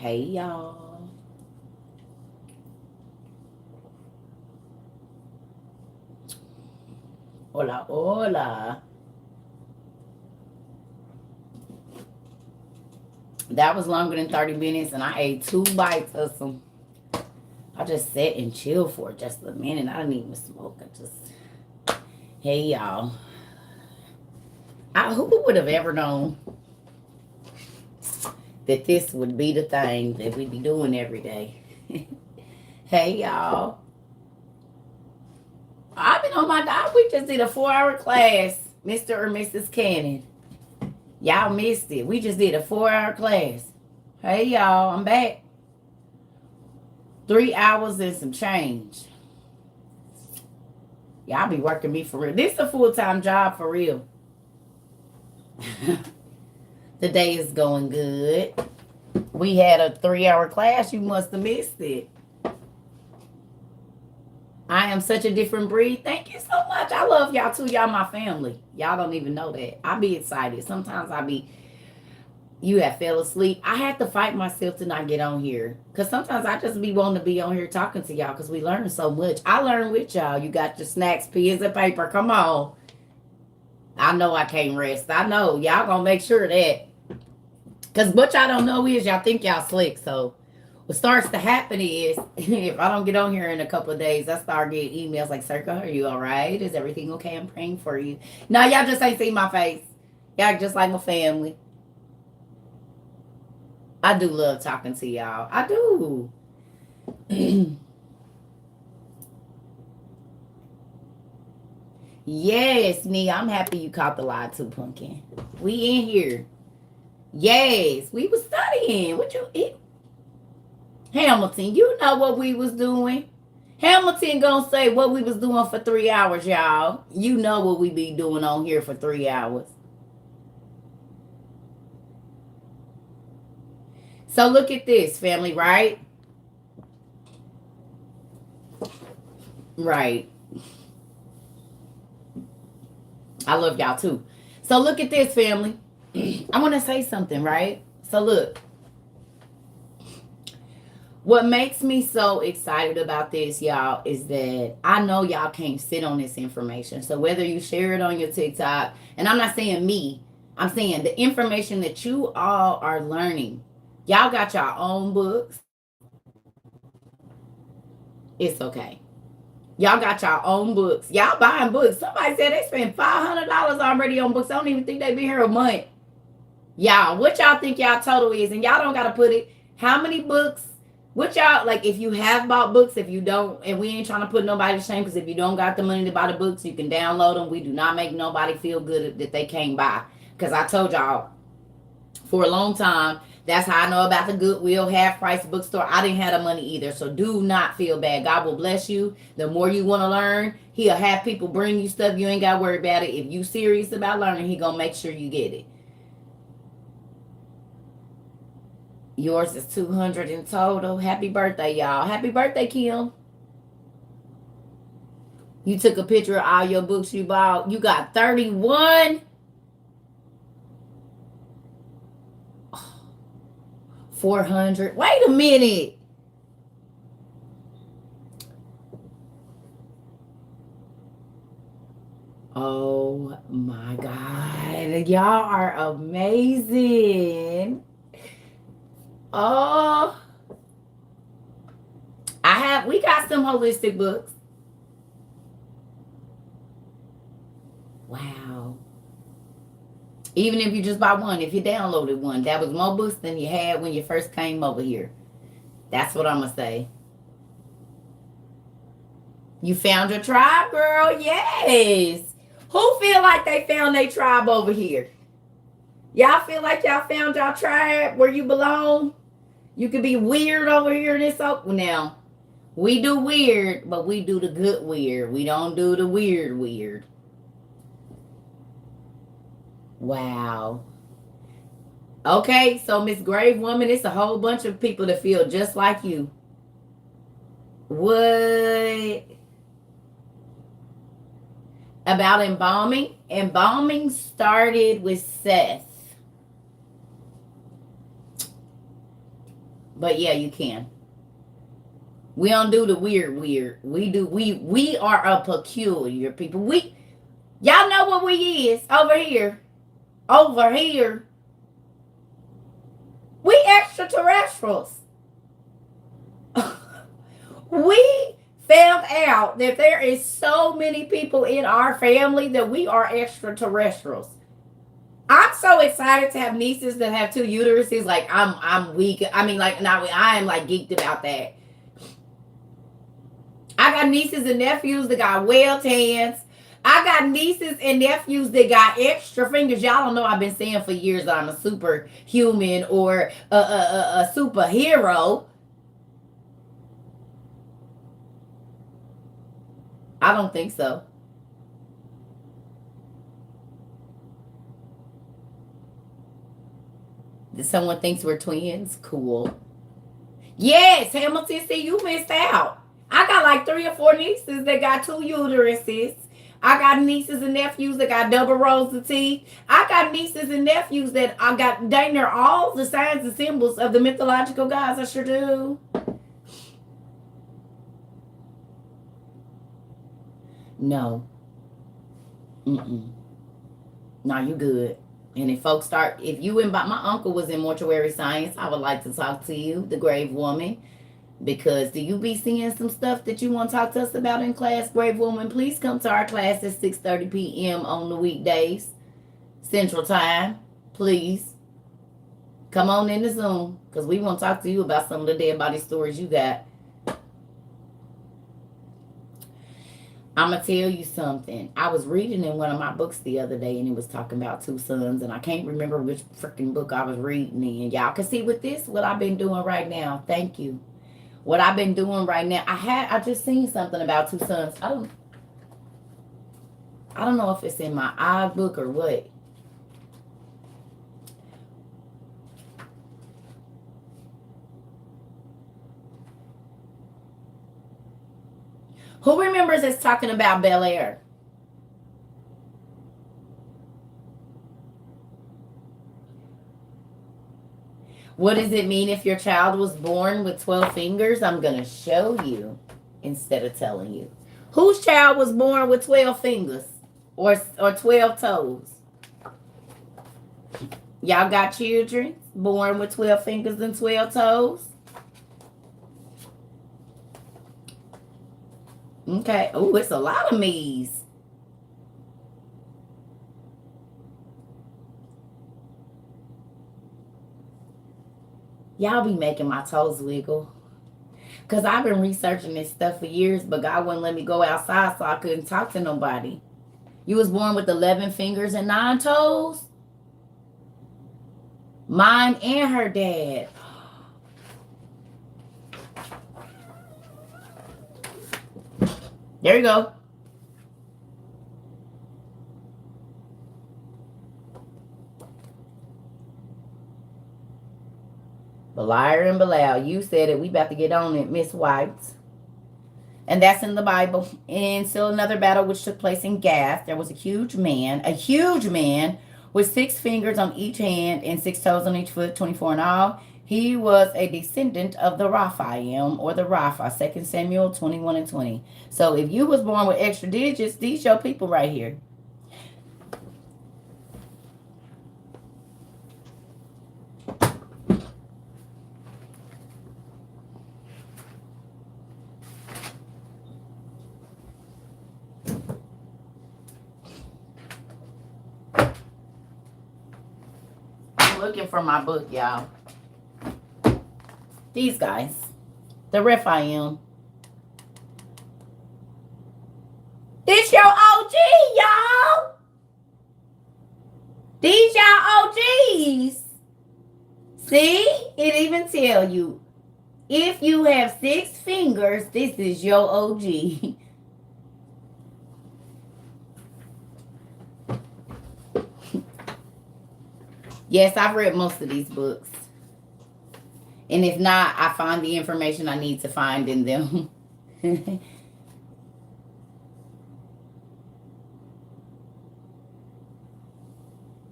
Hey y'all. Hola, hola. That was longer than 30 minutes, and I ate 2 bites of some. I just sat and chilled for just a minute. I didn't even smoke. I just, hey y'all. Who would have ever known that this would be the thing that we'd be doing every day? Hey y'all. I've been on my dog. We just did a 4-hour class, Mr. or Mrs. Cannon. Y'all missed it. We just did a 4-hour class. Hey y'all, I'm back. 3 hours and some change. Y'all be working me for real. This is a full-time job for real. The day is going good. We had a 3-hour class. You must have missed it. I am such a different breed. Thank you so much. I love y'all too. Y'all my family. Y'all don't even know that. I be excited. Sometimes you have fell asleep. I had to fight myself to not get on here. Because sometimes I just be wanting to be on here talking to y'all because we learn so much. I learn with y'all. You got your snacks, pens, and paper. Come on. I know I can't rest. I know. Y'all gonna make sure of that. Because what y'all don't know is y'all think y'all slick. So what starts to happen is if I don't get on here in a couple of days, I start getting emails like, Circa, are you all right? Is everything okay? I'm praying for you. No, y'all just ain't seen my face. Y'all just like my family. I do love talking to y'all. I do. Yes, Nee, I'm happy you caught the lie too, Pumpkin. We in here. Yes, we was studying. What you eat? Hamilton, you know what we was doing. Hamilton gonna say what we was doing for 3 hours, y'all. You know what we be doing on here for 3 hours. So look at this, family, right? Right. I love y'all too. So look at this, family. I want to say something, right? So look, what makes me so excited about this, y'all, is that I know y'all can't sit on this information. So whether you share it on your TikTok, and I'm not saying me, I'm saying the information that you all are learning. Y'all got your own books. It's okay. Y'all got your own books. Y'all buying books. Somebody said they spent $500 already on books. I don't even think they been here a month. Y'all, what y'all think y'all total is? And y'all don't got to put it. How many books? What y'all, like, if you have bought books, if you don't, and we ain't trying to put nobody to shame, because if you don't got the money to buy the books, you can download them. We do not make nobody feel good that they can't buy. Because I told y'all, for a long time, that's how I know about the Goodwill half price bookstore. I didn't have the money either. So do not feel bad. God will bless you. The more you want to learn, he'll have people bring you stuff. You ain't got to worry about it. If you serious about learning, he going to make sure you get it. Yours is 200 in total. Happy birthday, y'all. Happy birthday, Kim. You took a picture of all your books you bought. You got 31. 400. Wait a minute. Oh my God. Y'all are amazing. Oh, we got some holistic books. Wow. Even if you just bought one, if you downloaded one, that was more books than you had when you first came over here. That's what I'm going to say. You found your tribe, girl. Yes. Who feel like they found their tribe over here? Y'all feel like y'all found y'all tribe where you belong? You could be weird over here in this open now. We do weird, but we do the good weird. We don't do the weird weird. Wow. Okay, so Miss Grave Woman, it's a whole bunch of people that feel just like you. What about embalming? Embalming started with Seth. But yeah, you can. We don't do the weird. We are a peculiar people. Y'all know what we is over here. Over here. We extraterrestrials. We found out that there is so many people in our family that we are extraterrestrials. I'm so excited to have nieces that have two uteruses. Like I'm weak. I mean, like not. I am like geeked about that. I got nieces and nephews that got whale hands. I got nieces and nephews that got extra fingers. Y'all don't know I've been saying for years that I'm a superhuman or a superhero. I don't think so. Someone thinks we're twins. Cool. Yes, Hamilton, see, you missed out. I got like 3 or 4 nieces that got 2 uteruses. I got nieces and nephews that got double rows of teeth. I got nieces and nephews that I got dang near all the signs and symbols of the mythological gods. I sure do. No. Mm-mm. No, you good. And if you and my uncle was in mortuary science, I would like to talk to you, the grave woman. Because do you be seeing some stuff that you want to talk to us about in class, Brave Woman? Please come to our class at 6:30 p.m. on the weekdays, Central Time. Please come on in the Zoom because we want to talk to you about some of the dead body stories you got. I'm going to tell you something. I was reading in one of my books the other day and it was talking about 2 sons and I can't remember which freaking book I was reading in. Y'all can see with this what I've been doing right now. Thank you. What I've been doing right now, I just seen something about 2 sons. I don't know if it's in my iBook or what. Who remembers us talking about Bel Air? What does it mean if your child was born with 12 fingers? I'm going to show you instead of telling you. Whose child was born with 12 fingers or 12 toes? Y'all got children born with 12 fingers and 12 toes? Okay. Oh, it's a lot of me's. Y'all be making my toes wiggle. Because I've been researching this stuff for years, but God wouldn't let me go outside, so I couldn't talk to nobody. You was born with 11 fingers and 9 toes? Mine and her dad. There you go. Beliar and Belial, you said it. We about to get on it, Miss White. And that's in the Bible. And still another battle which took place in Gath. There was a huge man with 6 fingers on each hand and 6 toes on each foot, 24 in all. He was a descendant of the Raphaim or the Rapha, 2 Samuel 21 and 20. So if you was born with extra digits, these your people right here. I'm looking for my book, y'all. These guys. The Rephaim. This your OG, y'all. These y'all OGs. See? It even tell you. If you have 6 fingers, this is your OG. Yes, I've read most of these books. And if not, I find the information I need to find in them.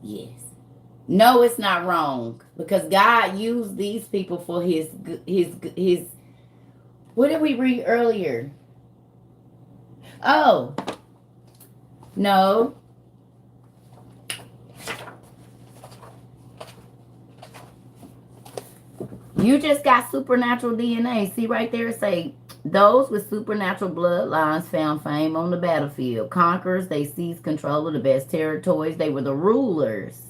Yes. No, it's not wrong because God used these people for his. What did we read earlier? Oh, no. You just got supernatural DNA. See right there, say those with supernatural bloodlines found fame on the battlefield. Conquerors, they seized control of the best territories. They were the rulers.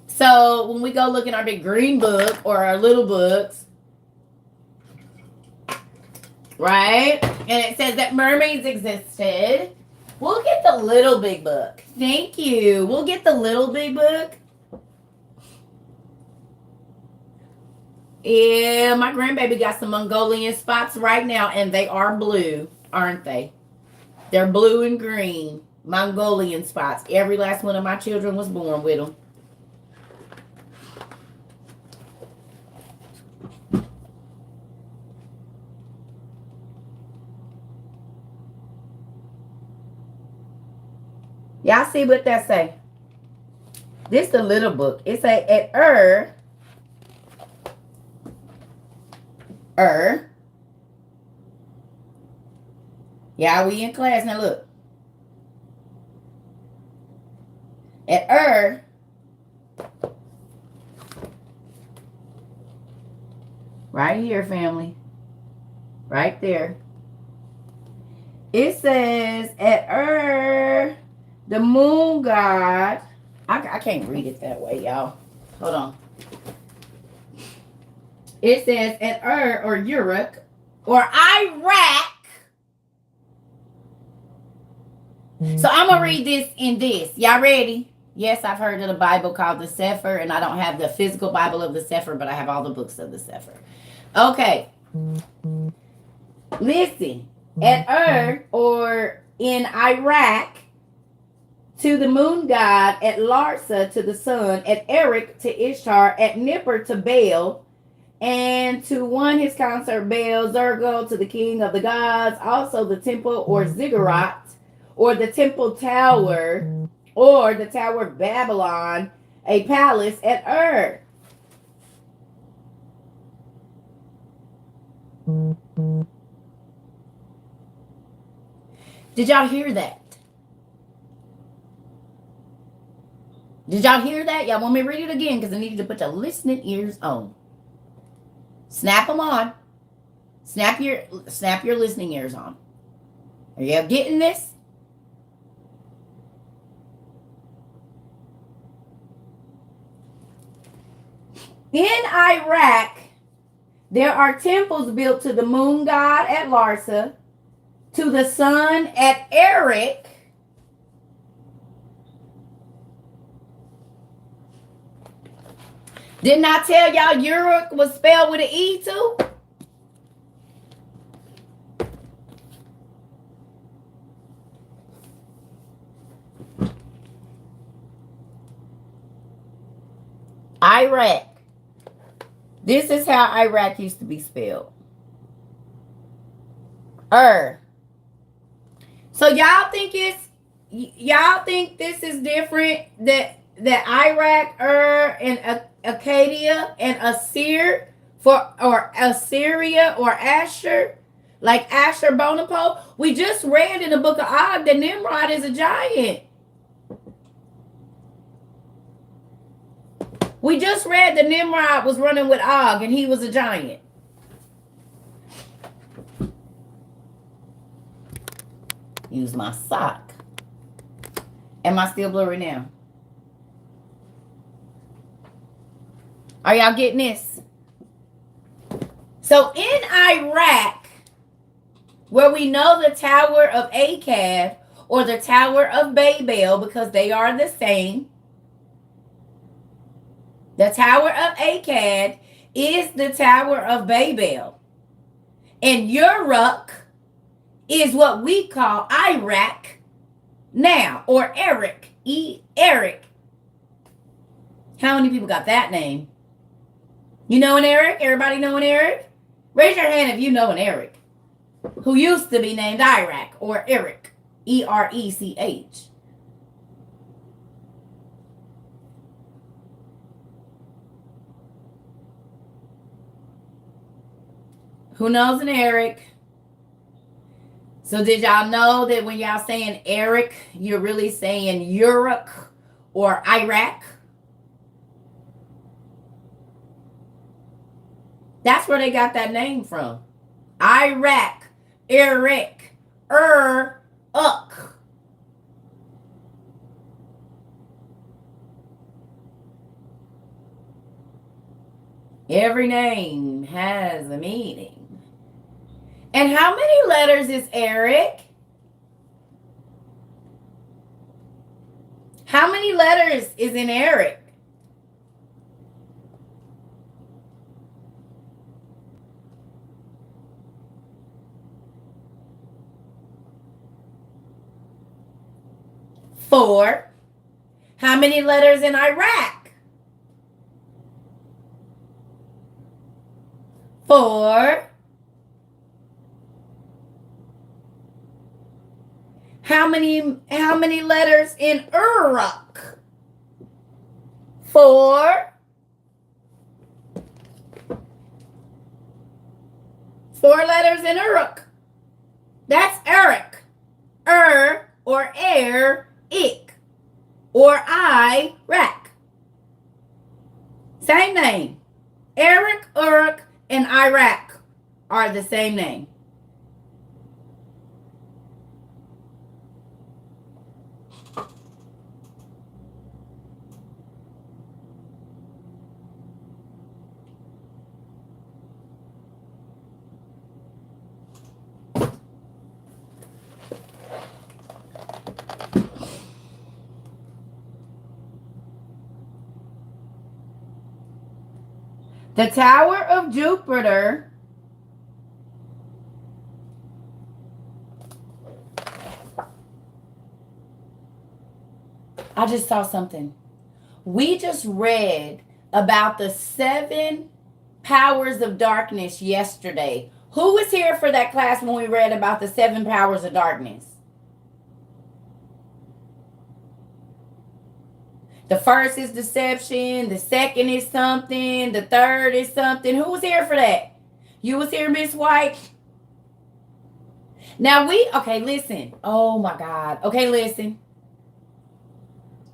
So when we go look in our big green book or our little books, right? And it says that mermaids existed. We'll get the little big book. Thank you. We'll get the little big book. Yeah, my grandbaby got some Mongolian spots right now, and they are blue, aren't they? They're blue and green. Mongolian spots. Every last one of my children was born with them. Y'all see what that say? This the little book. It say at Yeah, we in class now. Look. At right here, family. Right there. It says at the moon god. I can't read it that way, y'all. Hold on. It says at or Uruk or Iraq. So I'm gonna read this in this. Y'all ready? Yes, I've heard of the Bible called the Sefer, and I don't have the physical Bible of the Sefer, but I have all the books of the Sefer. Okay. Listen. At or in Iraq, to the moon god, at Larsa to the sun, at Erech to Ishtar, at Nippur to Baal, and to one his consort Baal, Zergo to the king of the gods, also the temple or ziggurat, or the temple tower, or the tower of Babylon, a palace at Did y'all hear that? Did y'all hear that? Y'all want me to read it again? Because I need you to put your listening ears on. Snap them on. Snap your listening ears on. Are you getting this? In Iraq, there are temples built to the moon god at Larsa, to the sun at Erech, didn't I tell y'all Uruk was spelled with an E too? Iraq. This is how Iraq used to be spelled. So y'all think this is different that Iraq, and Acadia and Assyr or Assyria or Asher, like Ashurbanipal. We just read in the book of Og that Nimrod is a giant. We just read that Nimrod was running with Og and he was a giant. Use my sock. Am I still blurry now? Are y'all getting this? So in Iraq, where we know the Tower of Akkad or the Tower of Babel, because they are the same, the Tower of Akkad is the Tower of Babel. And Uruk is what we call Iraq now, or Erech, Erech. How many people got that name? You know an Eric? Everybody know an Eric? Raise your hand if you know an Eric who used to be named Iraq or Eric, Erech. Who knows an Eric? So did y'all know that when y'all saying Eric, you're really saying Uruk or Iraq? That's where they got that name from. Iraq, Eric, Uk. Every name has a meaning. And how many letters is Eric? How many letters is in Eric? Four. How many letters in Iraq? Four. How many letters in Uruk? Four. Four letters in Uruk. That's Eric. Or Ik. Or Iraq. Same name. Eric, Uruk, and Iraq are the same name. The Tower of Jupiter I just saw something. We just read about the 7 powers of darkness yesterday. Who was here for that class when we read about the 7 powers of darkness? The first is deception. The second is something. The third is something. Who was here for that? You was here, Miss White? Now okay, listen. Oh my God. Okay, listen.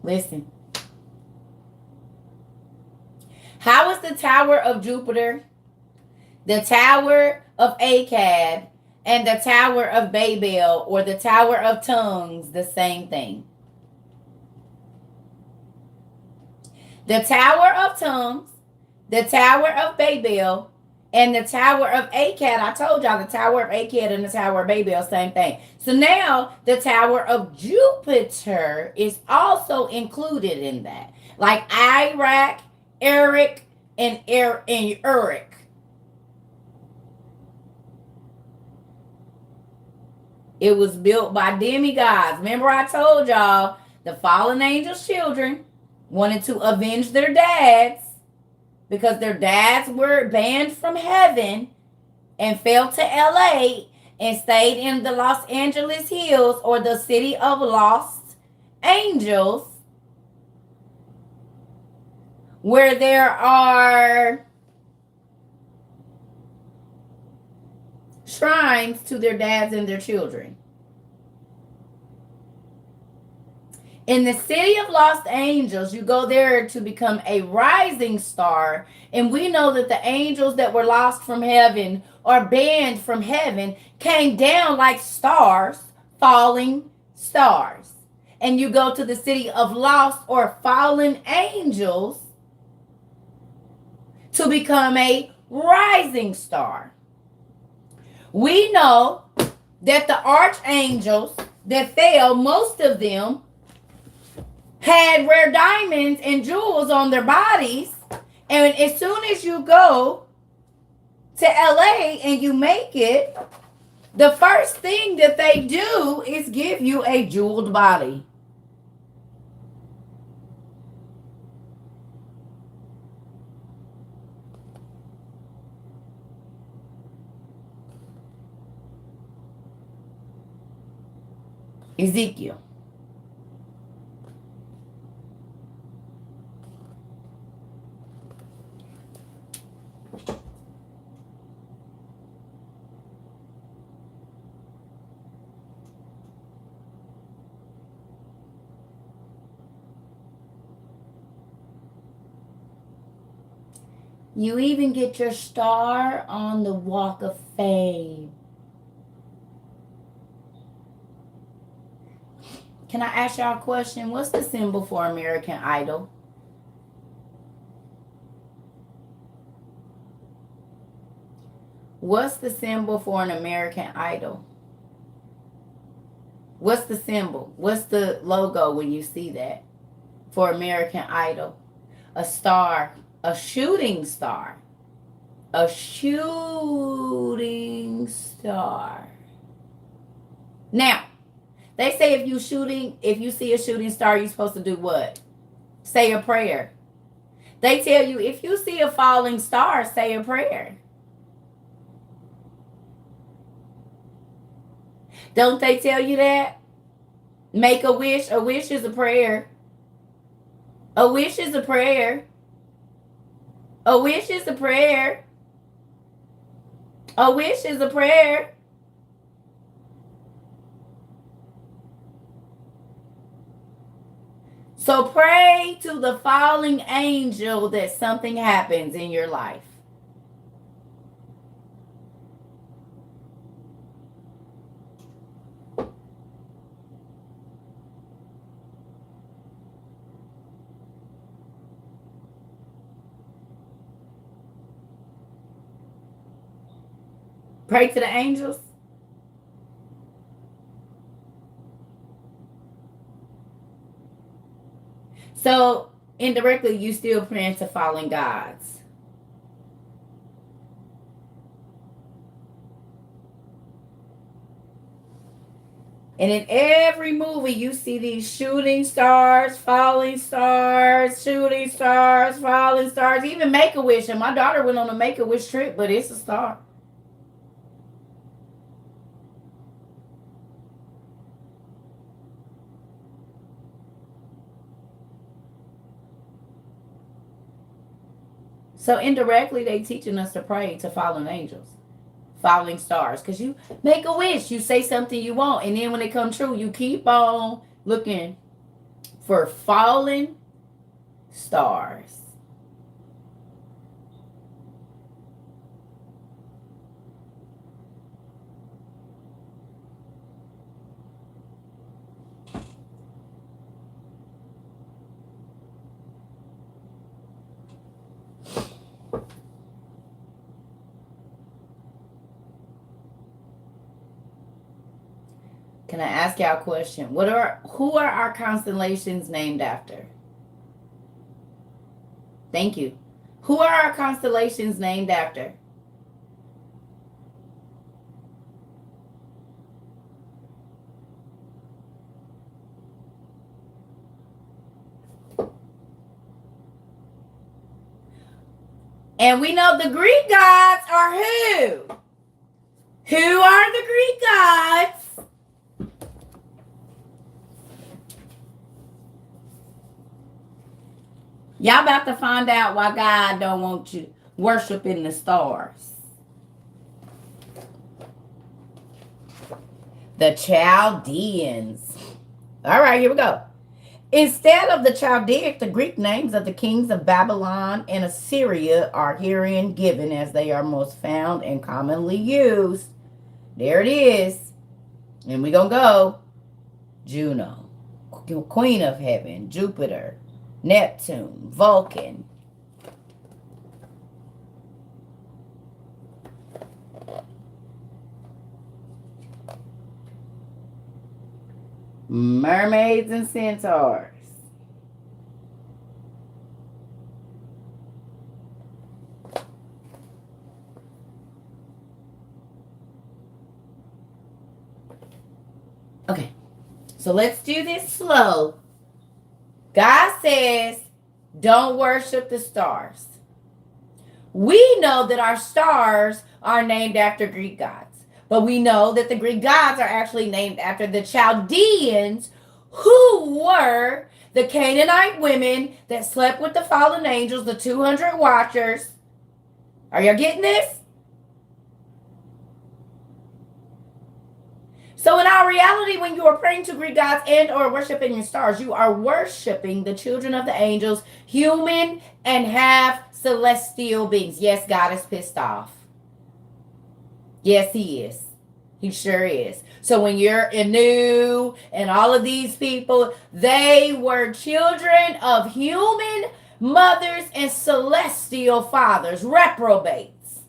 Listen. How is the Tower of Jupiter, the Tower of Akkad, and the Tower of Babel, or the Tower of Tongues, the same thing? The Tower of Tongues, the Tower of Babel, and the Tower of Akkad. I told y'all the Tower of Akkad and the Tower of Babel, same thing. So now the Tower of Jupiter is also included in that. Like Iraq, Eric, and Uruk. It was built by demigods. Remember I told y'all the fallen angels' children wanted to avenge their dads because their dads were banned from heaven and fell to LA and stayed in the Los Angeles Hills, or the city of lost angels, where there are shrines to their dads and their children. In the city of lost angels, you go there to become a rising star. And we know that the angels that were lost from heaven or banned from heaven came down like stars, falling stars. And you go to the city of lost or fallen angels to become a rising star. We know that the archangels that fell, most of them had rare diamonds and jewels on their bodies. And as soon as you go to LA and you make it, the first thing that they do is give you a jeweled body. Ezekiel. You even get your star on the Walk of Fame. Can I ask y'all a question? What's the symbol for American Idol? What's the symbol for an American Idol? What's the symbol? What's the logo when you see that for American Idol? A star, a shooting star. A shooting star. Now, they say if you see a shooting star, you're supposed to do what? Say a prayer. They tell you if you see a falling star, say a prayer. Don't they tell you that? Make a wish. A wish is a prayer. A wish is a prayer. A wish is a prayer. A wish is a prayer. So pray to the falling angel that something happens in your life. Pray to the angels. So indirectly, you still praying to fallen gods. And in every movie, you see these shooting stars, falling stars, shooting stars, falling stars. Even Make-A-Wish. And my daughter went on a Make-A-Wish trip, but it's a star. So indirectly, they teaching us to pray to fallen angels, falling stars. Because you make a wish, you say something you want, and then when it comes true, you keep on looking for fallen stars. Can I ask y'all a question? Who are our constellations named after? Thank you. Who are our constellations named after? And we know the Greek gods are who? Who are the Greek gods? Y'all about to find out why God don't want you worshiping the stars. The Chaldeans. All right, here we go. Instead of the Chaldaic, the Greek names of the kings of Babylon and Assyria are herein given as they are most found and commonly used. There it is. And we're going to go. Juno, Queen of Heaven, Jupiter, Neptune, Vulcan. Mermaids and centaurs. Okay, so let's do this slow. God says, don't worship the stars. We know that our stars are named after Greek gods. But we know that the Greek gods are actually named after the Chaldeans, who were the Canaanite women that slept with the fallen angels, the 200 watchers. Are you getting this? So in our reality, when you are praying to Greek gods and or worshiping your stars, you are worshiping the children of the angels, human and half celestial beings. Yes, God is pissed off. Yes, he is. He sure is. So when you're Anu and all of these people, they were children of human mothers and celestial fathers, reprobates.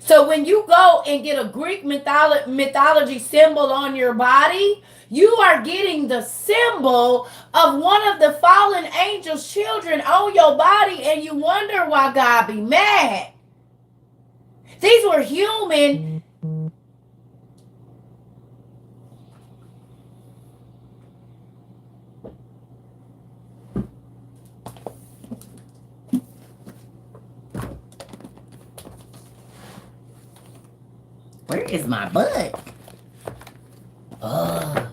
So when you go and get a Greek mythology symbol on your body, you are getting the symbol of one of the fallen angels' children on your body, and you wonder why God be mad. These were human. Where is my butt? Ugh.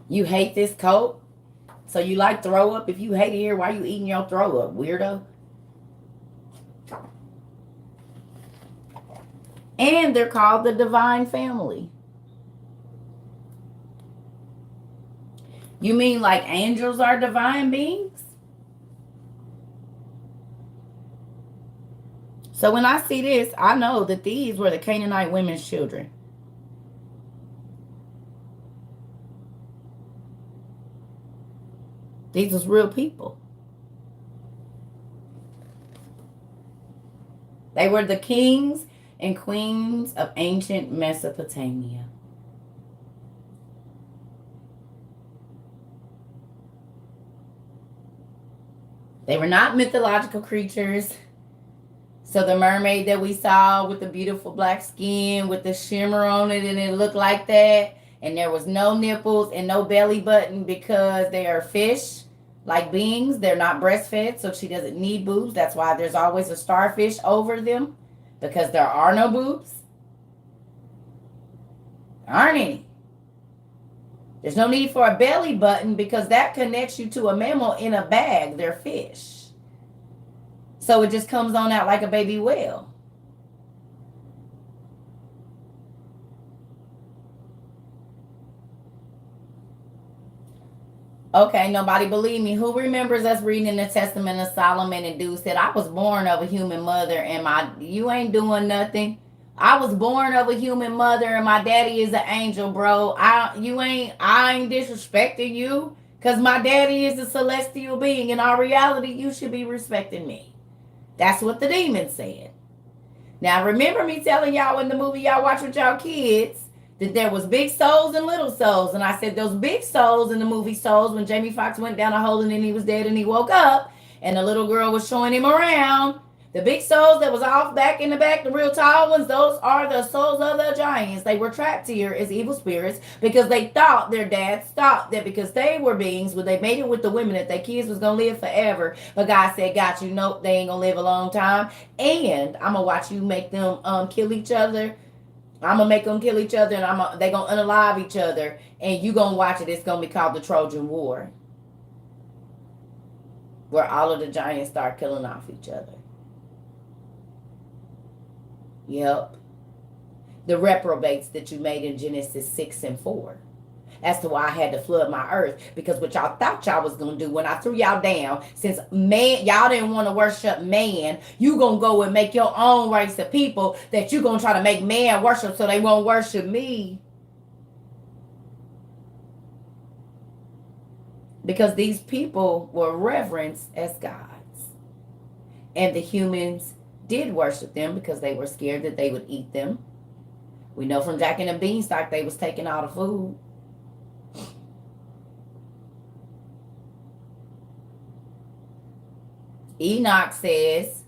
You hate this coat? So you like throw up? If you hate it here, why are you eating your throw up, weirdo? And they're called the divine family. You mean like angels are divine beings? So when I see this, I know that these were the Canaanite women's children. These was real people. They were the kings and queens of ancient Mesopotamia. They were not mythological creatures. So the mermaid that we saw with the beautiful black skin with the shimmer on it and it looked like that, and there was no nipples and no belly button because they are fish like beings. They're not breastfed, so she doesn't need boobs. That's why there's always a starfish over them, because there are no boobs. Aren't any. There's no need for a belly button because that connects you to a mammal in a bag. They're fish. So it just comes on out like a baby whale. Okay, nobody believe me. Who remembers us reading in the Testament of Solomon, and dude said, I was born of a human mother and you ain't doing nothing. I was born of a human mother and my daddy is an angel, bro. I ain't disrespecting you because my daddy is a celestial being. In our reality, you should be respecting me. That's what the demon said. Now, remember me telling y'all in the movie y'all watch with y'all kids that there was big souls and little souls. And I said those big souls in the movie Souls, when Jamie Foxx went down a hole and then he was dead and he woke up and the little girl was showing him around. The big souls that was off back in the back, the real tall ones, those are the souls of the giants. They were trapped here as evil spirits because they thought their dads thought that because they were beings, when they made it with the women, that their kids was going to live forever. But God said, got you, nope, they ain't going to live a long time. And I'm going to watch you make them kill each other. I'm going to make them kill each other and they going to unalive each other. And you going to watch it. It's going to be called the Trojan War, where all of the giants start killing off each other. Yep. The reprobates that you made in Genesis 6 and 4. That's why I had to flood my earth. Because what y'all thought y'all was going to do when I threw y'all down, since man, y'all didn't want to worship man, you going to go and make your own race of people that you going to try to make man worship so they won't worship me. Because these people were reverenced as gods. And the humans did worship them because they were scared that they would eat them. We know from Jack and the Beanstalk they was taking all the food. Enoch says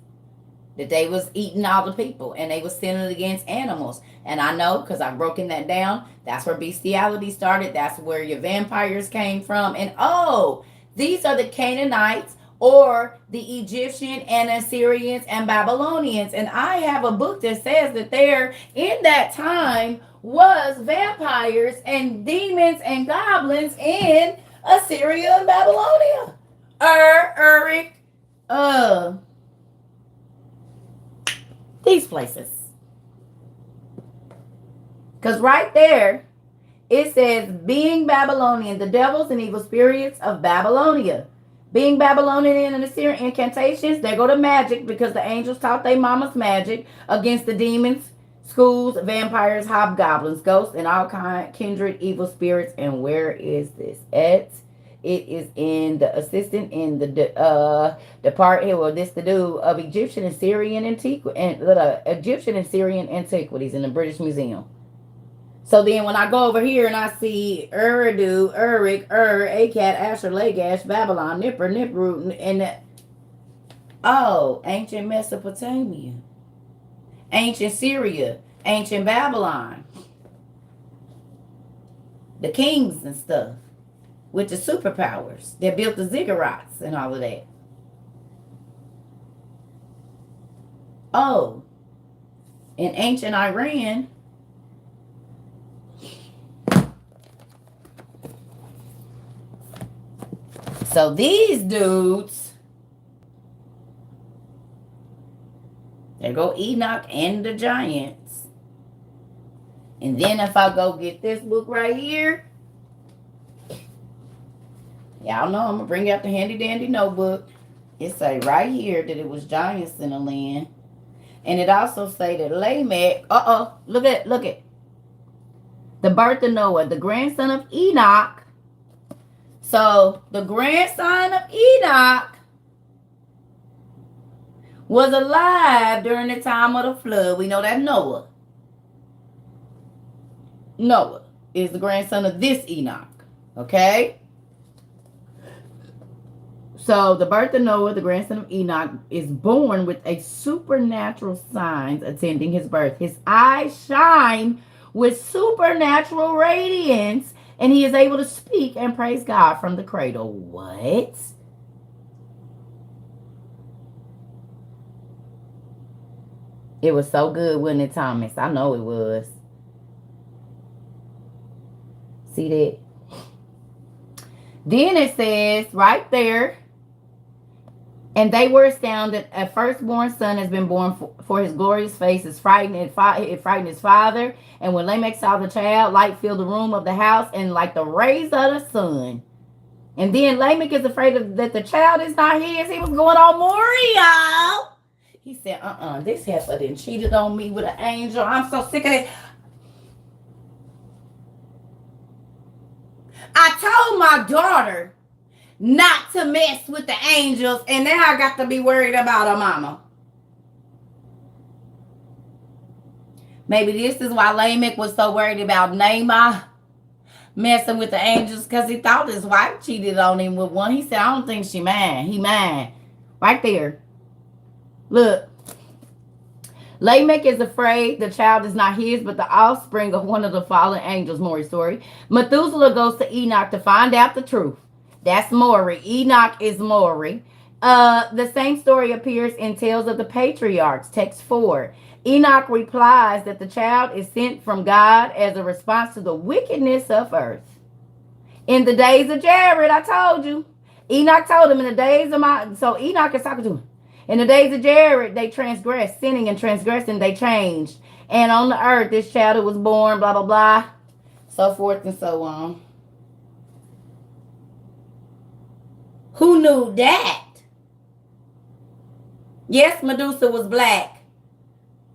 that they was eating all the people and they was sinning against animals. And I know because I've broken that down. That's where bestiality started. That's where your vampires came from. And oh, these are the Canaanites or the Egyptian and Assyrians and Babylonians. And I have a book that says that there in that time was vampires and demons and goblins in Assyria and Babylonia. Eric, these places. Because right there, it says, being Babylonian, the devils and evil spirits of Babylonia. Being Babylonian and Assyrian incantations, they go to magic because the angels taught their mamas magic against the demons, schools, vampires, hobgoblins, ghosts, and all kindred evil spirits. And where is this at? It is in the assistant in the part here. Well, this to do of Egyptian and Syrian Egyptian and Syrian antiquities in the British Museum. So then when I go over here and I see Eridu, Akkad, Asher, Lagash, Babylon, Nippur, Nippur, and ancient Mesopotamia, ancient Syria, ancient Babylon, the kings and stuff with the superpowers that built the ziggurats and all of that. Oh, in ancient Iran, so these dudes, there go Enoch and the giants. And then if I go get this book right here, y'all know I'm going to bring out the handy dandy notebook. It say right here that it was giants in the land. And it also say that Lamech, look at. The birth of Noah, the grandson of Enoch. So the grandson of Enoch was alive during the time of the flood. We know that Noah. Noah is the grandson of this Enoch. Okay? So the birth of Noah, the grandson of Enoch, is born with a supernatural signs attending his birth. His eyes shine with supernatural radiance, and he is able to speak and praise God from the cradle. What? It was so good, wasn't it, Thomas? I know it was. See that? Then it says right there, and they were astounded. A firstborn son has been born for his glorious face. It frightened his father. And when Lamech saw the child, light filled the room of the house, and like the rays of the sun. And then Lamech is afraid that the child is not his. He was going on more, y'all. He said, this heifer done cheated on me with an angel. I'm so sick of it. I told my daughter not to mess with the angels, and now I got to be worried about her mama. Maybe this is why Lamech was so worried about Naaman messing with the angels, because he thought his wife cheated on him with one. He said, I don't think she mine. He mine. Right there. Look. Lamech is afraid the child is not his, but the offspring of one of the fallen angels. Maury story. Methuselah goes to Enoch to find out the truth. That's Maury. Enoch is Maury. The same story appears in Tales of the Patriarchs, text 4. Enoch replies that the child is sent from God as a response to the wickedness of earth. In the days of Jared, I told you. Enoch told him in the days of so Enoch is talking to him. In the days of Jared, they transgressed, sinning and transgressing, they changed. And on the earth, this child was born, blah, blah, blah, so forth and so on. Who knew that? Yes, Medusa was black.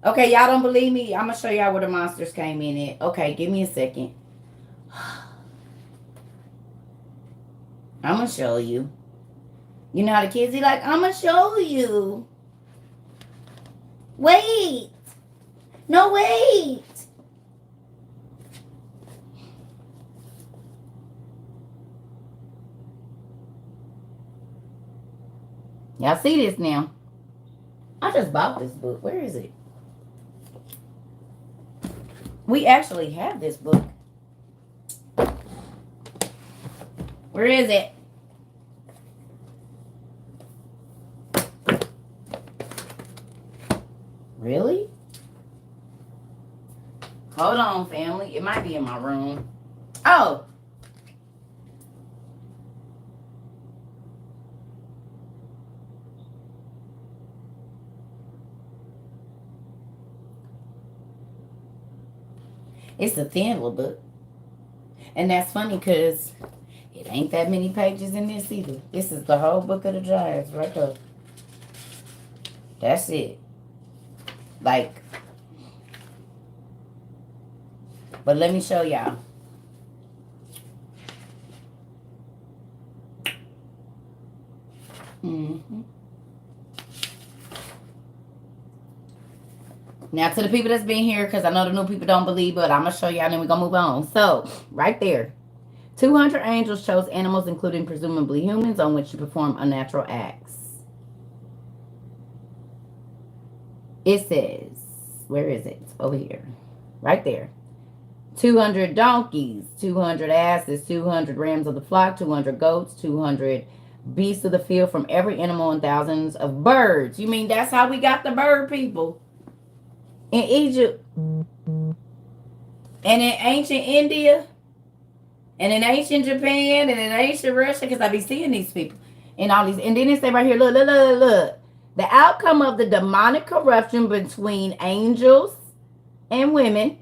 Okay, y'all don't believe me? I'm going to show y'all where the monsters came in at. Okay, give me a second. I'm going to show you. You know how the kids be like, I'm going to show you. Wait. No, wait. Y'all see this now? I just bought this book. Where is it? We actually have this book. Where is it? Really? Hold on, family. It might be in my room. Oh. It's a thin little book. And that's funny because it ain't that many pages in this either. This is the whole book of the Giants right there. That's it. Like, but let me show y'all. Now to the people that's been here, because I know the new people don't believe, but I'm going to show y'all and then we're going to move on. So, right there. 200 angels chose animals, including presumably humans, on which to perform unnatural acts. It says, where is it? Over here. Right there. 200 donkeys, 200 asses, 200 rams of the flock, 200 goats, 200 beasts of the field from every animal, and thousands of birds. You mean that's how we got the bird people? In Egypt, and in ancient India, and in ancient Japan, and in ancient Russia, because I be seeing these people and all these. And then it say right here, look. The outcome of the demonic corruption between angels and women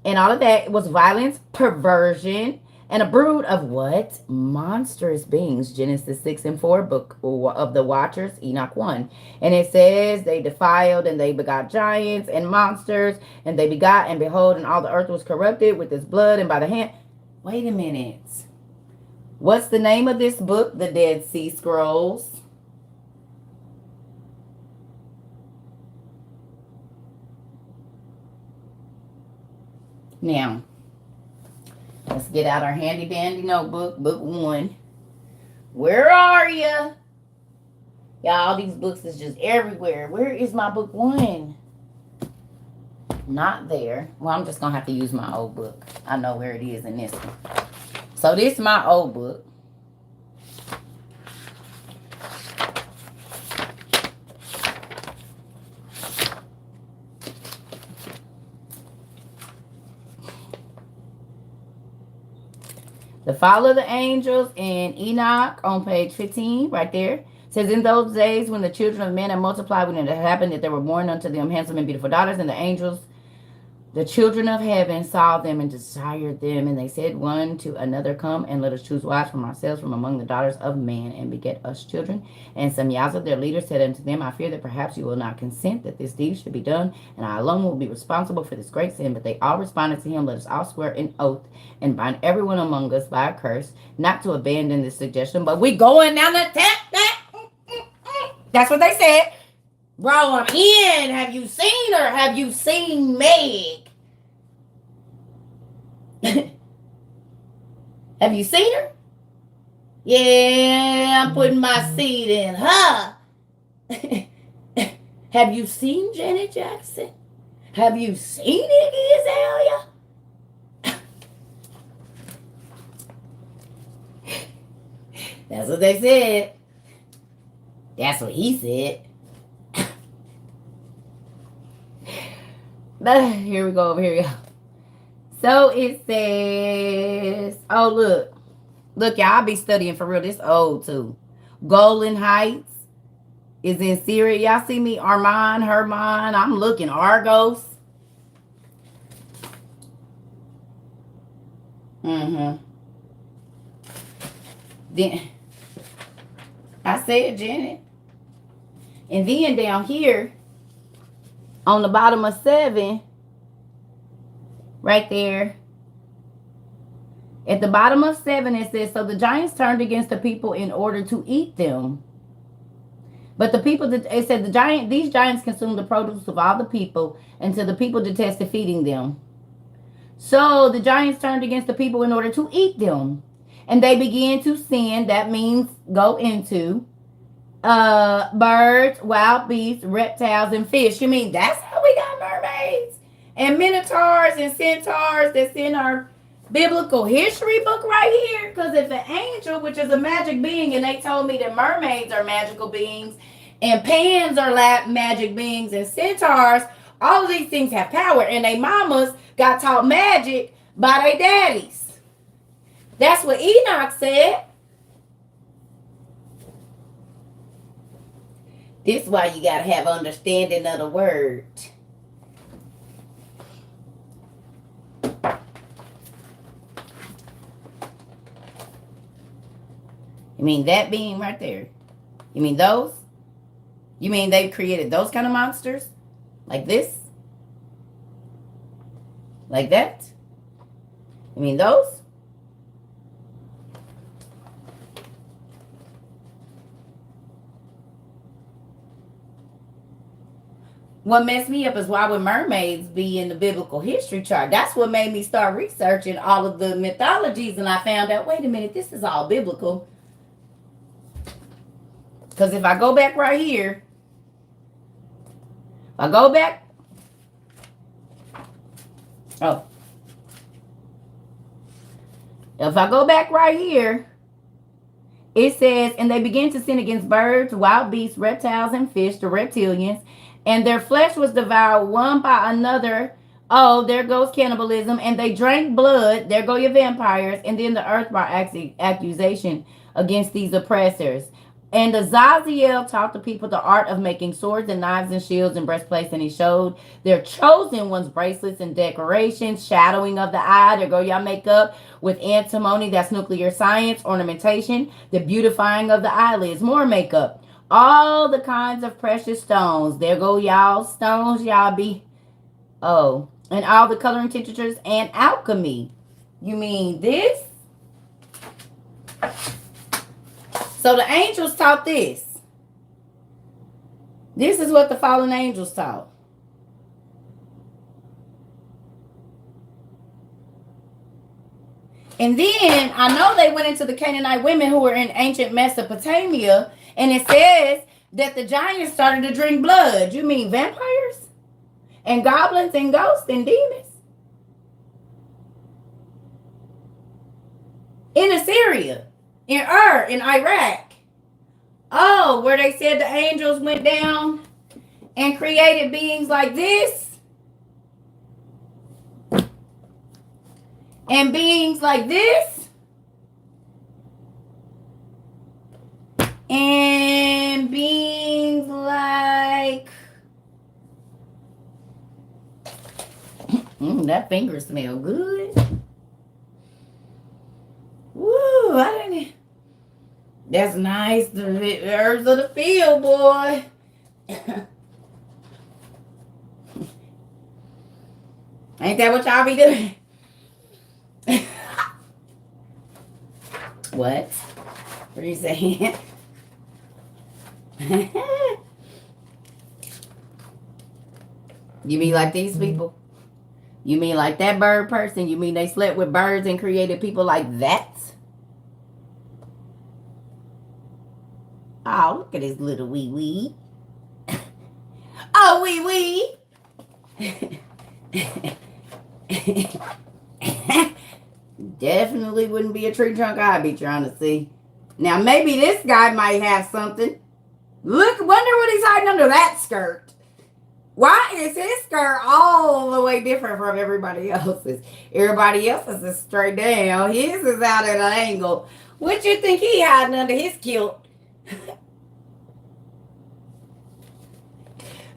and all of that was violence, perversion, and a brood of what? Monstrous beings. Genesis 6 and 4, book of the Watchers, Enoch 1. And it says, they defiled and they begot giants and monsters, and they begot, and behold, and all the earth was corrupted with its blood and by the hand. Wait a minute. What's the name of this book? The Dead Sea Scrolls. Now, let's get out our handy dandy notebook, book 1. Where are you? Y'all, these books is just everywhere. Where is my book 1? Not there. Well, I'm just going to have to use my old book. I know where it is in this one. So this is my old book. The fall of the angels in Enoch on page 15, right there. Says, in those days when the children of men had multiplied, when it had happened that there were born unto them handsome and beautiful daughters, and the angels, the children of heaven, saw them and desired them, and they said one to another, come and let us choose wives from ourselves from among the daughters of man, and beget us children. And Samyaza, their leader, said unto them, I fear that perhaps you will not consent that this deed should be done, and I alone will be responsible for this great sin. But they all responded to him, let us all swear an oath and bind everyone among us by a curse, not to abandon this suggestion, but we going down the That's what they said. Bro, I'm in. Have you seen her? Have you seen Meg? Have you seen her? Yeah, I'm putting my seed in her. Have you seen Janet Jackson? Have you seen Iggy Azalea? That's what they said. That's what he said. But here we go. So it says, oh, look, y'all, I'll be studying for real. This old too. Golan Heights is in Syria. Y'all see me? Armand, Herman. I'm looking. Argos. Then I said Janet. And then down here on the bottom of 7, right there, at the bottom of 7, it says, so the giants turned against the people in order to eat them. But the people, it said these giants consumed the produce of all the people until the people detested feeding them. So the giants turned against the people in order to eat them. And they began to sin. That means go into. Birds, wild beasts, reptiles, and fish. You mean that's how we got mermaids and minotaurs and centaurs that's in our biblical history book right here? Because if an angel, which is a magic being, and they told me that mermaids are magical beings and pans are magic beings and centaurs, all of these things have power, and they mamas got taught magic by their daddies. That's what Enoch said. This is why you gotta have understanding of the word. You mean that being right there? You mean those? You mean they created those kind of monsters? Like this? Like that? You mean those? What messed me up is why would mermaids be in the biblical history chart? That's what made me start researching all of the mythologies, and I found out, wait a minute, this is all biblical. Because if I go back right here, if I go back, if I go back right here, it says, and they began to sin against birds, wild beasts, reptiles, and fish, the reptilians, and their flesh was devoured one by another. Oh, there goes cannibalism. And they drank blood. There go your vampires. And then the earth brought accusation against these oppressors. And Azazel taught the people the art of making swords and knives and shields and breastplates. And he showed their chosen ones bracelets and decorations, shadowing of the eye. There go y'all makeup with antimony. That's nuclear science, ornamentation, the beautifying of the eyelids, more makeup. All the kinds of precious stones. There go y'all stones, y'all be. Oh, and all the coloring tinctures and alchemy. You mean this? So the angels taught this. This is what the fallen angels taught. And then I know they went into the Canaanite women who were in ancient Mesopotamia. And it says that the giants started to drink blood. You mean vampires? And goblins and ghosts and demons? In Assyria, in in Iraq. Oh, where they said the angels went down and created beings like this. And beings like this. And beings like that finger smell good. Woo, I didn't. That's nice. The herbs of the field, boy. Ain't that what y'all be doing? What? What are you saying? You mean like these people? You mean like that bird person? You mean they slept with birds and created people like that? Oh, look at his little wee wee. Oh, wee wee. Definitely wouldn't be a tree trunk I'd be trying to see. Now, maybe this guy might have something. Look, wonder what he's hiding under that skirt. Why is his skirt all the way different from everybody else's? Everybody else's is straight down. His is out at an angle. What you think he hiding under his kilt?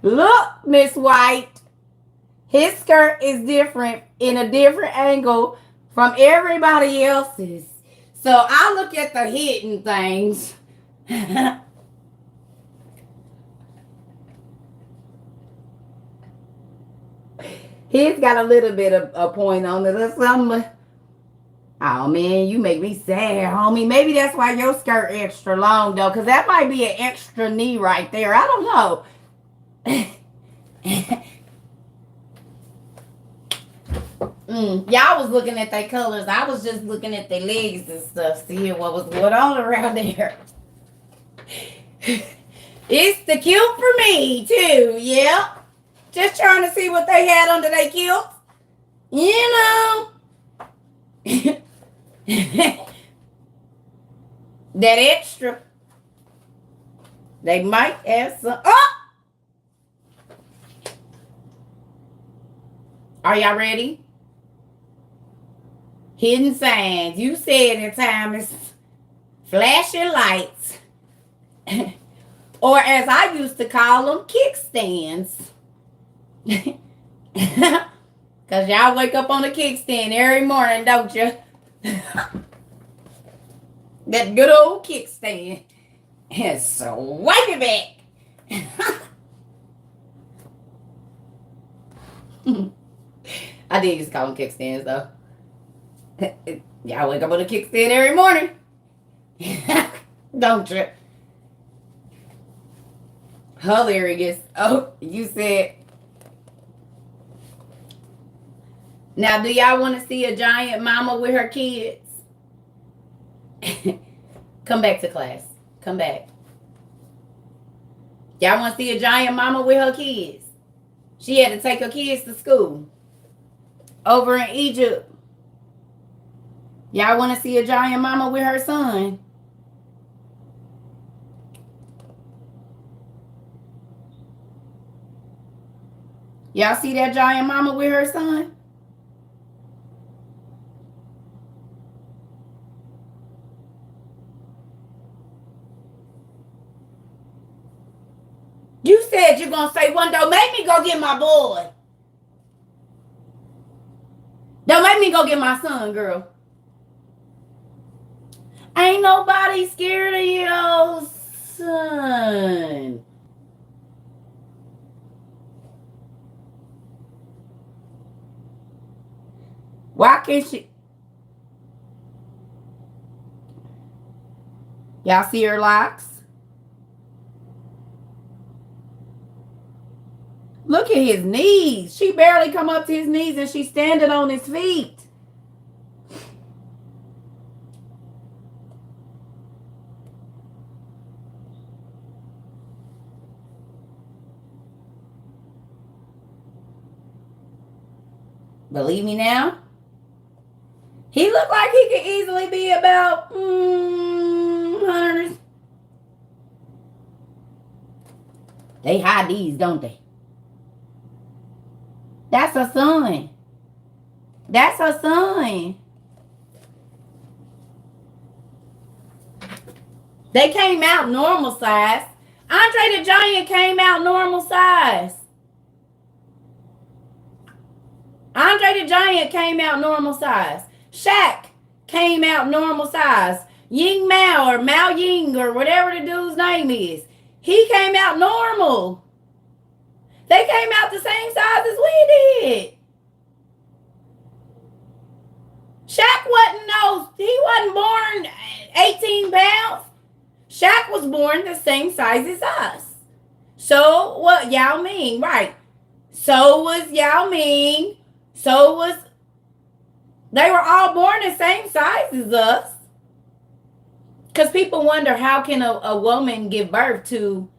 Look, Miss White. His skirt is different in a different angle from everybody else's. So I look at the hidden things. He's got a little bit of a point on it or something. Oh, man, you make me sad, homie. Maybe that's why your skirt extra long, though, because that might be an extra knee right there. I don't know. Y'all was looking at their colors. I was just looking at their legs and stuff, seeing what was going on around there. It's the kilt for me, too. Yep. Just trying to see what they had under their kilt. You know. That extra. They might have some. Oh! Are y'all ready? Hidden signs. You said in time is flashing lights. Or as I used to call them, kickstands. Because y'all wake up on a kickstand every morning, don't you? That good old kickstand. And swipe it back. I did used to call them kickstands, though. Y'all wake up on a kickstand every morning. Don't you? Hilarious. Oh, you said. Now, do y'all want to see a giant mama with her kids? Come back to class. Come back. Y'all want to see a giant mama with her kids? She had to take her kids to school. Over in Egypt. Y'all want to see a giant mama with her son? Y'all see that giant mama with her son? You said you're going to say one. Don't make me go get my boy. Don't make me go get my son, girl. Ain't nobody scared of your son. Why can't she? Y'all see her locks? Look at his knees. She barely come up to his knees and she's standing on his feet. Believe me now? He looked like he could easily be about 100. They hide these, don't they? That's her son. That's her son. They came out normal size. Andre the Giant came out normal size. Andre the Giant came out normal size. Shaq came out normal size. Ying Mao or Mao Ying or whatever the dude's name is. He came out normal. They came out the same size as we did. Shaq he wasn't born 18 pounds. Shaq was born the same size as us. So what? Yao Ming, right. So was Yao Ming. They were all born the same size as us. Because people wonder, how can a woman give birth to...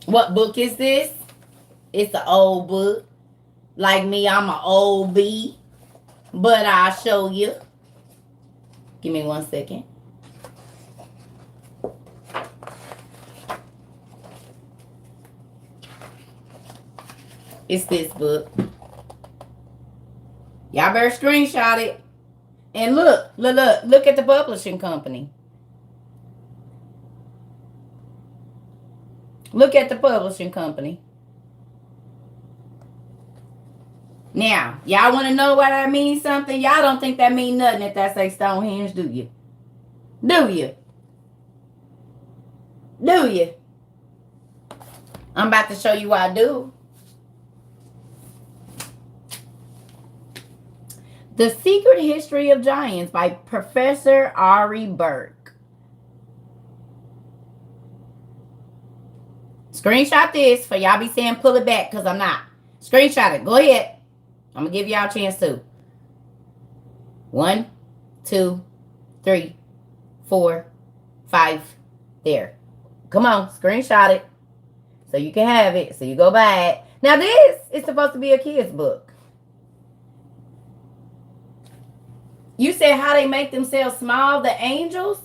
What book is this? It's an old book. Like me, I'm an old bee. But I'll show you. Give me 1 second. It's this book. Y'all better screenshot it. And look at the publishing company. Look at the publishing company. Now, y'all want to know why that means something? Y'all don't think that means nothing if that say Stonehenge, do you? Do you? Do you? I'm about to show you why I do. The Secret History of Giants by Professor Ari Burke. Screenshot this for y'all be saying pull it back because I'm not. Screenshot it. Go ahead. I'm going to give y'all a chance to. 1, 2, 3, 4, 5. There. Come on, screenshot it so you can have it, so you go buy it. Now this is supposed to be a kid's book. You said how they make themselves small, the angels?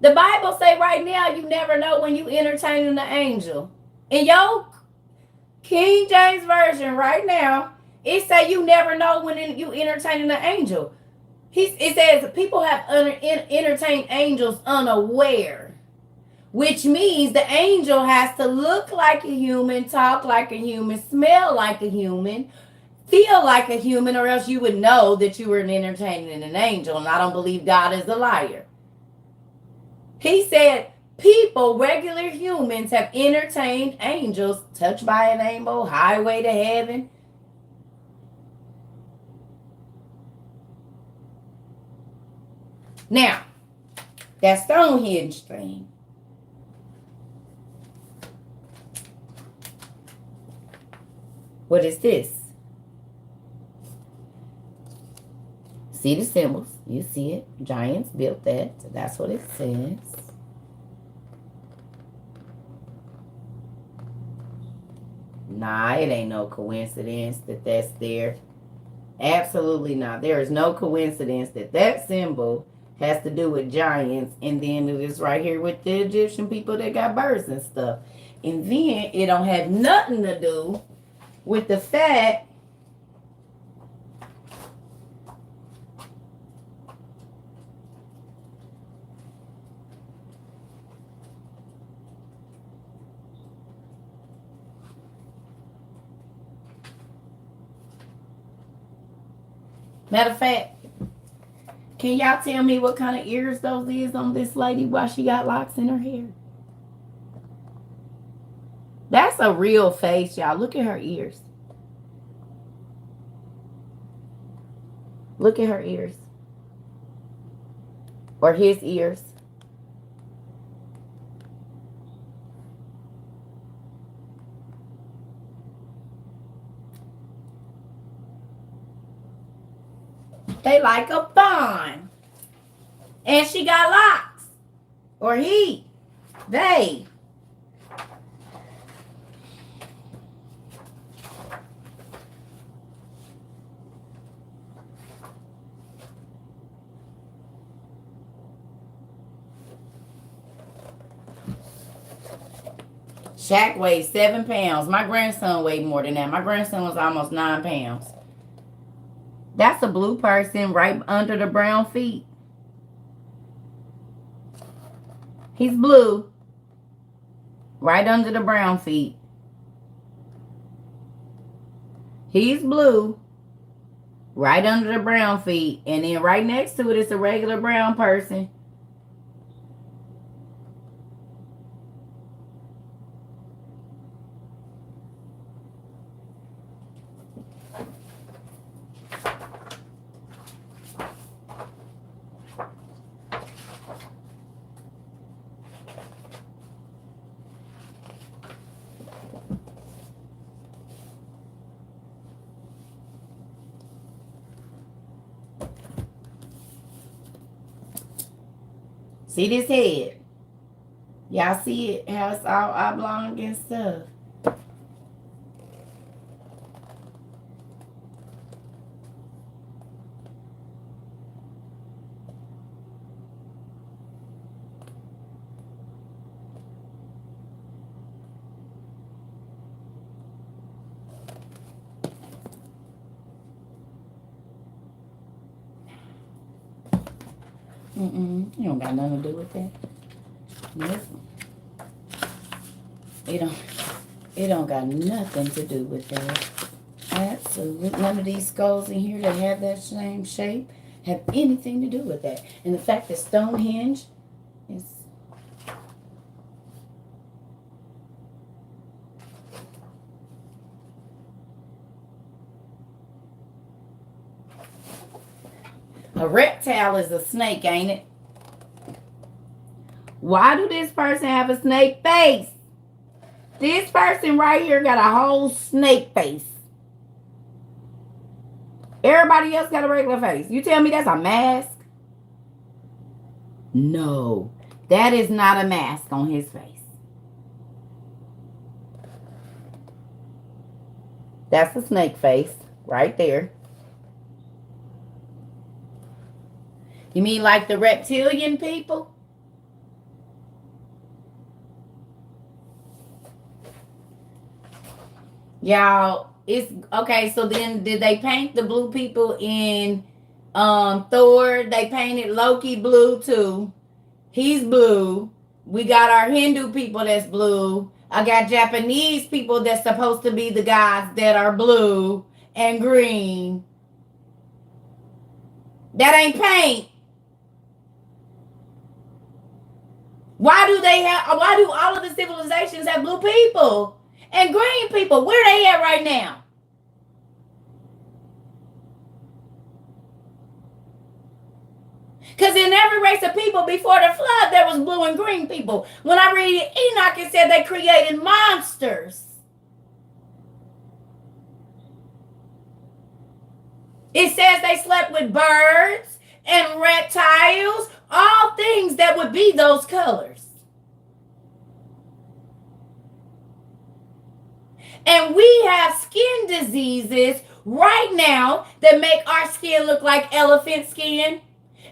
The Bible say right now you never know when you entertaining the angel. In your King James Version right now, it say you never know when you entertaining the angel. It says people have entertained angels unaware, which means the angel has to look like a human, talk like a human, smell like a human, feel like a human, or else you would know that you were entertaining an angel. And I don't believe God is a liar. He said people, regular humans, have entertained angels, touched by an angel, highway to heaven. Now, that Stonehenge thing. What is this? See the symbols. You see it. Giants built that. So that's what it says. Nah, it ain't no coincidence that that's there. Absolutely not. There is no coincidence that that symbol has to do with giants, and then it is right here with the Egyptian people that got birds and stuff. And then it don't have nothing to do with the fact matter of fact, can y'all tell me what kind of ears those is on this lady while she got locks in her hair? That's a real face, y'all. Look at her ears. Look at her ears. Or his ears. They like a bond. And she got locks. Or he. They. Shaq weighs 7 pounds. My grandson weighed more than that. My grandson was almost 9 pounds. That's a blue person right under the brown feet. He's blue. Right under the brown feet. He's blue. Right under the brown feet. And then right next to it is a regular brown person. See this head? Y'all see it? How it's all oblong and stuff. You don't got nothing to do with that. Nope. It don't got nothing to do with that. Absolutely. None of these skulls in here that have that same shape have anything to do with that. And the fact that Stonehenge is... A reptile is a snake, ain't it? Why do this person have a snake face? This person right here got a whole snake face. Everybody else got a regular face. You tell me that's a mask? No. That is not a mask on his face. That's a snake face right there. You mean like the reptilian people? Y'all, it's okay. So then, did they paint the blue people in Thor? They painted Loki blue too. He's blue. We got our Hindu people that's blue. I got Japanese people that's supposed to be the guys that are blue and green. That ain't paint. Why do all of the civilizations have blue people and green people? Where they at right now? Because in every race of people before the flood, there was blue and green people. When I read Enoch, it said they created monsters. It says they slept with birds and reptiles, all things that would be those colors. And we have skin diseases right now that make our skin look like elephant skin.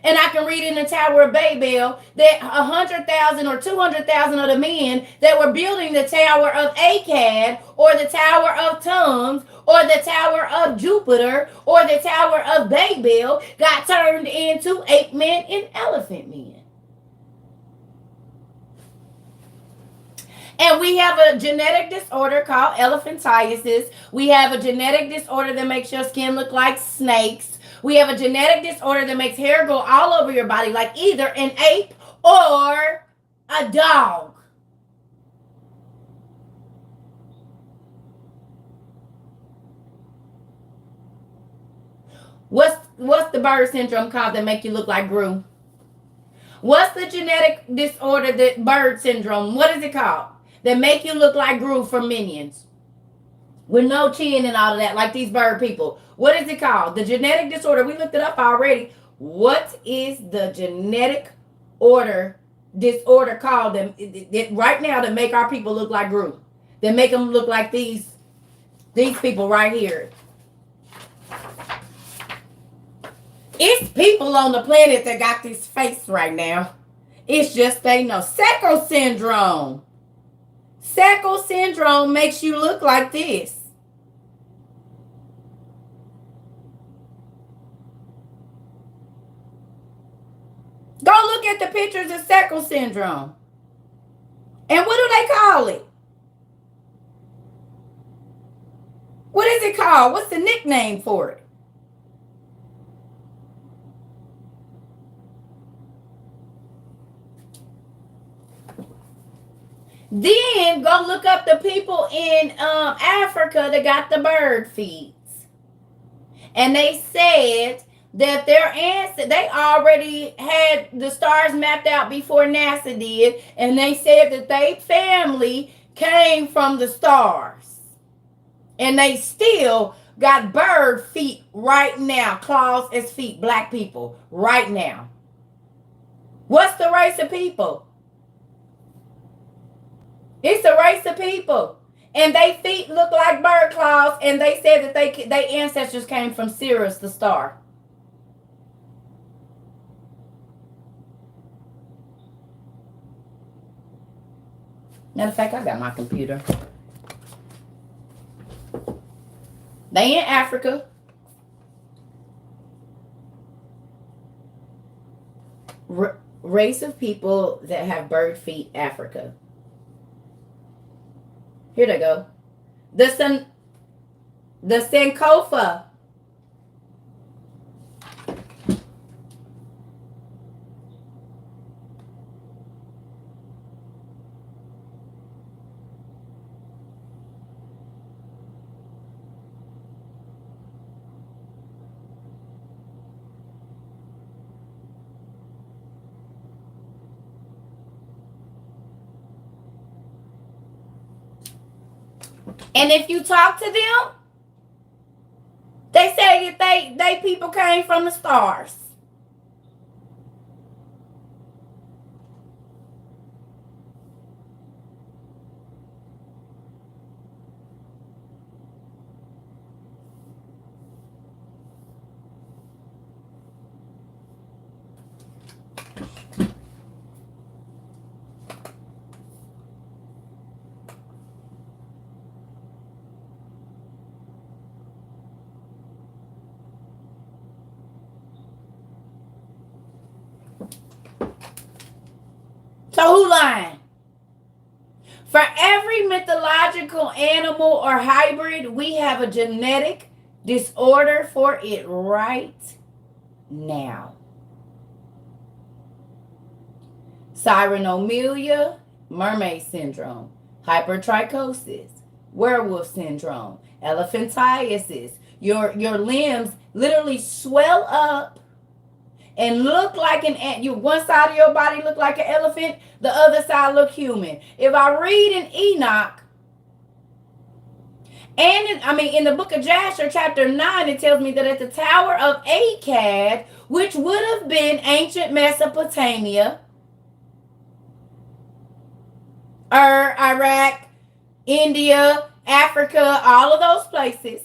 And I can read in the Tower of Babel that 100,000 or 200,000 of the men that were building the Tower of Akkad or the Tower of Tums or the Tower of Jupiter or the Tower of Babel got turned into ape men and elephant men. And we have a genetic disorder called elephantiasis. We have a genetic disorder that makes your skin look like snakes. We have a genetic disorder that makes hair go all over your body like either an ape or a dog. What's the bird syndrome called that make you look like Gru? What's the genetic disorder that bird syndrome? What is it called? That make you look like Gru from Minions. With no chin and all of that, like these bird people. What is it called? The genetic disorder. We looked it up already. What is the genetic disorder called them right now to make our people look like Gru? That make them look like these people right here. It's people on the planet that got this face right now. It's just they know. Sacco syndrome. Sacco syndrome makes you look like this. Go look at the pictures of Sacco syndrome. And what do they call it? What is it called? What's the nickname for it? Then go look up the people in Africa that got the bird feet. And they said that their ancestors, they already had the stars mapped out before NASA did. And they said that their family came from the stars. And they still got bird feet right now. Claws as feet, black people, right now. What's the race of people? It's a race of people. And they feet look like bird claws. And they said that their ancestors came from Sirius, the star. Matter of fact, I got my computer. They in Africa. Race of people that have bird feet, Africa. Here they go. The Sankofa. And if you talk to them, they say that they people came from the stars. who lying? For every mythological animal or hybrid, we have a genetic disorder for it right now. Cyranomyia, mermaid syndrome, hypertrichosis, werewolf syndrome, elephantiasis. Your limbs literally swell up and look like an ant. You one side of your body look like an elephant, the other side look human. If I read in Enoch, and in the book of Jasher, chapter 9, it tells me that at the Tower of Akkad, which would have been ancient Mesopotamia, Iraq, India, Africa, all of those places,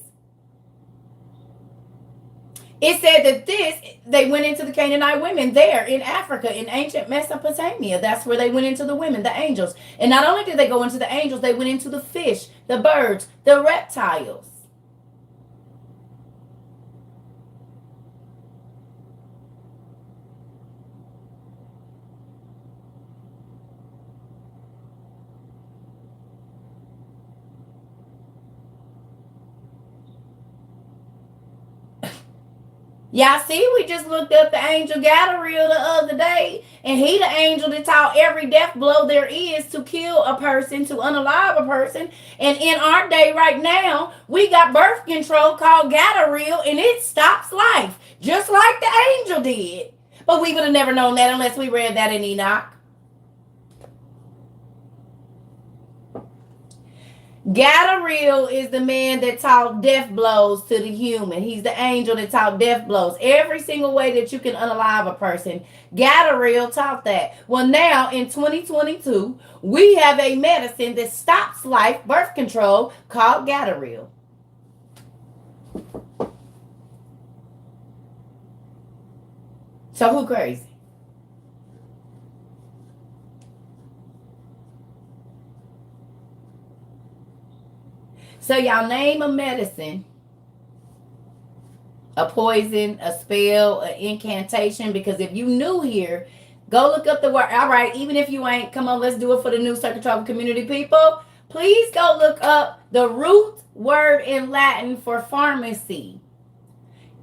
it said that they went into the Canaanite women there in Africa, in ancient Mesopotamia. That's where they went into the women, the angels. And not only did they go into the angels, they went into the fish, the birds, the reptiles. Y'all see, we just looked up the angel Gadariel the other day, and he the angel that taught every death blow there is to kill a person, to unalive a person. And in our day right now, we got birth control called Gadariel, and it stops life, just like the angel did. But we would have never known that unless we read that in Enoch. Gadariel is the man that taught death blows to the human. He's the angel that taught death blows. Every single way that you can unalive a person, Gadariel taught that. Well, now in 2022, we have a medicine that stops life, birth control, called Gadariel. So who crazy? So y'all name a medicine, a poison, a spell, an incantation, because if you new here, go look up the word. All right, even if you ain't, come on, let's do it for the new Circle Trouble community people. Please go look up the root word in Latin for pharmacy.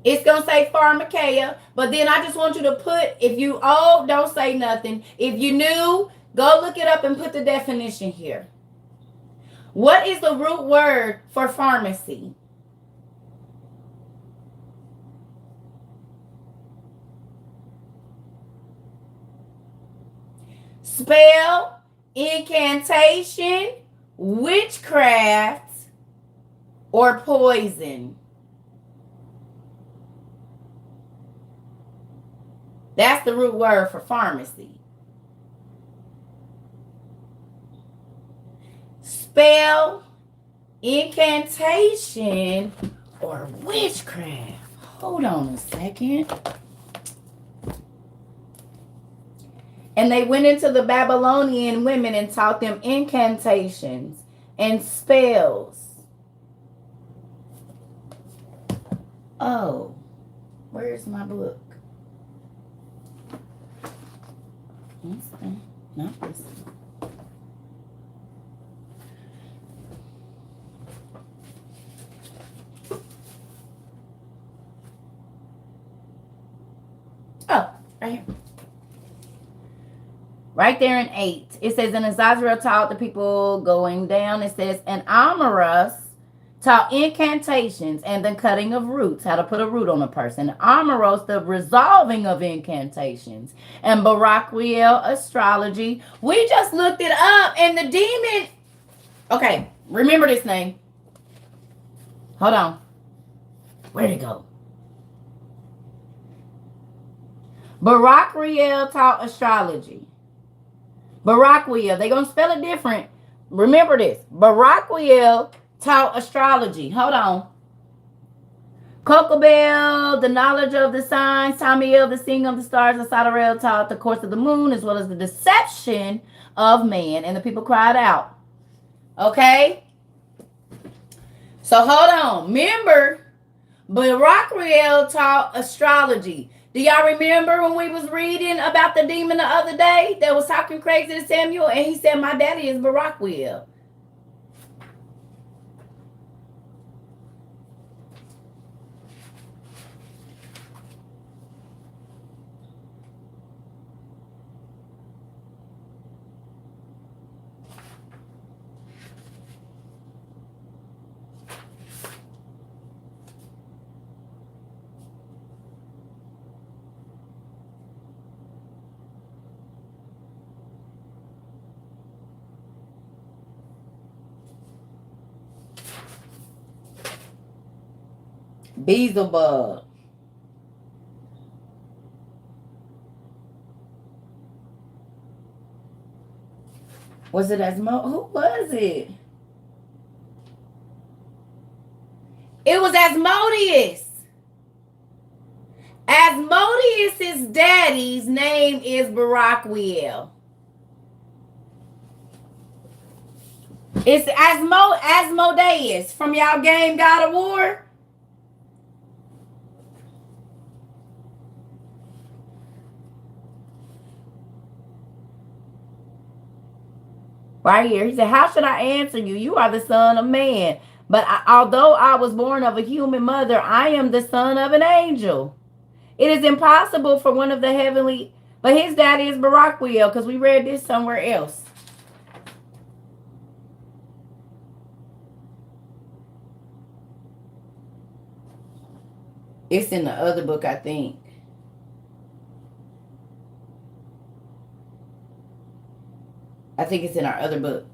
It's going to say pharmakeia, but then I just want you to put, if you old, don't say nothing. If you new, go look it up and put the definition here. What is the root word for pharmacy? Spell, incantation, witchcraft, or poison. That's the root word for pharmacy. Spell, incantation, or witchcraft. Hold on a second. And they went into the Babylonian women and taught them incantations and spells. Oh, where's my book? Not this. Oh, right here. Right there in 8. It says, and Azazel taught the people going down. It says, and Amaras taught incantations and the cutting of roots, how to put a root on a person. Amaros, the resolving of incantations. And Baraquiel, astrology. We just looked it up, and the demon... Okay, remember this name. Hold on. Where'd it go? Baraquiel taught astrology. Baraquiel, they're going to spell it different. Remember this. Baraquiel taught astrology. Hold on. Kokobel, the knowledge of the signs. Tamiel, the seeing of the stars. And Sadarel taught the course of the moon, as well as the deception of man. And the people cried out. Okay? So hold on. Remember, Baraquiel taught astrology. Do y'all remember when we was reading about the demon the other day that was talking crazy to Samuel, and he said, "My daddy is Baraquiel." Beelzebub. Was it Asmo? Who was it? It was Asmodeus. Asmodeus' daddy's name is Baraquiel. It's Asmodeus from y'all game God of War. Right here. He said, "How should I answer you? You are the son of man. But although I was born of a human mother, I am the son of an angel. It is impossible for one of the heavenly, but his daddy is Baraquiel," because we read this somewhere else. It's in the other book, I think. I think it's in our other book.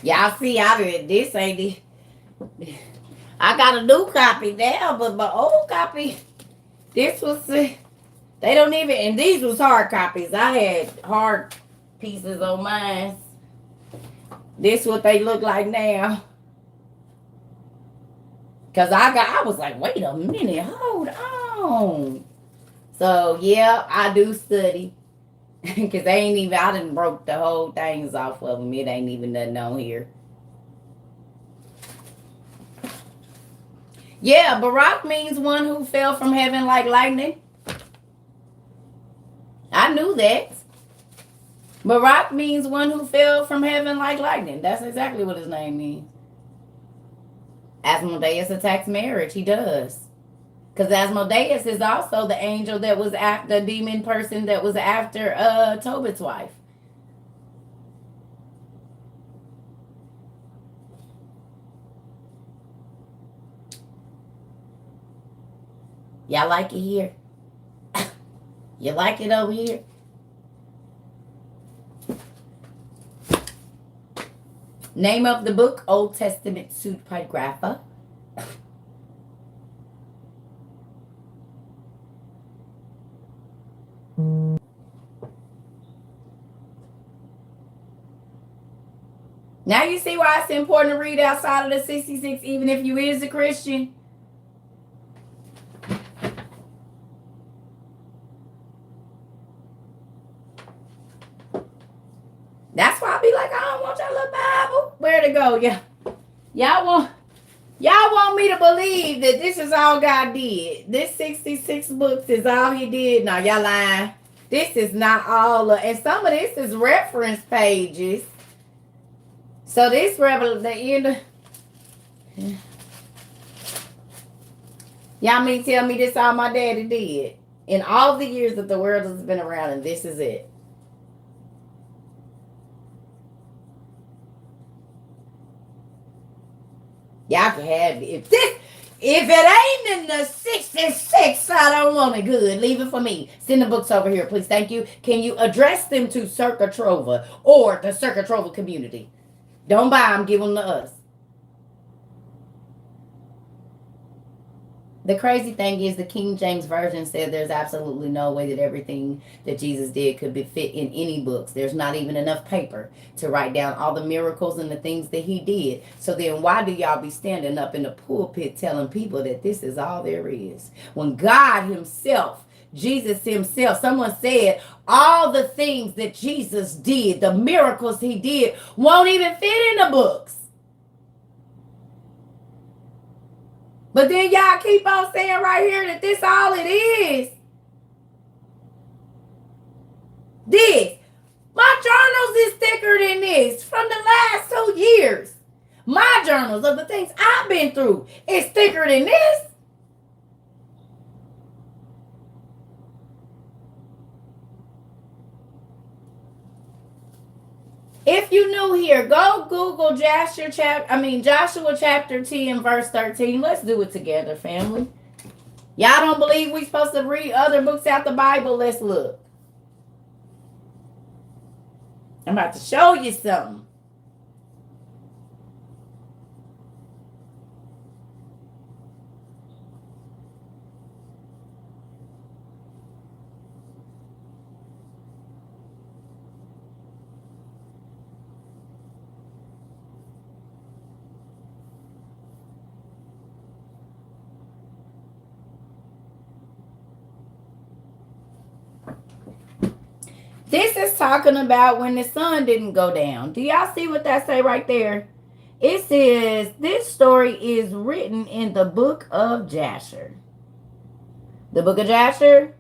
Y'all see, this ain't the. I got a new copy now, but my old copy, this was. They don't even, and these was hard copies. I had hard pieces on mine. This what they look like now. Cause I was like, wait a minute, hold on. So yeah, I do study. Cause they ain't even, I done broke the whole things off of them. It ain't even nothing on here. Yeah, Barak means one who fell from heaven like lightning. I knew that. Barak means one who fell from heaven like lightning. That's exactly what his name means. Asmodeus attacks marriage. He does. Because Asmodeus is also the angel that was after, the demon person that was after Tobit's wife. Y'all like it here? You like it over here? Name of the book, Old Testament Pseudepigrapha. Now you see why it's important to read outside of the 66, even if you is a Christian. That's why I be like, I don't want your little Bible. Where to go? Yeah. Y'all want me to believe that this is all God did. This 66 books is all he did. Now y'all lying. This is not all and some of this is reference pages. So this the end. Y'all mean tell me this all my daddy did in all the years that the world has been around, and this is it. Y'all can have it. If it ain't in the 66, I don't want it. Good. Leave it for me. Send the books over here, please. Thank you. Can you address them to Circa Trova or the Circa Trova community? Don't buy them. Give them to us. The crazy thing is the King James Version said there's absolutely no way that everything that Jesus did could be fit in any books. There's not even enough paper to write down all the miracles and the things that he did. So then why do y'all be standing up in the pulpit telling people that this is all there is? When God himself Jesus himself. Someone said all the things that Jesus did, the miracles he did, won't even fit in the books. But then y'all keep on saying right here that this all it is. This. My journals is thicker than this from the last 2 years. My journals of the things I've been through is thicker than this. If you new here, go Google Joshua chapter 10, verse 13. Let's do it together, family. Y'all don't believe we supposed to read other books out the Bible? Let's look. I'm about to show you something. This is talking about when the sun didn't go down. Do y'all see what that say right there? It says this story is written in the book of Jasher. The book of Jasher.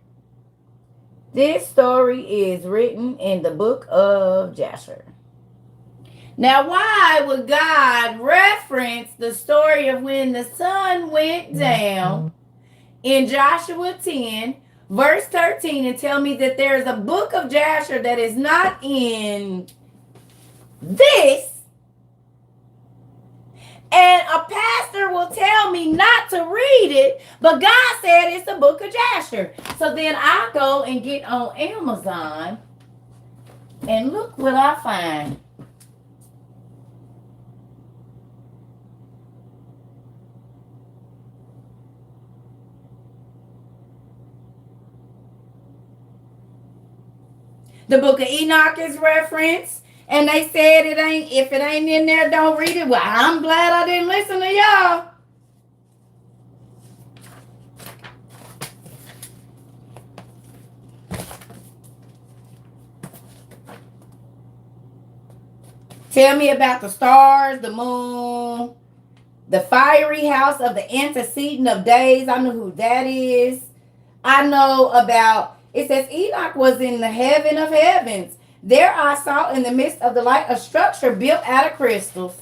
This story is written in the book of Jasher. Now, why would God reference the story of when the sun went down in Joshua 10, verse 13, and tell me that there's a book of Jasher that is not in this? And a pastor will tell me not to read it, but God said it's the book of Jasher. So then I go and get on Amazon, and look what I find. The book of Enoch is referenced. And they said if it ain't in there, don't read it. Well, I'm glad I didn't listen to y'all. Tell me about the stars, the moon, the fiery house of the antecedent of days. I know who that is. I know about, it says Enoch was in the heaven of heavens. There I saw in the midst of the light a structure built out of crystals.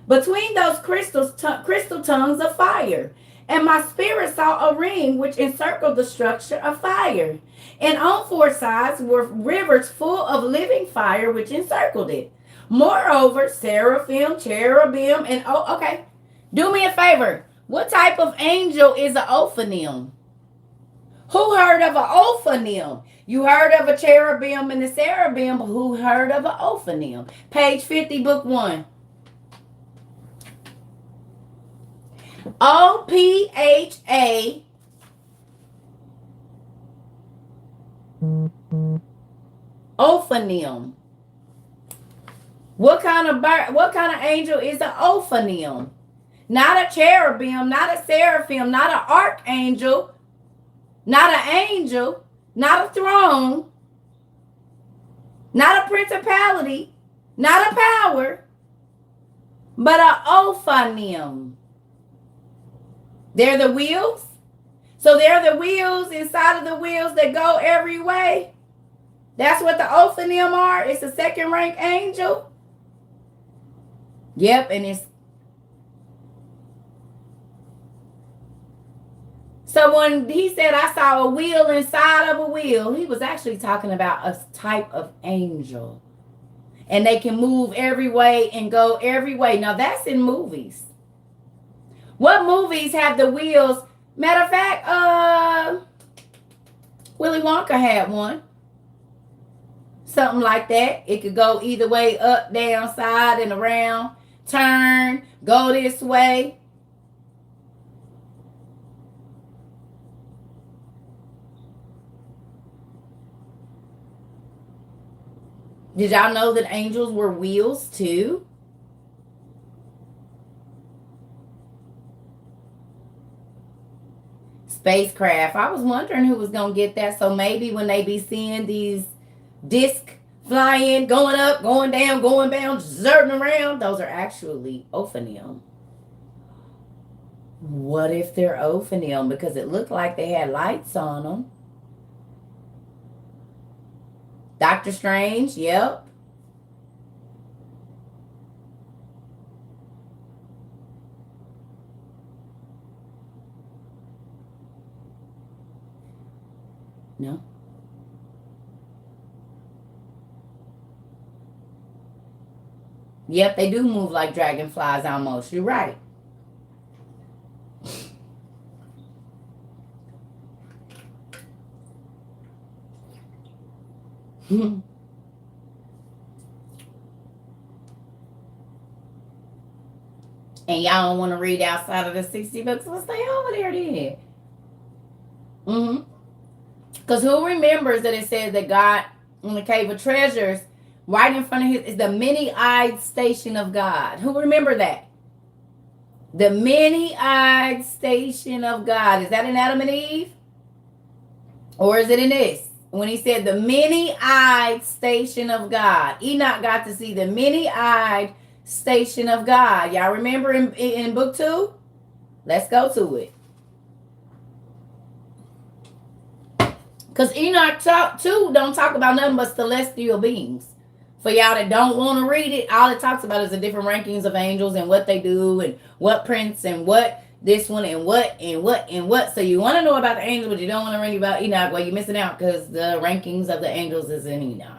Between those crystals, crystal tongues of fire. And my spirit saw a ring which encircled the structure of fire. And on 4 sides were rivers full of living fire which encircled it. Moreover, seraphim, cherubim, and okay. Do me a favor. What type of angel is an Ophanim? Who heard of an Ophanim? You heard of a cherubim and a seraphim, but who heard of an Ophanim? Page 50, book 1. O-P-H-A Ophanim. What kind of angel is an Ophanim? Not a cherubim, not a seraphim, not an archangel, not an angel, not a throne, not a principality, not a power, but an Ophanim. They're the wheels. So they're the wheels inside of the wheels that go every way. That's what the Ophanim are. It's a second rank angel. Yep, and it's so when he said I saw a wheel inside of a wheel, he was actually talking about a type of angel. And they can move every way and go every way. Now that's in movies. What movies have the wheels? Matter of fact, Willy Wonka had one. Something like that. It could go either way, up, down, side, and around. Turn, go this way. Did y'all know that angels were wheels too? spacecraft. I was wondering who was going to get that. So maybe when they be seeing these discs flying, going up, going down, zerting around, those are actually Ophanium. What if they're Ophanium? Because it looked like they had lights on them. Doctor Strange, yep. No. Yep, they do move like dragonflies almost. You're right. And y'all don't want to read outside of the 60 books. Let's stay over there then. Because who remembers that it says that God, in the cave of treasures, right in front of his, is the many-eyed station of God. Who remember that? The many-eyed station of God. Is that in Adam and Eve? Or is it in this? When he said the many-eyed station of God. Enoch got to see the many-eyed station of God. Y'all remember in book 2? Let's go to it. Because Enoch don't talk about nothing but celestial beings. For y'all that don't want to read it, all it talks about is the different rankings of angels and what they do and what prince and what this one and what and what and what. So you want to know about the angels, but you don't want to read about Enoch. Well, you're missing out because the rankings of the angels is in Enoch.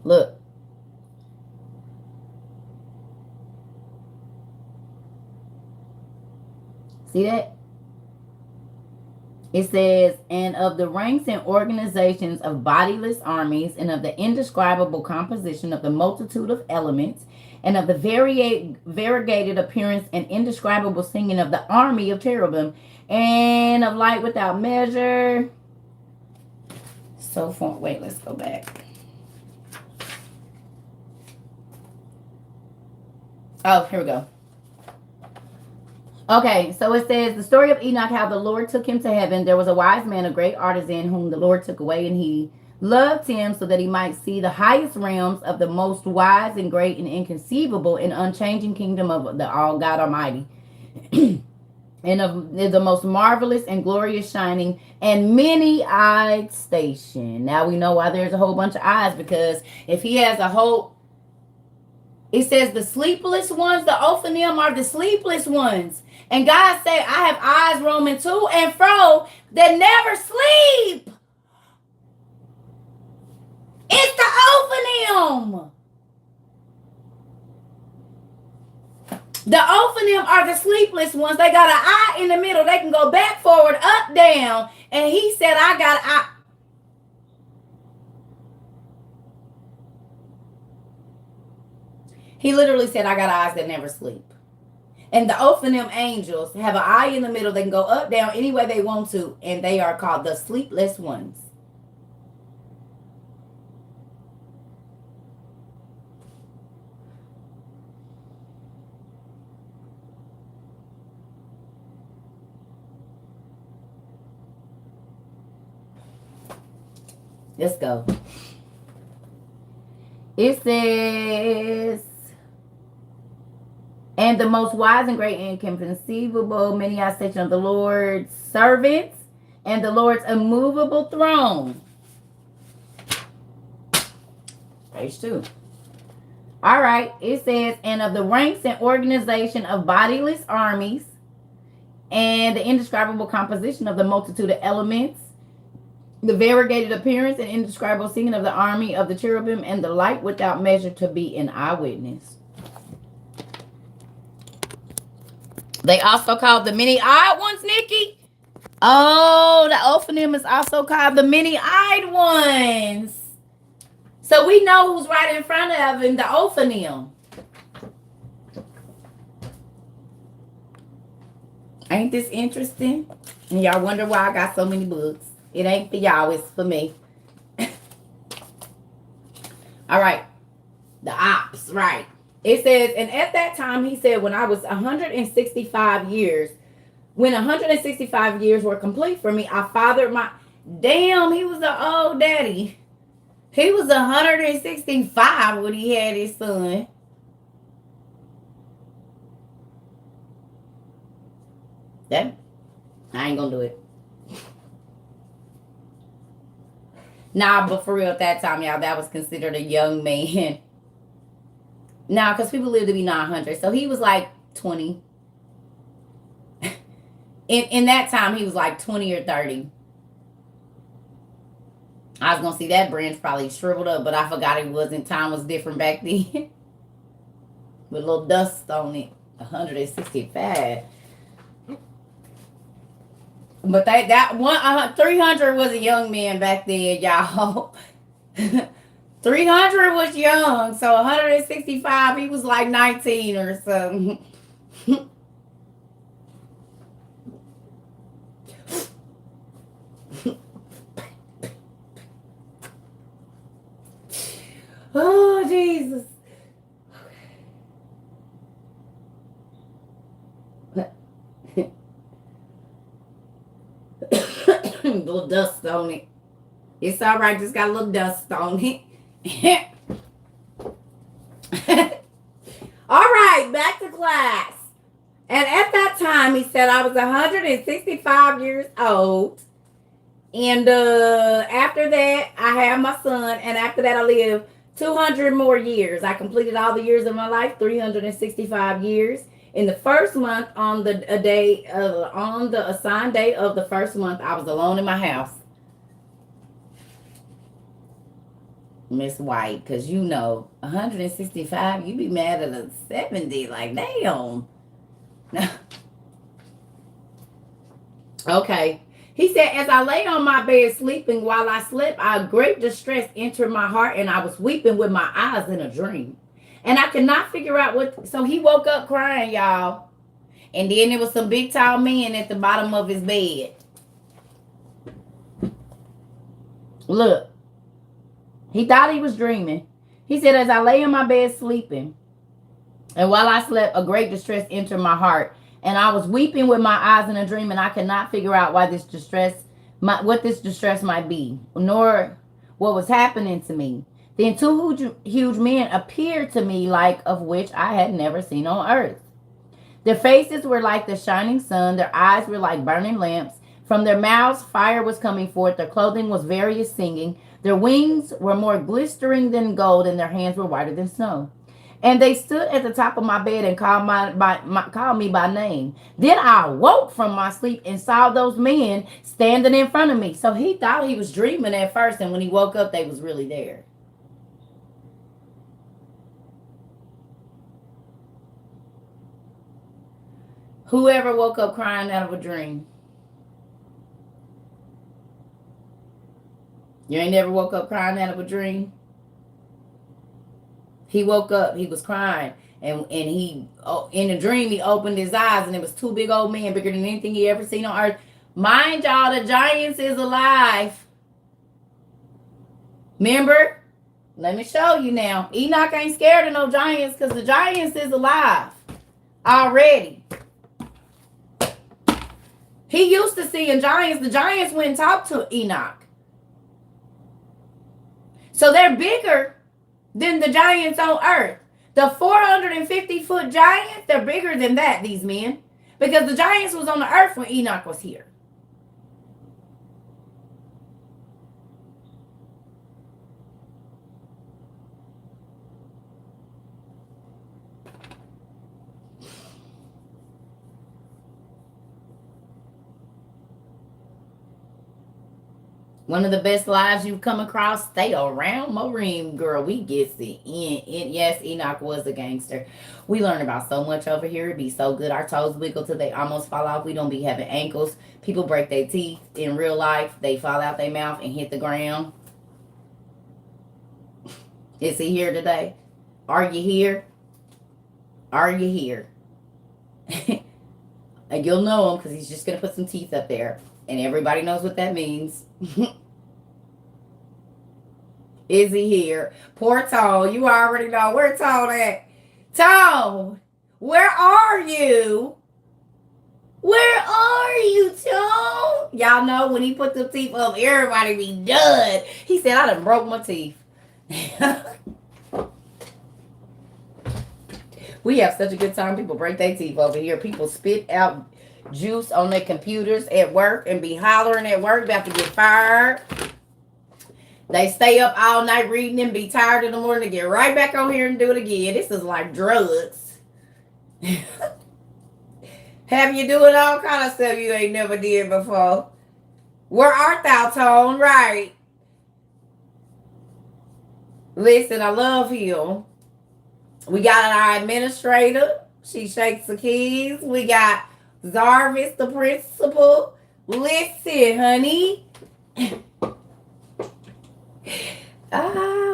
Look. See that? It says, and of the ranks and organizations of bodiless armies, and of the indescribable composition of the multitude of elements, and of the variegated appearance and indescribable singing of the army of cherubim, and of light without measure. So far, wait, let's go back. Oh, here we go. Okay, so it says, the story of Enoch, how the Lord took him to heaven. There was a wise man, a great artisan, whom the Lord took away, and he loved him so that he might see the highest realms of the most wise and great and inconceivable and unchanging kingdom of the all God Almighty. And of the most marvelous and glorious shining and many-eyed station. Now we know why there's a whole bunch of eyes, because if he has a whole... It says the sleepless ones, the Ophanium are the sleepless ones. And God said, I have eyes roaming to and fro that never sleep. It's the Ophanium. The Ophanium are the sleepless ones. They got an eye in the middle. They can go back, forward, up, down. And he said, I got an eye. He literally said, I got eyes that never sleep. And the Ophanium angels have an eye in the middle. They can go up, down, any way they want to. And they are called the sleepless ones. Let's go. It says... And the most wise and great and inconceivable many-eyed station of the Lord's servants and the Lord's immovable throne. Page 2. All right. It says, and of the ranks and organization of bodiless armies and the indescribable composition of the multitude of elements, the variegated appearance and indescribable singing of the army of the cherubim, and the light without measure to be an eyewitness. They also called the many-eyed ones, Nikki. Oh, the Ophanium is also called the many-eyed ones. So we know who's right in front of him, the Ophanium. Ain't this interesting? And y'all wonder why I got so many books. It ain't for y'all, it's for me. All right. The ops, right. It says, and at that time, he said, when 165 years were complete for me, I fathered my. Damn, he was an old daddy. He was 165 when he had his son. That I ain't gonna do it. Nah, but for real, at that time, y'all, that was considered a young man. Nah, because people live to be 900. So he was like 20. In that time, he was like 20 or 30. I was gonna see that branch probably shriveled up, but I forgot it wasn't. Time was different back then. With a little dust on it. 165. But that one 300 was a young man back then, y'all. 300 was young, so 165 he was like 19 or something. Oh, Jesus. Little dust on it. It's all right, just got a little dust on it. All right, back to class. And at that time, he said I was 165 years old. And after that, I had my son. And after that, I lived 200 more years. I completed all the years of my life, 365 years. In the first month, on the assigned day of the first month, I was alone in my house. Miss White, because 165, you be mad at a 70, like, damn. Okay. He said, as I lay on my bed sleeping, while I slept, great distress entered my heart, and I was weeping with my eyes in a dream. And I could not figure out what. So he woke up crying, y'all. And then there was some big tall men at the bottom of his bed. Look. He thought he was dreaming. He said, as I lay in my bed sleeping, and while I slept, a great distress entered my heart. And I was weeping with my eyes in a dream, and I could not figure out what this distress might be, nor what was happening to me. Then two huge men appeared to me, like of which I had never seen on earth. Their faces were like the shining sun. Their eyes were like burning lamps. From their mouths, fire was coming forth. Their clothing was various singing. Their wings were more glistering than gold, and their hands were whiter than snow. And they stood at the top of my bed and called me by name. Then I woke from my sleep and saw those men standing in front of me. So he thought he was dreaming at first, and when he woke up, they was really there. Whoever woke up crying out of a dream? You ain't never woke up crying out of a dream? He woke up, he was crying, and he, in a dream, he opened his eyes, and it was two big old men, bigger than anything he ever seen on earth. Mind y'all, the giants is alive. Remember? Let me show you now. Enoch ain't scared of no giants, because the giants is alive already. He used to seeing giants. The giants went and talked to Enoch. So they're bigger than the giants on earth. The 450-foot giants, they're bigger than that, these men. Because the giants was on the earth when Enoch was here. One of the best lives you've come across, stay around Maureen, girl. We get it in. Yes, Enoch was a gangster. We learn about so much over here. It'd be so good. Our toes wiggle till they almost fall off. We don't be having ankles. People break their teeth in real life. They fall out their mouth and hit the ground. Is he here today? Are you here? Are you here? And you'll know him because he's just going to put some teeth up there. And everybody knows what that means. Is he here? Poor Tone. You already know. Where Tone at? Tone, where are you? Where are you, Tone? Y'all know when he put the teeth up, everybody be done. He said, I done broke my teeth. We have such a good time. People break their teeth over here. People spit out juice on their computers at work and be hollering at work about to get fired. They stay up all night reading and be tired in the morning to get right back on here and do it again. This is like drugs. Have you doing all kind of stuff you ain't never did before? Where art thou, Tone? Right. Listen, I love him. We got our administrator. She shakes the keys. We got Zarvis, the principal. Listen, honey.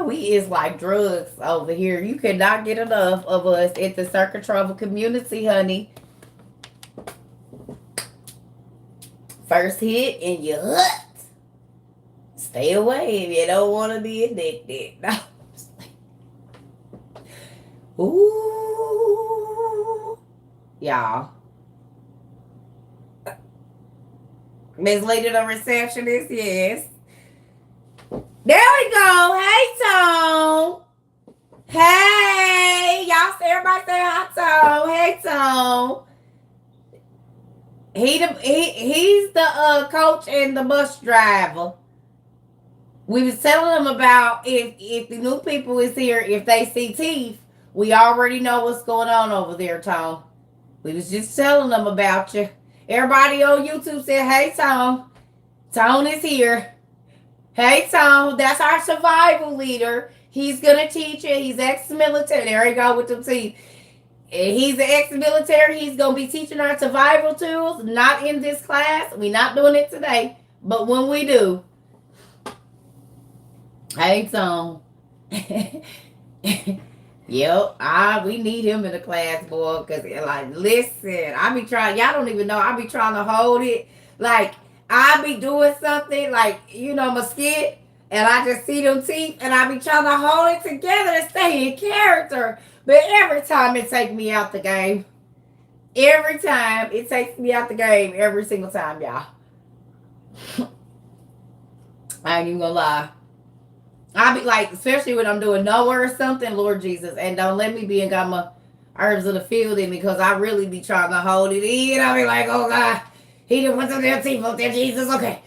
We is like drugs over here. You cannot get enough of us at the Circuit Travel community, honey. First hit and you hooked. Stay away if you don't want to be addicted. No. Ooh. Y'all. Miss Lady the receptionist, yes. There we go. Hey, Tone. Hey. Y'all say everybody say hi, Tone. Hey, Tone. He's the coach and the bus driver. We was telling them about if the new people is here, if they see teeth, we already know what's going on over there, Tone. We was just telling them about you. Everybody on YouTube said, hey, Tone. Tone is here. Hey, Tone, that's our survival leader. He's going to teach you. He's ex-military. There you go with them teeth. He's an ex-military. He's going to be teaching our survival tools. Not in this class. We're not doing it today. But when we do. Hey, Tone. Yep. We need him in the class, boy. Because, like, listen. I be trying. Y'all don't even know. I be trying to hold it. Like, I be doing something like, my skit, and I just see them teeth, and I be trying to hold it together to stay in character. But every time it takes me out the game. Every time it takes me out the game. Every single time, y'all. I ain't even gonna lie. I be like, especially when I'm doing nowhere or something, Lord Jesus, and don't let me be and got my herbs of the field in me, because I really be trying to hold it in. I be like, oh God. He didn't put some damn teeth up there, Jesus. Okay.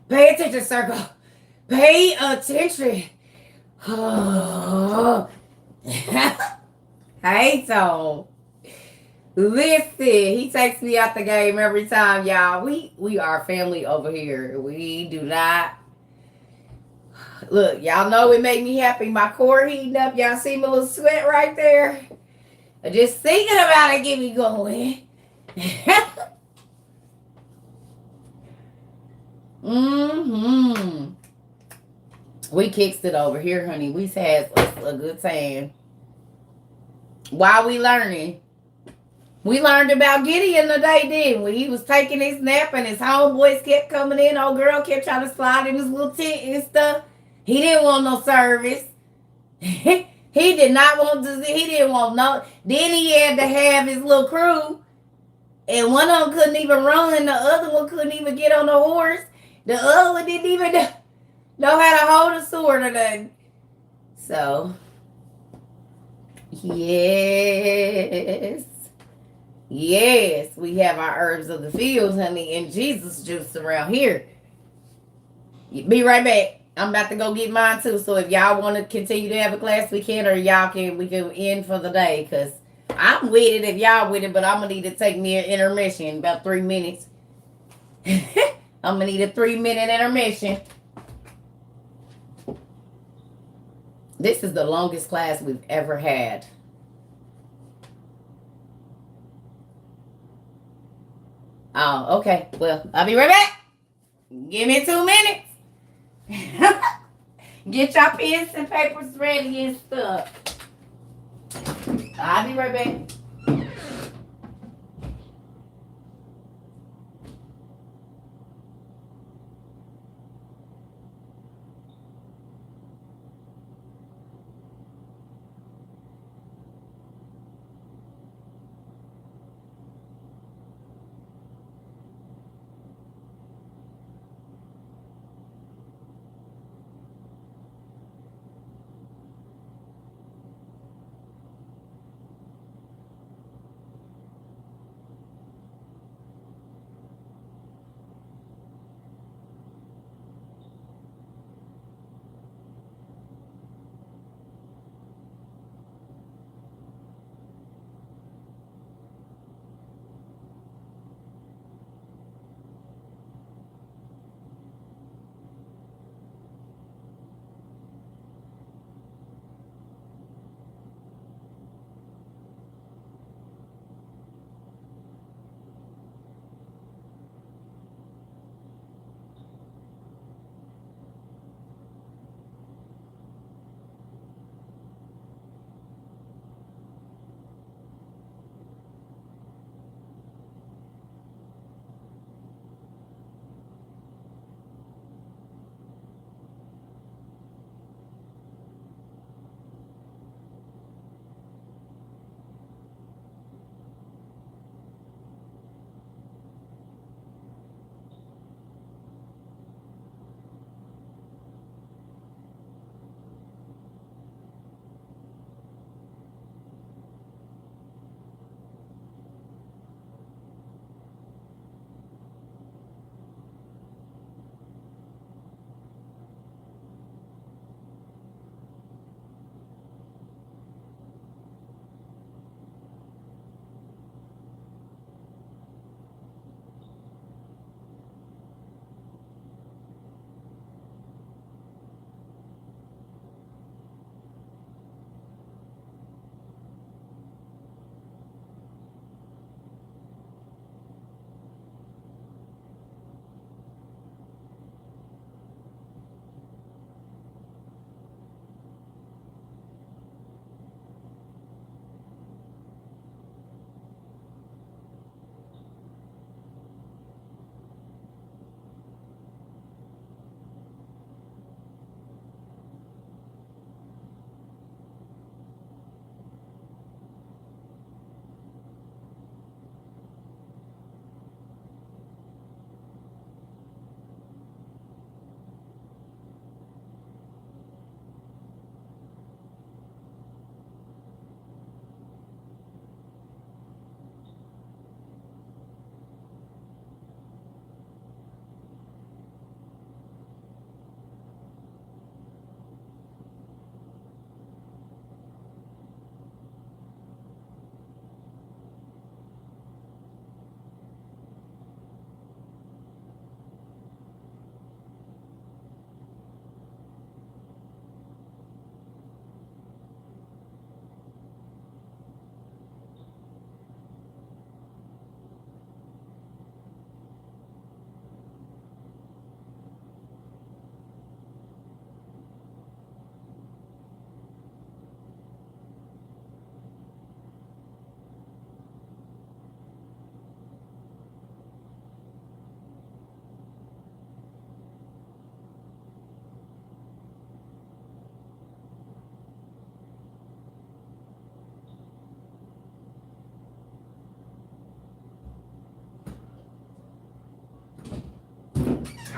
Pay attention, Circle. Pay attention. Hey, Tone. Listen, he takes me out the game every time, y'all. We are family over here. We do not. Look, y'all know it made me happy. My core heating up. Y'all see my little sweat right there? Just thinking about it get me going. We kicked it over here, honey. We had a good time. While we learning, we learned about Gideon today, didn't we? He was taking his nap and his homeboys kept coming in. Old girl kept trying to slide in his little tent and stuff. He didn't want no service. He did not want to. He didn't want no. Then he had to have his little crew, and one of them couldn't even run. The other one couldn't even get on the horse. The other one didn't even know how to hold a sword or nothing. So, yes. Yes, we have our herbs of the fields, honey, and Jesus juice around here. Be right back. I'm about to go get mine too. So if y'all want to continue to have a class, we can, or we can end for the day, because I'm with it if y'all with it, but I'm gonna need to take me an intermission, about 3 minutes. I'm gonna need a 3-minute intermission. This is the longest class we've ever had. Oh, okay. Well, I'll be right back. Give me 2 minutes. Get your pens and papers ready and stuff. I'll be right back.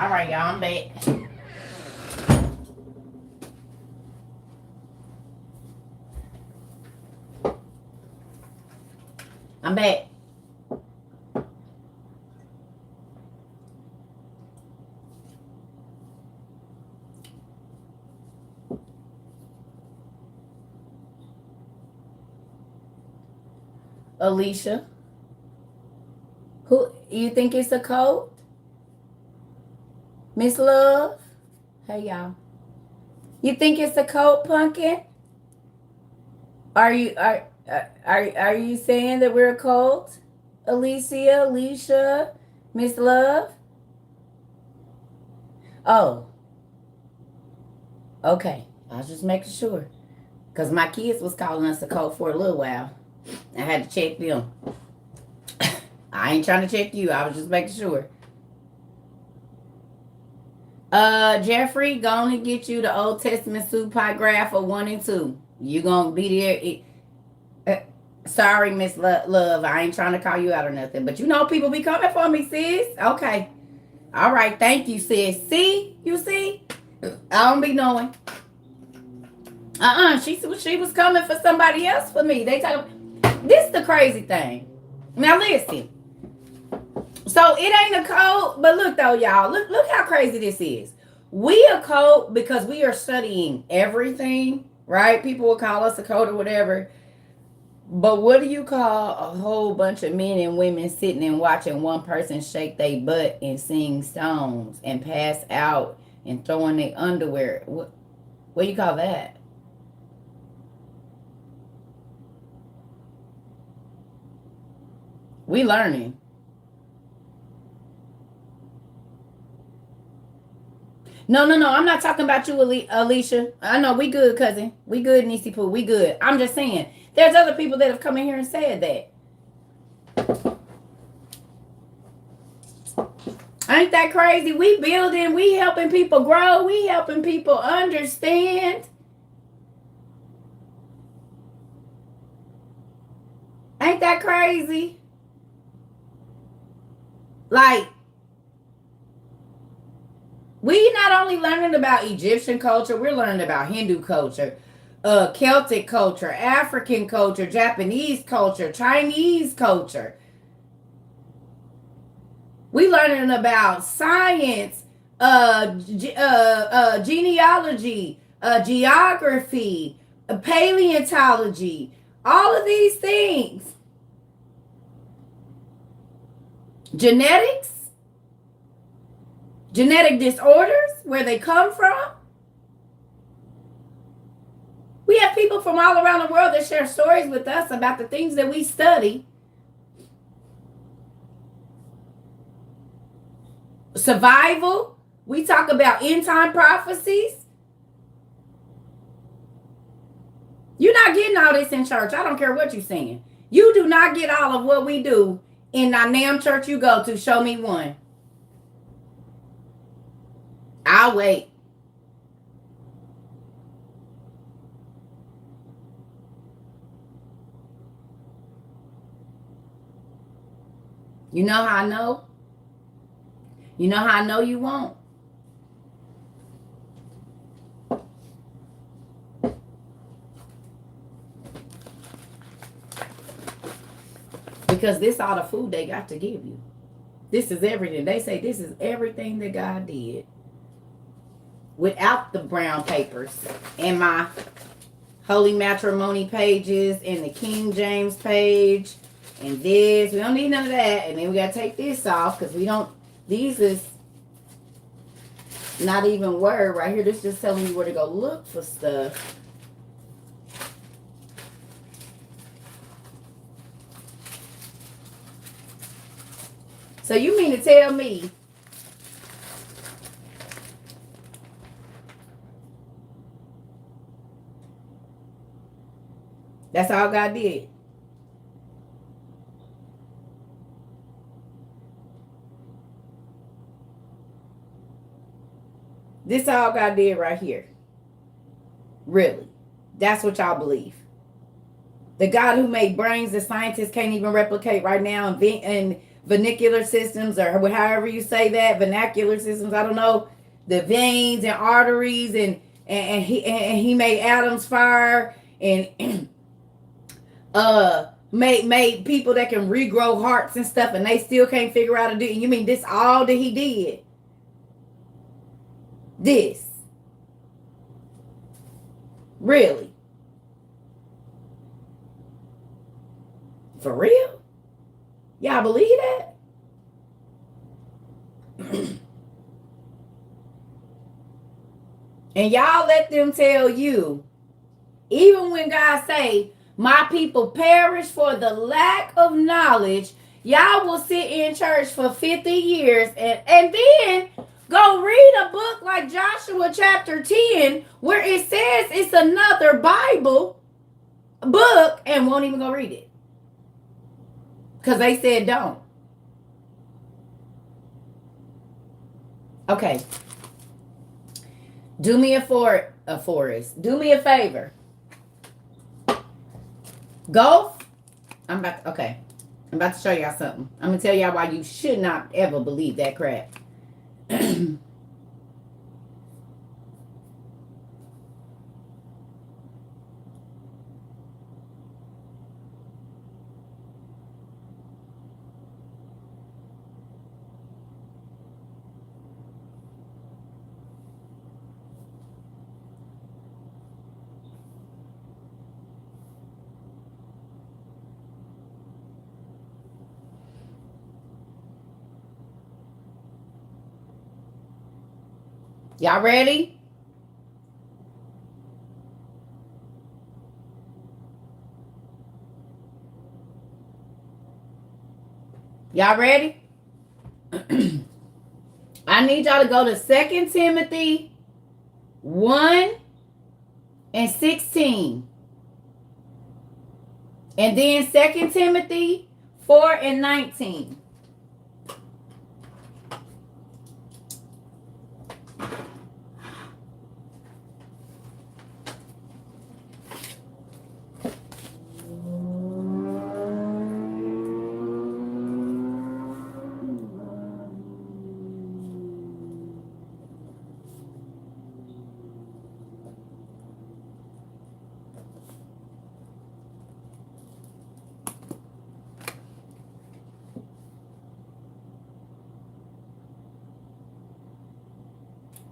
All right, y'all, I'm back. I'm back. Alicia, who you think it's a cult? Miss Love? Hey y'all. You think it's a cult, Pumpkin? Are you saying that we're a cult? Alicia, Miss Love? Oh, okay. I was just making sure. Because my kids was calling us a cult for a little while. I had to check them. I ain't trying to check you. I was just making sure. Jeffrey, go on and get you the Old Testament soup pie graph of 1 and 2. You gonna be there. Sorry, Miss Love. I ain't trying to call you out or nothing. But you know people be coming for me, sis. Okay. All right. Thank you, sis. See? You see? I don't be knowing. She was coming for somebody else for me. They talk. This is the crazy thing. Now listen. So it ain't a code, but look though, y'all. Look how crazy this is. We a code because we are studying everything, right? People will call us a code or whatever. But what do you call a whole bunch of men and women sitting and watching one person shake their butt and sing songs and pass out and throwing their underwear? What do you call that? We learning. No. I'm not talking about you, Alicia. I know we good, cousin. We good, Nisi Poo. We good. I'm just saying. There's other people that have come in here and said that. Ain't that crazy? We building. We helping people grow. We helping people understand. Ain't that crazy? Like, we not only learning about Egyptian culture, we're learning about Hindu culture, Celtic culture, African culture, Japanese culture, Chinese culture. We learning about science, genealogy, geography, paleontology, all of these things. Genetics, genetic disorders, where they come from. We have people from all around the world that share stories with us about the things that we study. Survival. We talk about end time prophecies. You're not getting all this in church. I don't care what you're saying. You do not get all of what we do in that damn church you go to. Show me one. I'll wait. You know how I know? You know how I know you won't? Because this all the food they got to give you. This is everything. They say this is everything that God did. Without the brown papers and my Holy Matrimony pages and the King James page and this. We don't need none of that. And then we got to take this off because we don't. These is not even word right here. This is just telling you where to go look for stuff. So you mean to tell me that's all God did? This all God did right here. Really? That's what y'all believe? The God who made brains that scientists can't even replicate right now and vernacular systems, or however you say that, vernacular systems, I don't know, the veins and arteries, and he made atoms fire, and made people that can regrow hearts and stuff, and they still can't figure out to do it. You mean this all that he did? This. Really? For real? Y'all believe that? And y'all let them tell you, even when God say, my people perish for the lack of knowledge, y'all will sit in church for 50 years and then go read a book like Joshua chapter 10, where it says it's another Bible book, and won't even go read it. Because they said don't. Okay. Do me a Forrest. Do me a favor. Go. I'm about to show y'all something. I'm going to tell y'all why you should not ever believe that crap. Y'all ready? Y'all ready? I need y'all to go to 2 Timothy 1 and 16. And then 2 Timothy 4 and 19.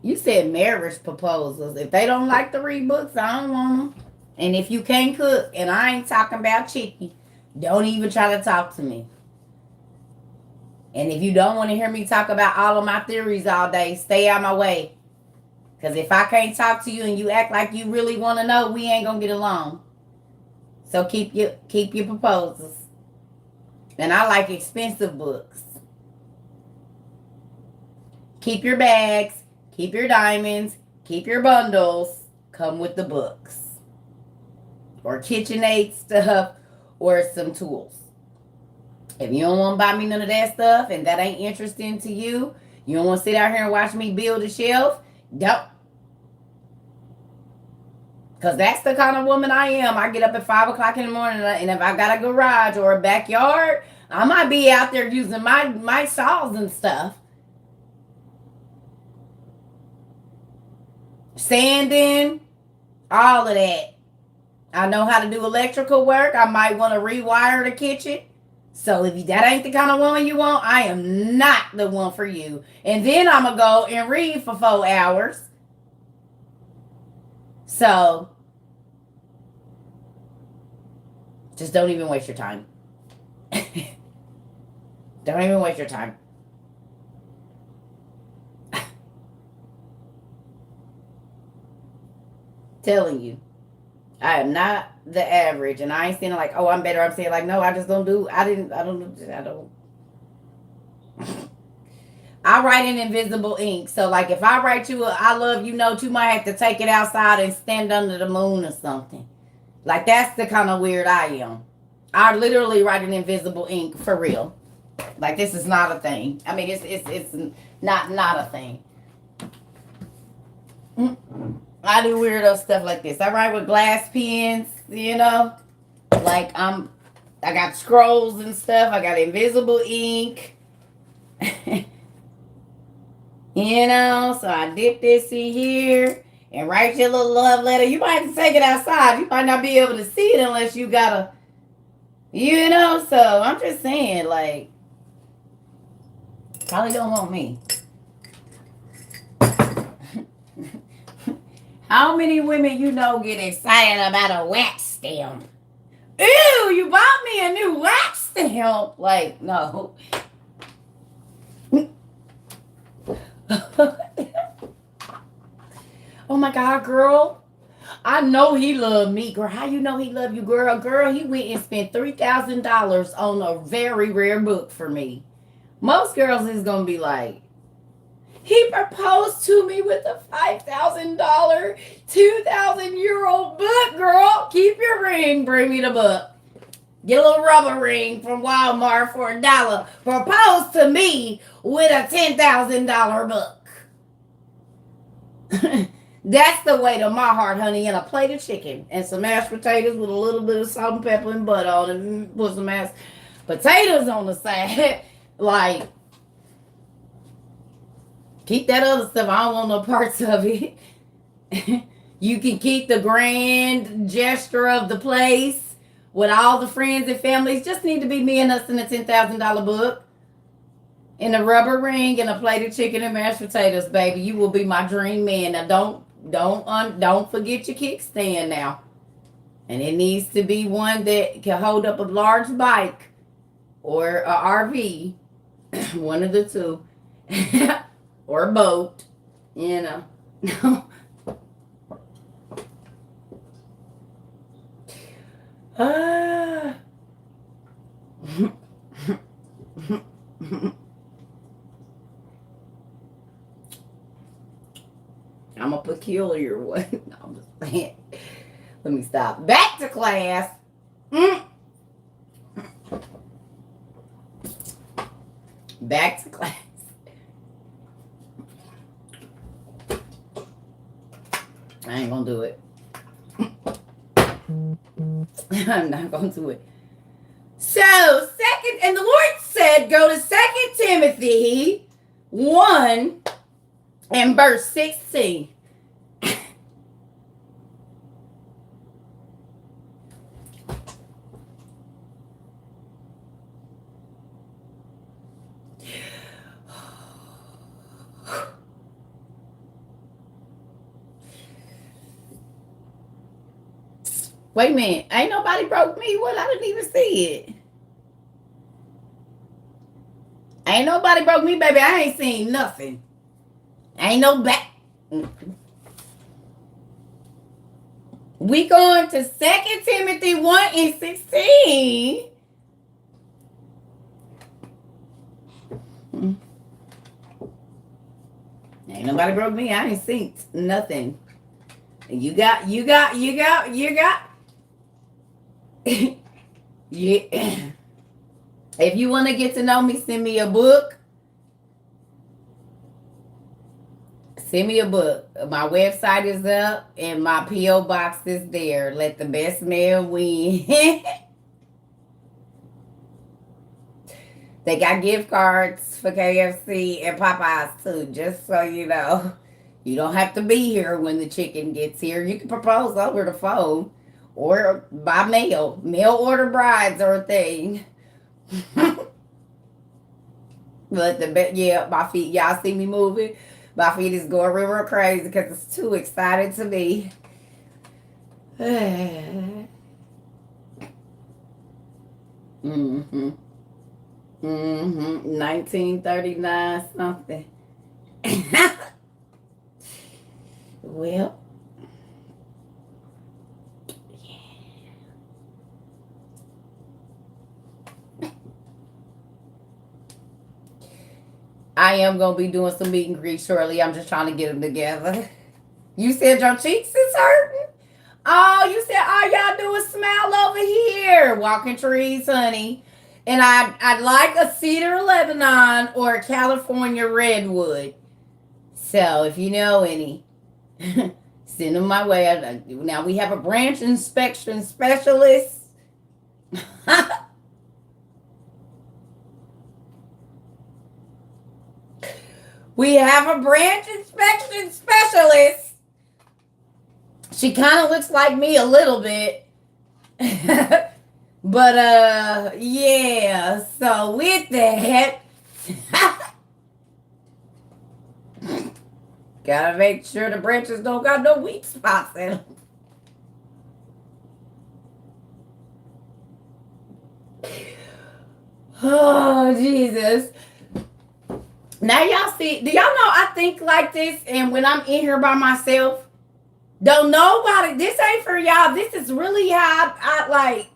You said marriage proposals. If they don't like to read books, I don't want them. And if you can't cook, and I ain't talking about chicken, don't even try to talk to me. And if you don't want to hear me talk about all of my theories all day, stay out my way. Because if I can't talk to you and you act like you really want to know, we ain't going to get along. So keep your proposals. And I like expensive books. Keep your bags. Keep your diamonds, keep your bundles, come with the books. Or KitchenAid stuff, or some tools. If you don't want to buy me none of that stuff, and that ain't interesting to you, you don't want to sit out here and watch me build a shelf, don't. Because that's the kind of woman I am. I get up at 5 o'clock in the morning, and if I got a garage or a backyard, I might be out there using my saws and stuff. Sanding, all of that. I know how to do electrical work. I might want to rewire the kitchen. So if that ain't the kind of woman you want, I am not the one for you. And then I'm going to go and read for 4 hours. So just don't even waste your time. Don't even waste your time. Telling you, I am not the average, and I ain't saying like, oh, I'm better. I'm saying like, no, I just don't do. I don't. I write in invisible ink, so like if I write you a "I love you" note, you might have to take it outside and stand under the moon or something. Like that's the kind of weird I am. I literally write in invisible ink for real. Like this is not a thing. I mean, it's not a thing. I do weirdo stuff like this. I write with glass pens, you know. Like I'm I got scrolls and stuff. I got invisible ink. You know, so I dip this in here and write your little love letter. You might have to take it outside. You might not be able to see it unless you got a, you know, so I'm just saying, like, probably don't want me. How many women you know get excited about a wax stamp? Ew, you bought me a new wax stamp. Like, no. Oh my God, girl. I know he loved me, girl. How you know he loved you, girl? Girl, he went and spent $3,000 on a very rare book for me. Most girls is gonna be like, he proposed to me with a $5,000, 2,000-year-old book, girl. Keep your ring, bring me the book. Get a little rubber ring from Walmart for $1. Propose to me with a $10,000 book. That's the way to my heart, honey. And a plate of chicken and some mashed potatoes with a little bit of salt and pepper and butter on it. And put some mashed potatoes on the side. Like, keep that other stuff. I don't want no parts of it. You can keep the grand gesture of the place with all the friends and families. Just need to be me and us in a $10,000 book. And a rubber ring and a plate of chicken and mashed potatoes, baby. You will be my dream man. Now don't forget your kickstand now. And it needs to be one that can hold up a large bike or a RV. One of the two. Or a boat. You know. I'm a peculiar one. No, I'm just saying. Let me stop. Back to class. Back to class. I ain't gonna do it. I'm not gonna do it. So, and the Lord said, go to 2 Timothy 1 and verse 16. Wait a minute. Ain't nobody broke me. Well, I didn't even see it. Ain't nobody broke me, baby. I ain't seen nothing. Ain't no back. We going to 2 Timothy 1 and 16. Ain't nobody broke me. I ain't seen nothing. You got. Yeah. If you want to get to know me, send me a book. Send me a book. My website is up and my P.O. box is there. Let the best man win. They got gift cards for KFC and Popeyes too, just so you know. You don't have to be here when the chicken gets here. You can propose over the phone or by mail. Mail order brides are a thing. But my feet, y'all see me moving? My feet is going real crazy because it's too exciting to me. Mm-hmm. 1939 something. Well, I am going to be doing some meet and greet shortly. I'm just trying to get them together. You said your cheeks is hurting? Oh, you said all y'all do is smile over here. Walking trees, honey. And I'd like a cedar Lebanon or a California redwood. So if you know any, send them my way. Now we have a branch inspection specialist. We have a branch inspection specialist. She kind of looks like me a little bit. But yeah, so with that, gotta make sure the branches don't got no weak spots in them. Oh, Jesus. Now y'all see, do y'all know I think like this, and when I'm in here by myself, don't nobody, this ain't for y'all. This is really how I like,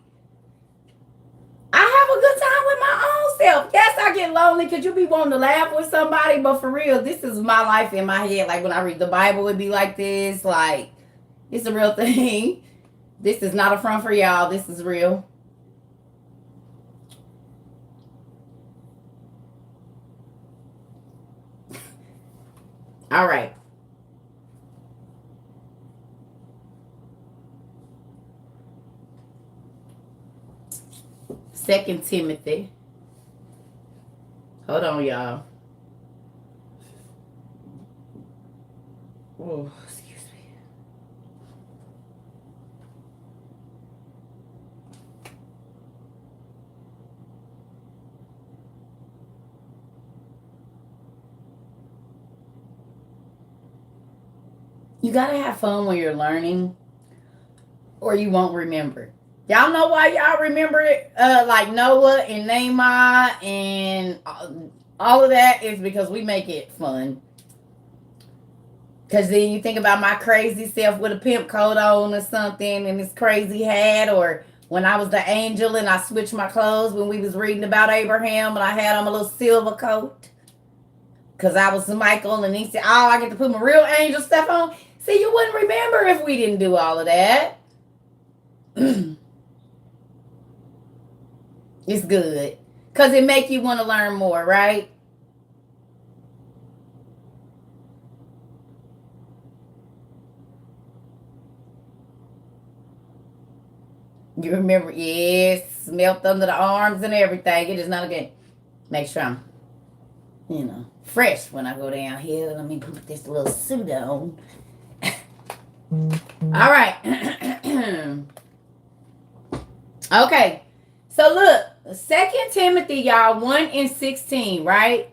I have a good time with my own self. Yes, I get lonely because you be wanting to laugh with somebody, but for real, this is my life in my head. Like when I read the Bible, it'd be like this. Like, it's a real thing. This is not a front for y'all. This is real. All right. Second Timothy. Hold on, y'all. Oh, excuse me. You gotta have fun when you're learning, or you won't remember. Y'all know why y'all remember it? Like Noah and Neymar and all of that is because we make it fun. Because then you think about my crazy self with a pimp coat on or something and this crazy hat, or when I was the angel and I switched my clothes when we was reading about Abraham and I had on a little silver coat. Because I was Michael and he said, oh, I get to put my real angel stuff on. See, you wouldn't remember if we didn't do all of that. It's good. Because it make you want to learn more, right? You remember, yes, smelt under the arms and everything. It is not a game. Make sure I'm, fresh when I go down here. Let me put this little suit on. All right. Okay. So look, 2 Timothy, y'all, 1:16, right?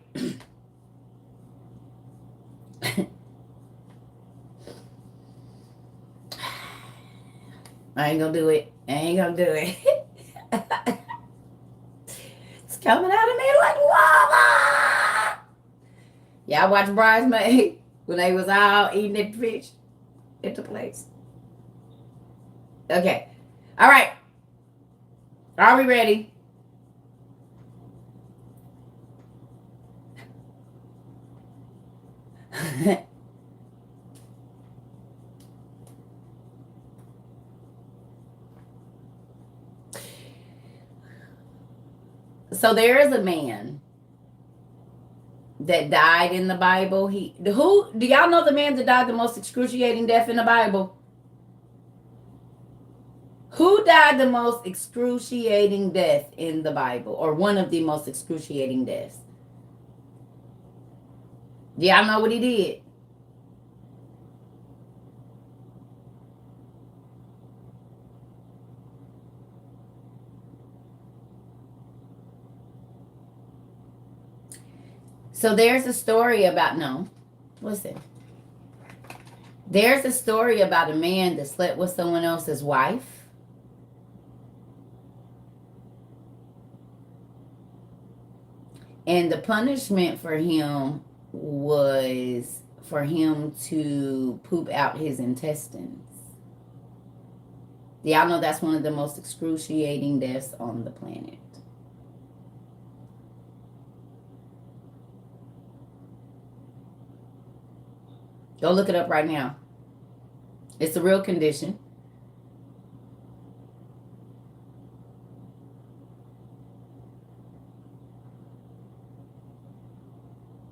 I ain't gonna do it. It's coming out of me like lava. Y'all watch Bridesmaid when they was all eating at the fish at the place. Okay. All right. Are we ready? So there is a man that died in the Bible. Who do y'all know the man that died the most excruciating death in the Bible? Who died the most excruciating death in the Bible, or one of the most excruciating deaths? Do y'all know what he did? So there's a story about, listen. There's a story about a man that slept with someone else's wife. And the punishment for him was for him to poop out his intestines. Y'all know that's one of the most excruciating deaths on the planet. Go look it up right now. It's a real condition.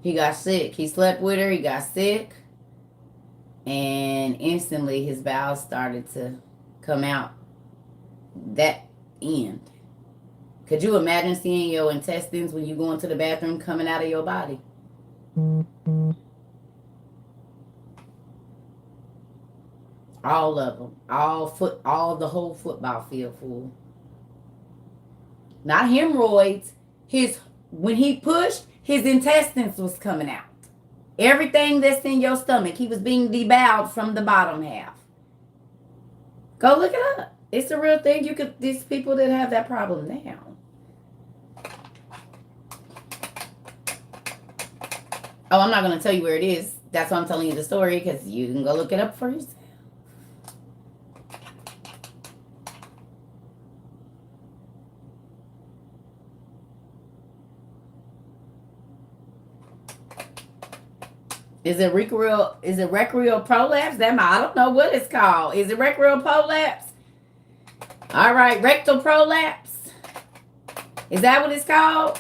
He got sick. He slept with her. He got sick. And instantly his bowels started to come out that end. Could you imagine seeing your intestines when you go into the bathroom coming out of your body? All of them. All the whole football field full. Not hemorrhoids. When he pushed, his intestines was coming out. Everything that's in your stomach, he was being debowed from the bottom half. Go look it up. It's a real thing. These people that have that problem now. Oh, I'm not going to tell you where it is. That's why I'm telling you the story, because you can go look it up for yourself. Is it recreal prolapse? I don't know what it's called. Is it recreal prolapse? All right, rectal prolapse. Is that what it's called?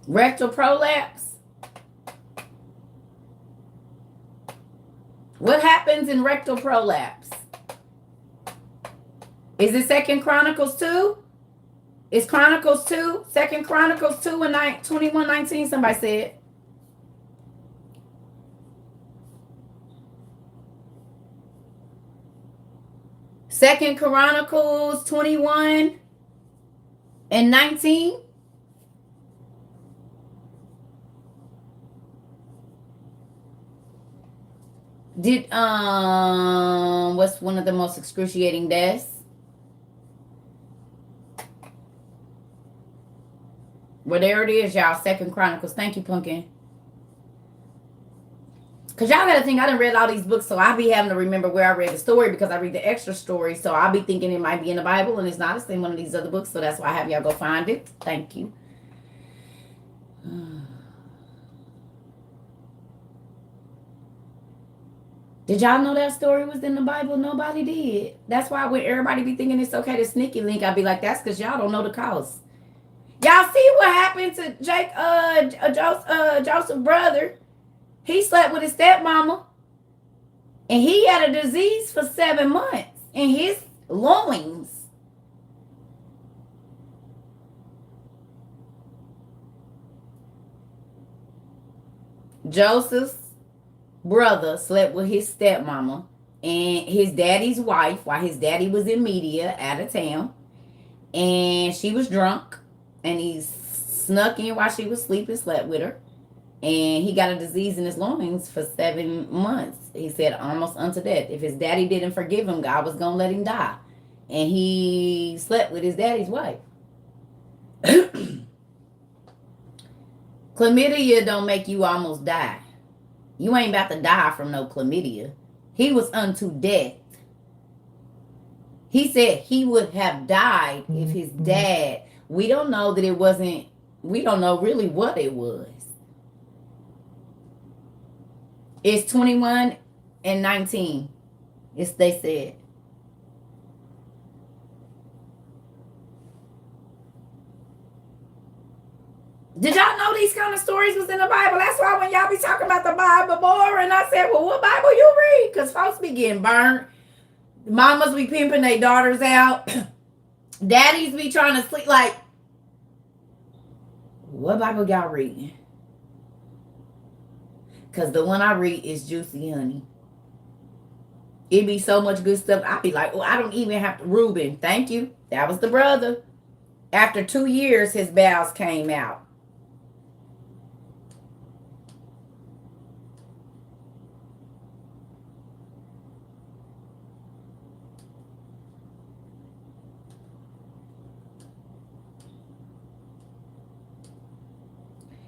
Rectal prolapse. What happens in rectal prolapse? Is it 2 Chronicles 2? Is Chronicles 2? 2 Chronicles 2 and 21:19, somebody said. Second Chronicles 21 and 19. What's one of the most excruciating deaths? Well, there it is, y'all. 2 Chronicles. Thank you, Pumpkin. Because y'all got to think, I done read all these books, so I be having to remember where I read the story because I read the extra story. So I'll be thinking it might be in the Bible, and it's not. It's in one of these other books, so that's why I have y'all go find it. Thank you. Did y'all know that story was in the Bible? Nobody did. That's why when everybody be thinking it's okay to sneaky link, I'd be like, that's because y'all don't know the cause. Y'all see what happened to Joseph's brother? He slept with his stepmama, and he had a disease for 7 months in his loins. Joseph's brother slept with his stepmama and his daddy's wife while his daddy was in media out of town, and she was drunk. And he snuck in while she was sleeping, slept with her. And he got a disease in his loins for 7 months. He said almost unto death. If his daddy didn't forgive him, God was going to let him die. And he slept with his daddy's wife. Chlamydia don't make you almost die. You ain't about to die from no chlamydia. He was unto death. He said he would have died if his dad... We don't know that it wasn't... We don't know really what it was. It's 21 and 19. They said. Did y'all know these kind of stories was in the Bible? That's why when y'all be talking about the Bible more, and I said, well, what Bible you read? Because folks be getting burned. Mamas be pimping their daughters out. Daddies be trying to sleep. Like, what Bible y'all reading? Because the one I read is Juicy Honey. It be so much good stuff. I be like, oh, I don't even have to. Reuben, thank you. That was the brother. After 2 years, his bowels came out.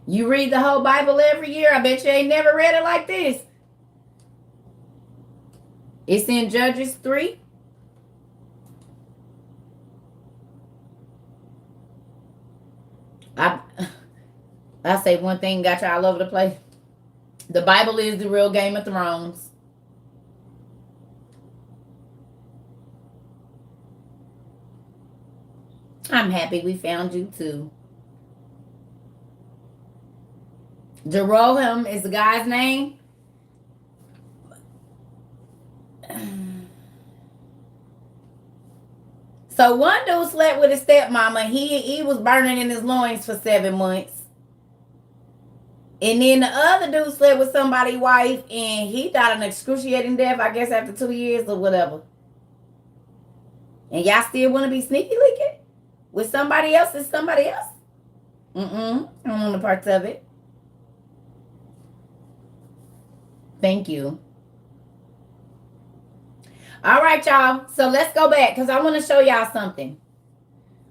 You read the whole Bible every year. I bet you ain't never read it like this. It's in Judges 3. I say one thing got you all over the place. The Bible is the real Game of Thrones. I'm happy we found you too. Jeroham is the guy's name. So one dude slept with his stepmama. He was burning in his loins for 7 months. And then the other dude slept with somebody's wife and he died an excruciating death, I guess, after 2 years or whatever. And y'all still want to be sneaky leaking with somebody else and somebody else? I don't want the parts of it. Thank you. All right, y'all. So let's go back because I want to show y'all something.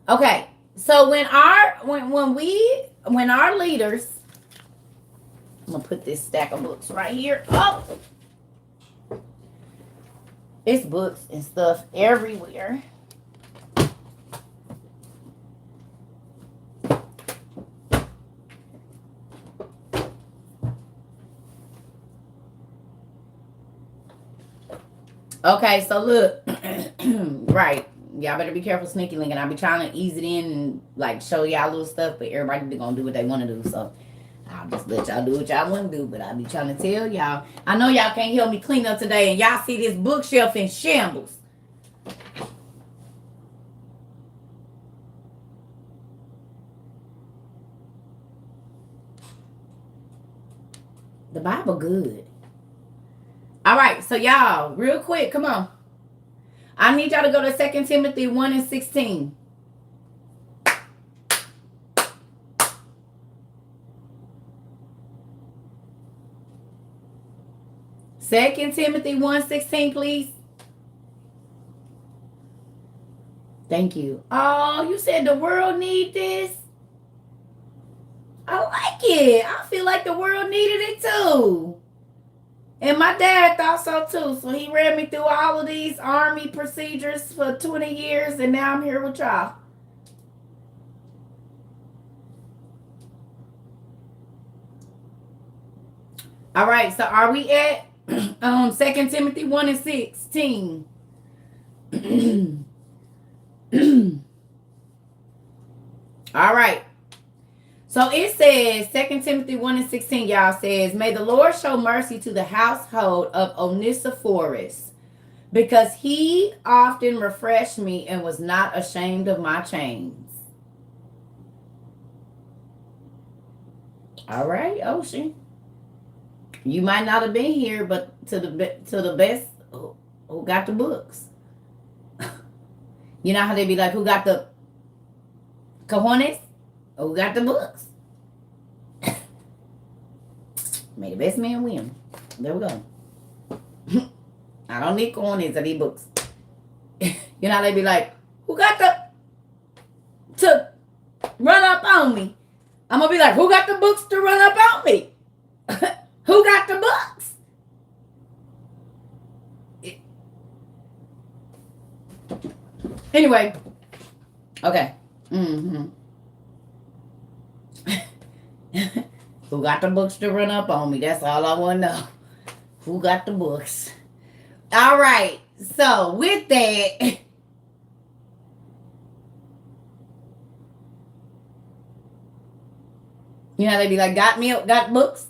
Okay. So when our leaders, I'm gonna put this stack of books right here. Oh, it's books and stuff everywhere. Okay, so look, right. Y'all better be careful sneaky linking. I'll be trying to ease it in and like show y'all little stuff, but everybody gonna do what they want to do. So I'll just let y'all do what y'all want to do. But I'll be trying to tell y'all. I know y'all can't help me clean up today, and y'all see this bookshelf in shambles. The Bible good. All right, so y'all, real quick, come on. I need y'all to go to 2 Timothy 1:16. Second Timothy 1:16, please. Thank you. Oh, you said the world need this? I like it. I feel like the world needed it too. And my dad thought so too. So he ran me through all of these army procedures for 20 years, and now I'm here with y'all. All right, so are we at 2 Timothy 1:16? All right. So it says, 2 Timothy 1:16, y'all, says, may the Lord show mercy to the household of Onesiphorus, because he often refreshed me and was not ashamed of my chains. All right, Ocean. You might not have been here, but to the best, who got the books? You know how they be like, who got the cojones? Who got the books? May the best man win. There we go. I don't need cojones, I need books. You know how they be like, who got to run up on me? I'm going to be like, who got the books to run up on me? Who got the books? Anyway. Okay. Who got the books to run up on me? That's all I want to know. Who got the books? All right. So with that, you know, they be like, got milk, got books.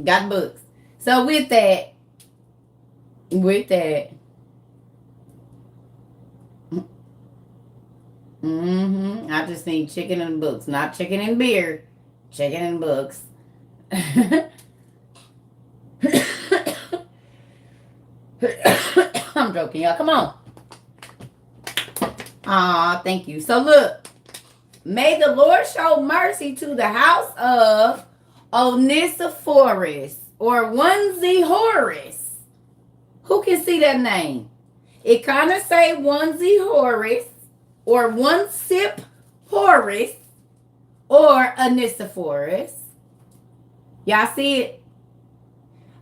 Got books. So with that, I just need chicken and books, not chicken and beer, chicken and books. I'm joking, y'all. Come on. Aw, thank you. So look, may the Lord show mercy to the house of Onesiphorus or Onesie Horace. Who can see that name? It kind of say Onesie Horace or One Sip Horace or Onesiphorus. Y'all see it?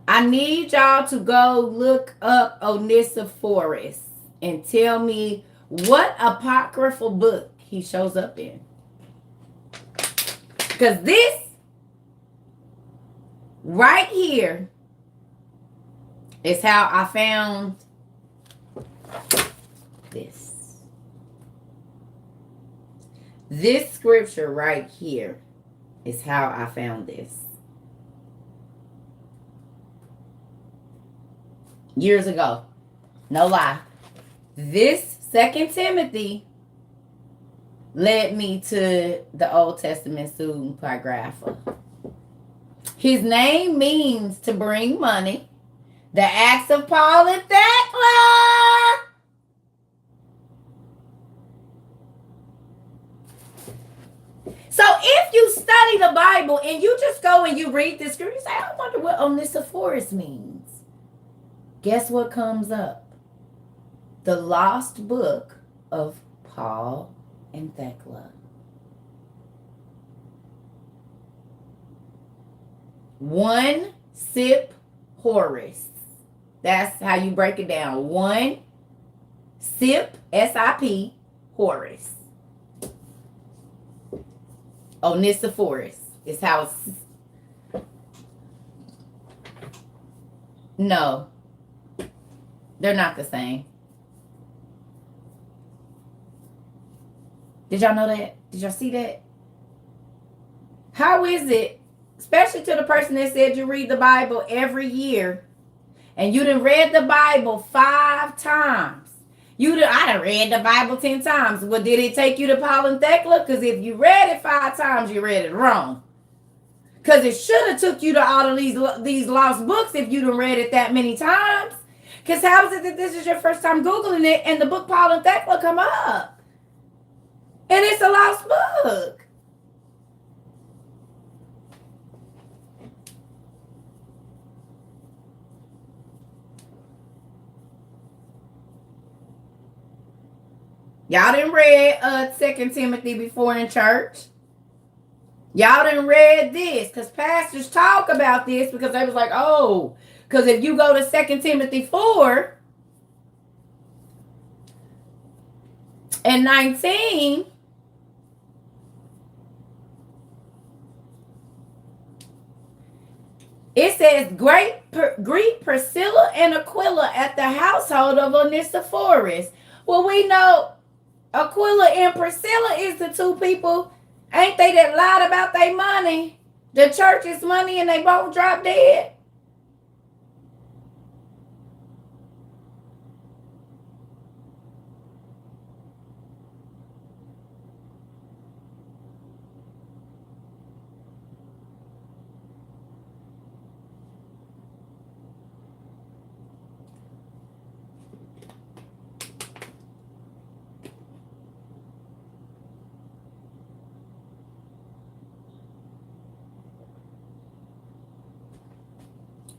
I need y'all to go look up Onesiphorus and tell me what apocryphal book he shows up in. Because this right here is how I found this. This scripture right here is how I found this. Years ago. No lie. This Second Timothy led me to the Old Testament student paragrapher. His name means to bring money. The Acts of Paul and Thecla. So if you study the Bible and you just go and you read this scripture, you say, I wonder what Onesiphorus means. Guess what comes up? The lost book of Paul and Thecla. One sip Horace. That's how you break it down. One sip, S-I-P, Horace. Onesiphorus is how it's... No. They're not the same. Did y'all know that? Did y'all see that? How is it, especially to the person that said you read the Bible every year, and you done read the Bible 5 times? I done read the Bible 10 times. Well, did it take you to Paul and Thecla? Because if you read it 5 times, you read it wrong. Because it should have took you to all of these lost books if you done read it that many times. Because how is it that this is your first time Googling it and the book Paul and Thecla come up? And it's a lost book. Y'all done read 2 Timothy before in church. Y'all done read this because pastors talk about this because they was like, oh, because if you go to 2 Timothy 4 and 19, it says, greet Priscilla and Aquila at the household of Onesiphorus. Well, we know Aquila and Priscilla is the 2 people, ain't they, that lied about their money, the church's money, and they both dropped dead?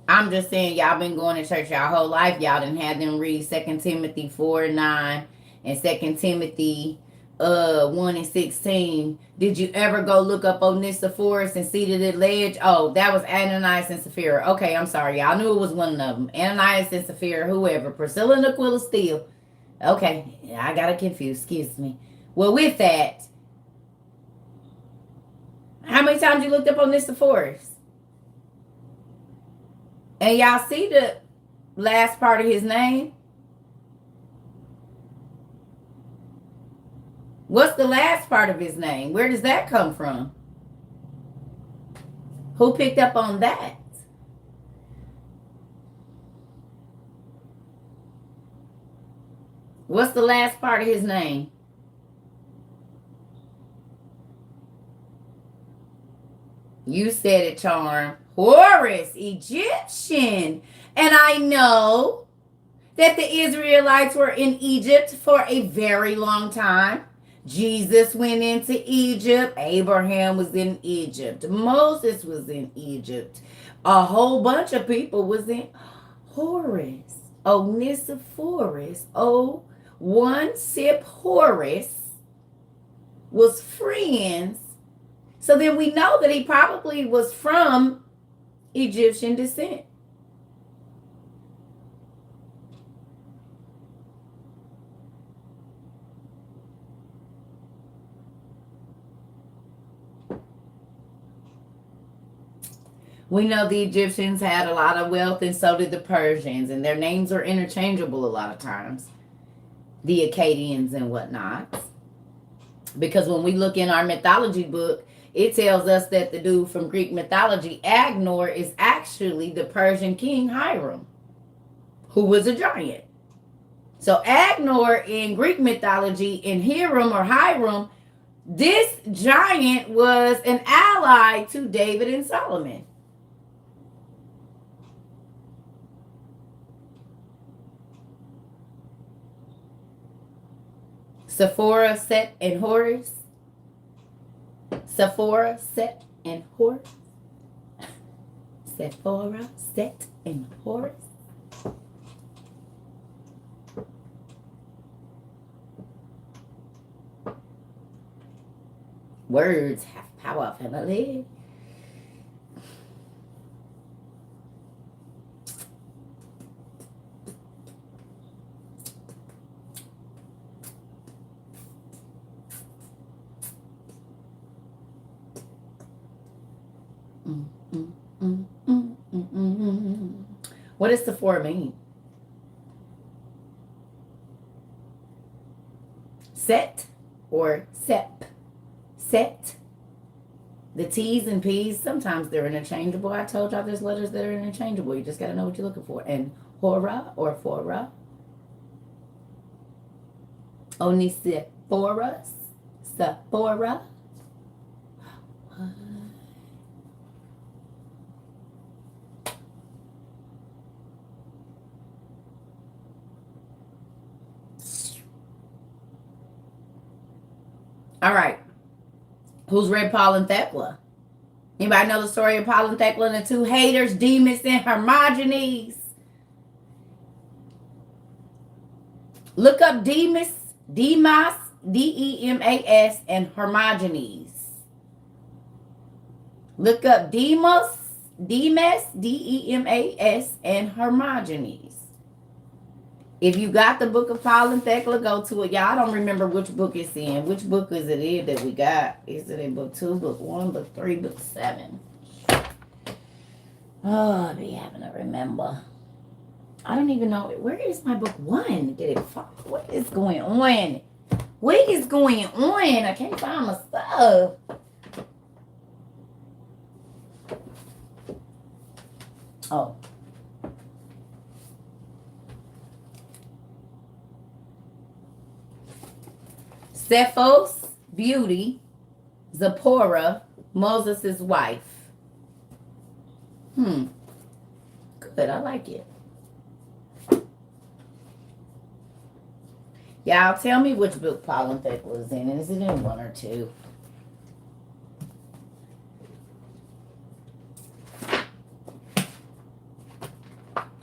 I'm just saying, y'all been going to church y'all whole life. Y'all done had them read 2 Timothy 4:9 and 2 Timothy 1:16. Did you ever go look up Onesiphorus and see that it ledge? Oh, that was Ananias and Sapphira. Okay, I'm sorry. Y'all knew it was one of them. Ananias and Sapphira, whoever. Priscilla and Aquila still. Okay, I got it confused. Excuse me. Well, with that, how many times you looked up Onesiphorus? And y'all see the last part of his name? What's the last part of his name? Where does that come from? Who picked up on that? What's the last part of his name? You said it, Charm. Horus, Egyptian. And I know that the Israelites were in Egypt for a very long time. Jesus went into Egypt. Abraham was in Egypt. Moses was in Egypt. A whole bunch of people was in Horus. Onesiphorus. One sip Horus was friends. So then we know that he probably was from Egyptian descent. We know the Egyptians had a lot of wealth, and so did the Persians, and their names are interchangeable a lot of times. The Akkadians and whatnot. Because when we look in our mythology book, it tells us that the dude from Greek mythology, Agnor, is actually the Persian king Hiram. who was a giant. So Agnor in Greek mythology, in Hiram or Hiram, this giant was an ally to David and Solomon. Sephora, Set, and Horus. Sephora, Set, and Horus. Sephora, Set, and Horus. Words have power, family. What does Sephora mean? Set or Sep? Set. The T's and P's, sometimes they're interchangeable. I told y'all there's letters that are interchangeable. You just got to know what you're looking for. And Hora or Phora. Onesiphorus. Sephora. All right. Who's read Paul and Thecla? Anybody know the story of Paul and Thecla and the two haters, Demas and Hermogenes? Look up Demas, Demas, D-E-M-A-S, and Hermogenes. Look up Demas, D-E-M-A-S, and Hermogenes. If you got the book of Paul and Thecla, go to it. Y'all, I don't remember which book it's in. Which book is it in that we got? Is it in book 2, book 1, book 3, book 7? Oh, I be having to remember. I don't even know. Where is my book 1? Did it fall? What is going on? What is going on? I can't find my stuff. Oh. Sephos, beauty, Zipporah, Moses' wife. Good, I like it. Y'all tell me which book Paul and Thecla was in. Is it in 1 or 2?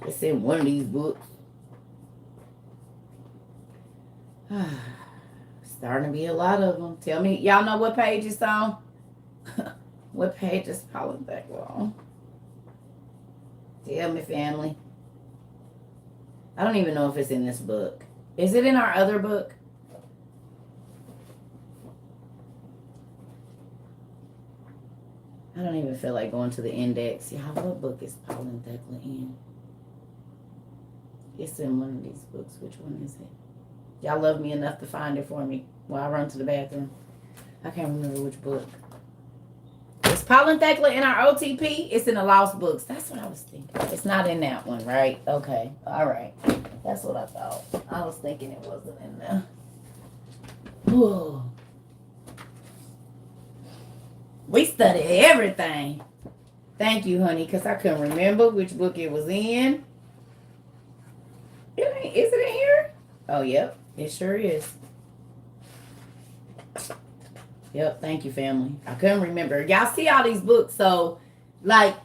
It's in one of these books. Starting to be a lot of them. Tell me, y'all know what page it's on? What page is Paul and Thecla on? Tell me, family. I don't even know if it's in this book. Is it in our other book? I don't even feel like going to the index. Y'all, what book is Paul and Thecla in? It's in one of these books. Which one is it? Y'all love me enough to find it for me while I run to the bathroom. I can't remember which book. Is Paul and Thecla in our OTP? It's in the Lost Books. That's what I was thinking. It's not in that one, right? Okay. All right. That's what I thought. I was thinking it wasn't in there. Whoa. We studied everything. Thank you, honey, because I couldn't remember which book it was in. Is it in here? Oh, yep. It sure is. Yep. Thank you, family. I couldn't remember. Y'all see all these books. So, like,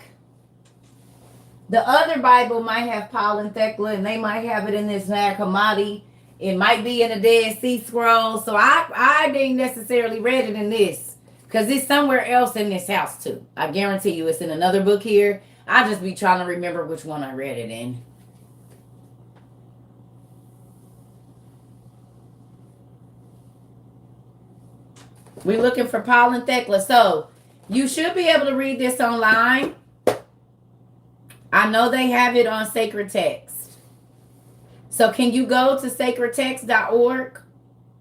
the other Bible might have Paul and Thecla, and they might have it in this Nag Hammadi. It might be in the Dead Sea Scrolls. So, I didn't necessarily read it in this. Because it's somewhere else in this house, too. I guarantee you it's in another book here. I just be trying to remember which one I read it in. We're looking for Paul and Thecla. So, you should be able to read this online. I know they have it on Sacred Text. So, can you go to sacredtext.org?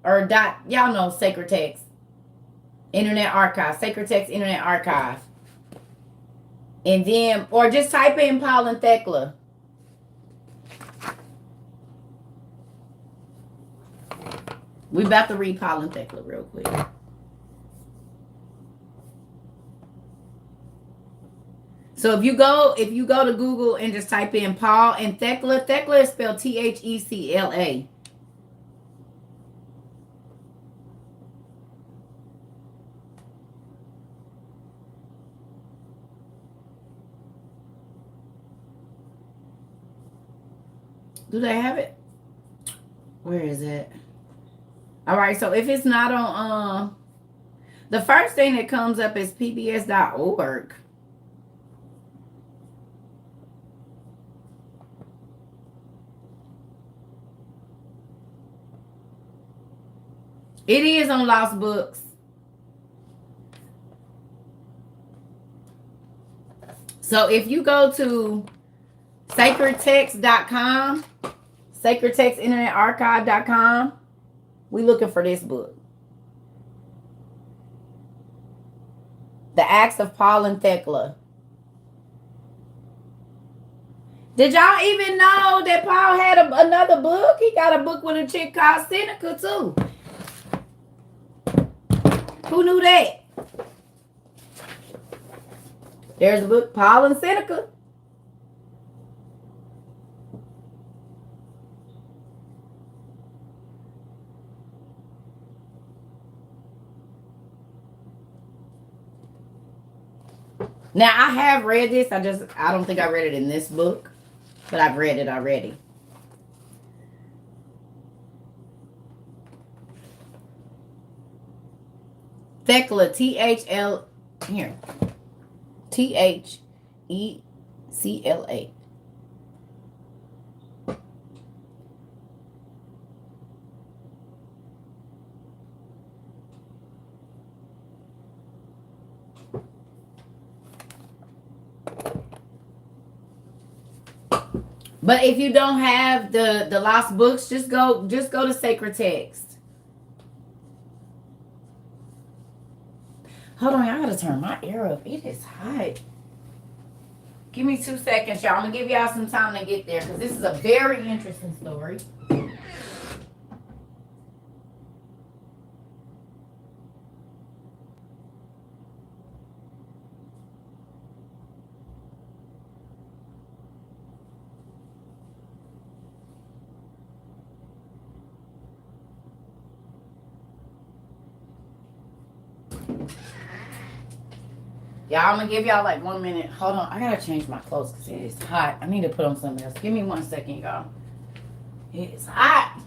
Or y'all know Sacred Text. Internet Archive. Sacred Text Internet Archive. And then, or just type in Paul and Thecla. We about to read Paul and Thecla real quick. So if you go to Google and just type in Paul and Thecla, Thecla is spelled Thecla. Do they have it? Where is it? All right, so if it's not on the first thing that comes up is pbs.org. It is on Lost Books. So if you go to sacredtext.com, sacredtextinternetarchive.com, we looking for this book. The Acts of Paul and Thecla. Did y'all even know that Paul had another book? He got a book with a chick called Seneca too. Who knew that? There's a book, Paul and Seneca. Now, I have read this. I don't think I read it in this book, but I've read it already. Thecla, T-H-L, here. T-H-E-C-L-A. But if you don't have the Lost Books, just go to Sacred Text. Hold on, I gotta turn my air up. It is hot. Give me 2 seconds, y'all. I'm gonna give y'all some time to get there because this is a very interesting story. Y'all, I'm gonna give y'all like 1 minute. Hold on, I gotta change my clothes because it is hot. I need to put on something else. Give me 1 second, y'all. It is hot.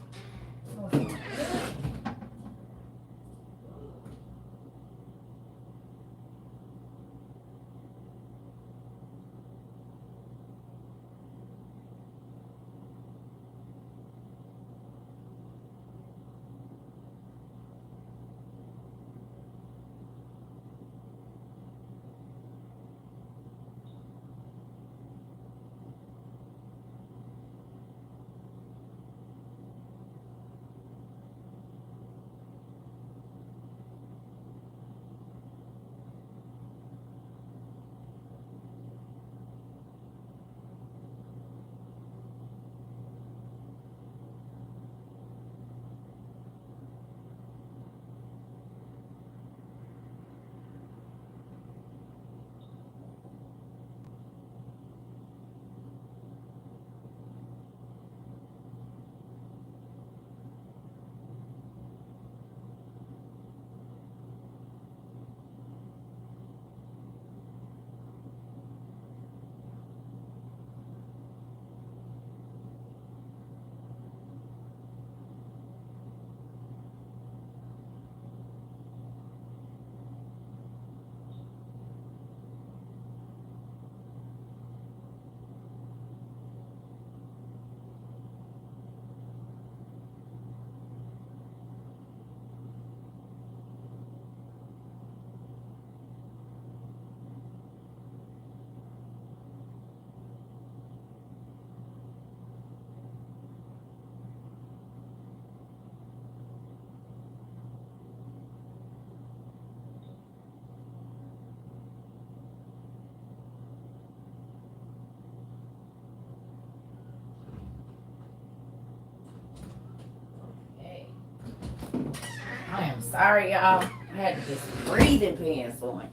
Sorry, y'all. I had to get some breathing pants on.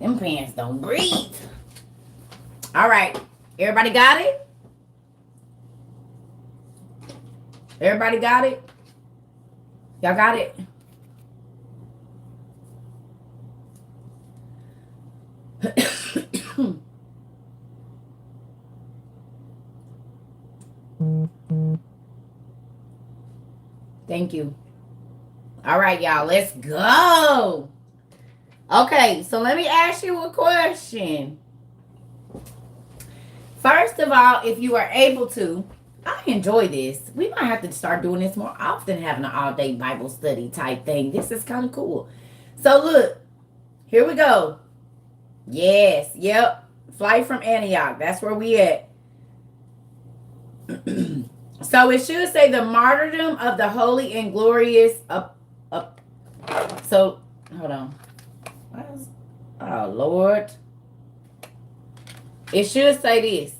Them pants don't breathe. All right. Everybody got it? Everybody got it? Y'all got it? Thank you. All right, y'all. Let's go. Okay, so let me ask you a question. First of all, if you are able to, I enjoy this. We might have to start doing this more often, having an all-day Bible study type thing. This is kind of cool. So look, here we go. Yes, yep. Flight from Antioch. That's where we at. So it should say the martyrdom of the holy and glorious So hold on. Oh Lord. It should say this.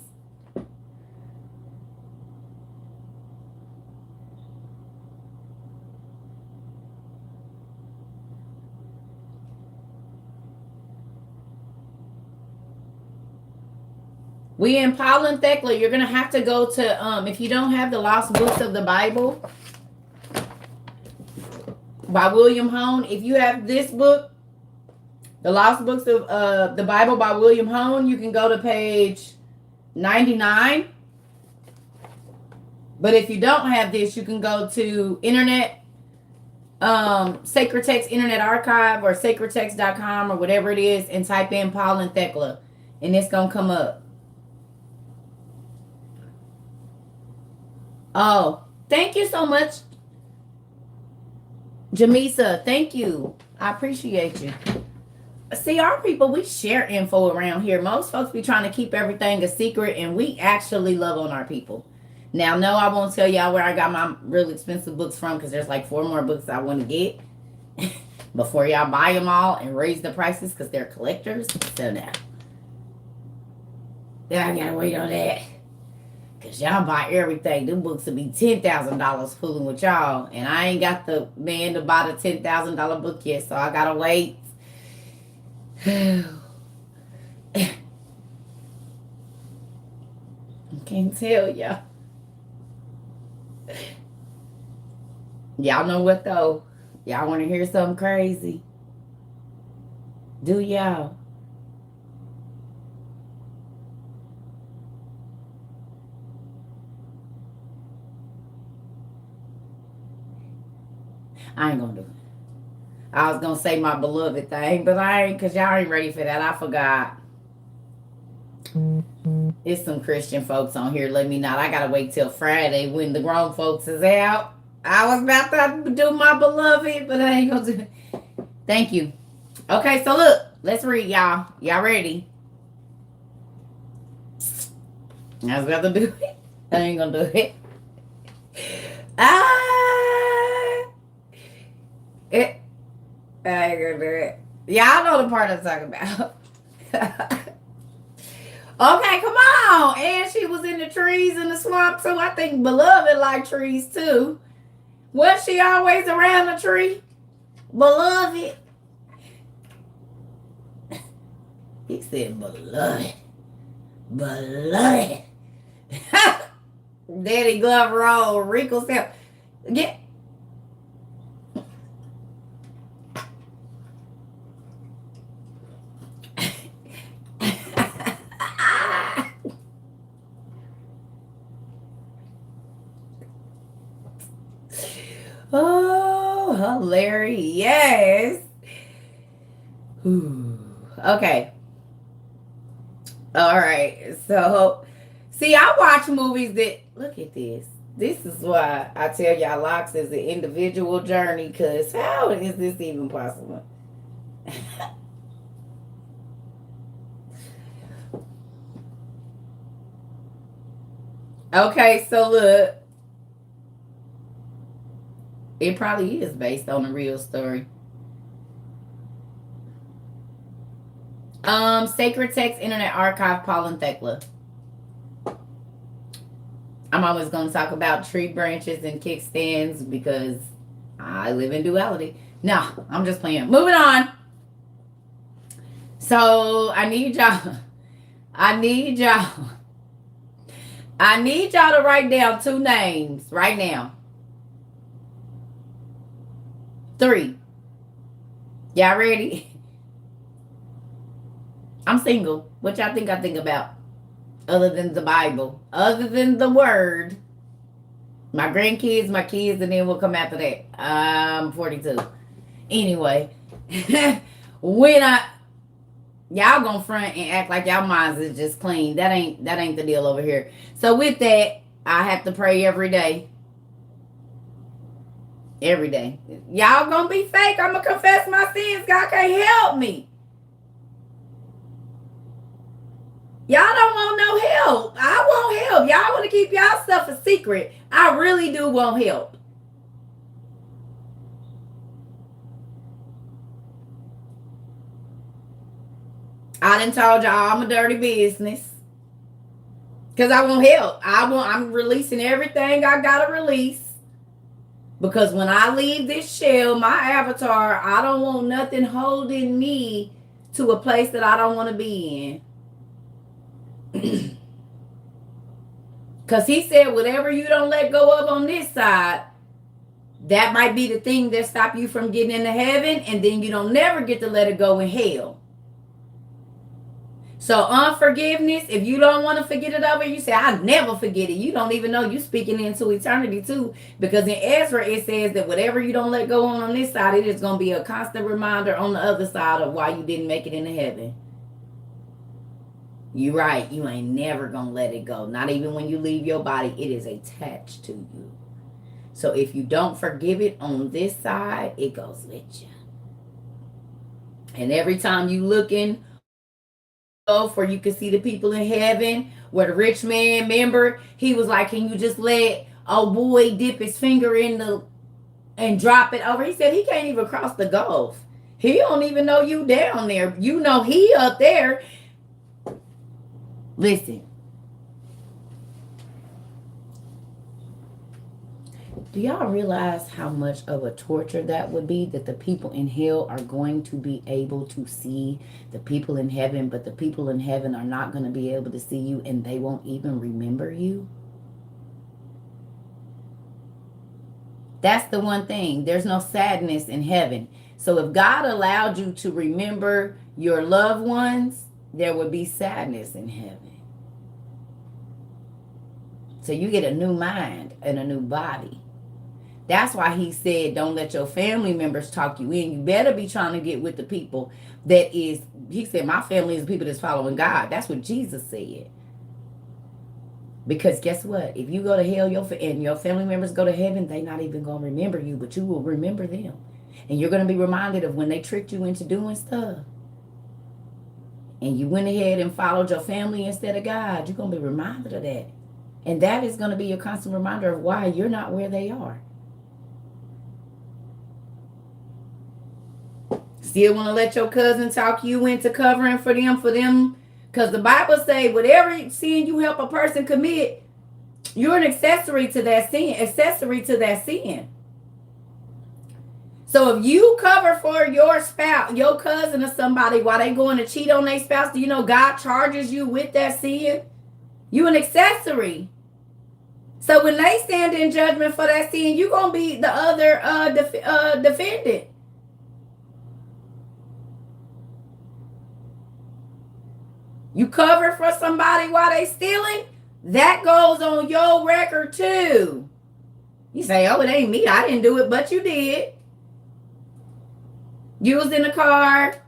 We in Paul and Thecla. You're gonna have to go to if you don't have the Lost Books of the Bible by William Hone. If you have this book, the Lost Books of the Bible by William Hone, you can go to page 99. But if you don't have this, you can go to internet, Sacred Text Internet Archive or sacredtext.com or whatever it is, and type in Paul and Thecla, and it's gonna come up. Oh, thank you so much, Jamisa. Thank you. I appreciate you. See, our people, we share info around here. Most folks be trying to keep everything a secret, and we actually love on our people. Now, no, I won't tell y'all where I got my really expensive books from, because there's like 4 more books I want to get before y'all buy them all and raise the prices, because they're collectors. So now, I gotta wait on that. Because y'all buy everything. Them books will be $10,000 fooling with y'all. And I ain't got the man to buy the $10,000 book yet. So I got to wait. I can't tell y'all. Y'all know what though? Y'all want to hear something crazy? Do y'all? I ain't gonna do it. I was gonna say my beloved thing, but I ain't, because y'all ain't ready for that. I forgot. It's some Christian folks on here. Let me not. I gotta wait till Friday when the grown folks is out. I was about to do my beloved, but I ain't gonna do it. Thank you. Okay, so look, let's read, y'all. Y'all ready? I was about to do it. I ain't gonna do it. I ain't gonna do it. Y'all know the part I'm talking about. Okay, come on. And she was in the trees in the swamp too. I think Beloved like trees too. Was she always around the tree? Beloved. He said beloved. Beloved. Daddy glove roll. Wrinkle step. Get. Oh, hilarious. Okay. All right. So, see, I watch movies that, look at this. This is why I tell y'all locks is an individual journey, because how is this even possible? Okay, so look. It probably is based on a real story. Sacred Text Internet Archive, Paul and Thecla. I'm always going to talk about tree branches and kickstands because I live in duality. No, I'm just playing. Moving on. So I need y'all. I need y'all. I need y'all to write down 2 names right now. 3. Y'all ready? I'm single. What y'all think I think about? Other than the Bible. Other than the word. My grandkids, my kids, and then we'll come after that. I'm 42. Anyway. When y'all gonna front and act like y'all minds is just clean. That ain't the deal over here. So with that, I have to pray every day. Every day. Y'all gonna be fake. I'm gonna confess my sins. God can't help me. Y'all don't want no help. I want help. Y'all want to keep y'all stuff a secret. I really do want help. I done told y'all I'm a dirty business. Because I want help. I'm releasing everything I gotta release. Because when I leave this shell, my avatar, I don't want nothing holding me to a place that I don't want to be in. Because he said, whatever you don't let go of on this side, that might be the thing that stop you from getting into heaven, and then you don't never get to let it go in hell. So unforgiveness, if you don't want to forget it over, you say, I never forget it. You don't even know you speaking into eternity too. Because in Ezra, it says that whatever you don't let go on this side, it is going to be a constant reminder on the other side of why you didn't make it into heaven. You're right. You ain't never going to let it go. Not even when you leave your body, it is attached to you. So if you don't forgive it on this side, it goes with you. And every time you looking for, you can see the people in heaven, where the rich man, remember, he was like, can you just let old boy dip his finger in the and drop it over? He said he can't even cross the gulf. He don't even know you down there. You know he up there. Listen. Do y'all realize how much of a torture that would be, that the people in hell are going to be able to see the people in heaven, but the people in heaven are not going to be able to see you, and they won't even remember you? That's the one thing. There's no sadness in heaven. So if God allowed you to remember your loved ones, there would be sadness in heaven. So you get a new mind and a new body. That's why he said, don't let your family members talk you in. You better be trying to get with the people that is, he said, my family is the people that's following God. That's what Jesus said. Because guess what? If you go to hell and your family members go to heaven, they're not even going to remember you, but you will remember them. And you're going to be reminded of when they tricked you into doing stuff. And you went ahead and followed your family instead of God. You're going to be reminded of that. And that is going to be your constant reminder of why you're not where they are. Still want to let your cousin talk you into covering for them? Because the Bible say, whatever sin you help a person commit, you're an accessory to that sin. So if you cover for your spouse, your cousin or somebody while they going to cheat on their spouse, do you know God charges you with that sin? You an accessory. So when they stand in judgment for that sin, you're going to be the other defendant. You cover for somebody while they stealing, that goes on your record too. You say, oh, it ain't me. I didn't do it, but you did. You was in the car.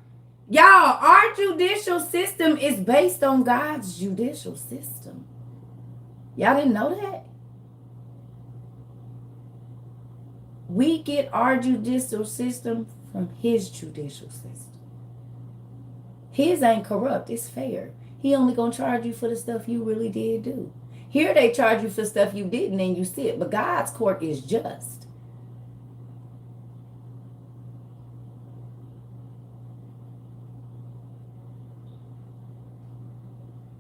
Y'all, our judicial system is based on God's judicial system. Y'all didn't know that? We get our judicial system from his judicial system. His ain't corrupt. It's fair. He only gonna charge you for the stuff you really did do. Here they charge you for stuff you didn't and you sit. But God's court is just.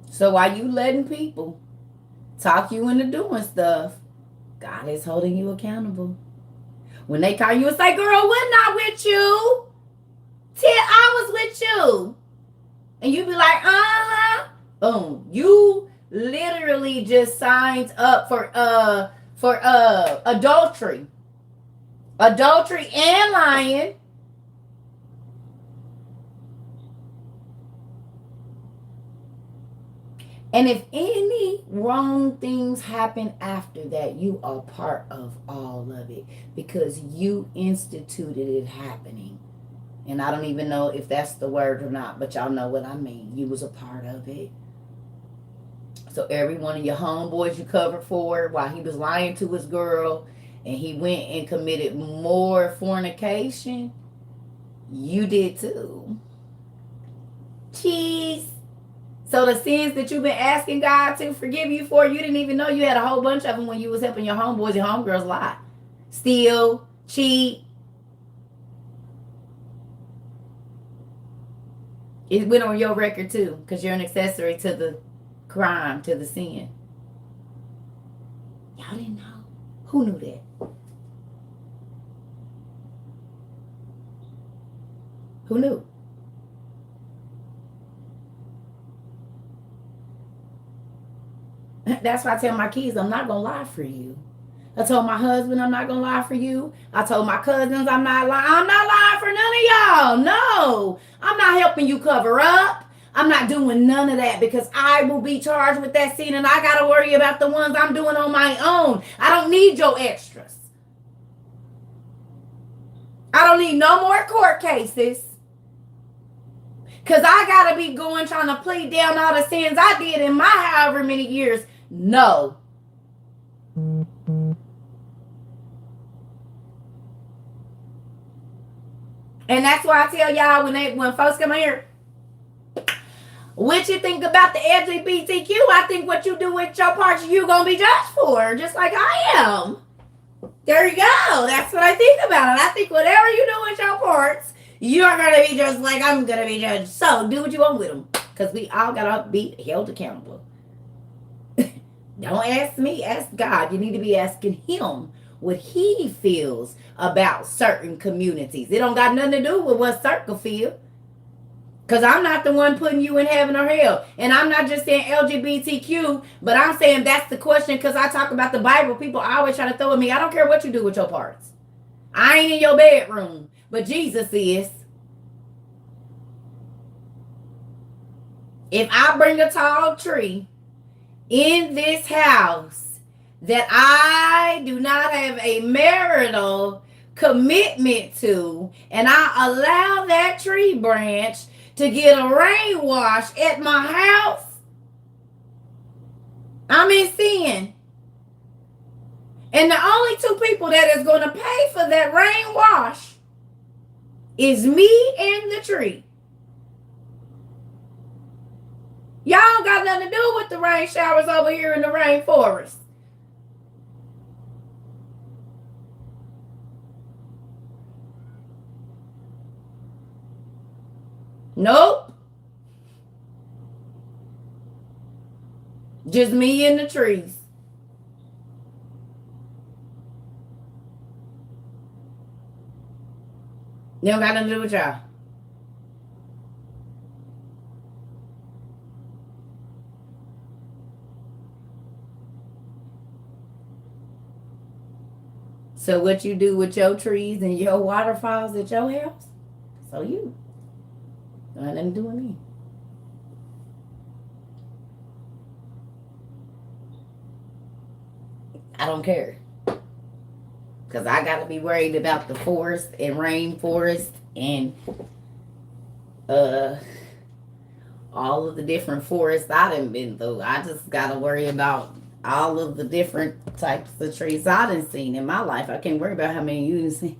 So while you letting people talk you into doing stuff, God is holding you accountable. When they call you and say, girl, we're not with you. 10 hours with you. And you be like, uh-huh. Boom. You literally just signed up for adultery. Adultery and lying. And if any wrong things happen after that, you are part of all of it because you instituted it happening. And I don't even know if that's the word or not, but y'all know what I mean. You was a part of it. So every one of your homeboys you covered for while he was lying to his girl and he went and committed more fornication, you did too. Cheese. So the sins that you've been asking God to forgive you for, you didn't even know you had a whole bunch of them when you was helping your homeboys and homegirls lie. Steal, cheat. It went on your record too, because you're an accessory to the crime, to the sin. Y'all didn't know? Who knew that? Who knew? That's why I tell my kids, I'm not going to lie for you. I told my husband, I'm not going to lie for you. I told my cousins, I'm not lying. I'm not lying for none of y'all. No. I'm not helping you cover up. I'm not doing none of that because I will be charged with that sin and I got to worry about the ones I'm doing on my own. I don't need your extras. I don't need no more court cases. Because I got to be going trying to plead down all the sins I did in my however many years. No. And that's why I tell y'all when folks come here, what you think about the LGBTQ, I think what you do with your parts, you going to be judged for, just like I am. There you go. That's what I think about it. I think whatever you do with your parts, you're going to be just like I'm going to be judged. So do what you want with them. Because we all got to be held accountable. Don't ask me. Ask God. You need to be asking him what he feels about certain communities. It don't got nothing to do with what Circle feel. Because I'm not the one putting you in heaven or hell. And I'm not just saying LGBTQ, but I'm saying that's the question because I talk about the Bible. People always try to throw at me. I don't care what you do with your parts. I ain't in your bedroom, but Jesus is. If I bring a tall tree in this house that I do not have a marital commitment to, and I allow that tree branch to get a rain wash at my house, I'm in sin. And the only two people that is going to pay for that rain wash is me and the tree. Y'all got nothing to do with the rain showers over here in the rainforest. Nope. Just me and the trees. They don't got nothing to do with y'all. So what you do with your trees and your waterfalls at your house, so you. Don't have nothing to do with me. I don't care. Because I got to be worried about the forest and rainforest and all of the different forests I done been through. I just got to worry about all of the different types of trees I done seen in my life. I can't worry about how many you done seen.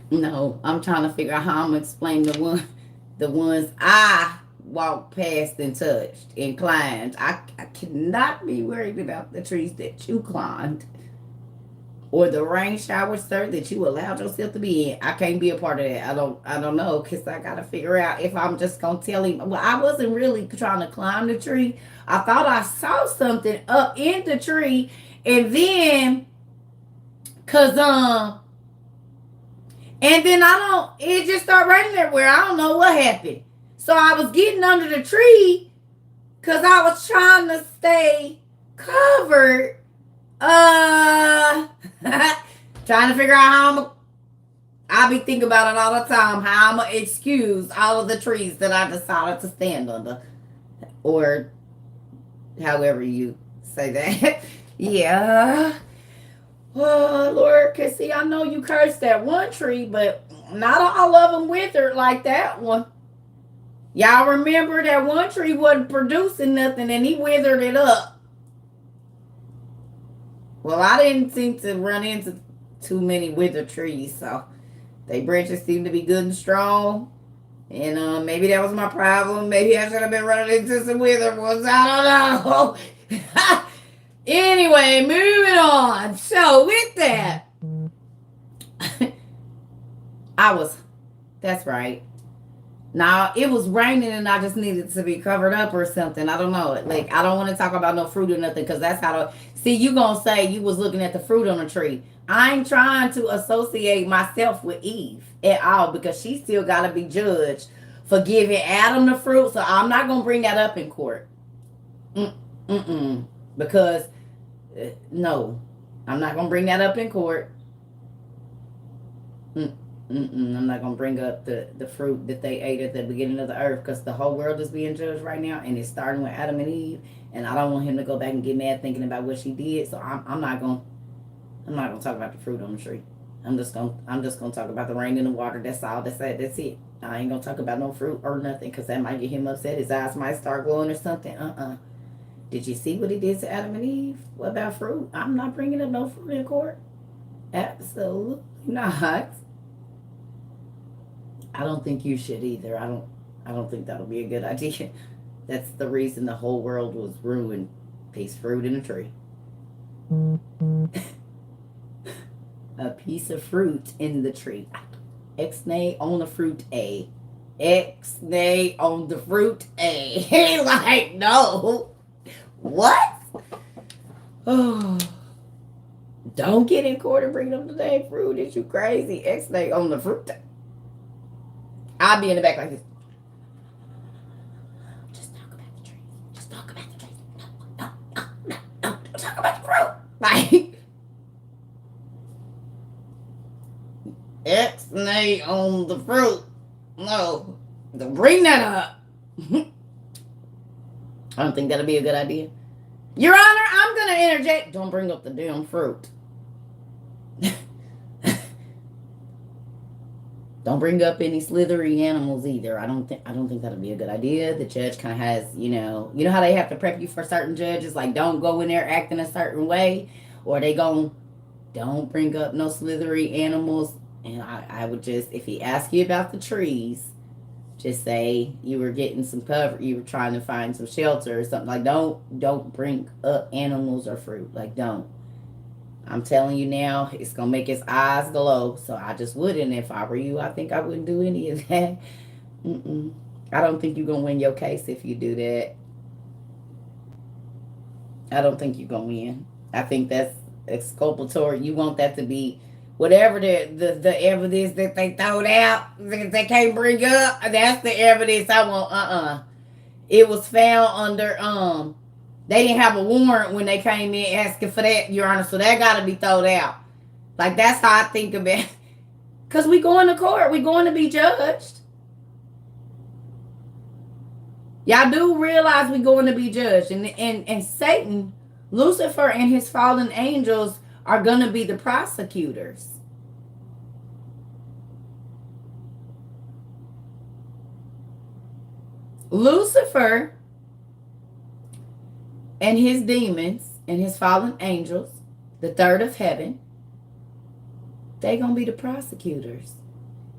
No, I'm trying to figure out how I'm going to explain the ones I walked past and touched and climbed. I cannot be worried about the trees that you climbed. or the rain shower, sir, that you allowed yourself to be in. I can't be a part of that. I don't know, because I gotta figure out if I'm just gonna tell him. Well, I wasn't really trying to climb the tree. I thought I saw something up in the tree, and then cause and then it just started raining everywhere. I don't know what happened. So I was getting under the tree because I was trying to stay covered. Trying to figure out how I be thinking about it all the time, how I'm gonna excuse all of the trees that I decided to stand under. Or however you say that. Yeah. Oh, Lord, because see, I know you cursed that one tree, but not all of them withered like that one. Y'all remember that one tree wasn't producing nothing and he withered it up. Well, I didn't seem to run into too many withered trees, so they branches seem to be good and strong. And maybe that was my problem. Maybe I should have been running into some withered ones. I don't know. Anyway, moving on. So with that, that's right. Now, it was raining and I just needed to be covered up or something. I don't know. Like, I don't want to talk about no fruit or nothing because that's how see, you going to say you was looking at the fruit on the tree. I ain't trying to associate myself with Eve at all because she still got to be judged for giving Adam the fruit. So I'm not going to bring that up in court. Because, no, I'm not going to bring that up in court. I'm not going to bring up the fruit that they ate at the beginning of the earth because the whole world is being judged right now and it's starting with Adam and Eve. And I don't want him to go back and get mad thinking about what she did. So I'm not going to talk about the fruit on the tree. I'm just going to talk about the rain and the water. That's all. That's it. I ain't going to talk about no fruit or nothing because that might get him upset. His eyes might start glowing or something. Did you see what he did to Adam and Eve? What about fruit? I'm not bringing up no fruit in court. Absolutely not. I don't think you should either. I don't think that'll be a good idea. That's the reason the whole world was ruined. Piece of fruit in a tree. A piece of fruit in the tree. X-nay on the fruit A. X-nay on the fruit A. Like, no. What? Oh. Don't get in court and bring them the dang fruit. Is you crazy? X-nay on the fruit A. I'll be in the back like this. Just talk about the trees. Just talk about the trees. No. Don't talk about the fruit. Like, X-nay on the fruit. No. Don't bring that up. I don't think that'll be a good idea. Your Honor, I'm going to interject. Don't bring up the damn fruit. Don't bring up any slithery animals either. I don't think that'll be a good idea. The judge kind of has, you know how they have to prep you for certain judges, like don't go in there acting a certain way, or they don't bring up no slithery animals. And I would just, if he asks you about the trees, just say you were getting some cover, you were trying to find some shelter or something. Like don't bring up animals or fruit. Like don't. I'm telling you now, it's going to make his eyes glow. So I just wouldn't. If I were you, I think I wouldn't do any of that. I don't think you're going to win your case if you do that. I don't think you're going to win. I think that's exculpatory. You want that to be whatever the evidence that they throwed out, that they can't bring up. That's the evidence I want. It was found under, they didn't have a warrant when they came in asking for that, Your Honor. So that got to be thrown out. Like, that's how I think about it. Because we going to court. We going to be judged. Y'all do realize we going to be judged. And Satan, Lucifer, and his fallen angels are going to be the prosecutors. Lucifer and his demons and his fallen angels, the third of heaven, they're going to be the prosecutors.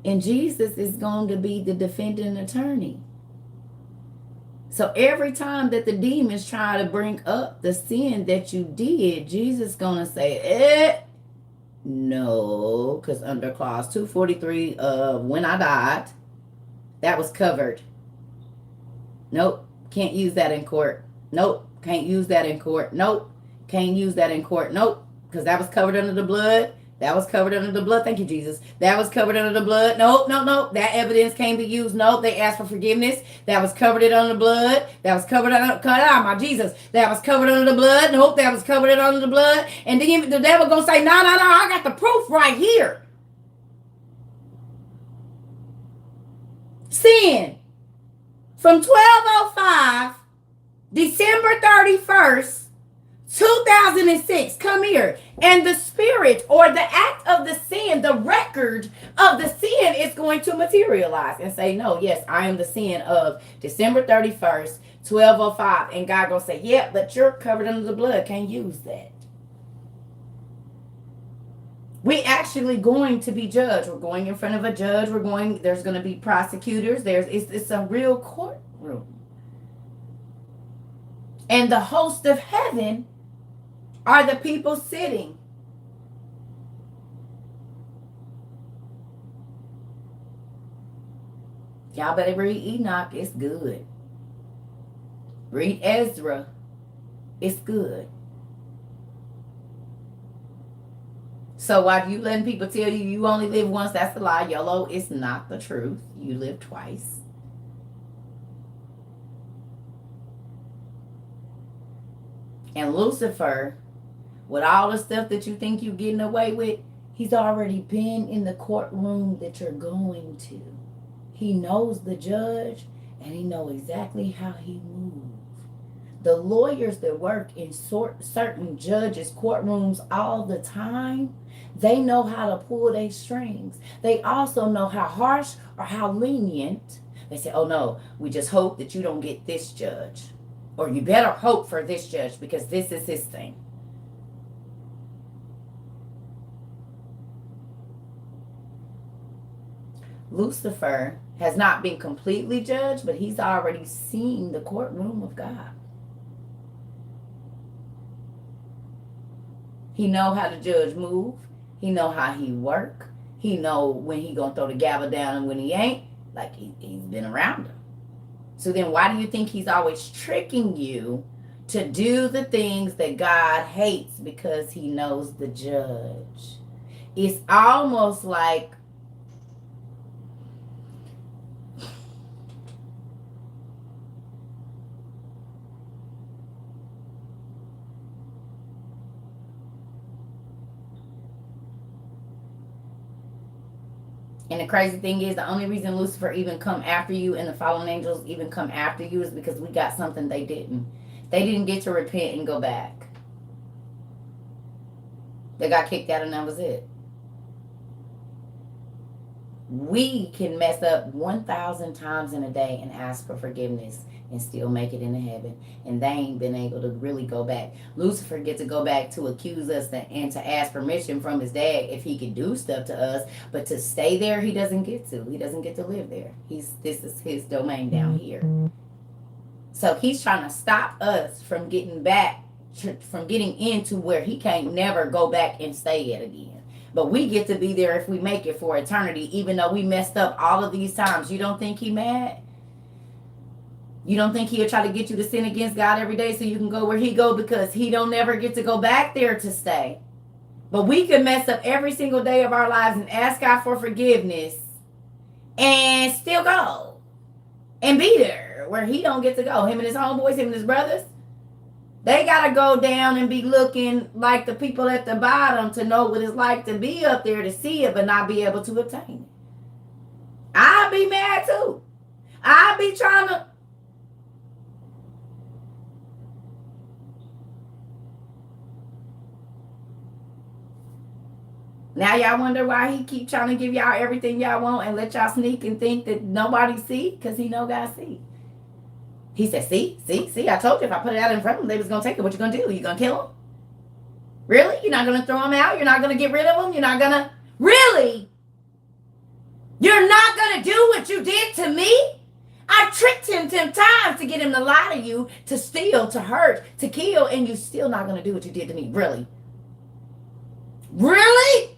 And Jesus is going to be the defending attorney. So every time that the demons try to bring up the sin that you did, Jesus is going to say, No, because under clause 243 of when I died, that was covered. Nope, can't use that in court. Nope, can't use that in court. Nope, can't use that in court. Nope, because that was covered under the blood. That was covered under the blood. Thank you, Jesus. That was covered under the blood. Nope, nope, nope. That evidence can't be used. Nope. They asked for forgiveness. That was covered it under the blood. That was covered under, cut out, my Jesus. That was covered under the blood. Nope. That was covered it under the blood. And then the devil gonna say, no, no, no. I got the proof right here. Sin. From 1205, December 31st, 2006, come here. And the spirit or the act of the sin, the record of the sin is going to materialize and say, no, yes, I am the sin of December 31st, 1205. And God gonna say, yeah, but you're covered under the blood. Can't use that. We actually going to be judged. We're going in front of a judge. There's going to be prosecutors. It's a real courtroom. And the host of heaven are the people sitting. Y'all better read Enoch. It's good. Read Ezra. It's good. So while you letting people tell you only live once, that's a lie. YOLO, it's not the truth. You live twice. And Lucifer, with all the stuff that you think you're getting away with, he's already been in the courtroom that you're going to. He knows the judge, and he knows exactly how he moves. The lawyers that work in certain judges' courtrooms all the time, they know how to pull their strings. They also know how harsh or how lenient. They say, oh no, we just hope that you don't get this judge. Or you better hope for this judge because this is his thing. Lucifer has not been completely judged, but he's already seen the courtroom of God. He know how the judge move. He know how he work. He know when he gonna throw the gavel down and when he ain't. Like he's been around him. So then why do you think he's always tricking you to do the things that God hates? Because he knows the judge. It's almost like and the crazy thing is, the only reason Lucifer even come after you and the fallen angels even come after you is because we got something they didn't. They didn't get to repent and go back. They got kicked out and that was it. We can mess up 1,000 times in a day and ask for forgiveness and still make it into heaven. And they ain't been able to really go back. Lucifer gets to go back to accuse us and to ask permission from his dad if he could do stuff to us. But to stay there, he doesn't get to. He doesn't get to live there. This is his domain down here. So he's trying to stop us from getting back, from getting into where he can't never go back and stay at again. But we get to be there if we make it for eternity, even though we messed up all of these times. You don't think he mad? You don't think he'll try to get you to sin against God every day so you can go where he go because he don't never get to go back there to stay. But we can mess up every single day of our lives and ask God for forgiveness and still go and be there where he don't get to go. Him and his homeboys, him and his brothers, they got to go down and be looking like the people at the bottom to know what it's like to be up there to see it but not be able to attain it. I'd be mad too. I'd be trying to. Now y'all wonder why he keep trying to give y'all everything y'all want and let y'all sneak and think that nobody see? Because he know God see. He said, see, I told you if I put it out in front of them, they was going to take it. What you going to do? You going to kill them? Really? You're not going to throw them out? You're not going to get rid of them? You're not going to? Really? You're not going to do what you did to me? I tricked him 10 times to get him to lie to you, to steal, to hurt, to kill, and you still not going to do what you did to me. Really? Really?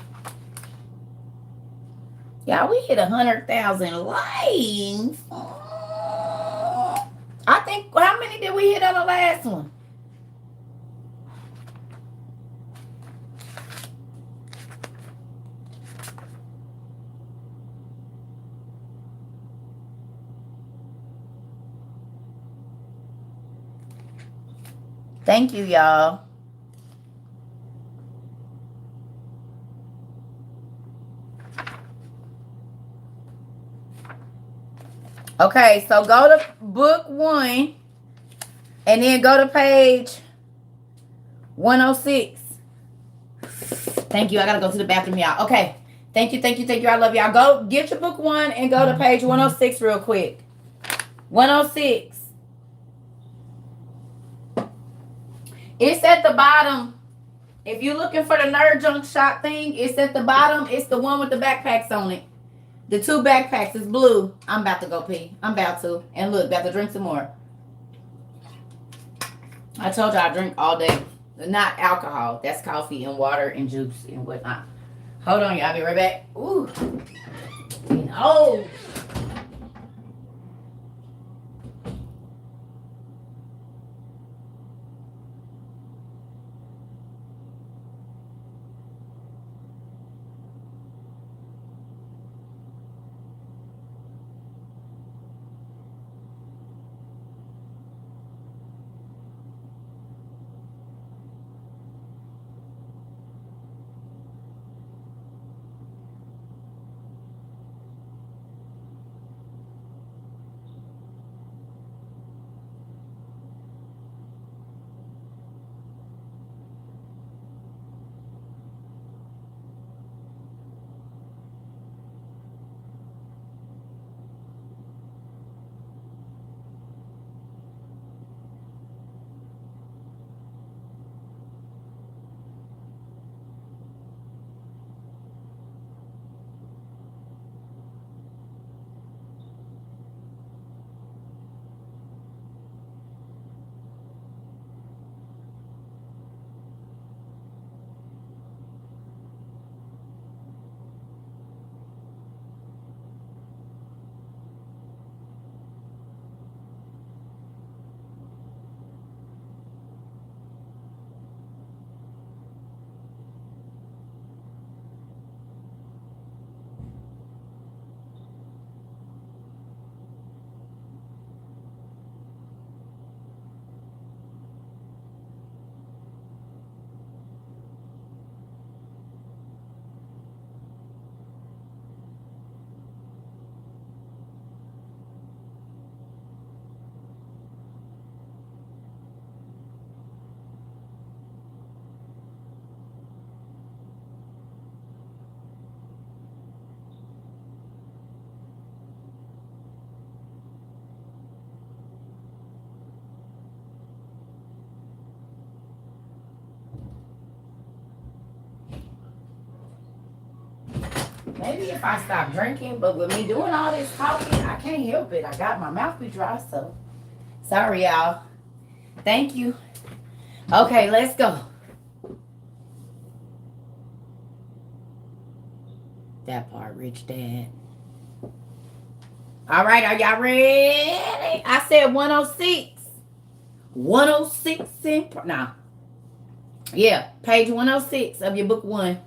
Y'all, we hit 100,000 likes. I think, how many did we hit on the last one? Thank you, y'all. Okay, so go to book 1 and then go to page 106. Thank you. I gotta go to the bathroom, y'all. Okay. Thank you, thank you, thank you. I love y'all. Go get your book 1 and go to page 106 real quick. 106. It's at the bottom. If you're looking for the Nerd Junk Shop thing, it's at the bottom. It's the one with the backpacks on it. The 2 backpacks is blue. I'm about to go pee. I'm about to. And look, about to drink some more. I told you I drink all day. Not alcohol. That's coffee and water and juice and whatnot. Hold on, y'all. I'll be right back. Ooh. Oh. Maybe if I stop drinking, but with me doing all this talking, I can't help it. I got my mouth be dry, so sorry, y'all. Thank you. Okay, let's go. That part, Rich Dad. All right, are y'all ready? I said 106. 106 in now. Yeah, page 106 of your book 1.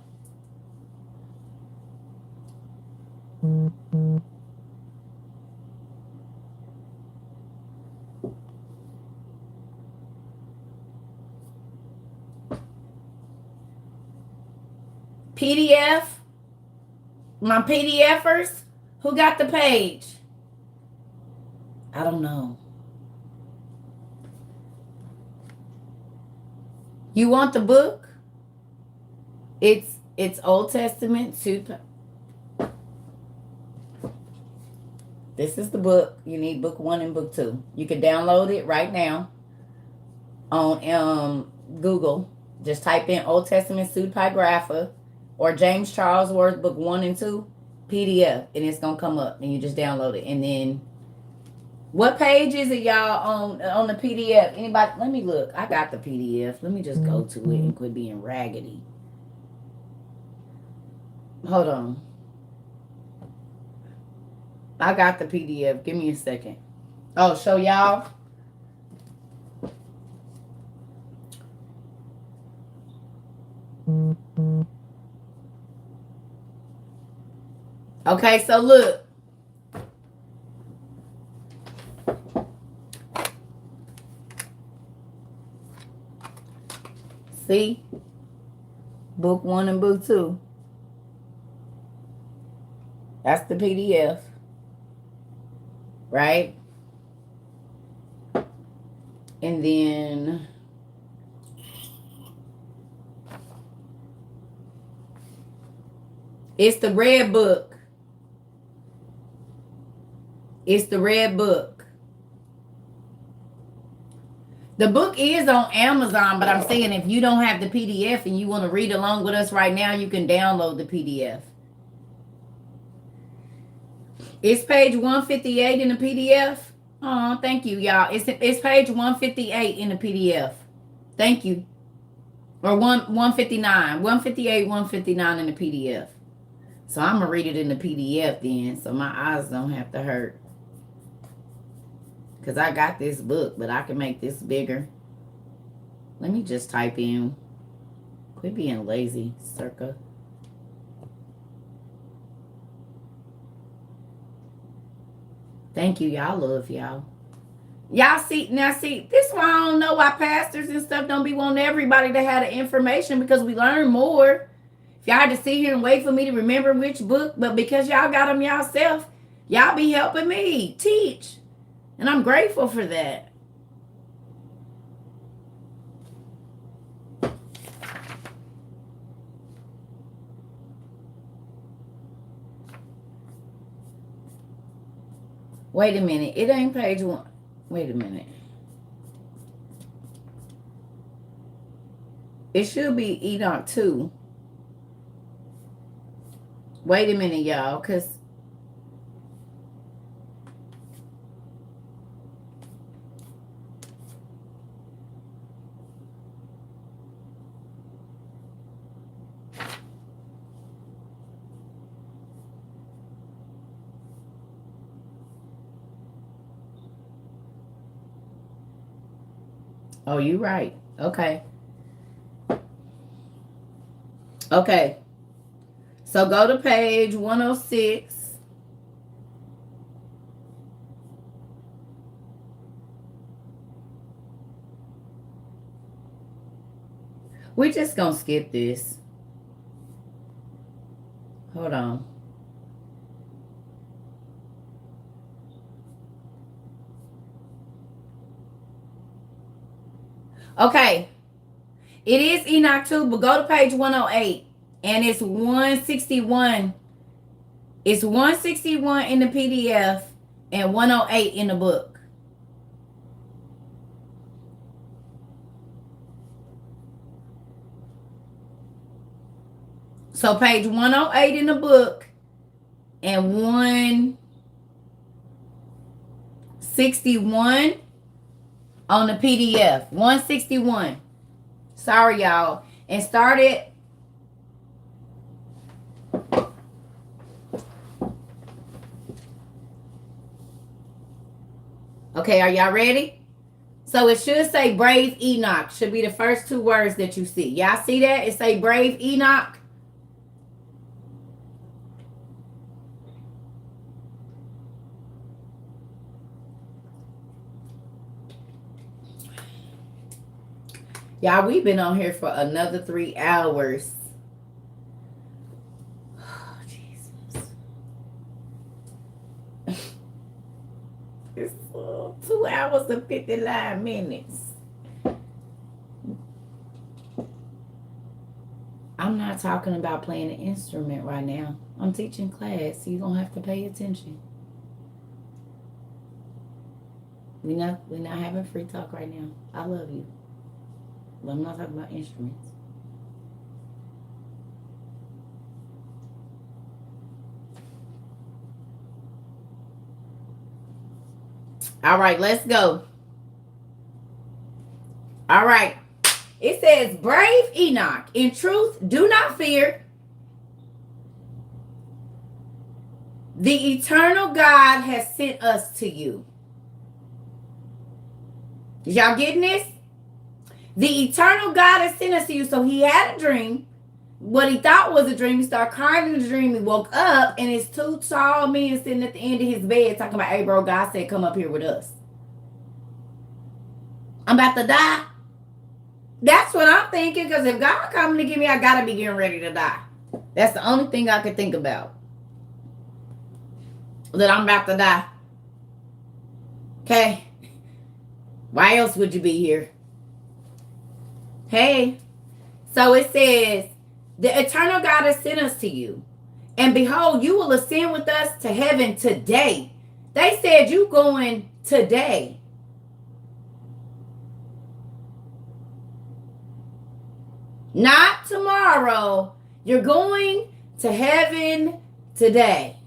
PDF. My PDFers. Who got the page? I don't know. You want the book? It's Old Testament to. This is the book. You need book 1 and book 2. You can download it right now on Google. Just type in Old Testament Pseudepigrapha or James Charles Worth book 1 and 2 PDF, and it's gonna come up, and you just download it. And then, what page is it, y'all, on the PDF? Anybody? Let me look. I got the PDF. Let me just go to it and quit being raggedy. Hold on. I got the PDF. Give me a second. Oh, show y'all. Okay, so look. See? Book 1 and book 2. That's the PDF. Right? And then it's the red book. It's the red book. The book is on Amazon, but I'm saying if you don't have the PDF and you want to read along with us right now, you can download the PDF. It's page 158 in the PDF. Oh, thank you, y'all. It's page 158 in the PDF. Thank you. Or 159. 158, 159 in the PDF. So I'm going to read it in the PDF then, so my eyes don't have to hurt. Because I got this book, but I can make this bigger. Let me just type in. Quit being lazy, circa. Thank you. Y'all love y'all. Y'all see, now see, this is why I don't know why pastors and stuff don't be wanting everybody to have the information, because we learn more. If y'all had to sit here and wait for me to remember which book, but because y'all got them yourself, y'all be helping me teach. And I'm grateful for that. Wait a minute. It ain't page 1. Wait a minute. It should be Enoch 2. Wait a minute, y'all, because oh, you right. Okay. Okay. So go to page 106. We're just going to skip this. Hold on. Okay. It is Enoch 2, but go to page 108. And it's 161. It's 161 in the PDF and 108 in the book. So page 108 in the book and 161 on the PDF. 161. Sorry, y'all. And start it. Okay, are y'all ready? So it should say Brave Enoch. Should be the first 2 words that you see. Y'all see that? It say Brave Enoch. Y'all, we've been on here for another 3 hours. Oh, Jesus. It's 2 hours and 59 minutes. I'm not talking about playing an instrument right now. I'm teaching class, so you're going to have to pay attention. We're not having free talk right now. I love you. But I'm not talking about instruments. All right, let's go. All right. It says, Brave Enoch. In truth, do not fear. The eternal God has sent us to you. Y'all getting this? The eternal God has sent us to you. So he had a dream. What he thought was a dream. He started crying in the dream. He woke up and his two tall men sitting at the end of his bed talking about, hey, bro, God said, come up here with us. I'm about to die. That's what I'm thinking, because if God coming to get me, I got to be getting ready to die. That's the only thing I could think about. That I'm about to die. Okay. Why else would you be here? Hey. So it says, the eternal God has sent us to you. And behold, you will ascend with us to heaven today. They said you going today. Not tomorrow. You're going to heaven today.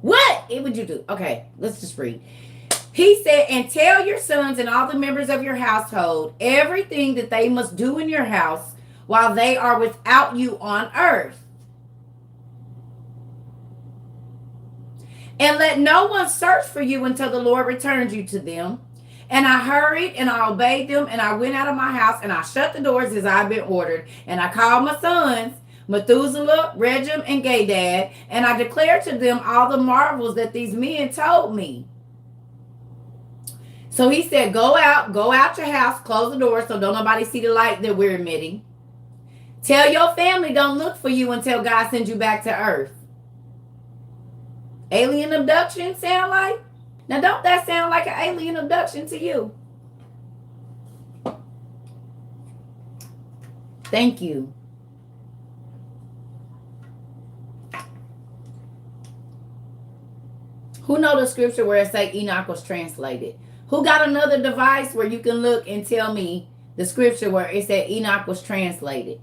What would you do? Okay, let's just read. He said, and tell your sons and all the members of your household everything that they must do in your house while they are without you on earth. And let no one search for you until the Lord returns you to them. And I hurried and I obeyed them, and I went out of my house and I shut the doors as I've been ordered. And I called my sons, Methuselah, Regem, and Gadad, and I declared to them all the marvels that these men told me. So he said, go out your house, close the door so don't nobody see the light that we're emitting. Tell your family don't look for you until God sends you back to earth. Alien abduction sound like? Now don't that sound like an alien abduction to you? Thank you. Who know the scripture where it say Enoch was translated? Who got another device where you can look and tell me the scripture where it said Enoch was translated?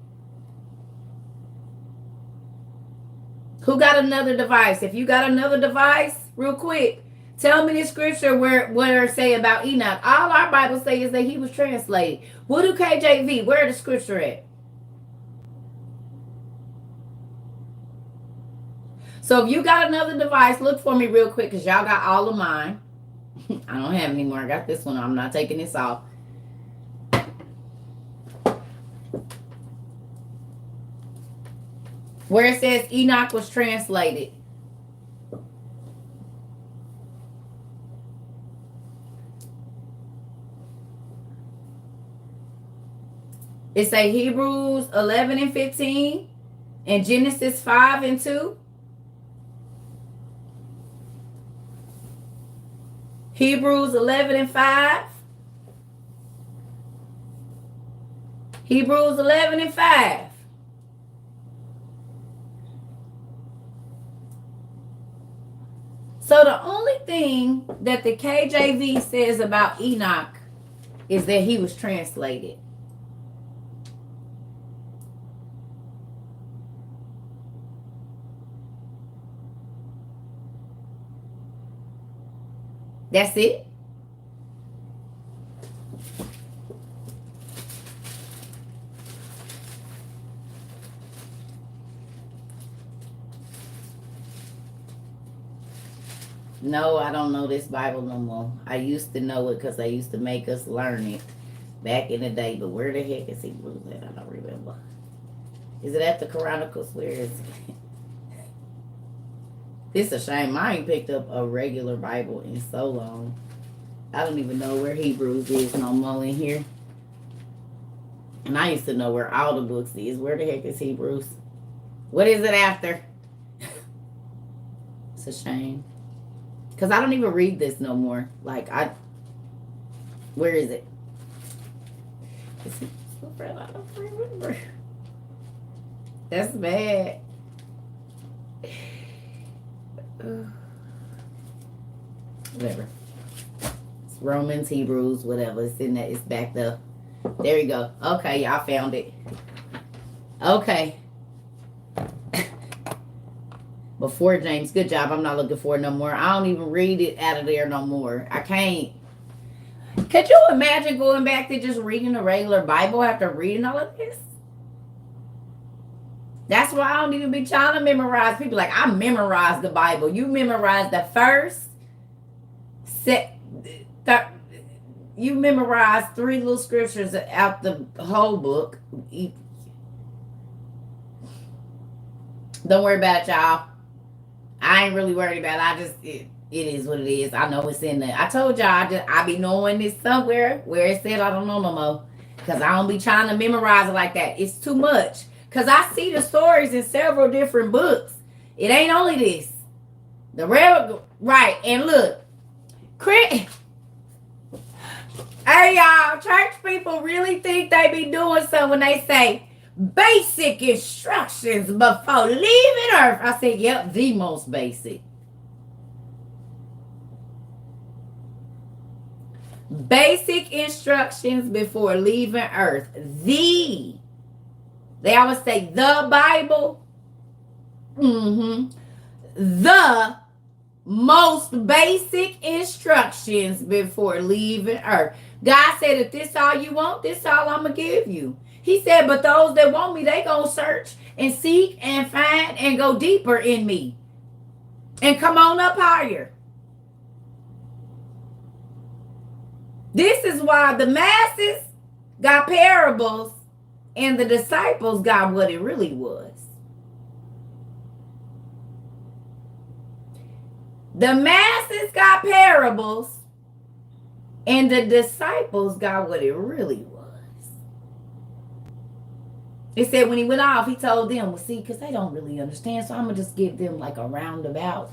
Who got another device? If you got another device, real quick, tell me the scripture where it say about Enoch. All our Bible say is that he was translated. What do KJV? Where the scripture at? So if you got another device, look for me real quick, because y'all got all of mine. I don't have any more. I got this one. I'm not taking this off. Where it says Enoch was translated. It say Hebrews 11 and 15 and Genesis 5 and 2. Hebrews 11 and 5. Hebrews 11 and 5. So the only thing that the KJV says about Enoch is that he was translated. That's it. No, I don't know this Bible no more. I used to know it because they used to make us learn it back in the day. But where the heck is Hebrews at? I don't remember. Is it at the Chronicles? Where is it? It's a shame. I ain't picked up a regular Bible in so long. I don't even know where Hebrews is no more in here. And I used to know where all the books is. Where the heck is Hebrews? What is it after? It's a shame. Because I don't even read this no more. Where is it? I don't remember. That's bad. Whatever. It's Romans, Hebrews, whatever. It's in that. It's back there. There you go. Okay, y'all found it. Okay. Before James, good job. I'm not looking for it no more. I don't even read it out of there no more. I can't. Could you imagine going back to just reading a regular Bible after reading all of this? That's why I don't even be trying to memorize. People like, I memorized the Bible. You memorize the first set. You memorize 3 little scriptures out the whole book. Don't worry about it, y'all. I ain't really worried about it. It is what it is. I know it's in there. I told y'all I be knowing this somewhere where it said I don't know no more. Because I don't be trying to memorize it like that. It's too much. Because I see the stories in several different books. It ain't only this. The real, right. And look, hey y'all, church people really think they be doing something when they say basic instructions before leaving earth. I said, yep, the most basic. Basic instructions before leaving earth. They always say the Bible. The most basic instructions before leaving earth. God said, if this all you want, this all I'm going to give you. He said, but those that want me, they going to search and seek and find and go deeper in me. And come on up higher. This is why the masses got parables and the disciples got what it really was. The masses got parables and the disciples got what it really was. It said when he went off, he told them, well, see, because they don't really understand, so I'm going to just give them like a roundabout.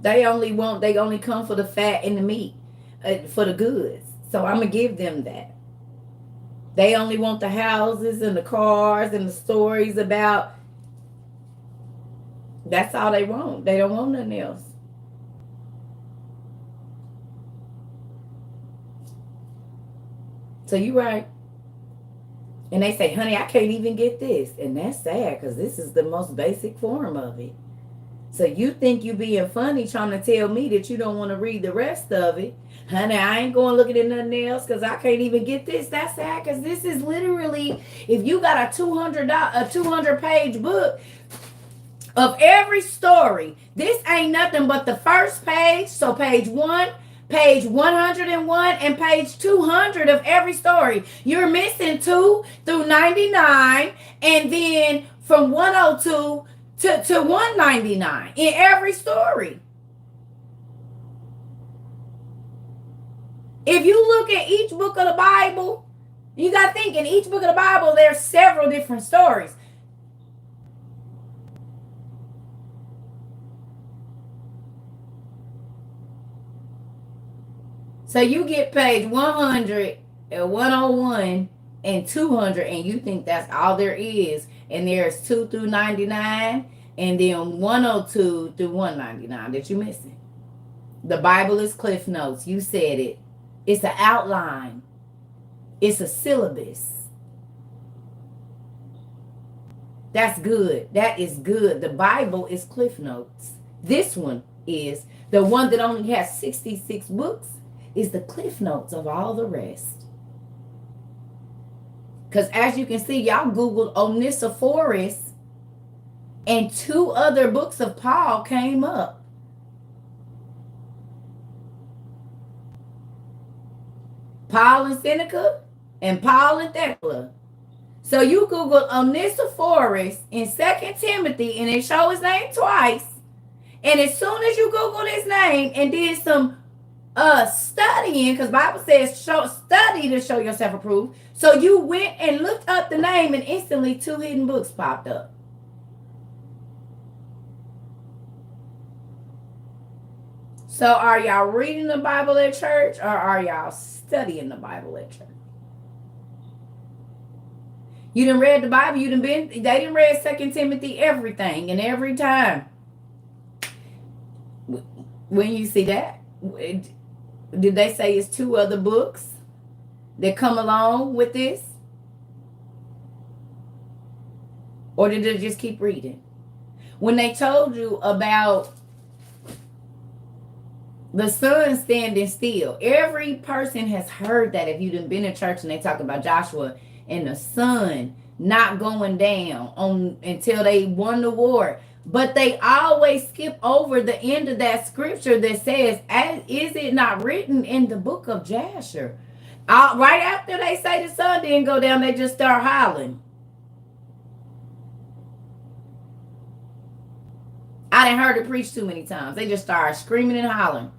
They only come for the fat and the meat, for the goods. So I'm going to give them that. They only want the houses and the cars and the stories about. That's all they want. They don't want nothing else. So you're right. And they say, honey, I can't even get this. And that's sad because this is the most basic form of it. So you think you being funny trying to tell me that you don't want to read the rest of it. Honey, I ain't going looking at nothing else because I can't even get this. That's sad because this is literally, if you got a 200-page book of every story, this ain't nothing but the first page. So page 1, page 101, and page 200 of every story. You're missing 2 through 99, and then from 102 to 199 in every story. If you look at each book of the Bible, you got to think in each book of the Bible, there's several different stories. So you get page 100 and 101 and 200, and you think that's all there is. And there's 2 through 99, and then 102 through 199 that you're missing. The Bible is Cliff Notes. You said it. It's an outline. It's a syllabus. That's good. That is good. The Bible is Cliff Notes. This one is the one that only has 66 books. Is the Cliff Notes of all the rest. Because as you can see, y'all Googled Onesiphorus and 2 other books of Paul came up. Paul and Seneca and Paul and Thecla. So you Googled Onesiphorus in 2 Timothy and it showed his name twice. And as soon as you Googled his name and did some studying, because Bible says study to show yourself approved. So you went and looked up the name and instantly 2 hidden books popped up. So are y'all reading the Bible at church or are y'all studying the Bible at church? You done read the Bible, they done read 2 Timothy everything and every time. When you see that, did they say it's 2 other books that come along with this? Or did they just keep reading? When they told you about The sun standing still. Every person has heard that if you've been in church and they talk about Joshua and the sun not going down on until they won the war. But they always skip over the end of that scripture that says, is it not written in the book of Jasher? Right after they say the sun didn't go down, they just start hollering. I done heard it preached too many times. They just start screaming and hollering.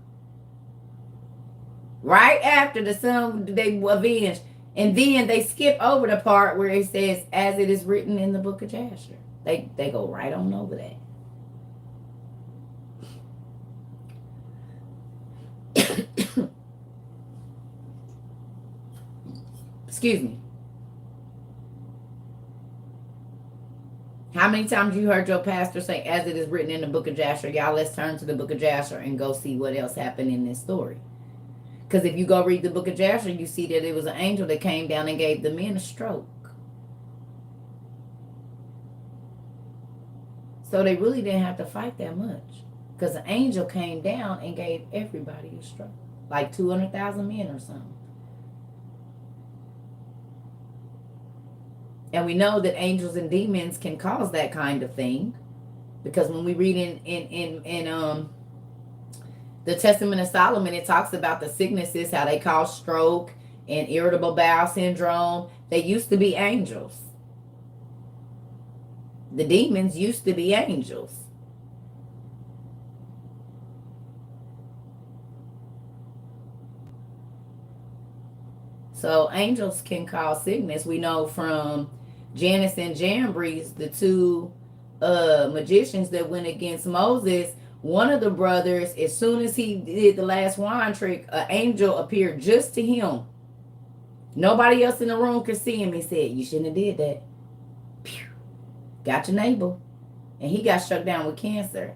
Right after the sun, they avenged. And then they skip over the part where it says, as it is written in the book of Jasher. They go right on over that. Excuse me. How many times you heard your pastor say, as it is written in the book of Jasher? Y'all, let's turn to the book of Jasher and go see what else happened in this story. Because if you go read the book of Jasher, you see that it was an angel that came down and gave the men a stroke. So they really didn't have to fight that much. Because the angel came down and gave everybody a stroke. Like 200,000 men or something. And we know that angels and demons can cause that kind of thing. Because when we read in the Testament of Solomon, it talks about the sicknesses, how they cause stroke and irritable bowel syndrome. They used to be angels. The demons used to be angels. So angels can cause sickness. We know from Jannes and Jambres, the two magicians that went against Moses. One of the brothers, as soon as he did the last wine trick, an angel appeared just to him. Nobody else in the room could see him. He said, you shouldn't have did that. Pew. Got your neighbor. And he got struck down with cancer.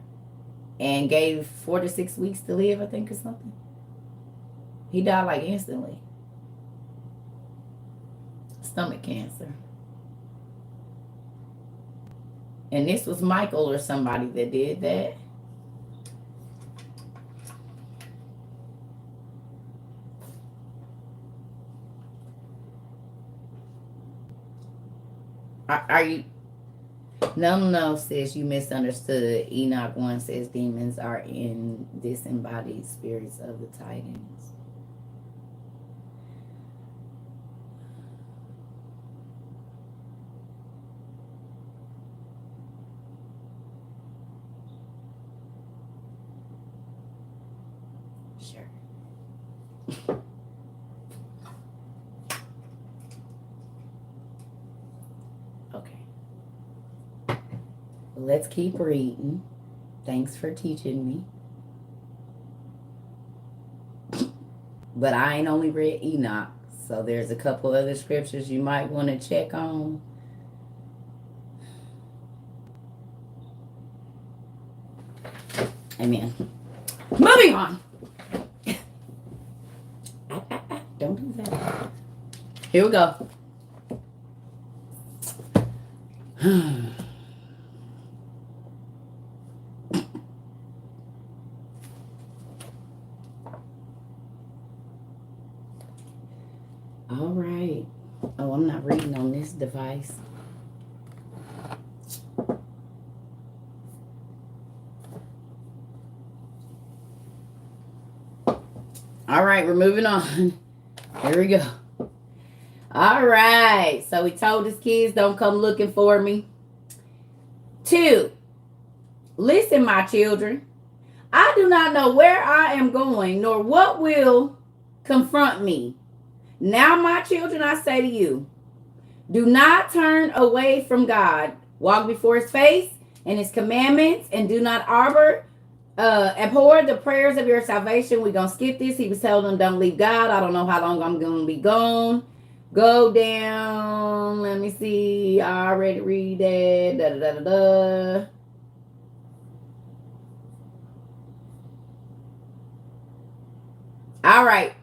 And gave 4 to 6 weeks to live, I think, or something. He died like instantly. Stomach cancer. And this was Michael or somebody that did that. Are you? No, sis, you misunderstood. Enoch 1 says demons are in disembodied spirits of the Titans. Sure. Let's keep reading. Thanks for teaching me. But I ain't only read Enoch, so there's a couple other scriptures you might want to check on. Amen. Moving on. Don't do that. Here we go. All right. Oh, I'm not reading on this device. All right, we're moving on. Here we go. All right. So we told his kids, don't come looking for me. 2, listen, my children. I do not know where I am going, nor what will confront me. Now, my children, I say to you, do not turn away from God. Walk before his face and his commandments, and do not abhor the prayers of your salvation. We're going to skip this. He was telling them, don't leave God. I don't know how long I'm going to be gone. Go down. Let me see. I already read that. All right.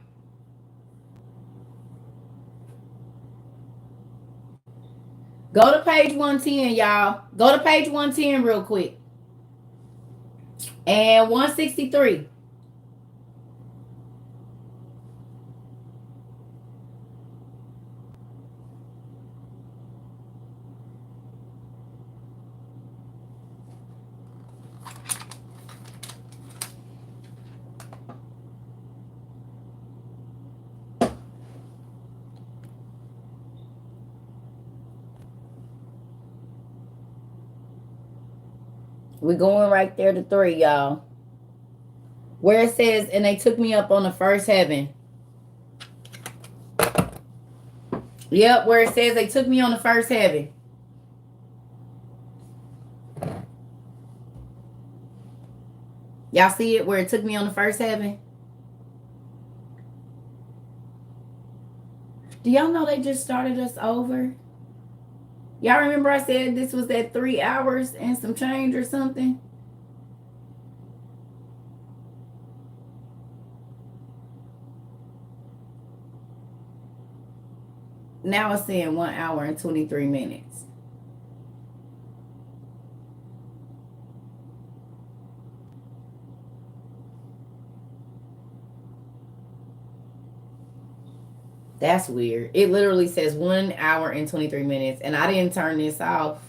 Go to page 110, y'all. Go to page 110 real quick. And 163. We're going right there to 3, y'all. Where it says, and they took me up on the first heaven. Yep, where it says they took me on the first heaven. Y'all see it where it took me on the first heaven? Do y'all know they just started us over? Y'all remember I said this was at 3 hours and some change or something? Now it's saying 1 hour and 23 minutes. That's weird. It literally says 1 hour and 23 minutes, and I didn't turn this off.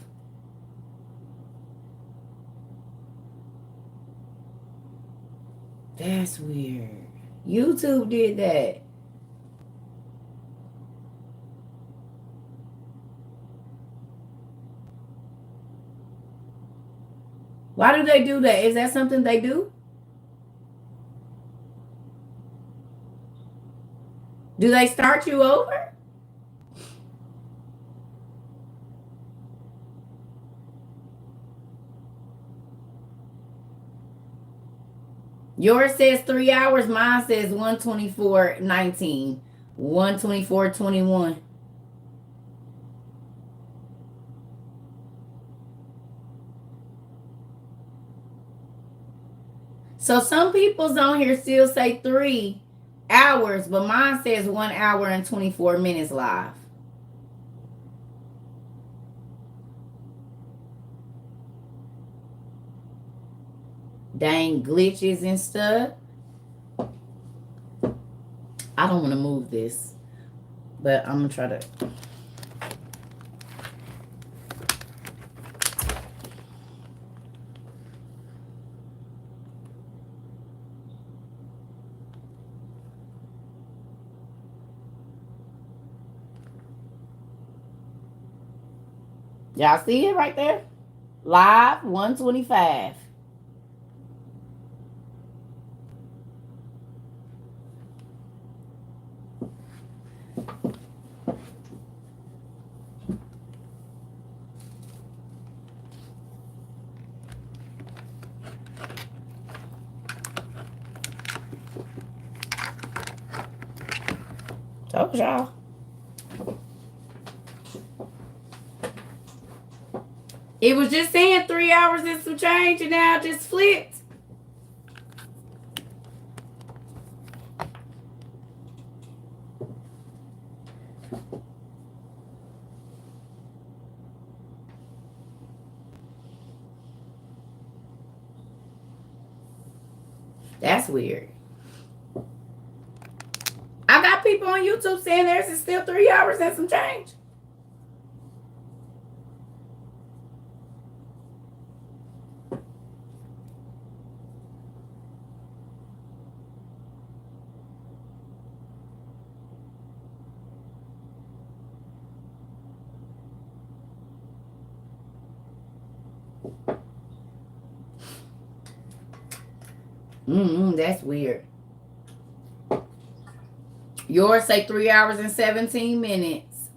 That's weird. YouTube did that. Why do they do that? Is that something they do? Do they start you over? Yours says 3 hours. Mine says 124.19. 124.21. So some people's on here still say 3 hours, but mine says 1 hour and 24 minutes live. Dang glitches and stuff. I don't want to move this, but I'm going to try to. Y'all see it right there? Live 125. Told y'all. It was just saying 3 hours and some change, and now it just flipped. That's weird. I got people on YouTube saying theirs is still 3 hours and some change. That's weird. Yours say 3 hours and 17 minutes.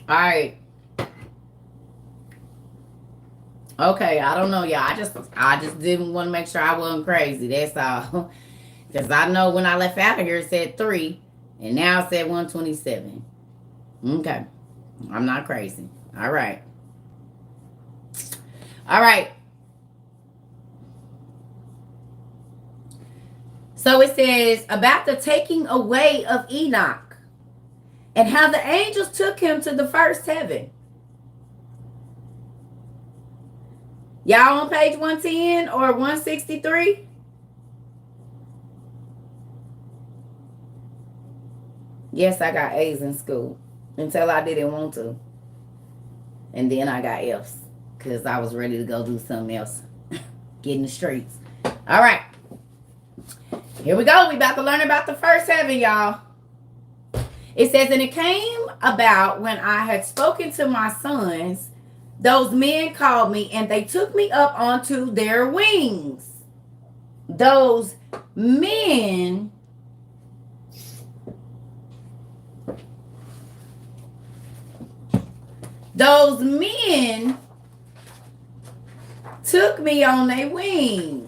All right. Okay, I don't know, y'all. I just didn't want to make sure I wasn't crazy. That's all. Because I know when I left out of here, it said 3, and now it said 127. Okay. I'm not crazy. All right. All right. So it says about the taking away of Enoch and how the angels took him to the first heaven. Y'all on page 110 or 163? Yes, I got A's in school until I didn't want to. And then I got F's because I was ready to go do something else. Get in the streets. All right. Here we go. We about to learn about the first heaven, y'all. It says, and it came about when I had spoken to my sons, those men called me, and they took me up onto their wings. Those men took me on their wings.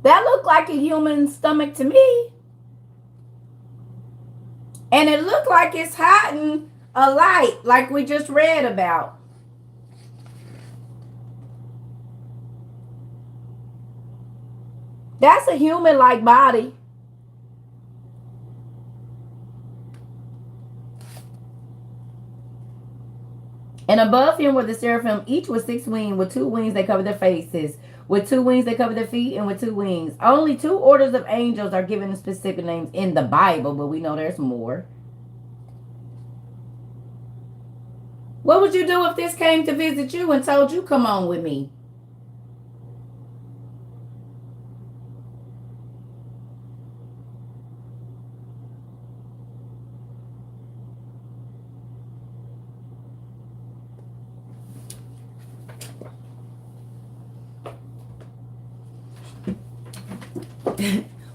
That looked like a human stomach to me. And it looked like it's hiding a light, like we just read about. That's a human-like body. And above him were the seraphim, each with 6 wings. With 2 wings they cover their faces. With 2 wings they cover their feet, and with 2 wings. Only 2 orders of angels are given specific names in the Bible, but we know there's more. What would you do if this came to visit you and told you, come on with me?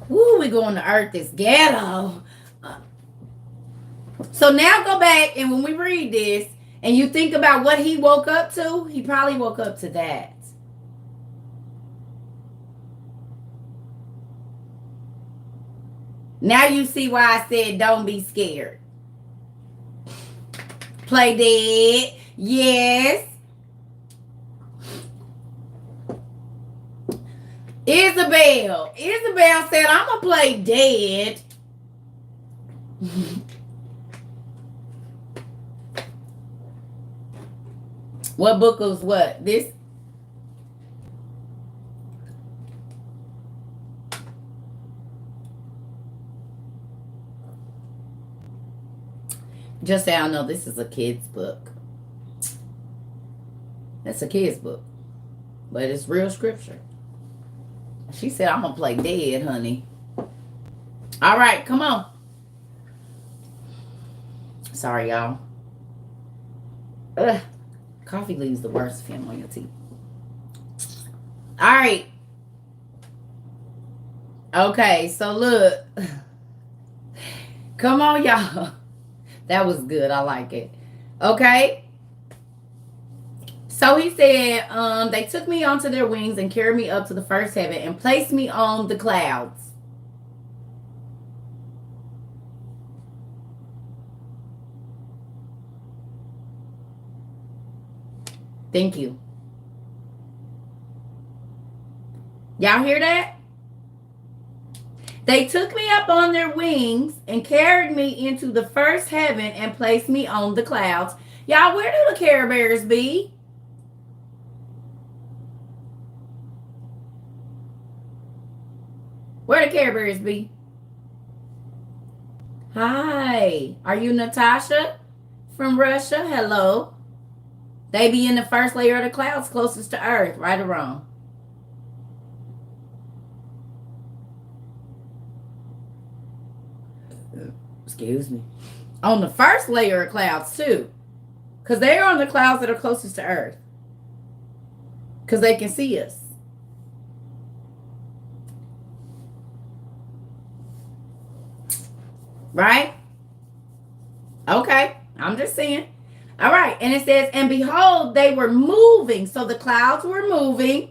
Woo, we going to earth is ghetto. So now go back, and when we read this, and you think about what he woke up to, he probably woke up to that. Now you see why I said don't be scared. Play dead. Yes. Isabel said, I'm going to play dead. What book was what? This? Just so y'all know, this is a kid's book. That's a kid's book. But it's real scripture. She said, I'm going to play dead, honey. All right, come on. Sorry, y'all. Ugh. Coffee leaves the worst film on your teeth. All right. Okay, so look. Come on, y'all. That was good. I like it. Okay. So he said, they took me onto their wings and carried me up to the first heaven and placed me on the clouds. Thank you. Y'all hear that? They took me up on their wings and carried me into the first heaven and placed me on the clouds. Y'all, where do the Care Bears be? Where the Care Bears be? Hi. Are you Natasha from Russia? Hello. They be in the first layer of the clouds closest to Earth, right or wrong? Excuse me. On the first layer of clouds, too. Because they're on the clouds that are closest to Earth. Because they can see us. Right? Okay. I'm just saying. All right. And it says, and behold, they were moving. So the clouds were moving.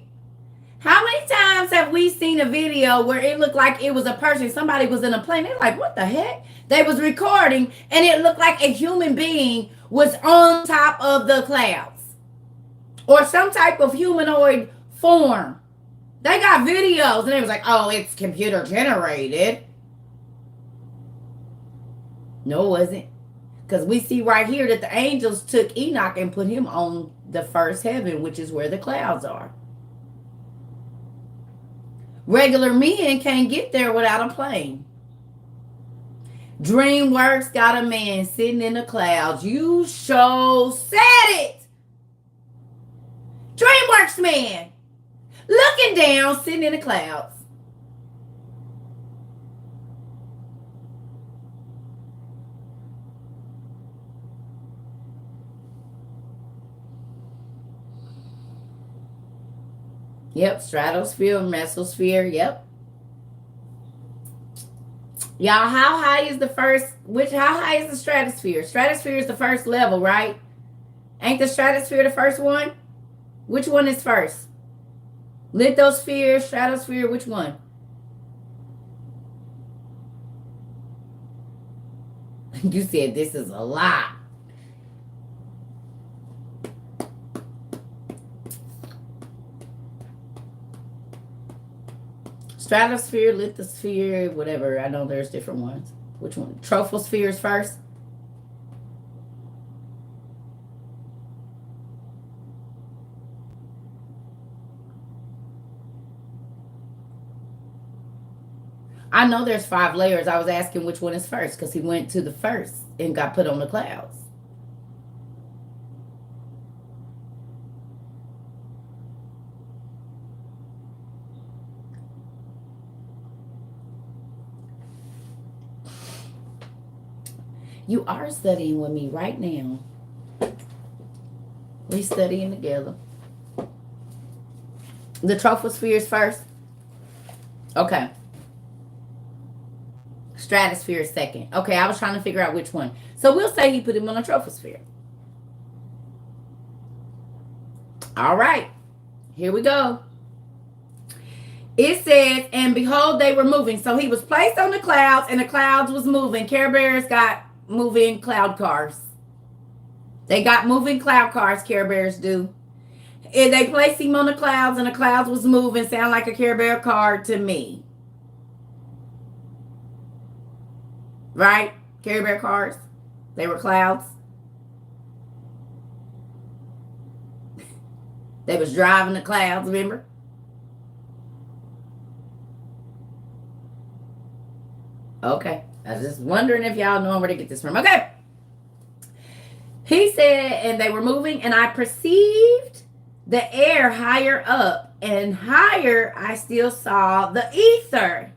How many times have we seen a video where it looked like it was a person? Somebody was in a plane. They're like, what the heck? They was recording and it looked like a human being was on top of the clouds. Or some type of humanoid form. They got videos and it was like, oh, it's computer generated. No, it wasn't. Because we see right here that the angels took Enoch and put him on the first heaven, which is where the clouds are. Regular men can't get there without a plane. DreamWorks got a man sitting in the clouds. You sure said it. DreamWorks man looking down, sitting in the clouds. Yep, stratosphere, mesosphere. Yep. Y'all, how high is the first? How high is the stratosphere? Stratosphere is the first level, right? Ain't the stratosphere the first one? Which one is first? Lithosphere, stratosphere, which one? You said this is a lot. Stratosphere, lithosphere, whatever. I know there's different ones. Which one? Troposphere is first? I know there's 5 layers. I was asking which one is first because he went to the first and got put on the clouds. You are studying with me right now. We studying together. The troposphere is first? Okay. Stratosphere is second. Okay, I was trying to figure out which one. So we'll say he put him on a troposphere. All right. Here we go. It says, and behold, they were moving. So he was placed on the clouds, and the clouds was moving. Care Bears got moving cloud cars. They got moving cloud cars, Care Bears do. And they placed him on the clouds, and the clouds was moving. Sound like a Care Bear car to me. Right? Care Bear cars. They were clouds. They was driving the clouds, remember? Okay. I was just wondering if y'all know where to get this from. Okay. He said, and they were moving, and I perceived the air higher up, and higher I still saw the ether.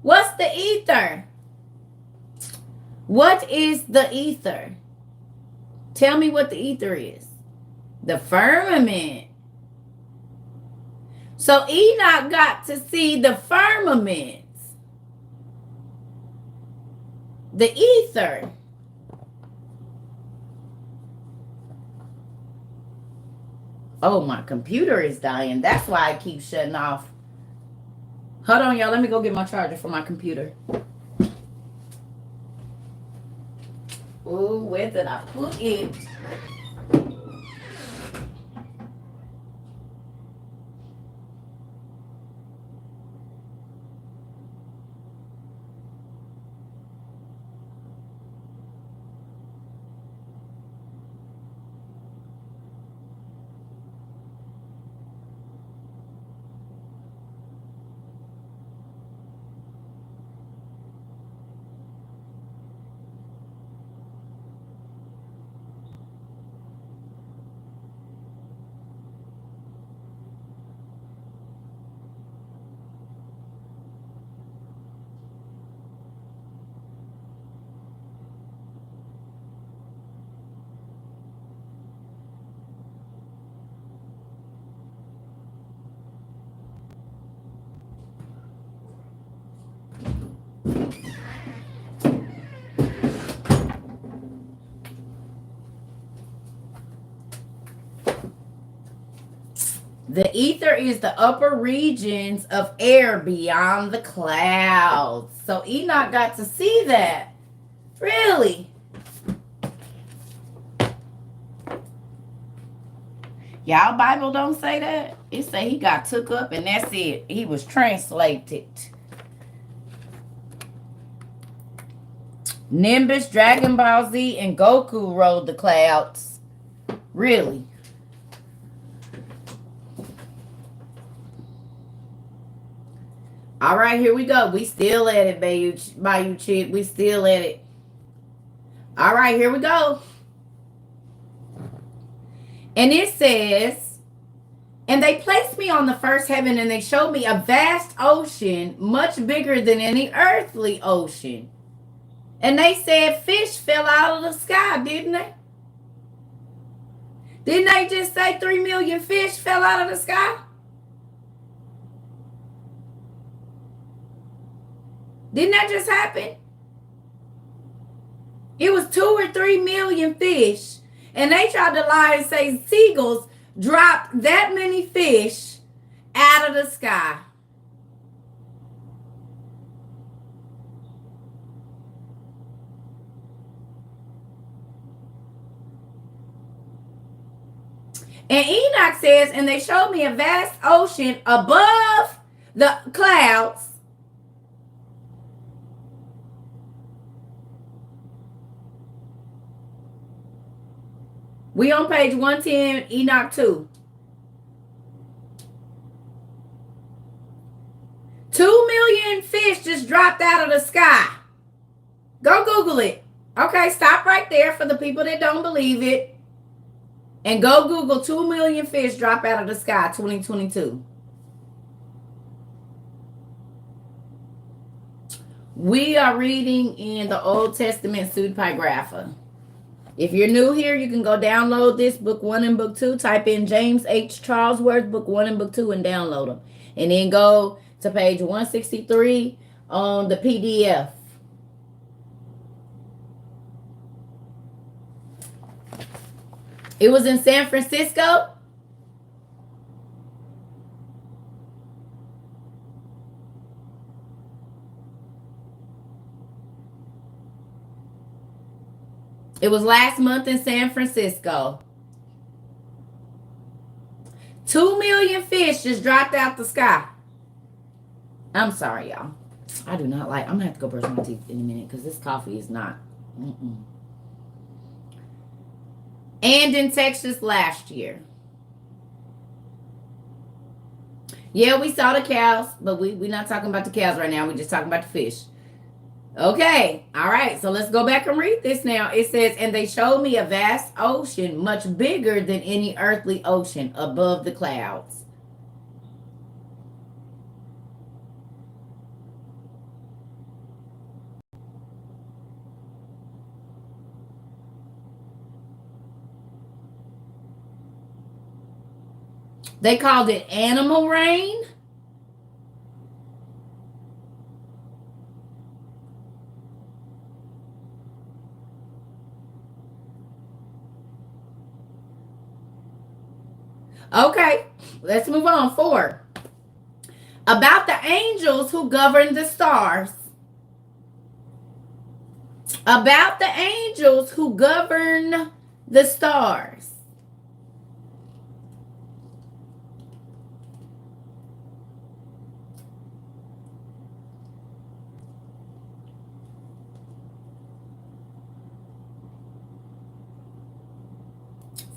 What's the ether? What is the ether? Tell me what the ether is. The firmament. So Enoch got to see the firmament. The ether. Oh, my computer is dying. That's why I keep shutting off. Hold on, y'all. Let me go get my charger for my computer. Oh, where did I put it? The ether is the upper regions of air beyond the clouds. So Enoch got to see that. Really? Y'all Bible don't say that. It say he got took up and that's it. He was translated. Nimbus, Dragon Ball Z, and Goku rode the clouds. Really? All right, here we go. We still at it, Bayou Chick. We still at it. All right, here we go. And it says, and they placed me on the first heaven, and they showed me a vast ocean, much bigger than any earthly ocean. And they said fish fell out of the sky, didn't they? Didn't they just say 3 million fish fell out of the sky? Didn't that just happen? It was 2 or 3 million fish. And they tried to lie and say seagulls dropped that many fish out of the sky. And Enoch says, and they showed me a vast ocean above the clouds. We on page 110, Enoch 2. 2 million fish just dropped out of the sky. Go Google it. Okay, stop right there for the people that don't believe it. And go Google 2 million fish drop out of the sky 2022. We are reading in the Old Testament Pseudepigrapha. If you're new here, you can go download this book 1 and book 2. Type in James H. Charlesworth, book 1 and book 2, and download them. And then go to page 163 on the PDF. It was in San Francisco. It was last month in San Francisco. 2 million fish just dropped out the sky. I'm sorry, y'all. I do not like. I'm gonna have to go brush my teeth in a minute because this coffee is not. And in Texas last year. Yeah, we saw the cows, but we're not talking about the cows right now. We're just talking about the fish. Okay, all right, so let's go back and read this now. It says, and they showed me a vast ocean, much bigger than any earthly ocean, above the clouds. They called it animal rain. Okay, let's move on. 4. About the angels who govern the stars. About the angels who govern the stars.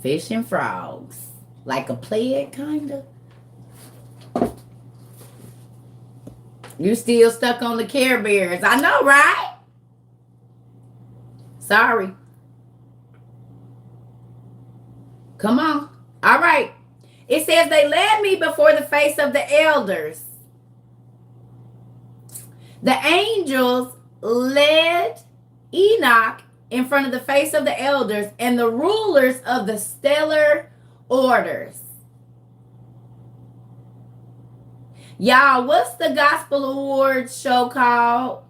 Fish and frogs. Like a plague, kind of. You still stuck on the Care Bears. I know, right? Sorry. Come on. All right. It says they led me before the face of the elders. The angels led Enoch in front of the face of the elders and the rulers of the stellar orders. Y'all, what's the Gospel Awards show called?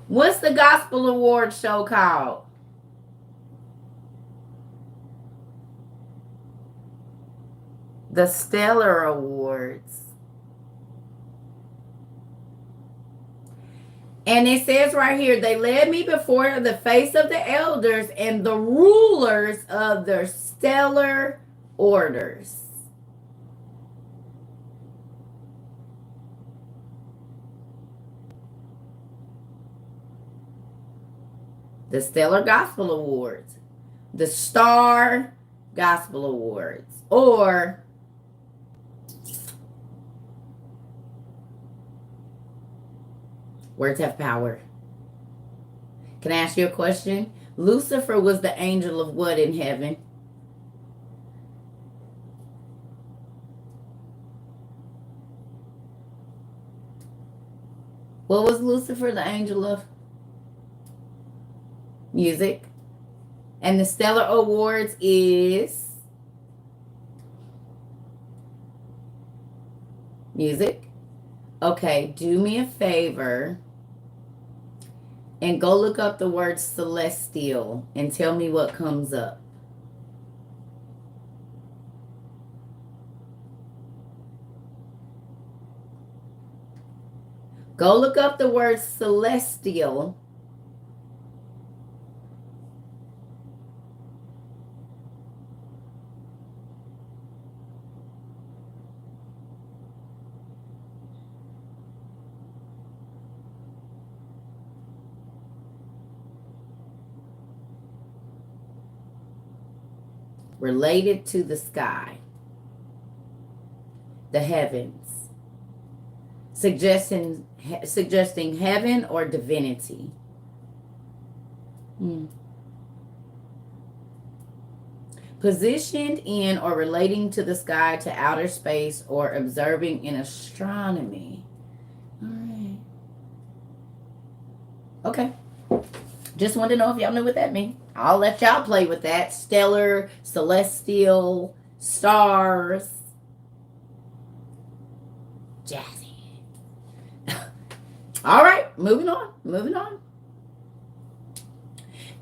What's the Gospel Awards show called? The Stellar Awards. And it says right here, they led me before the face of the elders and the rulers of their stellar orders. The Stellar Gospel Awards. The Star Gospel Awards. Or words have power. Can I ask you a question? Lucifer was the angel of what in heaven? What was Lucifer the angel of? Music. And the Stellar Awards is music. Okay, do me a favor and go look up the word celestial and tell me what comes up. Go look up the word celestial. Related to the sky, the heavens, suggesting heaven or divinity. Positioned in or relating to the sky, to outer space, or observing in astronomy. All right. Okay. Just wanted to know if y'all knew what that means. I'll let y'all play with that. Stellar, celestial, stars. Jazzy. All right, moving on.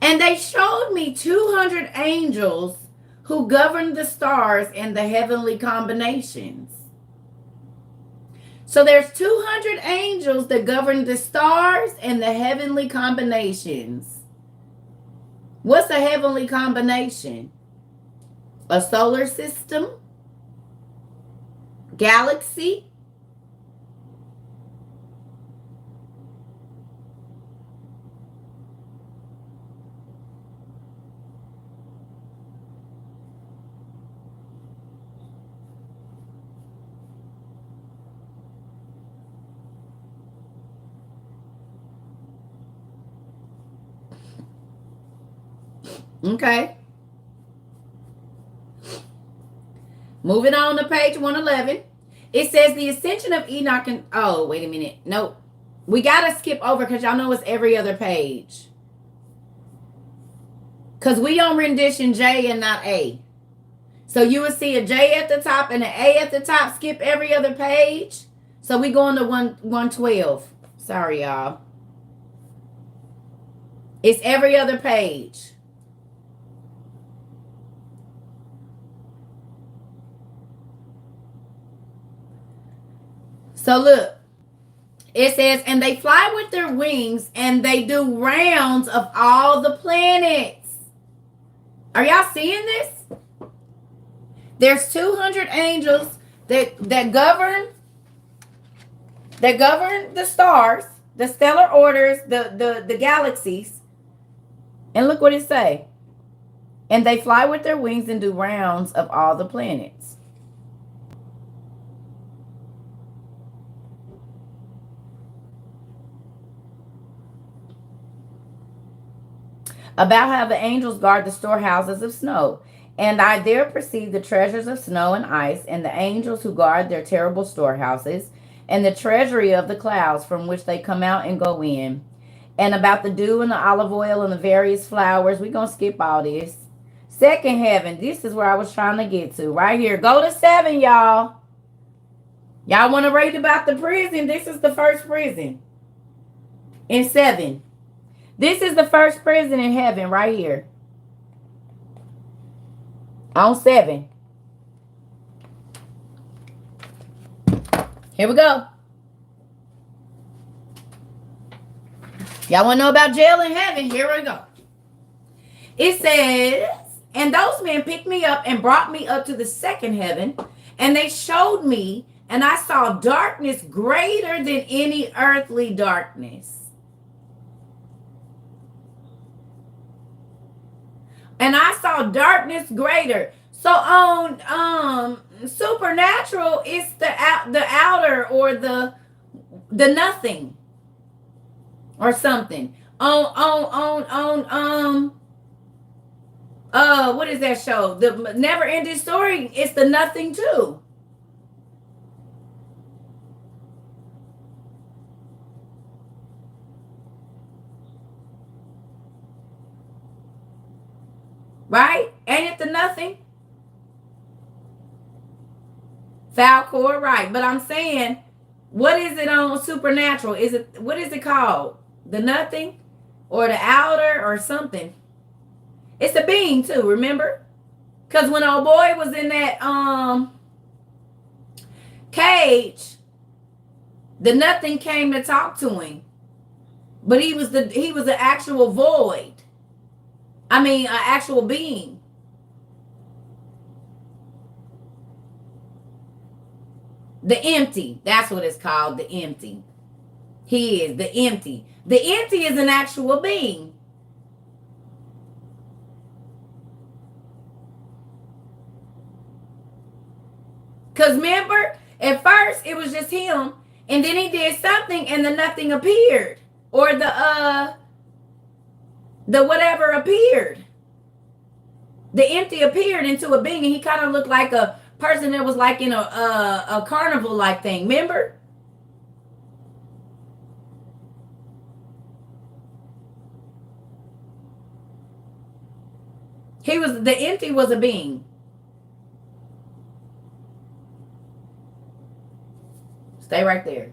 And they showed me 200 angels who govern the stars and the heavenly combinations. So there's 200 angels that govern the stars and the heavenly combinations. What's a heavenly combination? A solar system? Galaxy? Okay. Moving on to page 111. It says the ascension of Enoch and... Oh, wait a minute. Nope. We got to skip over because y'all know it's every other page. Because we on rendition J and not A. So you would see a J at the top and an A at the top. Skip every other page. So we going to 112. Sorry, y'all. It's every other page. So look, it says, and they fly with their wings and they do rounds of all the planets. Are y'all seeing this? There's 200 angels that govern the stars, the stellar orders, the galaxies. And look what it say. And they fly with their wings and do rounds of all the planets. About how the angels guard the storehouses of snow. And I there perceived the treasures of snow and ice, and the angels who guard their terrible storehouses, and the treasury of the clouds from which they come out and go in. And about the dew and the olive oil and the various flowers. We're going to skip all this. Second heaven. This is where I was trying to get to. Right here. Go to 7, y'all. Y'all want to read about the prison? This is the first prison. In 7. This is the first prison in heaven right here. On 7. Here we go. Y'all want to know about jail in heaven? Here we go. It says, and those men picked me up and brought me up to the second heaven, and they showed me, and I saw darkness greater than any earthly darkness. And I saw darkness greater. So on supernatural, it's the outer or the nothing or something. On what is that show? The Never Ending Story. It's the nothing too. Right? Ain't it the nothing? Falcor, right. But I'm saying, what is it on supernatural? Is it, what is it called? The nothing? Or the outer or something? It's a being too, remember? Because when old boy was in that cage, the nothing came to talk to him. But he was the actual void. I mean, an actual being. The empty. That's what it's called. The empty. He is the empty. The empty is an actual being. Because remember, at first it was just him, and then he did something and the nothing appeared. Or the whatever appeared. The empty appeared into a being, and he kind of looked like a person that was like in a carnival like thing. Remember? He was, the empty was a being. Stay right there.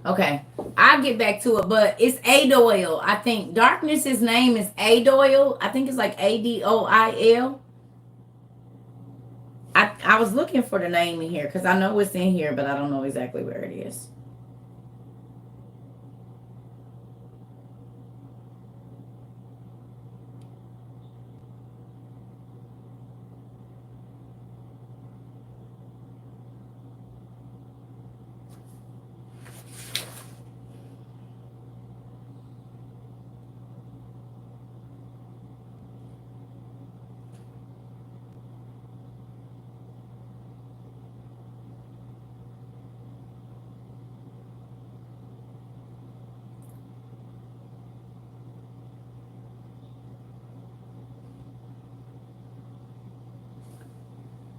Okay, I'll get back to it, but it's Adoil. I think Darkness's name is Adoil. I think it's like Adoil. I was looking for the name in here because I know it's in here, but I don't know exactly where it is.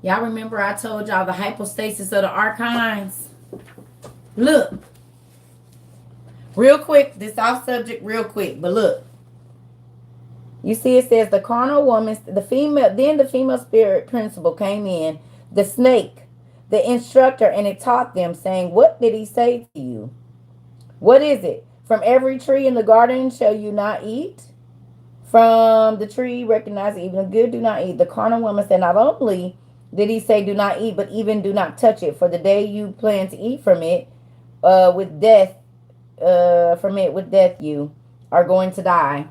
Y'all remember I told y'all the hypostasis of the archons? Look, real quick, this off subject real quick, but look. You see it says the carnal woman, the female, then the female spirit principle came in, the snake, the instructor, and it taught them, saying, what did he say to you? What is it? From every tree in the garden shall you not eat? From the tree recognize even the good do not eat. The carnal woman said, not only did he say do not eat, but even do not touch it, for the day you plan to eat from it, with death, you are going to die.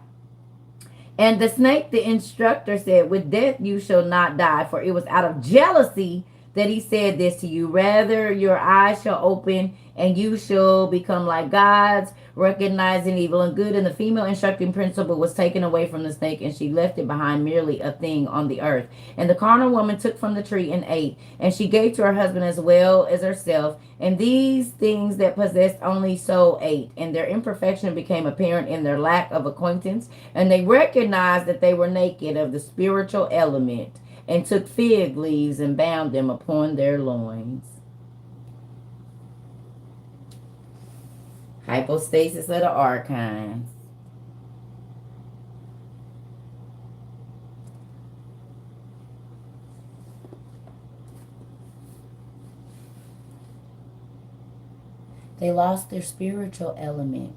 And the snake, the instructor said, with death you shall not die, for it was out of jealousy that he said this to you. Rather, your eyes shall open and you shall become like gods, recognizing evil and good. And the female instructing principle was taken away from the snake, and she left it behind, merely a thing on the earth. And the carnal woman took from the tree and ate, and she gave to her husband as well as herself. And these things that possessed only so ate, and their imperfection became apparent in their lack of acquaintance, and they recognized that they were naked of the spiritual element, and took fig leaves and bound them upon their loins. Hypostasis of the archons. They lost their spiritual element.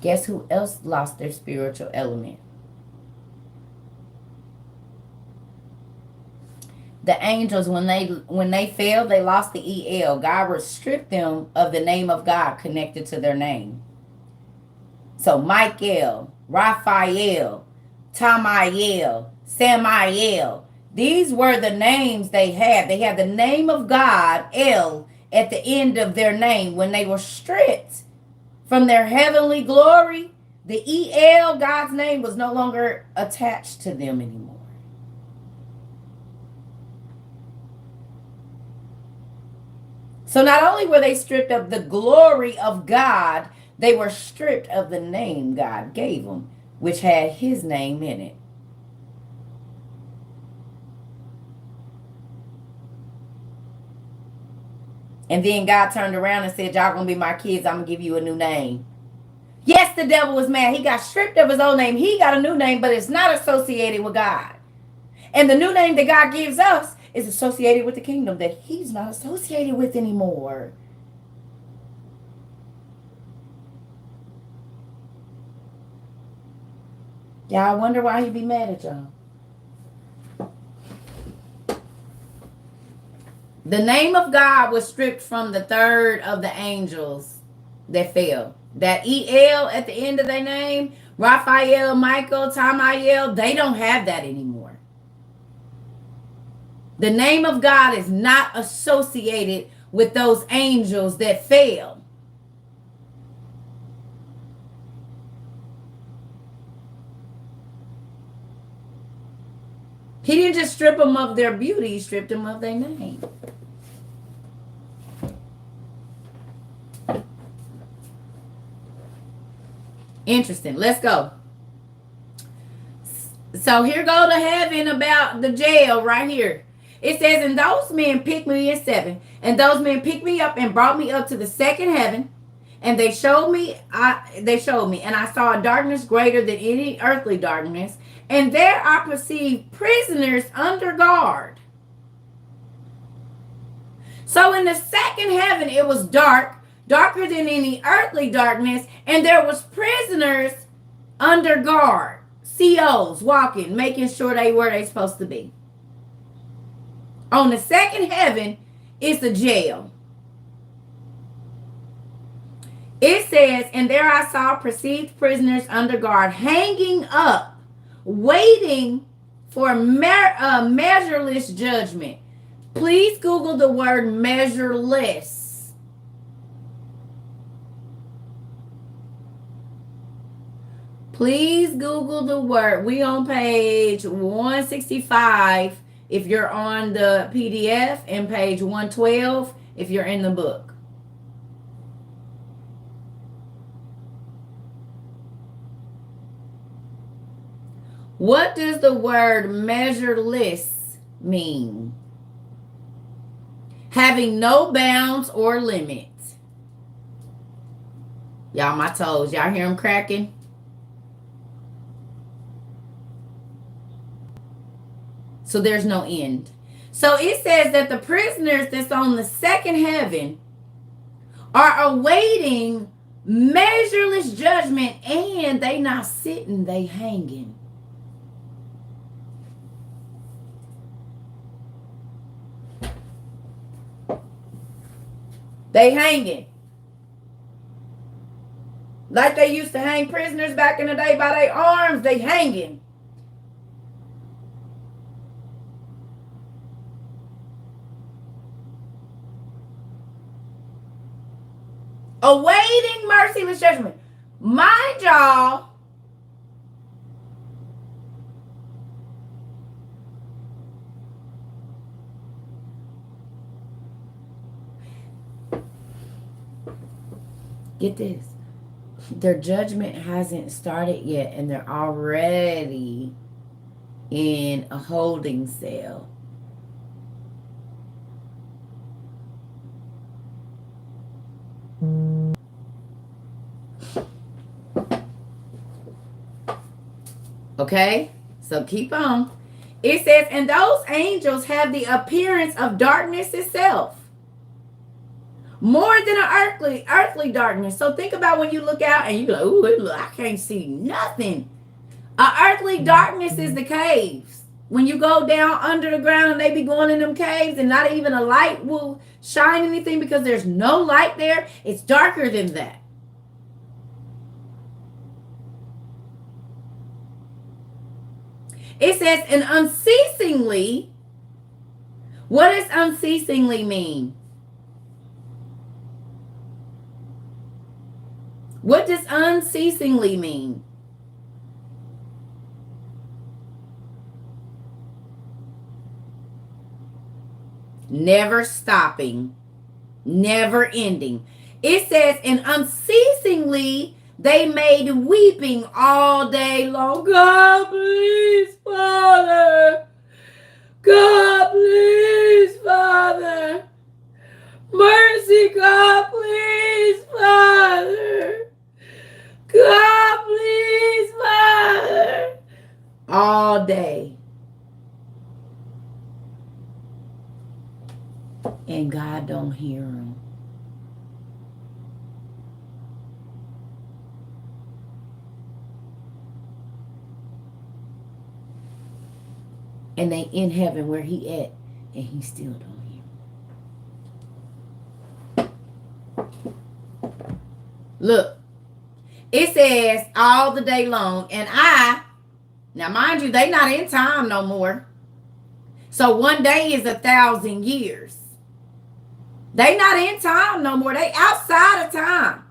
Guess who else lost their spiritual element? The angels, when they fell, they lost the EL. God restricted them of the name of God connected to their name. So Michael, Raphael, Tamael, Samael, these were the names they had. They had the name of God, El, at the end of their name. When they were stripped from their heavenly glory, the EL, God's name, was no longer attached to them anymore. So not only were they stripped of the glory of God, they were stripped of the name God gave them, which had his name in it. And then God turned around and said, y'all gonna be my kids, I'm gonna give you a new name. Yes, the devil was mad. He got stripped of his old name. He got a new name, but it's not associated with God. And the new name that God gives us is associated with the kingdom that he's not associated with anymore. Y'all wonder why he be mad at y'all. The name of God was stripped from the third of the angels that fell. That EL at the end of their name, Raphael, Michael, Tamael, they don't have that anymore. The name of God is not associated with those angels that fell. He didn't just strip them of their beauty, he stripped them of their name. Interesting. Let's go. So here go to heaven about the jail right here. It says, and those men picked me in 7, and those men picked me up and brought me up to the second heaven, and they showed me, and I saw a darkness greater than any earthly darkness, and there I perceived prisoners under guard. So in the second heaven, it was dark, darker than any earthly darkness, and there was prisoners under guard, COs walking, making sure they were they supposed to be. On the second heaven, it's a jail. It says, and there I saw perceived prisoners under guard, hanging up, waiting for measureless judgment. Please Google the word measureless. Please Google the word. We on page 165 if you're on the PDF, and page 112 if you're in the book. What does the word measureless mean? Having no bounds or limits. Y'all, my toes. Y'all hear them cracking? So there's no end. So it says that the prisoners that's on the second heaven are awaiting measureless judgment, and they not sitting, they hanging. They hanging. Like they used to hang prisoners back in the day by their arms, they hanging. Awaiting merciless judgment. Mind y'all, get this. Their judgment hasn't started yet, and they're already in a holding cell. Okay, so keep on. It says, and those angels have the appearance of darkness itself, more than an earthly darkness. So think about when you look out and you go, ooh, I can't see nothing. An earthly darkness is the caves. When you go down under the ground and they be going in them caves and not even a light will shine anything because there's no light there, it's darker than that. It says, and unceasingly, what does unceasingly mean? What does unceasingly mean? Never stopping, never ending. It says, and unceasingly they made weeping all day long. God, please, Father. God, please, Father. Mercy, God, please, Father. God, please, Father. All day. And God don't hear them. And they in heaven where he at, and he still don't hear them. Look, it says all the day long, and now mind you, they not in time no more. So one day is 1,000 years. They not in time no more. They outside of time.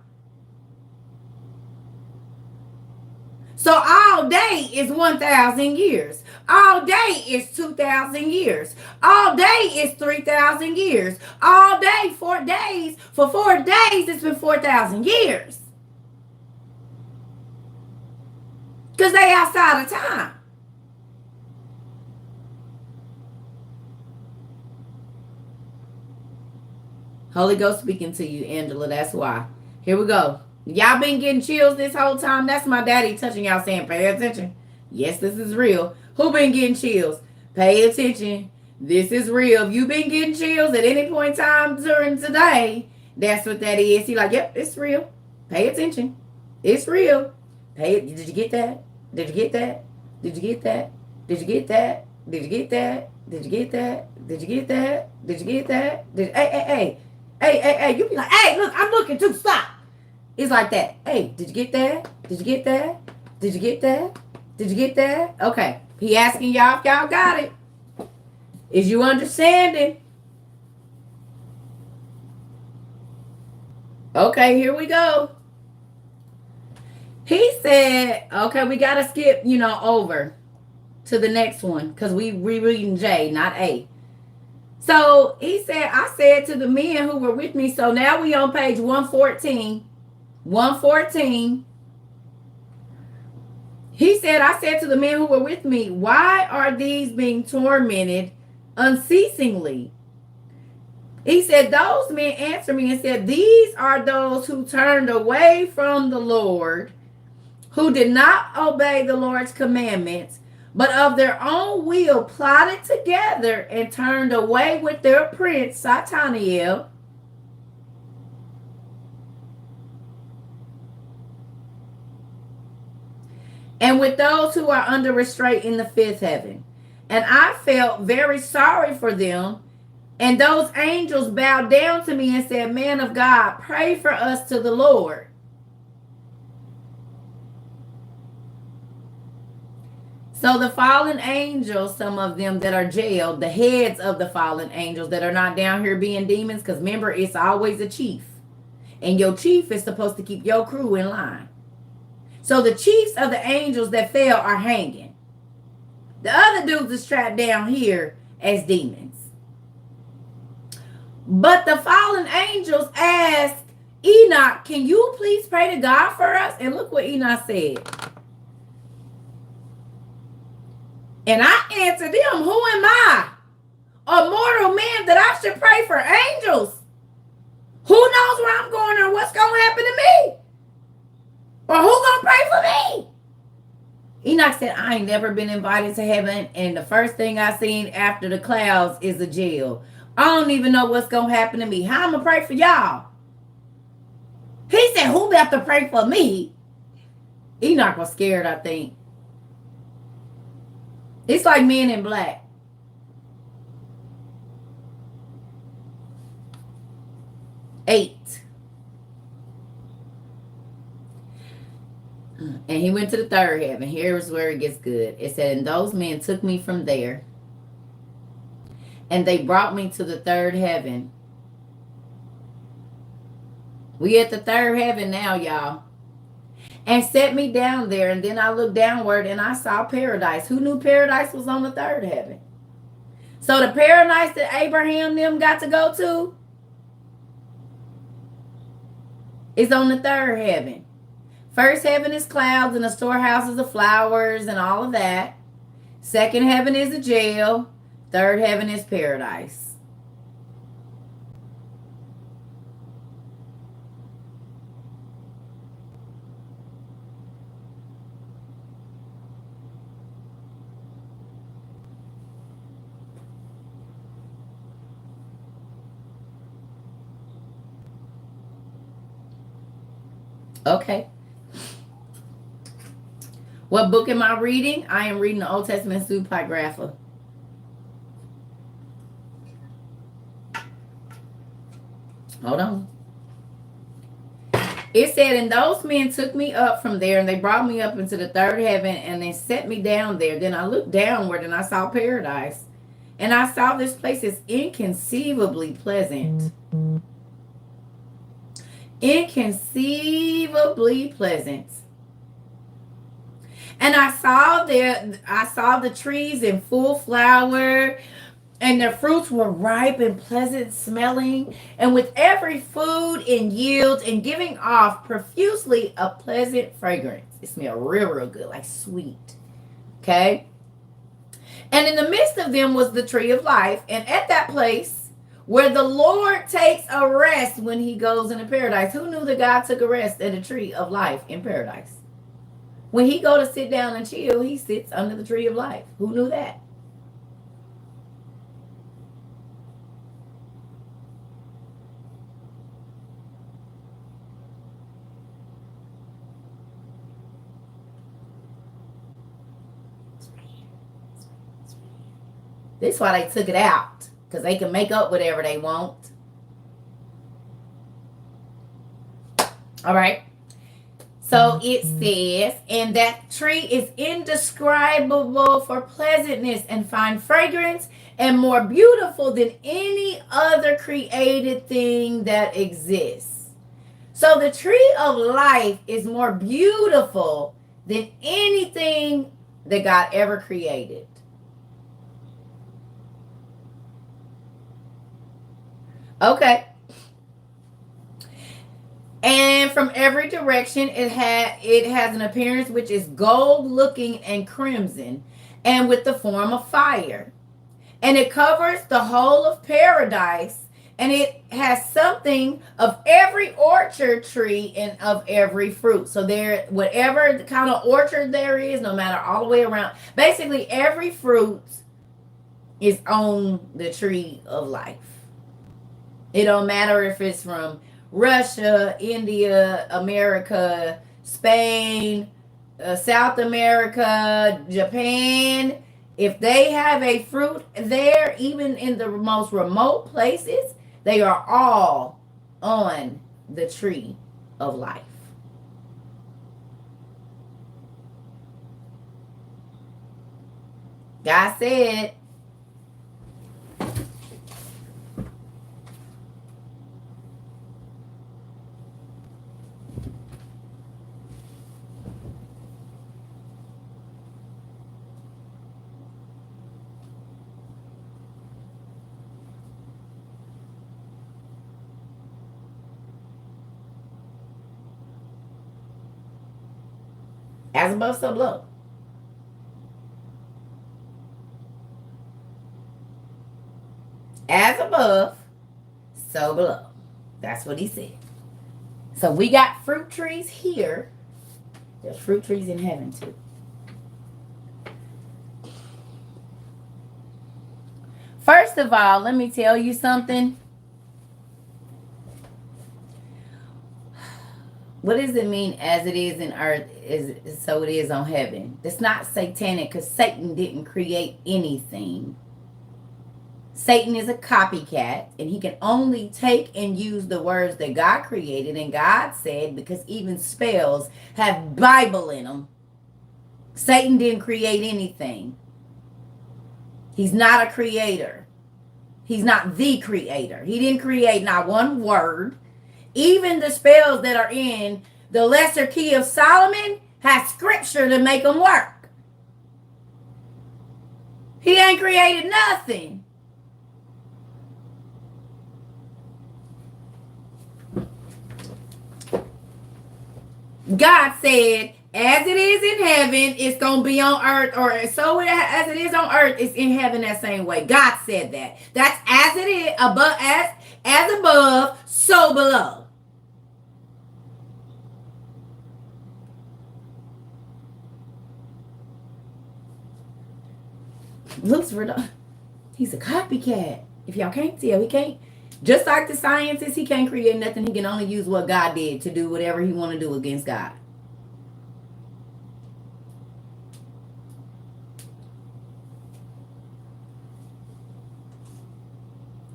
So all day is 1,000 years. All day is 2,000 years. All day is 3,000 years. All day, 4 days. For 4 days, it's been 4,000 years. Because they outside of time. Holy Ghost speaking to you, Angela. That's why. Here we go. Y'all been getting chills this whole time? That's my daddy touching y'all saying, pay attention. Yes, this is real. Who been getting chills? Pay attention. This is real. If you been getting chills at any point in time during today, that's what that is. He like, yep, it's real. Pay attention. It's real. Did you get that? Did you get that? Did you get that? Did you get that? Did you get that? Did you get that? Did you get that? Did you get that? Hey, you be like, hey, look, I'm looking too, stop. It's like that. Hey, did you get that? Did you get that? Did you get that? Did you get that? Okay. He asking y'all if y'all got it. Is you understanding? Okay, here we go. He said, okay, we got to skip, over to the next one because we rereading J, not A. So he said, I said to the men who were with me, so now we on page 114. 114. He said, I said to the men who were with me, why are these being tormented unceasingly? He said, those men answered me and said, these are those who turned away from the Lord, who did not obey the Lord's commandments, but of their own will plotted together and turned away with their prince, Sataniel, and with those who are under restraint in the fifth heaven. And I felt very sorry for them. And those angels bowed down to me and said, man of God, pray for us to the Lord. So the fallen angels, some of them that are jailed, the heads of the fallen angels that are not down here being demons, because remember, it's always a chief. And your chief is supposed to keep your crew in line. So the chiefs of the angels that fell are hanging. The other dudes is trapped down here as demons. But the fallen angels asked Enoch, can you please pray to God for us? And look what Enoch said. And I answered them, who am I? A mortal man that I should pray for angels? Who knows where I'm going or what's going to happen to me? Or who going to pray for me? Enoch said, I ain't never been invited to heaven, and the first thing I seen after the clouds is a jail. I don't even know what's going to happen to me. How I'm going to pray for y'all? He said, who about to pray for me? Enoch was scared, I think. It's like Men in Black. Eight. And he went to the third heaven. Here's where it gets good. It said, and those men took me from there, and they brought me to the third heaven. We at the third heaven now, y'all. And set me down there, and then I looked downward, and I saw paradise. Who knew paradise was on the third heaven? So the paradise that Abraham them got to go to is on the third heaven. First heaven is clouds and the storehouses of flowers and all of that. Second heaven is a jail. Third heaven is paradise. Okay. What book am I reading? I am reading the Old Testament Pseudepigrapha. Hold on. It said, and those men took me up from there, and they brought me up into the third heaven, and they set me down there. Then I looked downward, and I saw paradise. And I saw this place is inconceivably pleasant. Inconceivably pleasant. And I saw the trees in full flower, and their fruits were ripe and pleasant smelling, and with every food in yield and giving off profusely a pleasant fragrance. It smelled real, real good, like sweet. Okay? And in the midst of them was the tree of life, and at that place where the Lord takes a rest when he goes into paradise. Who knew that God took a rest at the tree of life in paradise? When he go to sit down and chill, he sits under the tree of life. Who knew that? This is why they took it out, because they can make up whatever they want. All right. So it says, and that tree is indescribable for pleasantness and fine fragrance, and more beautiful than any other created thing that exists. So the tree of life is more beautiful than anything that God ever created. Okay. And from every direction, it has an appearance which is gold looking and crimson, and with the form of fire. And it covers the whole of paradise, and it has something of every orchard tree and of every fruit. So there, whatever kind of orchard there is, no matter all the way around, basically every fruit is on the tree of life. It don't matter if it's from Russia, India, America, Spain, South America, Japan. If they have a fruit there, even in the most remote places, they are all on the tree of life. God said, as above, so below. As above, so below. That's what he said. So we got fruit trees here. There's fruit trees in heaven too. First of all, let me tell you something. What does it mean, as it is in earth, is so it is on heaven? It's not satanic, because Satan didn't create anything. Satan is a copycat, and he can only take and use the words that God created and God said, because even spells have Bible in them. Satan didn't create anything. He's not a creator. He's not the creator. He didn't create not one word. Even the spells that are in the lesser key of Solomon has scripture to make them work. He ain't created nothing. God said, as it is in heaven, it's going to be on earth, or so as it is on earth, it's in heaven that same way. God said that. That's as it is, above, as above, so below. Lucifer, he's a copycat. If y'all can't tell, he can't. Just like the scientists, he can't create nothing. He can only use what God did to do whatever he want to do against God.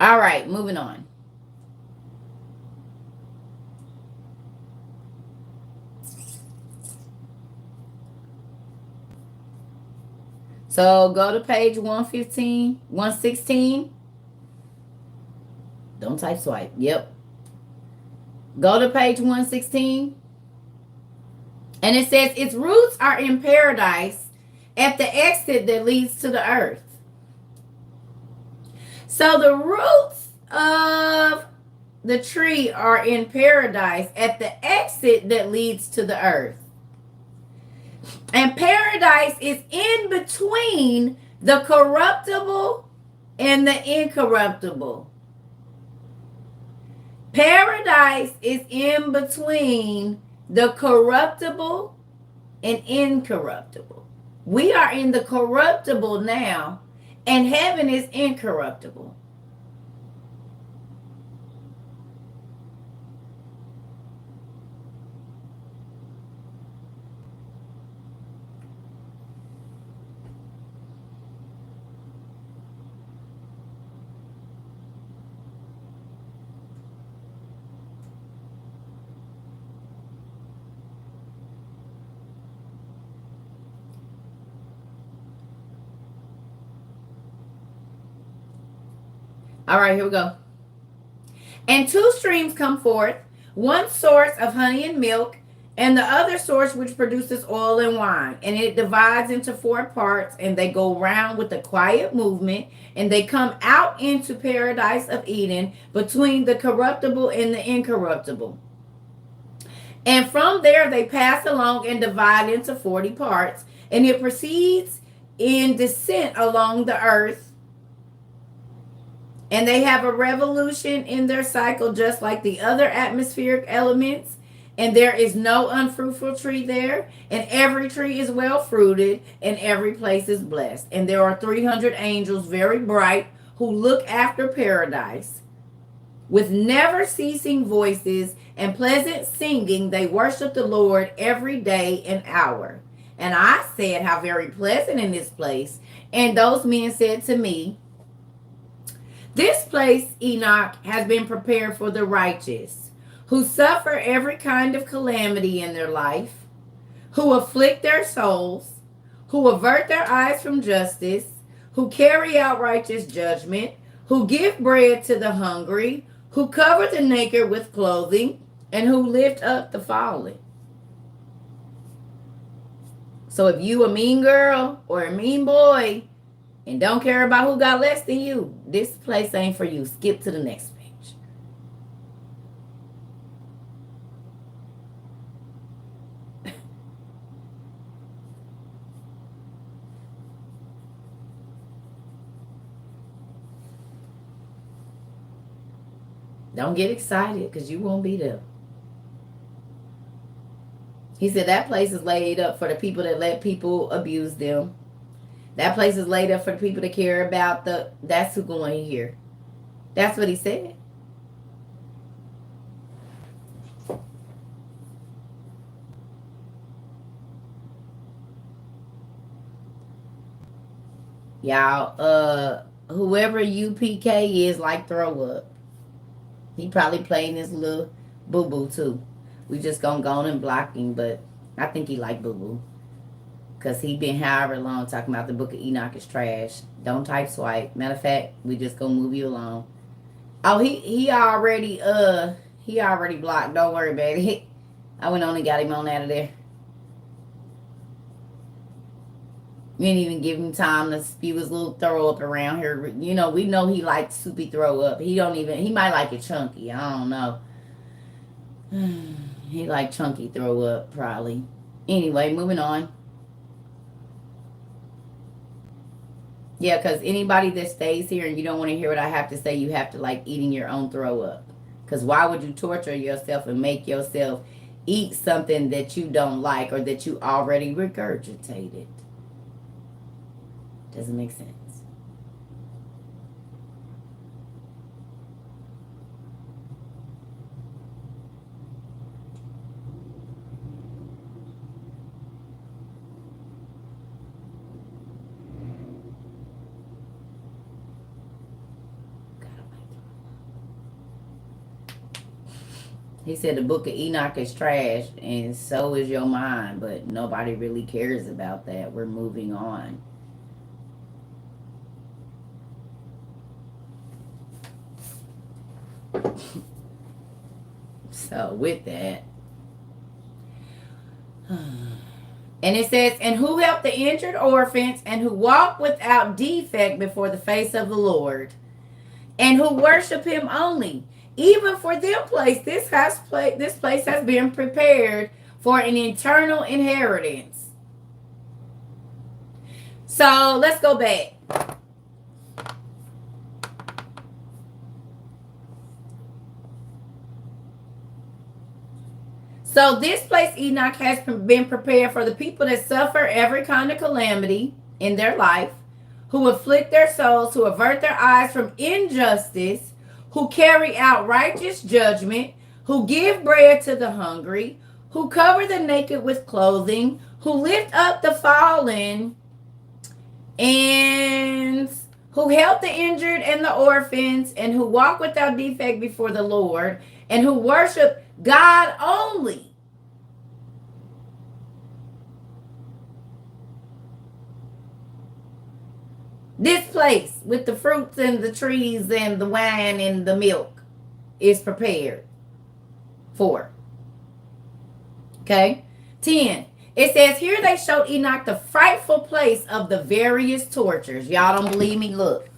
All right, moving on. So go to page 115, 116. Don't type swipe. Yep. Go to page 116. And it says, its roots are in paradise at the exit that leads to the earth. So the roots of the tree are in paradise at the exit that leads to the earth. And paradise is in between the corruptible and the incorruptible. Paradise is in between the corruptible and incorruptible. We are in the corruptible now, and heaven is incorruptible. All right, here we go. And two streams come forth, one source of honey and milk, and the other source which produces oil and wine. And it divides into 4 parts, and they go round with a quiet movement, and they come out into paradise of Eden between the corruptible and the incorruptible. And from there they pass along and divide into 40 parts, and it proceeds in descent along the earth. And they have a revolution in their cycle just like the other atmospheric elements. And there is no unfruitful tree there. And every tree is well fruited, and every place is blessed. And there are 300 angels, very bright, who look after paradise. With never ceasing voices and pleasant singing, they worship the Lord every day and hour. And I said, how very pleasant in this place. And those men said to me, this place, Enoch, has been prepared for the righteous, who suffer every kind of calamity in their life, who afflict their souls, who avert their eyes from justice, who carry out righteous judgment, who give bread to the hungry, who cover the naked with clothing, and who lift up the fallen. So if you a mean girl or a mean boy and don't care about who got less than you, this place ain't for you. Skip to the next page. Don't get excited because you won't be there. He said that place is laid up for the people that let people abuse them. That place is laid up for the people that care about that's who going here. That's what he said. Y'all, whoever UPK is, like, throw up. He probably playing this little boo-boo too. We just gonna go on and block him, but I think he like boo-boo. Because he been however long talking about the book of Enoch is trash. Don't type swipe. Matter of fact, we just gonna move you along. Oh, he already blocked. Don't worry about it. I went on and got him on out of there. You didn't even give him time to spew his little throw up around here. You know, we know he likes soupy throw up. He might like it chunky. I don't know. He like chunky throw up, probably. Anyway, moving on. Yeah, because anybody that stays here and you don't want to hear what I have to say, you have to like eating your own throw up. Because why would you torture yourself and make yourself eat something that you don't like or that you already regurgitated? Doesn't make sense. He said the book of Enoch is trash and so is your mind, but nobody really cares about that. We're moving on. So with that, and it says, and who help the injured orphans and who walk without defect before the face of the Lord and who worship him only. Even for them this place has been prepared for an eternal inheritance. So let's go back. So this place, Enoch, has been prepared for the people that suffer every kind of calamity in their life, who afflict their souls, who avert their eyes from injustice, who carry out righteous judgment, who give bread to the hungry, who cover the naked with clothing, who lift up the fallen, and who help the injured and the orphans, and who walk without defect before the Lord, and who worship God only. This place with the fruits and the trees and the wine and the milk is prepared for. Okay? 10. It says, here they showed Enoch the frightful place of the various tortures. Y'all don't believe me? Look.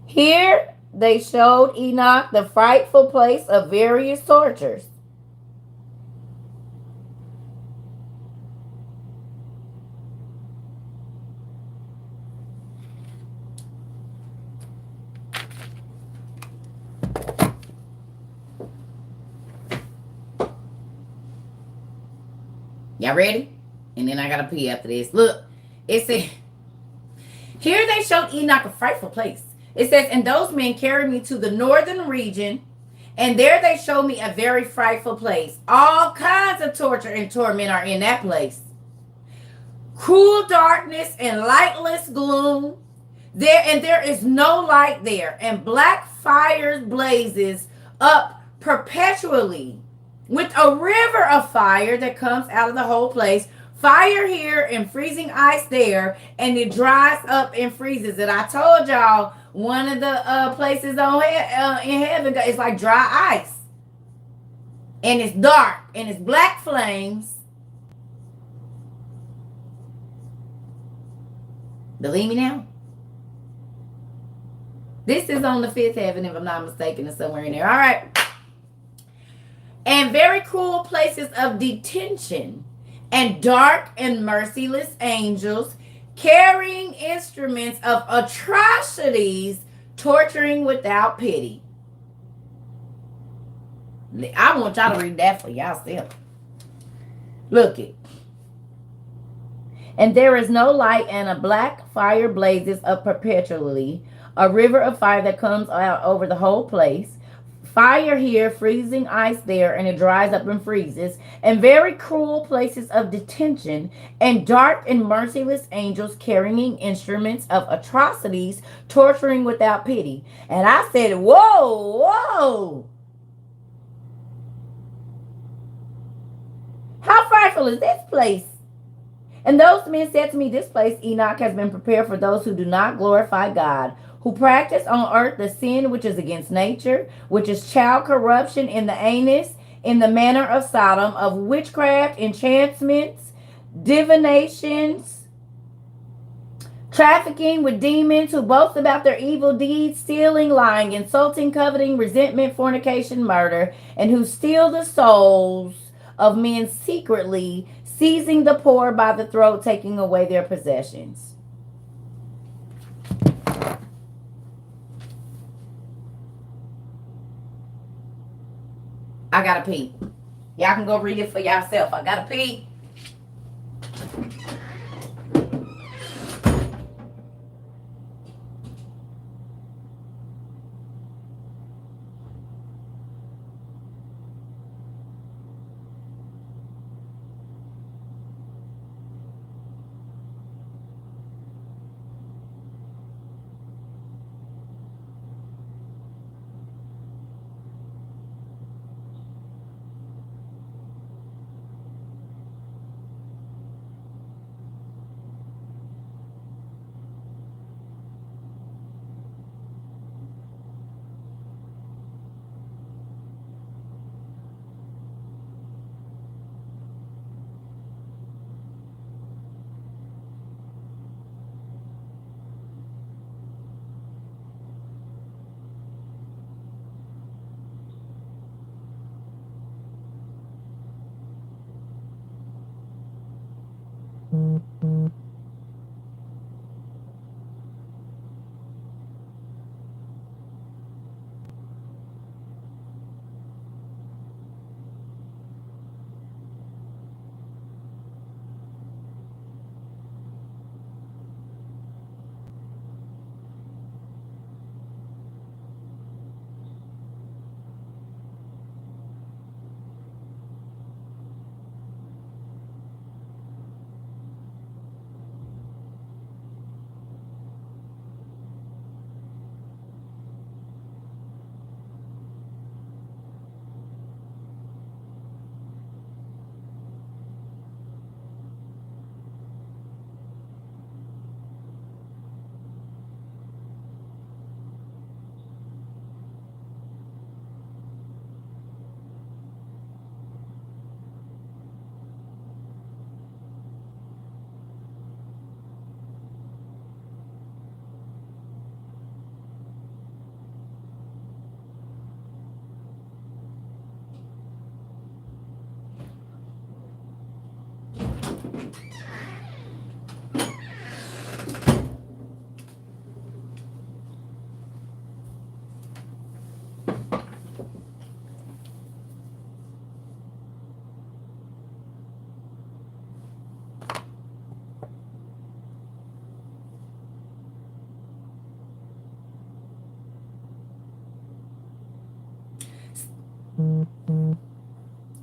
Here they showed Enoch the frightful place of various tortures. Y'all ready? And then I gotta pee after this. Look, it said, here they showed Enoch a frightful place. It says, and those men carried me to the northern region, and there they showed me a very frightful place. All kinds of torture and torment are in that place. Cruel darkness and lightless gloom. There is no light there, and black fires blazes up perpetually. with a river of fire that comes out of the whole place. Fire here and freezing ice there, and it dries up and freezes it. I told y'all one of the places on in heaven is like dry ice, and it's dark and it's black flames. Believe me now. This is on the fifth heaven, if I'm not mistaken, or somewhere in there. All right. And very cruel places of detention, and dark and merciless angels carrying instruments of atrocities, torturing without pity. I want y'all to read that for y'all still. Look it. And there is no light, and a black fire blazes up perpetually, a river of fire that comes out over the whole place. Fire here, freezing ice there, and it dries up and freezes. And very cruel places of detention, and dark and merciless angels carrying instruments of atrocities, torturing without pity. And I said, whoa, whoa. How frightful is this place? And those men said to me, this place, Enoch, has been prepared for those who do not glorify God, who practice on earth the sin which is against nature, which is child corruption in the anus, in the manner of Sodom, of witchcraft, enchantments, divinations, trafficking with demons, who boast about their evil deeds, stealing, lying, insulting, coveting, resentment, fornication, murder, and who steal the souls of men secretly, seizing the poor by the throat, taking away their possessions. I gotta pee. Y'all can go read it for yourself. I gotta pee.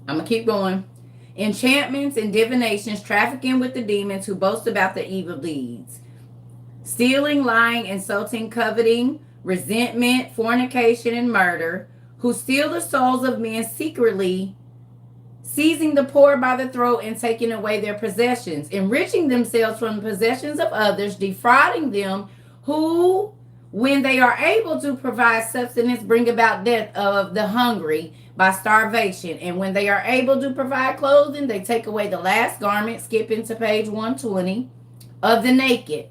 I'm going to keep going. Enchantments and divinations, trafficking with the demons, who boast about their evil deeds. Stealing, lying, insulting, coveting, resentment, fornication, and murder, who steal the souls of men secretly, seizing the poor by the throat and taking away their possessions, enriching themselves from the possessions of others, defrauding them who, when they are able to provide sustenance, bring about death of the hungry by starvation. And when they are able to provide clothing, they take away the last garment, skipping to page 120, of the naked,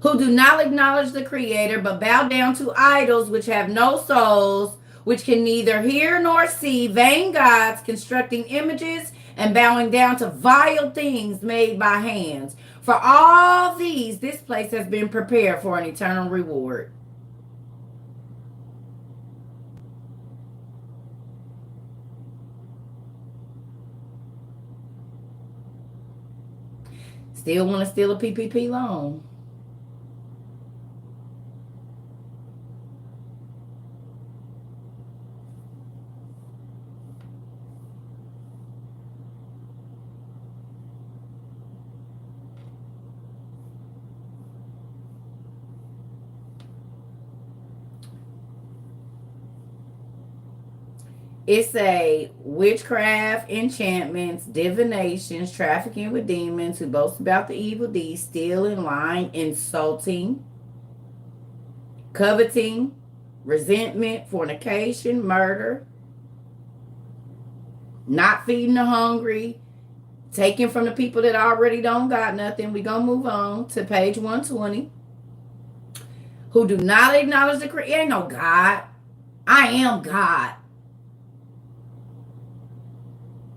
who do not acknowledge the Creator, but bow down to idols which have no souls, which can neither hear nor see, vain gods, constructing images and bowing down to vile things made by hands. For all these, this place has been prepared for an eternal reward. Still want to steal a PPP loan. It's a witchcraft, enchantments, divinations, trafficking with demons who boast about the evil deeds, stealing, lying, insulting, coveting, resentment, fornication, murder, not feeding the hungry, taking from the people that already don't got nothing. We're going to move on to page 120. Who do not acknowledge the Creator. Ain't no God. I am God.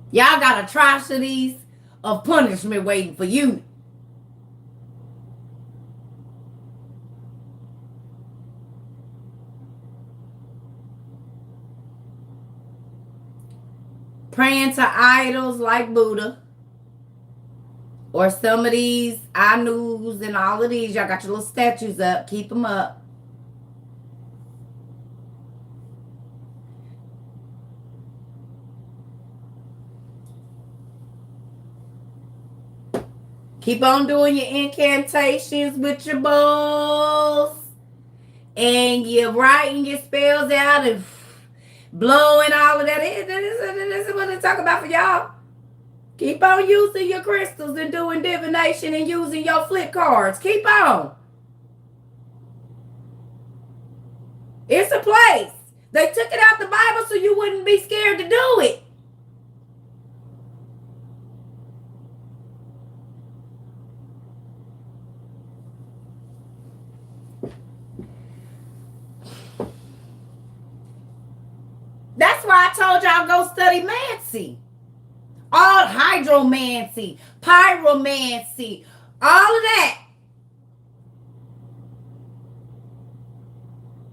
Y'all got atrocities of punishment waiting for you. Praying to idols like Buddha. Or some of these Anus and all of these. Y'all got your little statues up. Keep them up. Keep on doing your incantations with your bowls. And you're writing your spells out and blowing all of that. This is what they talk about for y'all. Keep on using your crystals and doing divination and using your flip cards. Keep on. It's a place. They took it out the Bible so you wouldn't be scared to do it. That's why I told y'all go study Mancy. All hydromancy, pyromancy, all of that.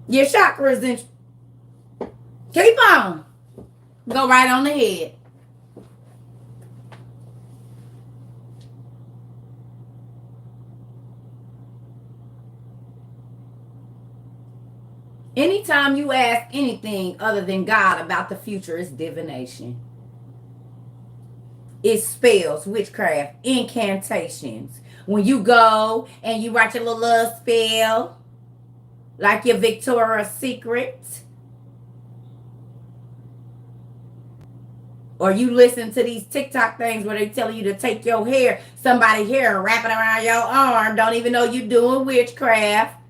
Your chakras and keep on. Go right on the head. Anytime you ask anything other than God about the future, it's divination. It's spells, witchcraft, incantations. When you go and you write your little love spell, like your Victoria's Secret, or you listen to these TikTok things where they tell you to take your hair, somebody's hair, and wrap it around your arm, don't even know you're doing witchcraft.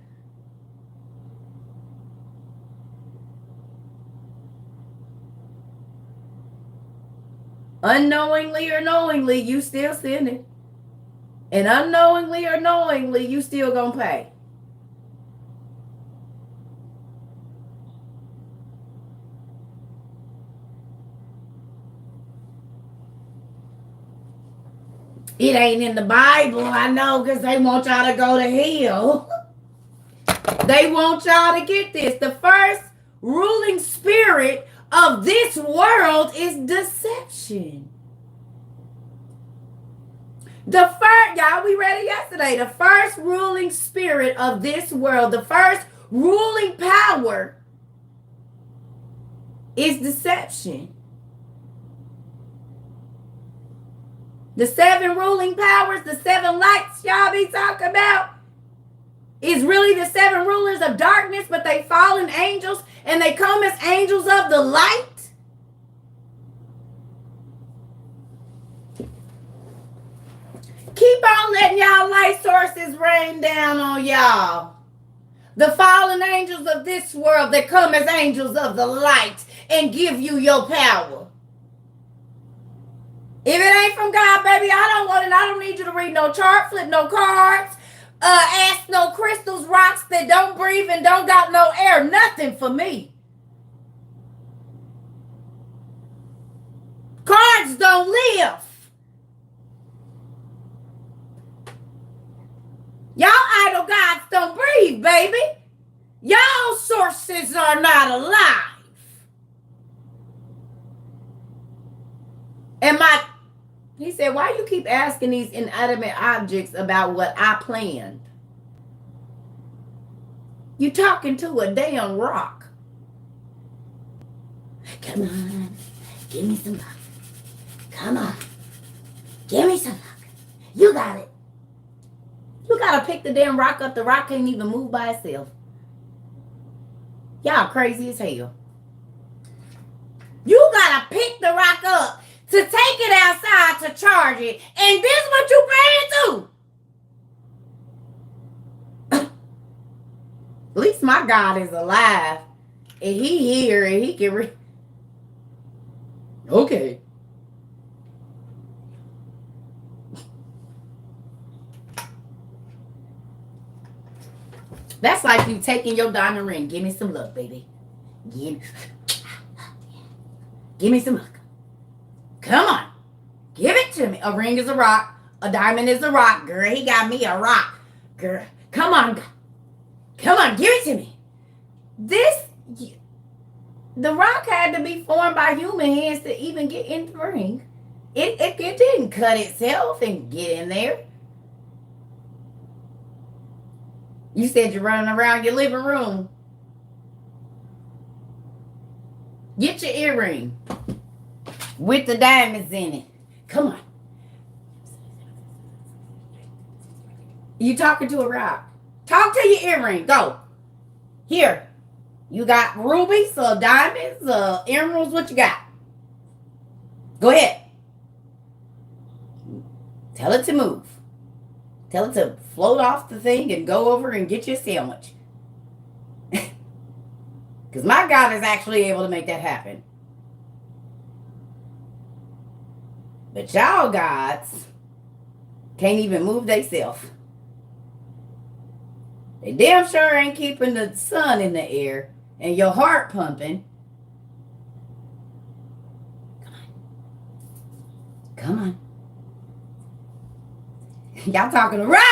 Unknowingly or knowingly, you still sinning. And unknowingly or knowingly, you still gonna pay. It ain't in the Bible, I know, because they want y'all to go to hell. They want y'all to get this. The first ruling spirit of this world is deception. The first, y'all, we read it yesterday. The first ruling spirit of this world, the first ruling power is deception. The 7 ruling powers, the 7 lights y'all be talking about, is really the 7 rulers of darkness, but they fallen angels and they come as angels of the light. keep on letting y'all light sources rain down on y'all. The fallen angels of this world that come as angels of the light and give you your power. If it ain't from God, baby, I don't want it. I don't need you to read no chart, flip no cards, ask no crystals, rocks that don't breathe and don't got no air. Nothing for me. Cards don't live. Y'all idol gods don't breathe, baby. Y'all sources are not alive. And he said, why you keep asking these inanimate objects about what I planned? You talking to a damn rock. Come on, give me some luck. Come on, give me some luck. You got it. You gotta pick the damn rock up. The rock can't even move by itself. Y'all crazy as hell. You gotta pick the rock up to take it outside to charge it. And this what you paying to? At least my God is alive. And he here and he can okay. That's like you taking your diamond ring. Give me some luck, baby. Give me some luck. Come on. Give it to me. A ring is a rock. A diamond is a rock. Girl, he got me a rock. Girl, come on. Come on, give it to me. The rock had to be formed by human hands to even get in the ring. It didn't cut itself and get in there. You said you're running around your living room. Get your earring with the diamonds in it. Come on. You talking to a rock. Talk to your earring. Go. Here. You got rubies or diamonds or emeralds. What you got? Go ahead. Tell it to move. Tell it to float off the thing and go over and get your sandwich. Because my God is actually able to make that happen. But y'all gods can't even move themselves. They damn sure ain't keeping the sun in the air and your heart pumping. Come on. Come on. Y'all talking to rocks.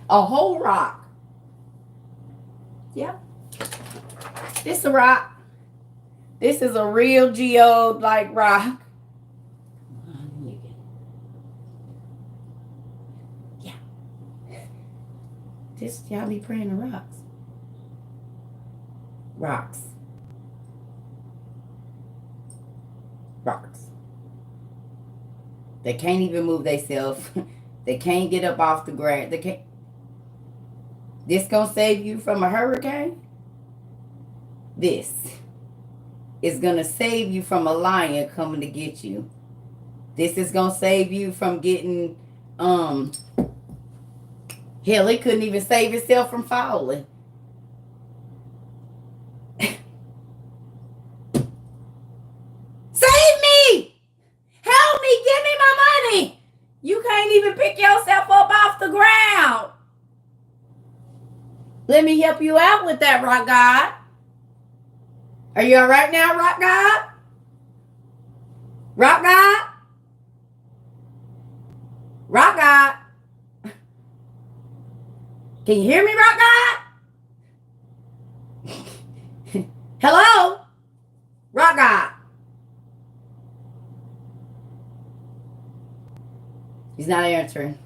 A whole rock. Yeah. This is a rock. This is a real geode like rock. Yeah. This y'all be praying to rocks. Rocks. Rocks. They can't even move themselves. They can't get up off the ground. They can't. This gonna save you from a hurricane? This is gonna save you from a lion coming to get you. This is gonna save you from getting hell, it couldn't even save itself from falling. You can't even pick yourself up off the ground. Let me help you out with that, rock God. Are you all right now, rock God? Rock God? Rock God? Can you hear me, rock God? Hello? Rock God. He's not answering.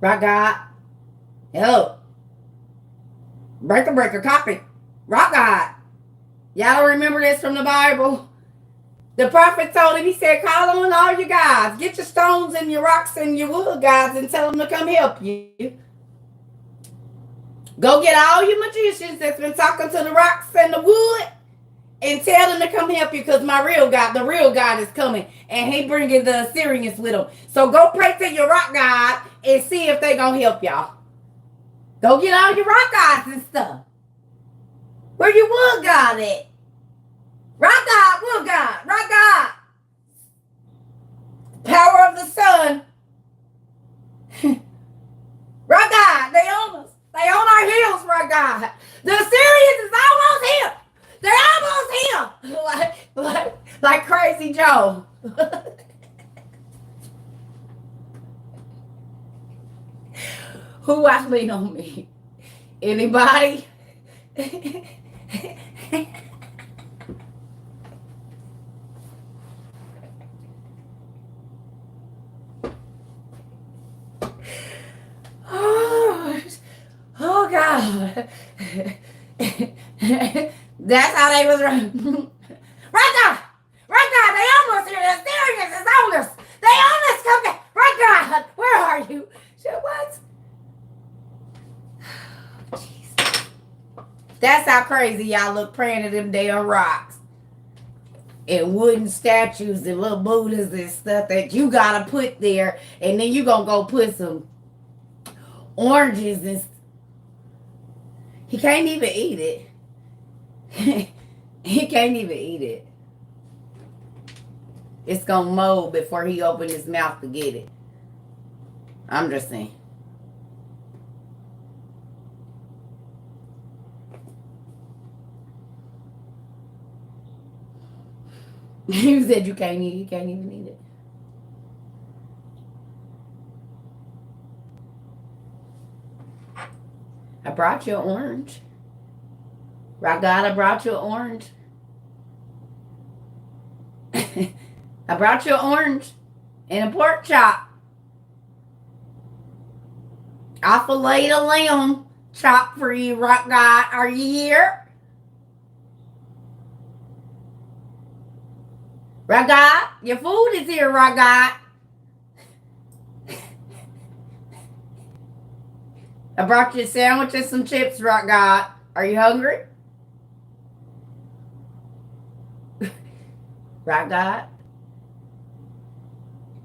Rock God. Hello. Breaker, copy. Rock God. Y'all don't remember this from the Bible? The prophet told him, he said, call on all your guys. Get your stones and your rocks and your wood guys and tell them to come help you. Go get all your magicians that's been talking to the rocks and the wood and tell them to come help you because the real God is coming and he bringing the Assyrians with him. So go pray to your rock God and see if they gonna help y'all. Go get all your rock gods and stuff. Where your wood God at? Rock God, wood God, rock God. Power of the sun. Rock God, they own us. They own our hills, rock God. The Assyrians is almost here. They're almost here. Like Crazy Joe. Who watch Lean on Me? Anybody? Oh God. That's how they was running. Right God! Right God! They almost here. The Assyrians is on us. They on us. Come back. Right God! Where are you? What? Jeez. That's how crazy y'all look praying to them damn rocks. And wooden statues and little Buddhas and stuff that you gotta put there. And then you gonna go put some oranges and he can't even eat it. He can't even eat it. It's gonna mold before he open his mouth to get it. I'm just saying. You said you can't eat it. You can't even eat it. I brought you an orange. Rock God, I brought you an orange. I brought you an orange and a pork chop. I filleted a lamb chop for you, Rock God. Are you here? Rock God, your food is here, Rock God. I brought you a sandwich and some chips, Rock God. Are you hungry? Rock God.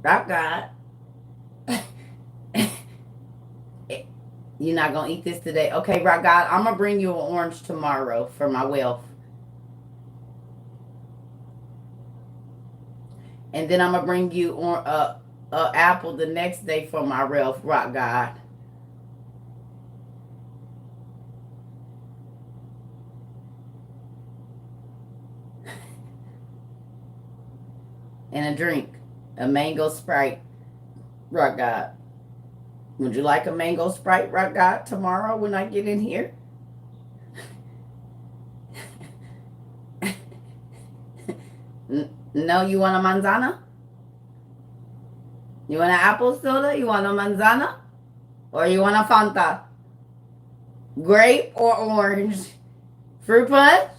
Rock God. You're not going to eat this today. Okay, Rock God, I'm going to bring you an orange tomorrow for my wealth. And then I'm going to bring you an apple the next day for my wealth, Rock God. And a drink, a mango Sprite, Rock God. Would you like a mango Sprite, Rock God, tomorrow when I get in here? No, you want a manzana? You want an apple soda? You want a manzana? Or you want a Fanta? Grape or orange? Fruit punch?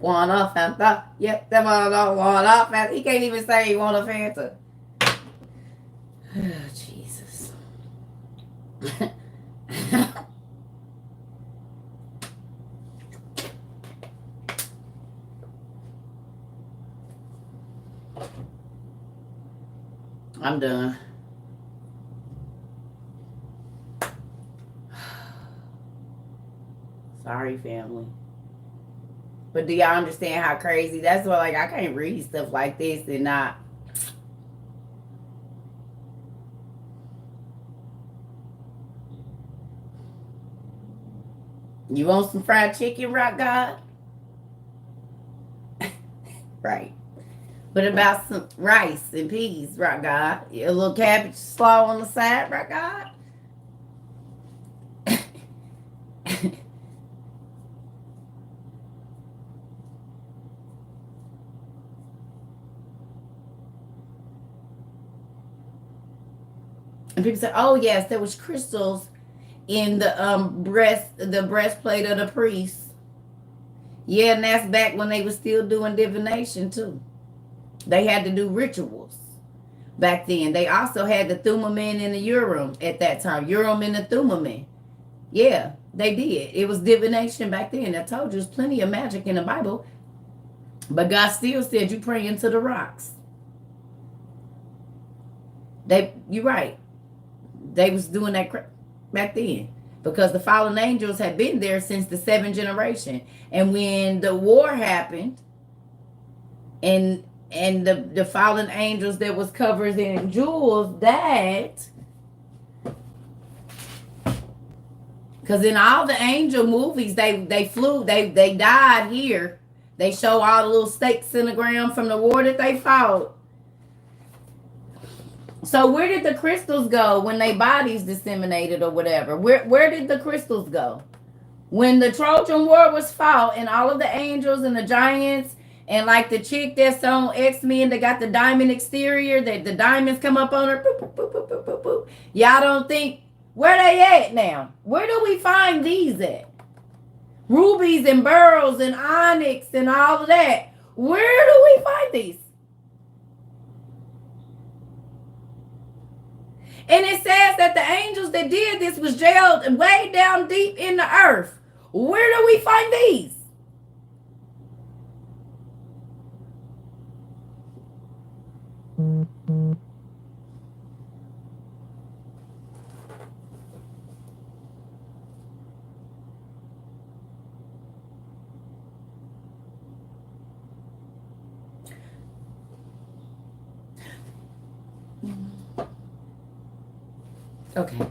Want a Fanta? Yep, that one want a Fanta. He can't even say he want a Fanta. Oh, Jesus. I'm done. Sorry, family. But do y'all understand how crazy? That's why, like, I can't read stuff like this and not. You want some fried chicken, Rock God? Right. What about some rice and peas, Rock God? A little cabbage slaw on the side, Rock God? And people say, "Oh yes, there was crystals in the breastplate of the priest." Yeah, and that's back when they were still doing divination too. They had to do rituals back then. They also had the Thummim and the Urim at that time. Urim and the Thummim. Yeah, they did. It was divination back then. I told you there's plenty of magic in the Bible. But God still said you pray into the rocks. You're right. They was doing that back then because the fallen angels had been there since the seventh generation. And when the war happened, and the fallen angels that was covered in jewels died, because in all the angel movies they flew, they died here. They show all the little stakes in the ground from the war that they fought. So where did the crystals go when their bodies disseminated or whatever? Where did the crystals go? When the Trojan War was fought and all of the angels and the giants and like the chick that's on X-Men that got the diamond exterior, that the diamonds come up on her. Boop, boop, boop, boop, boop, boop, boop. Y'all don't think, where they at now? Where do we find these at? Rubies and beryls and onyx and all of that. Where do we find these? And it says that the angels that did this was jailed way down deep in the earth. Where do we find these? Okay.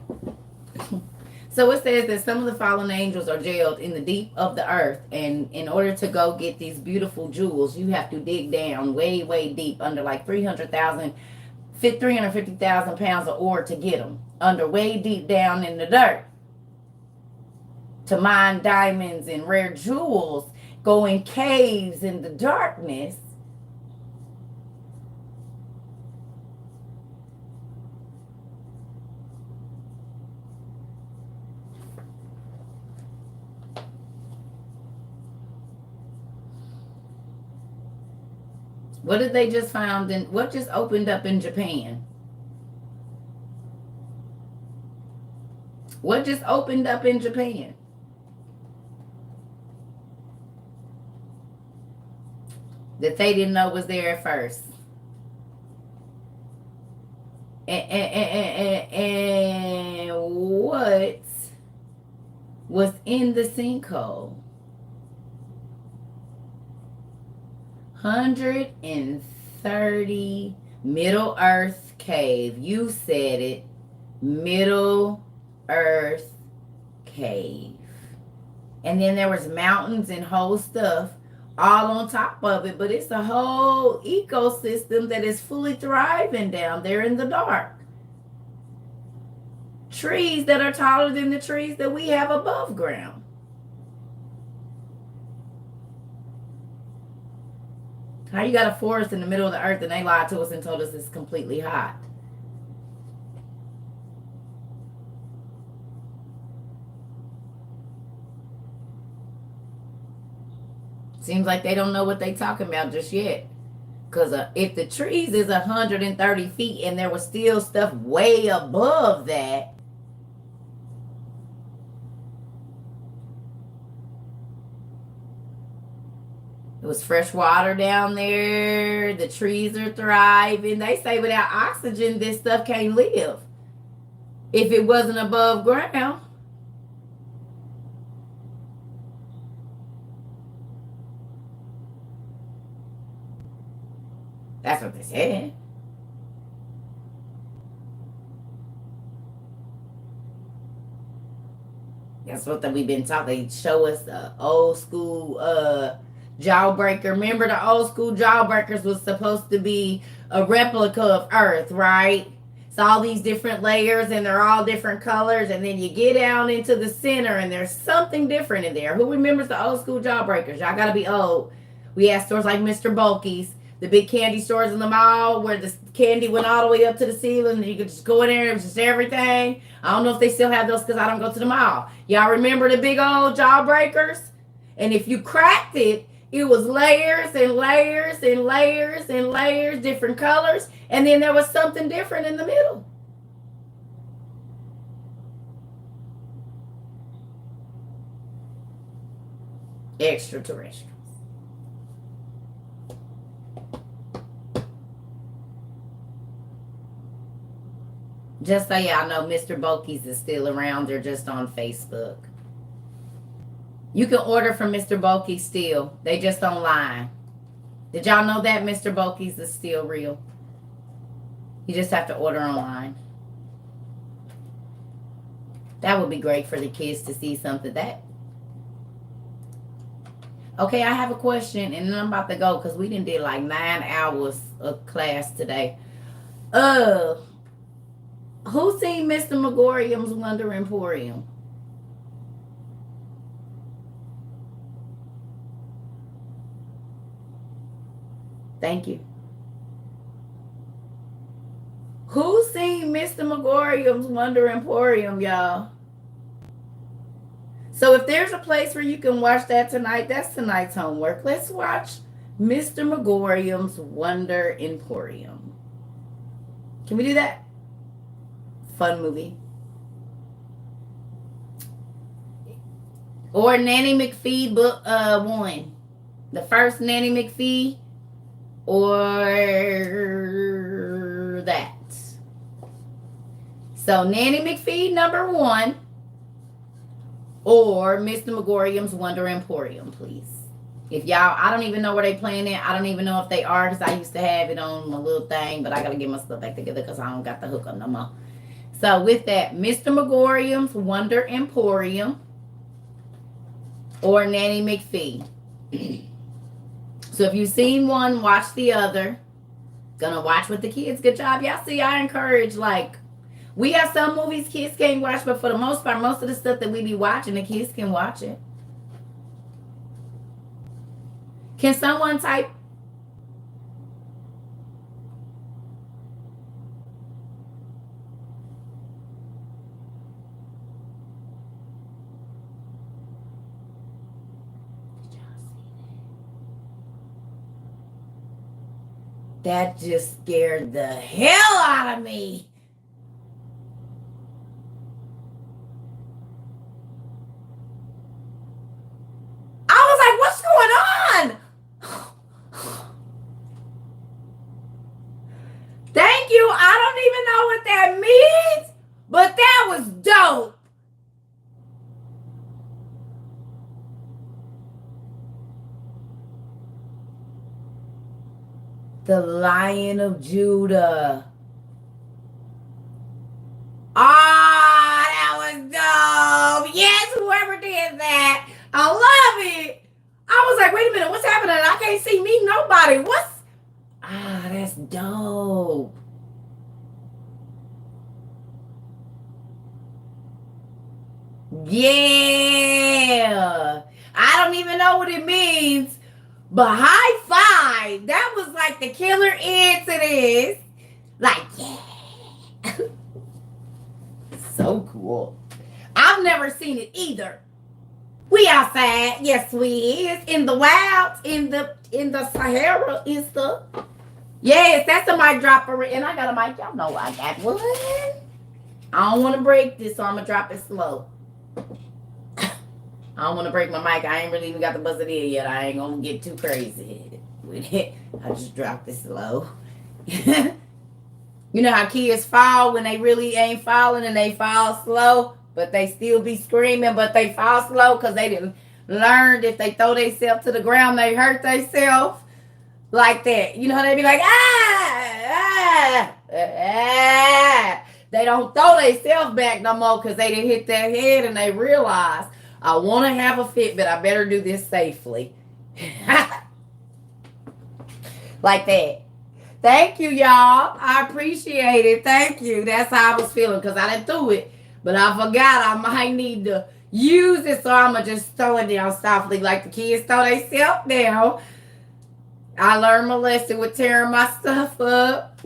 So it says that some of the fallen angels are jailed in the deep of the earth, and in order to go get these beautiful jewels, you have to dig down way, way deep under like 350,000 pounds of ore to get them, under way deep down in the dirt, to mine diamonds and rare jewels, go in caves in the darkness. What did they just found in, what just opened up in Japan? What just opened up in Japan? That they didn't know was there at first. And what was in the sinkhole? 130 Middle Earth cave. You said it. Middle Earth cave. And then there was mountains and whole stuff all on top of it. But it's a whole ecosystem that is fully thriving down there in the dark. Trees that are taller than the trees that we have above ground. How you got a forest in the middle of the earth and they lied to us and told us it's completely hot? Seems like they don't know what they talking about just yet. Because if the trees is 130 feet and there was still stuff way above that, it was fresh water down there. The trees are thriving. They say without oxygen, this stuff can't live. If it wasn't above ground. That's what they said. That's what we've been taught. They show us the old school Jawbreaker. Remember the old school Jawbreakers was supposed to be a replica of Earth, right? It's all these different layers and they're all different colors. And then you get down into the center and there's something different in there. Who remembers the old school Jawbreakers? Y'all got to be old. We had stores like Mr. Bulky's, the big candy stores in the mall where the candy went all the way up to the ceiling and you could just go in there and it was just everything. I don't know if they still have those because I don't go to the mall. Y'all remember the big old Jawbreakers? And if you cracked it, it was layers and layers and layers and layers, different colors. And then there was something different in the middle. Extraterrestrials. Just so y'all know, Mr. Bokies is still around. They're just on Facebook. You can order from Mr. Bokies still. They just online. Did y'all know that Mr. Bokies is still real? You just have to order online. That would be great for the kids to see something that. Okay, I have a question, and then I'm about to go because we did like 9 hours of class today. Who seen Mr. Megorium's Wonder Emporium? Thank you. Who seen Mr. Megorium's Wonder Emporium, y'all? So if there's a place where you can watch that tonight, that's tonight's homework. Let's watch Mr. Megorium's Wonder Emporium. Can we do that? Fun movie. Or Nanny McPhee book 1. The first Nanny McPhee or that. So Nanny McPhee number 1 or Mr. Megorium's Wonder Emporium, please. If y'all, I don't even know where they playing it. I don't even know if they are because I used to have it on my little thing, but I got to get my stuff back together because I don't got the hook up no more. So with that, Mr. Megorium's Wonder Emporium or Nanny McPhee. So if you've seen one, watch the other. Gonna watch with the kids. Good job. Y'all see, I encourage, like, we have some movies kids can't watch, but for the most part, most of the stuff that we be watching, the kids can watch it. Can someone type? That just scared the hell out of me. I was like, what's going on? Thank you. I don't even know what that means, but that was dope. The Lion of Judah. Ah, that was dope. Yes, whoever did that. I love it. I was like, wait a minute, what's happening? I can't see me, nobody. What's... Ah, that's dope. Yeah. I don't even know what it means. But high five, that was like the killer ends it is. Like, yeah. So cool. I've never seen it either. We outside. Yes, we is. In the wilds, in the Sahara is the... Yes, that's a mic dropper. And I got a mic. Y'all know I got one. I don't want to break this, so I'm going to drop it slow. I don't want to break my mic. I ain't really even got the buzzer in yet. I ain't going to get too crazy with it. I just dropped it slow. You know how kids fall when they really ain't falling and they fall slow, but they still be screaming, but they fall slow because they didn't learn if they throw themselves to the ground, they hurt themselves. Like that. You know how they be like, They don't throw themselves back no more because they didn't hit their head and they realize, I want to have a fit, but I better do this safely. Like that. Thank you, y'all. I appreciate it. Thank you. That's how I was feeling because I didn't do it. But I forgot I might need to use it, so I'm going to just throw it down softly like the kids throw themselves down. I learned my lesson with tearing my stuff up.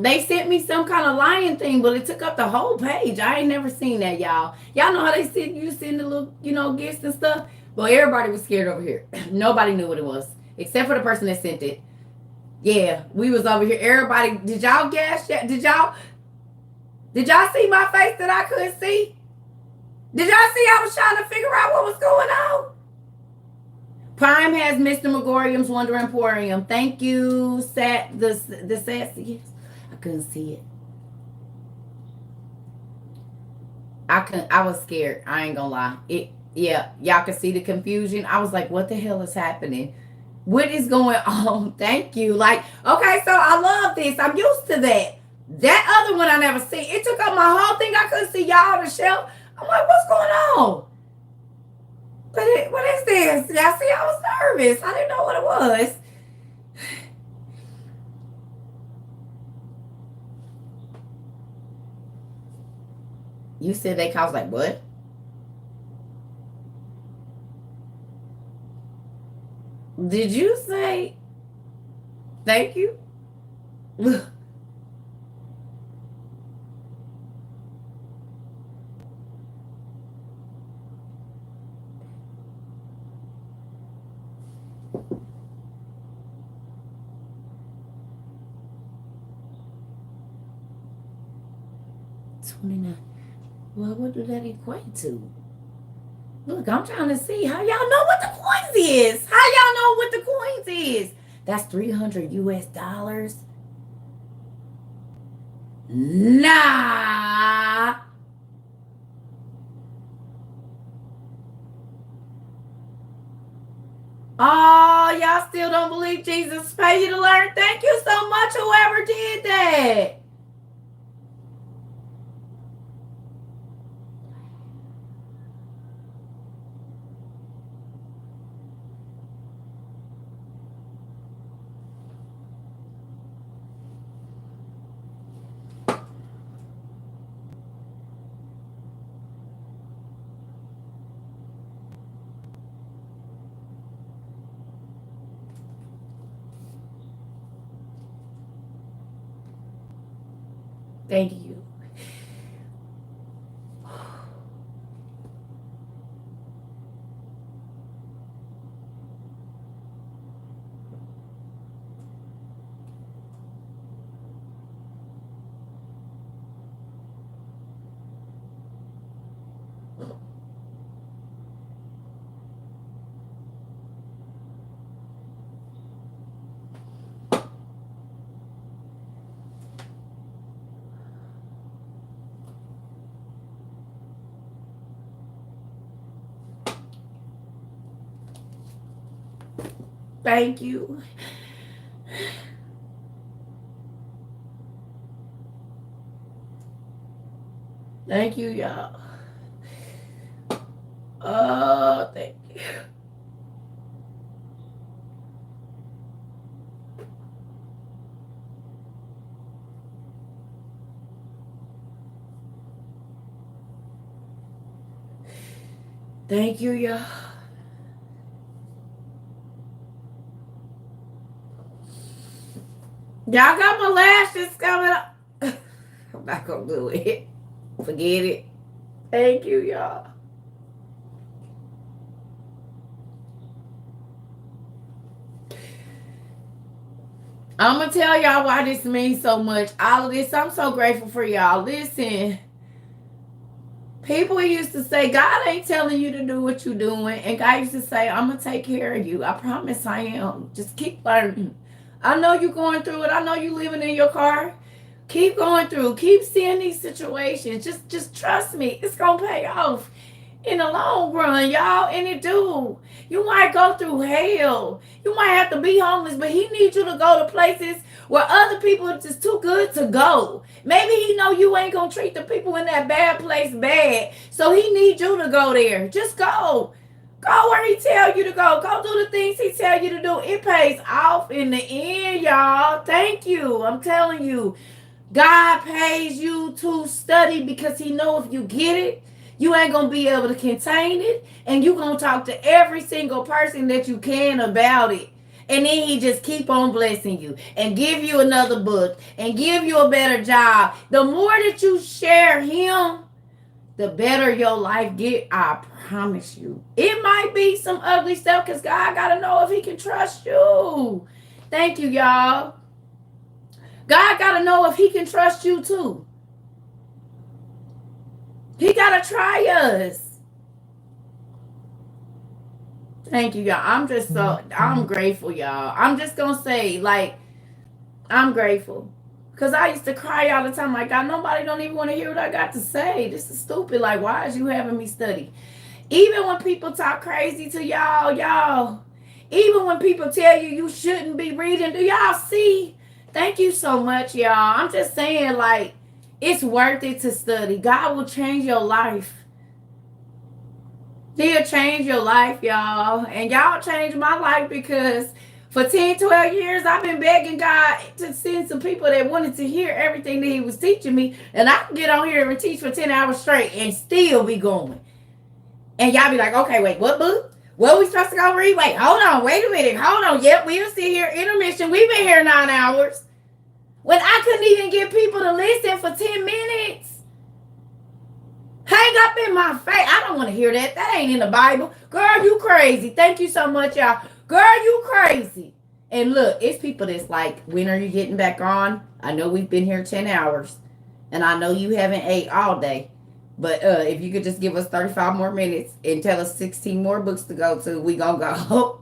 They sent me some kind of lion thing, but it took up the whole page. I ain't never seen that, y'all. Y'all know how they send you send the little, gifts and stuff? Well, everybody was scared over here. Nobody knew what it was, except for the person that sent it. Yeah, we was over here. Everybody, did y'all guess? Did y'all? Did y'all see my face that I couldn't see? Did y'all see I was trying to figure out what was going on? Prime has Mr. McGorium's Wonder Emporium. Thank you, the sassy. I couldn't see it. I was scared. I ain't gonna lie. Yeah, y'all can see the confusion. I was like, what the hell is happening? What is going on? Thank you. Like, okay, so I love this. I'm used to that. That other one I never seen. It took up my whole thing. I couldn't see y'all on the shelf. I'm like, what's going on? What is this? Y'all see, I was nervous. I didn't know what it was. You said they cost like what? Did you say thank you? $29. Well, what do that equate to? Look, I'm trying to see how y'all know what the coins is. How y'all know what the coins is? That's 300 US dollars. Nah. Oh, y'all still don't believe Jesus paid you to learn? Thank you so much, whoever did that. Thank you. Thank you. Thank you, y'all. Oh, thank you. Thank you, y'all. Y'all got my lashes coming up. I'm not gonna do it. Forget it. Thank you, y'all. I'm gonna tell y'all why this means so much. All of this, I'm so grateful for y'all. Listen, people used to say, God ain't telling you to do what you're doing. And God used to say, I'm gonna take care of you. I promise I am. Just keep learning. I know you're going through it. I know you're living in your car. Keep going through. Keep seeing these situations. Just trust me. It's gonna pay off in the long run, y'all. And it do. You might go through hell. You might have to be homeless, but he needs you to go to places where other people are just too good to go. Maybe he know you ain't gonna treat the people in that bad place bad. So he needs you to go there. Just go. Go where he tell you to go. Go do the things he tell you to do. It pays off in the end, y'all. Thank you. I'm telling you. God pays you to study because he know if you get it, you ain't going to be able to contain it. And you going to talk to every single person that you can about it. And then he just keep on blessing you and give you another book and give you a better job. The more that you share him, the better your life get. I promise you. It might be some ugly stuff because God got to know if he can trust you. Thank you, y'all. God got to know if he can trust you too. He got to try us. Thank you, y'all. I'm grateful, y'all. I'm just going to say, like, I'm grateful. Because I used to cry all the time. Like, God, nobody don't even want to hear what I got to say. This is stupid. Like, why is you having me study? Even when people talk crazy to y'all, even when people tell you shouldn't be reading, do y'all see? Thank you so much, y'all. I'm just saying, like, it's worth it to study. God will change your life. He'll change your life, y'all. And y'all changed my life because for 10, 12 years, I've been begging God to send some people that wanted to hear everything that he was teaching me. And I can get on here and teach for 10 hours straight and still be going. And y'all be like, okay, wait, what book? What are we supposed to go read? Wait, hold on, wait a minute, hold on. Yep, we'll sit here, intermission. We've been here 9 hours. When I couldn't even get people to listen for 10 minutes. Hang up in my face. I don't want to hear that. That ain't in the Bible. Girl, you crazy. Thank you so much, y'all. Girl, you crazy. And look, it's people that's like, when are you getting back on? I know we've been here 10 hours. And I know you haven't ate all day. But if you could just give us 35 more minutes and tell us 16 more books to go to, we gonna go.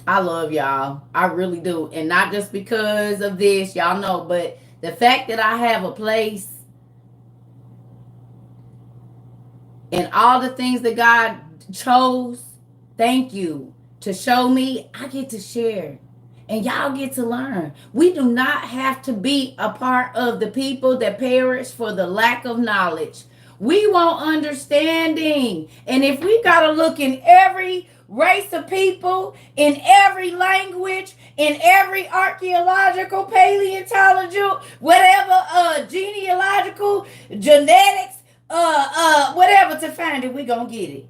I love y'all. I really do. And not just because of this, y'all know, but the fact that I have a place and all the things that God chose, thank you, to show me, I get to share. And y'all get to learn. We do not have to be a part of the people that perish for the lack of knowledge. We want understanding. And if we got to look in every race of people, in every language, in every archaeological, paleontological, whatever, genealogical, genetics, whatever to find it, we gonna get it.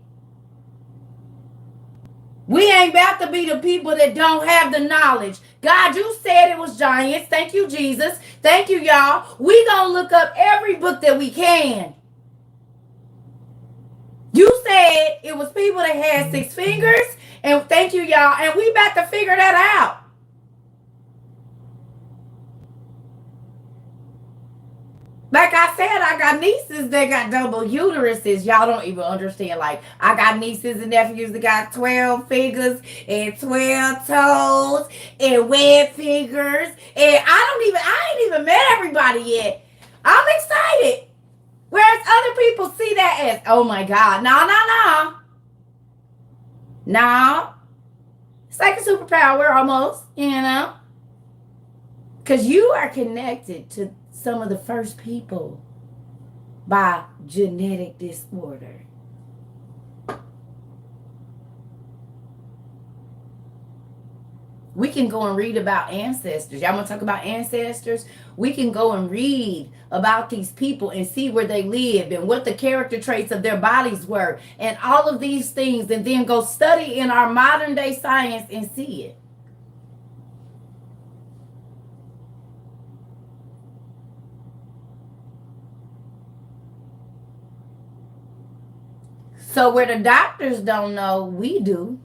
We ain't about to be the people that don't have the knowledge. God, you said it was giants. Thank you, Jesus. Thank you, y'all. We gonna look up every book that we can. You said it was people that had 6 fingers. And thank you, y'all. And we about to figure that out. Like I said, I got nieces that got double uteruses. Y'all don't even understand. Like, I got nieces and nephews that got 12 fingers and 12 toes and web fingers. And I ain't even met everybody yet. I'm excited. Whereas other people see that as, oh my God, no. It's like a superpower almost, you know? Because you are connected to some of the first people by genetic disorder. We can go and read about ancestors. Y'all want to talk about ancestors? We can go and read about these people and see where they lived and what the character traits of their bodies were and all of these things, and then go study in our modern day science and see it. So where the doctors don't know, we do.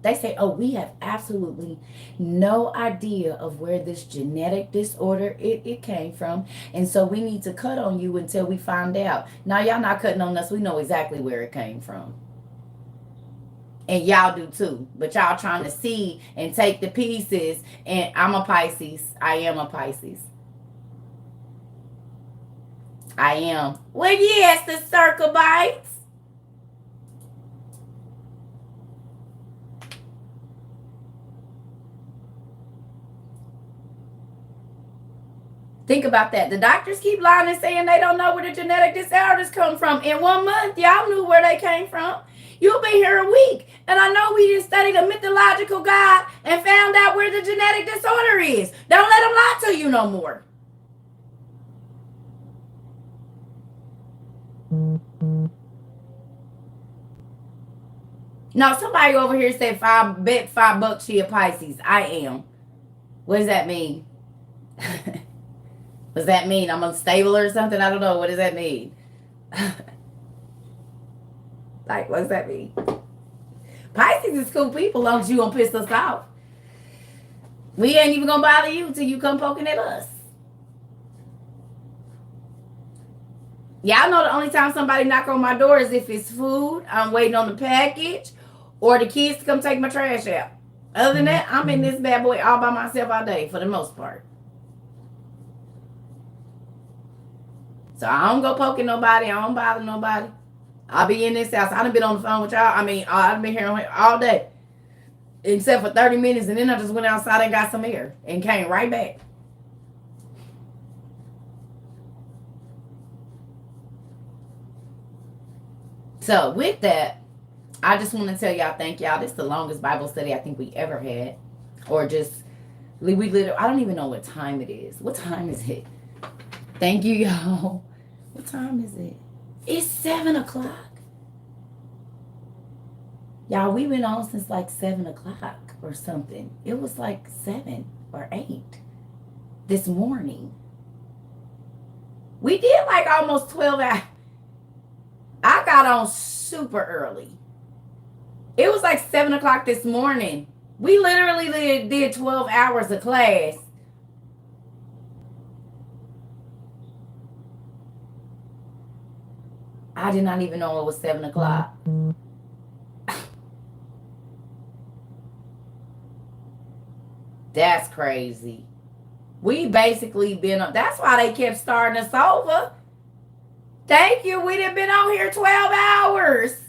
They say, oh, we have absolutely no idea of where this genetic disorder it came from. And so we need to cut on you until we find out. Now, y'all not cutting on us. We know exactly where it came from. And y'all do too. But y'all trying to see and take the pieces. And I'm a Pisces. I am a Pisces. I am. Well, yes, the circle bites. Think about that. The doctors keep lying and saying they don't know where the genetic disorders come from. In 1 month, y'all knew where they came from. You've been here a week. And I know we just studied a mythological God and found out where the genetic disorder is. Don't let them lie to you no more. No, somebody over here said bet $5 she a Pisces. I am. What does that mean? What does that mean? I'm unstable or something? I don't know. What does that mean? Like, what does that mean? Pisces is cool people, as long as you don't piss us off. We ain't even gonna bother you till you come poking at us. Y'all know the only time somebody knock on my door is if it's food, I'm waiting on the package, or the kids to come take my trash out. Other than that, I'm in this bad boy all by myself all day for the most part. So I don't go poking nobody. I don't bother nobody. I'll be in this house. I done been on the phone with y'all. I mean, I've been here all day. Except for 30 minutes. And then I just went outside and got some air. And came right back. So with that, I just want to tell y'all, thank y'all. This is the longest Bible study I think we ever had. Or just, we literally, I don't even know what time it is. What time is it? Thank you, y'all. What time is it? It's 7 o'clock. Y'all, we been on since like 7 o'clock or something. It was like 7 or 8 this morning. We did like almost 12 hours. I got on super early. It was like 7 o'clock this morning. We literally did 12 hours of class. I did not even know it was 7 o'clock. That's crazy. We basically been on. That's why they kept starting us over. Thank you. We done been on here 12 hours.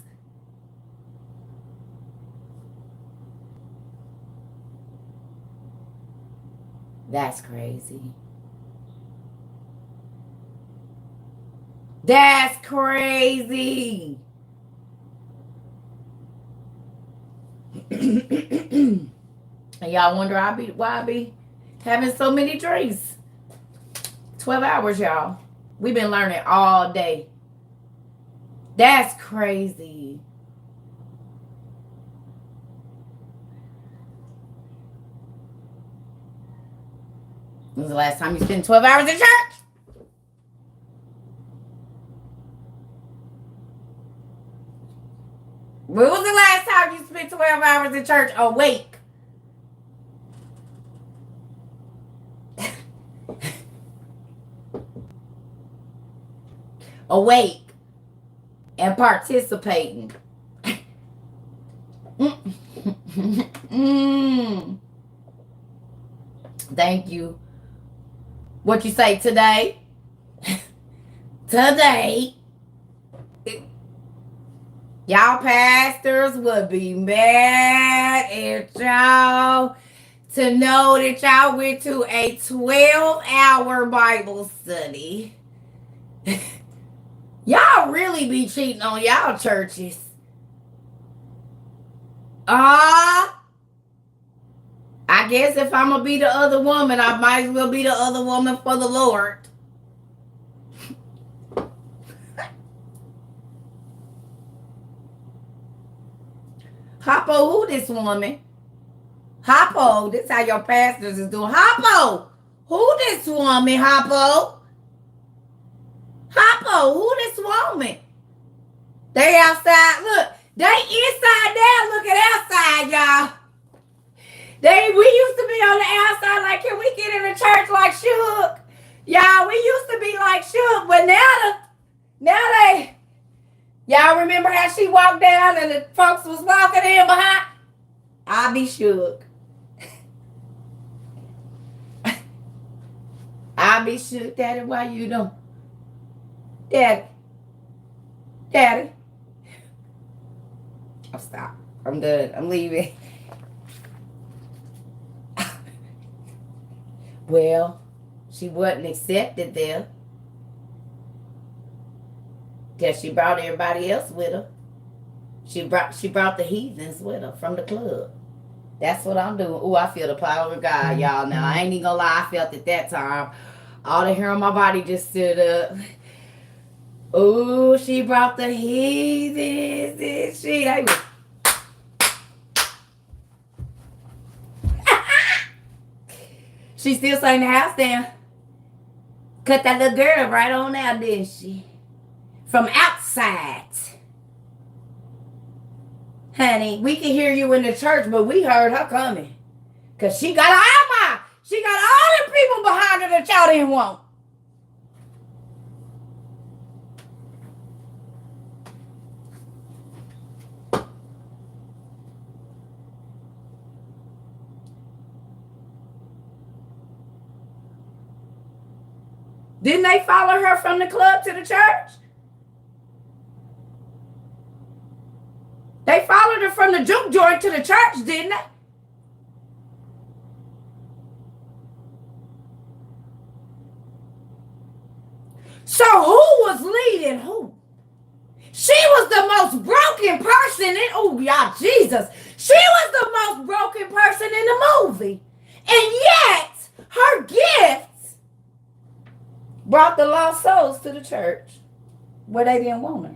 That's crazy. That's crazy. And y'all wonder why I be having so many drinks. 12 hours, y'all. We've been learning all day. That's crazy. When was the last time you spent 12 hours in church? When was the last time you spent 12 hours in church awake? Awake and participating. Thank you. What you say today? Today. Y'all pastors would be mad at y'all to know that y'all went to a 12-hour Bible study. Y'all really be cheating on y'all churches. I guess if I'm going to be the other woman, I might as well be the other woman for the Lord. Hoppo, who this woman? Hoppo, this how your pastors is doing. Hoppo, who this woman, Hoppo? Hoppo, who this woman? They outside, look, they inside there looking outside, y'all. We used to be on the outside like, can we get in the church like Shook? Y'all, we used to be like Shook, but now they, y'all remember how she walked down and the folks was walking in behind? I be shook. I be shook, Daddy. Why you don't? Daddy. I'll stop. I'm done. I'm leaving. Well, she wasn't accepted there. Because she brought everybody else with her. She brought the heathens with her from the club. That's what I'm doing. Oh, I feel the power of God, y'all. Now, I ain't even gonna lie. I felt it that time. All the hair on my body just stood up. Oh, she brought the heathens. They was... She still sang the house down. Cut that little girl right on out, didn't she? From outside. Honey, we can hear you in the church, but we heard her coming. Because she got all the people behind her that y'all didn't want. Didn't they follow her from the club to the church? They followed her from the juke joint to the church, didn't they? So who was leading who? She was the most broken person in, oh, y'all, Jesus. She was the most broken person in the movie. And yet, her gifts brought the lost souls to the church where they didn't want her.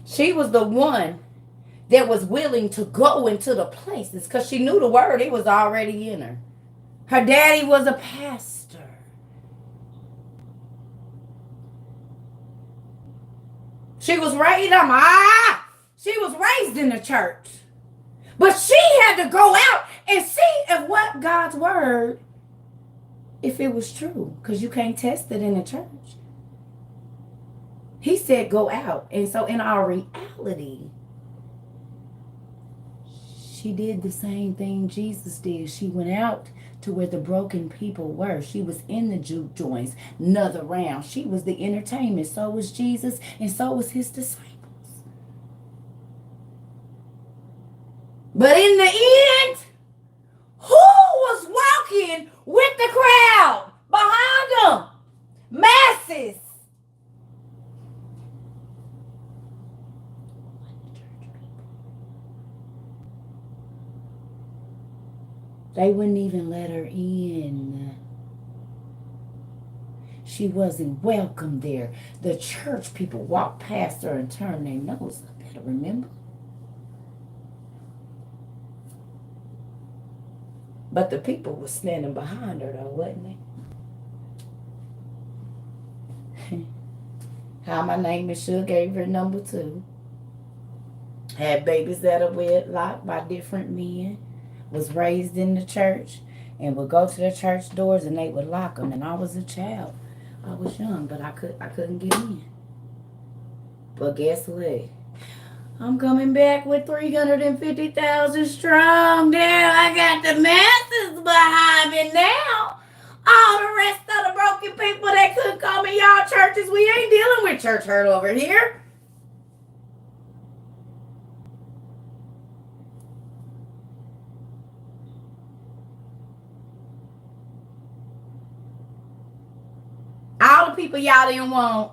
She was the one that was willing to go into the places because she knew the word. It was already in her. Her daddy was a pastor. She was raised, she was raised in the church. But she had to go out and see if what God's word, if it was true. Because you can't test it in the church. He said go out. And so in our reality, she did the same thing Jesus did. She went out to where the broken people were. She was in the juke joints, another round. She was the entertainment. So was Jesus, and so was his disciples. But in the end, who was walking with the crowd behind them? Masses. They wouldn't even let her in. She wasn't welcome there. The church people walked past her and turned their nose up at her, remember? But the people were standing behind her, though, wasn't they? How My Name Is Suge gave her number 2. Had babies that are wedlocked by different men. Was raised in the church and would go to the church doors and they would lock them. And I was a child. I was young, but I couldn't get in. But guess what? I'm coming back with 350,000 strong now. I got the masses behind me now. All the rest of the broken people that couldn't come in y'all churches, we ain't dealing with church hurt over here. All the people y'all didn't want.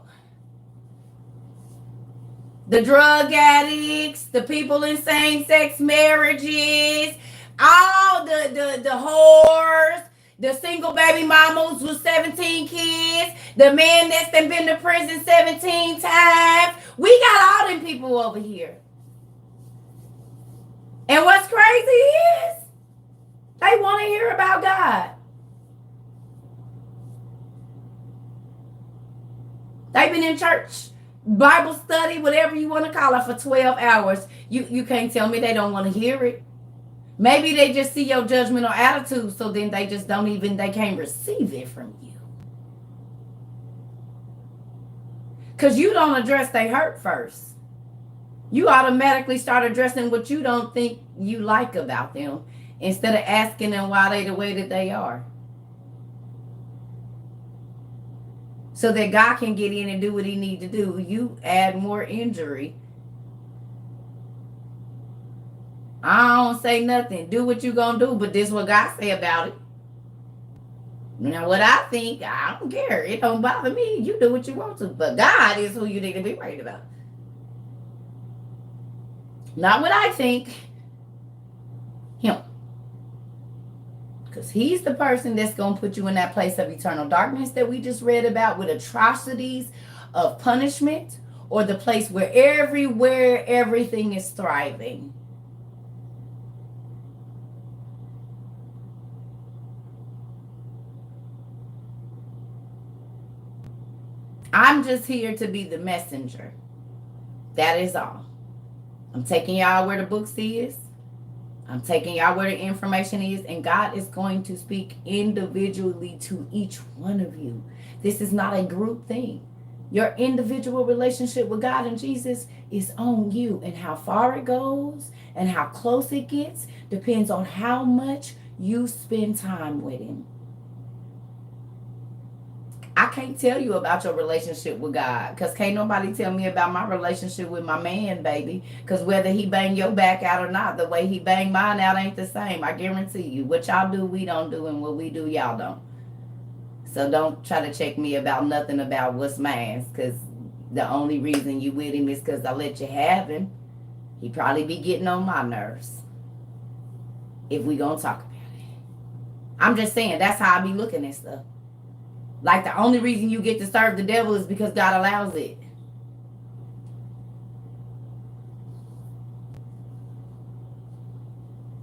The drug addicts, the people in same-sex marriages, all the whores, the single baby mamas with 17 kids, the man that's been to prison 17 times. We got all them people over here. And what's crazy is they want to hear about God. They've been in church, Bible study, whatever you want to call it, for 12 hours. You can't tell me they don't want to hear it. Maybe they just see your judgmental attitude, so then they just they can't receive it from you. Because you don't address their hurt first. You automatically start addressing what you don't think you like about them instead of asking them why they the way that they are. So that God can get in and do what he needs to do. You add more injury. I don't say nothing. Do what you gonna do, but this is what God say about it. Now, what I think, I don't care. It don't bother me. You do what you want to. But God is who you need to be worried about. Not what I think. Him. Because he's the person that's going to put you in that place of eternal darkness that we just read about, with atrocities of punishment, or the place where everywhere everything is thriving. I'm just here to be the messenger. That is all. I'm taking y'all where the books is. I'm taking y'all where the information is, and God is going to speak individually to each one of you. This is not a group thing. Your individual relationship with God and Jesus is on you, and how far it goes and how close it gets depends on how much You spend time with him. I can't tell you about your relationship with God, because can't nobody tell me about my relationship with my man, baby. Because whether he bang your back out or not, the way he bang mine out ain't the same. I guarantee you. What y'all do, we don't do, and what we do, y'all don't. So don't try to check me about nothing about what's mine, because the only reason you with him is because I let you have him. He probably be getting on my nerves if we gonna talk about it. I'm just saying, that's how I be looking at stuff. Like, the only reason you get to serve the devil is because God allows it.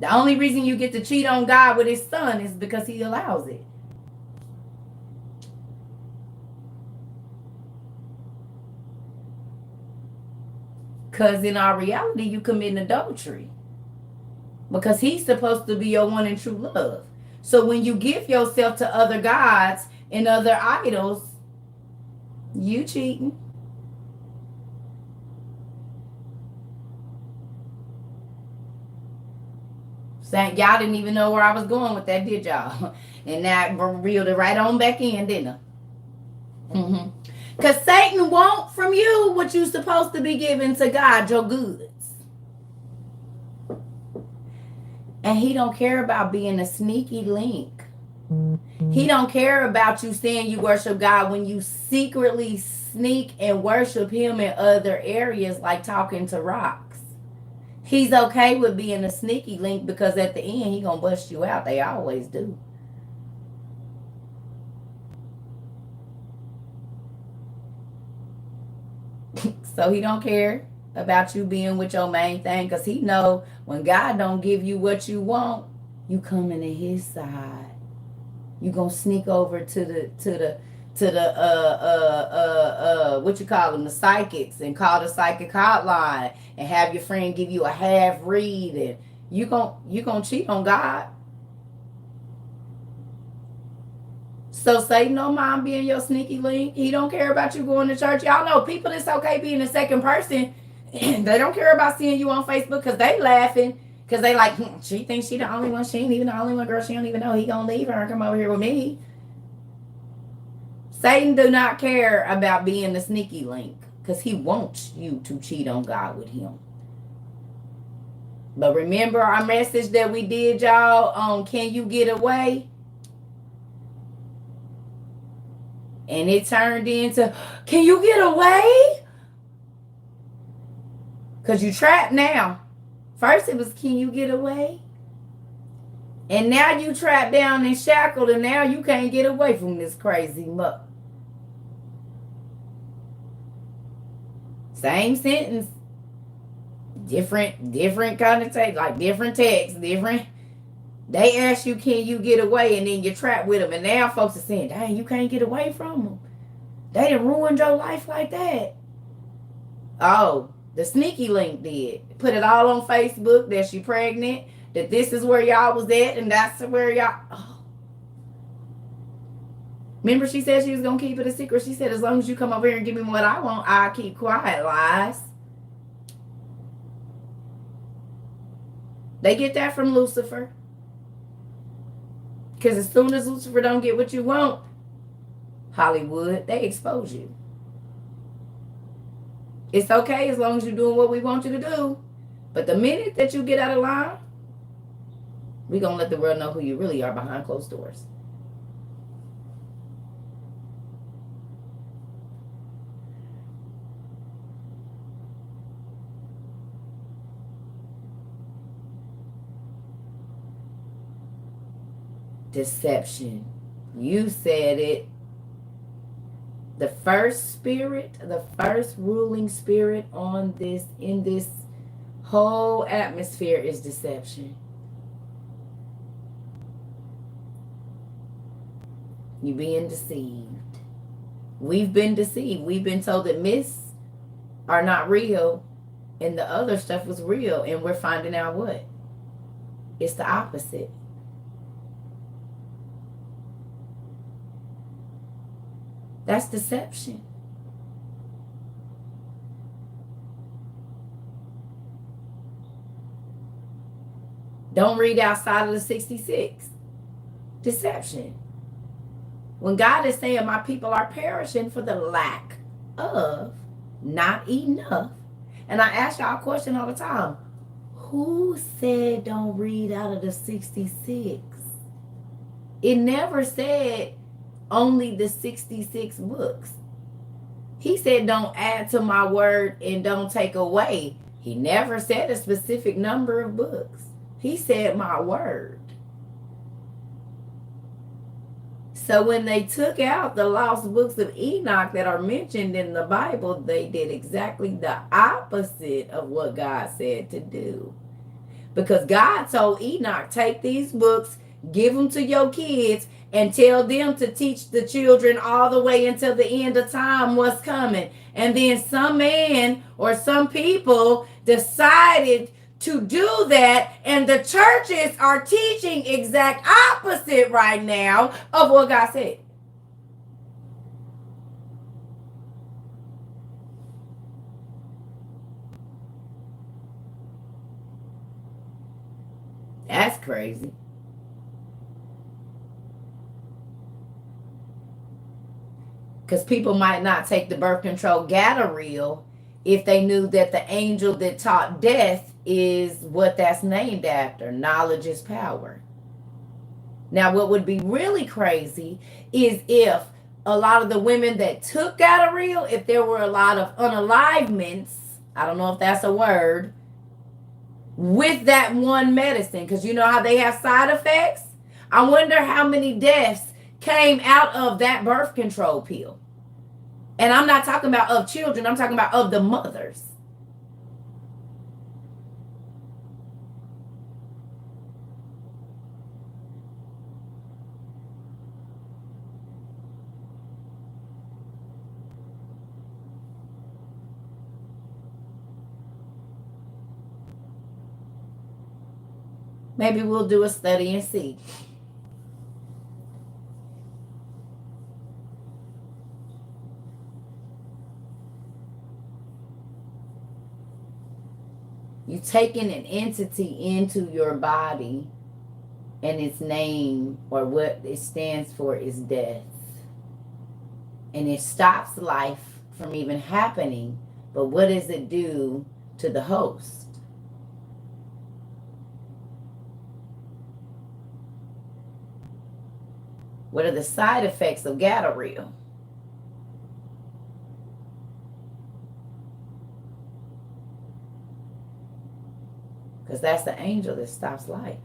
The only reason you get to cheat on God with his son is because he allows it. Because in our reality, you commit adultery. Because he's supposed to be your one and true love. So when you give yourself to other gods and other idols, you cheating. Saying y'all didn't even know where I was going with that, did y'all? And that reeled it right on back in, didn't it? Because Satan wants from you what you're supposed to be giving to God, your goods. And he don't care about being a sneaky link. He don't care about you saying you worship God when you secretly sneak and worship him in other areas, like talking to rocks. He's okay with being a sneaky link, because at the end he gonna bust you out. They always do. So he don't care about you being with your main thing, because he know when God don't give you what you want, you coming to his side. You gonna sneak over to the what you call them, the psychics, and call the psychic hotline and have your friend give you a half read, and you gonna cheat on God. So Satan don't mind being your sneaky link. He don't care about you going to church. Y'all know people that's okay being a second person. They don't care about seeing you on Facebook, because they laughing. Because they like, she thinks she the only one. She ain't even the only one, girl. She don't even know he gonna leave her and come over here with me. Satan do not care about being the sneaky link, because he wants you to cheat on God with him. But remember our message that we did, y'all, on Can You Get Away? And it turned into, can you get away? Because you trapped now. First it was, can you get away? And now you trapped down and shackled, and now you can't get away from this crazy muck. Same sentence. Different connotation, like different text, different. They ask you, can you get away? And then you're trapped with them. And now folks are saying, dang, you can't get away from them. They done ruined your life like that. Oh, the sneaky link did. Put it all on Facebook that she pregnant, that this is where y'all was at, and that's where y'all. Oh. Remember, she said she was going to keep it a secret. She said, as long as you come over here and give me what I want, I'll keep quiet. Lies. They get that from Lucifer. Because as soon as Lucifer don't get what you want, Hollywood, they expose you. It's okay as long as you're doing what we want you to do. But the minute that you get out of line, we're going to let the world know who you really are behind closed doors. Deception. You said it. The first spirit, the first ruling spirit on this, in this whole atmosphere, is deception. You being deceived. We've been deceived. We've been told that myths are not real and the other stuff was real, and we're finding out what? It's the opposite. That's deception. Don't read outside of the 66. Deception. When God is saying my people are perishing for the lack of not enough. And I ask y'all a question all the time. Who said don't read out of the 66? It never said only the 66 books. He said don't add to my word and don't take away. He never said a specific number of books. He said my word. So when they took out the lost books of Enoch that are mentioned in the Bible, they did exactly the opposite of what God said to do. Because God told Enoch, take these books, give them to your kids, and tell them to teach the children all the way until the end of time what's coming. And then some man or some people decided to do that, and the churches are teaching exact opposite right now of what God said. That's crazy. Because people might not take the birth control Gadarrheel if they knew that the angel that taught death is what that's named after. Knowledge is power. Now, what would be really crazy is if a lot of the women that took Gadarrheel, if there were a lot of unalivements, I don't know if that's a word, with that one medicine, because you know how they have side effects. I wonder how many deaths came out of that birth control pill. And I'm not talking about of children, I'm talking about of the mothers. Maybe we'll do a study and see. You taking an entity into your body, and its name or what it stands for is death. And it stops life from even happening. But what does it do to the host? What are the side effects of Gadarrheel? Because that's the angel that stops life.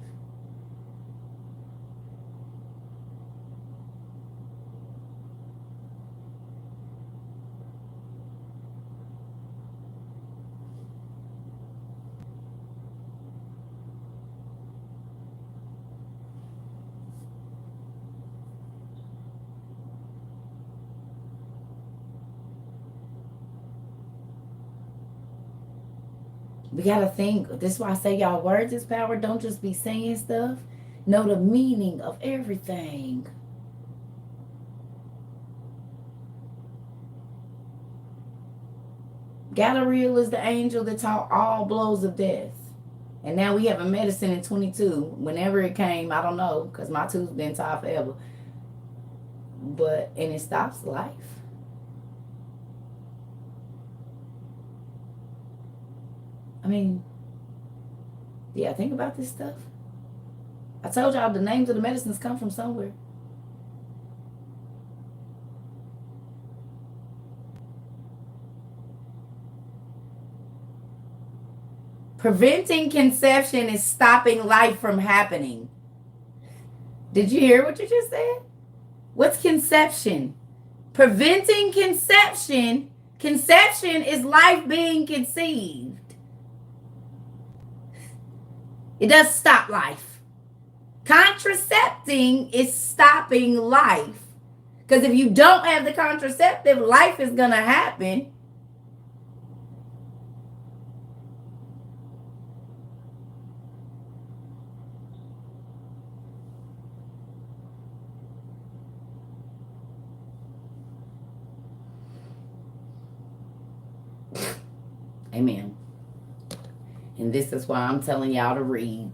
We got to think. This is why I say y'all, words is power. Don't just be saying stuff. Know the meaning of everything. Gadarrheel is the angel that taught all blows of death. And now we have a medicine in 22. Whenever it came, I don't know, because my tooth's been taught forever. And it stops life. I mean, yeah, think about this stuff. I told y'all the names of the medicines come from somewhere. Preventing conception is stopping life from happening. Did you hear what you just said? What's conception? Preventing conception. Conception is life being conceived. It does stop life. Contracepting is stopping life. Because if you don't have the contraceptive, life is going to happen. Amen. And this is why I'm telling y'all to read.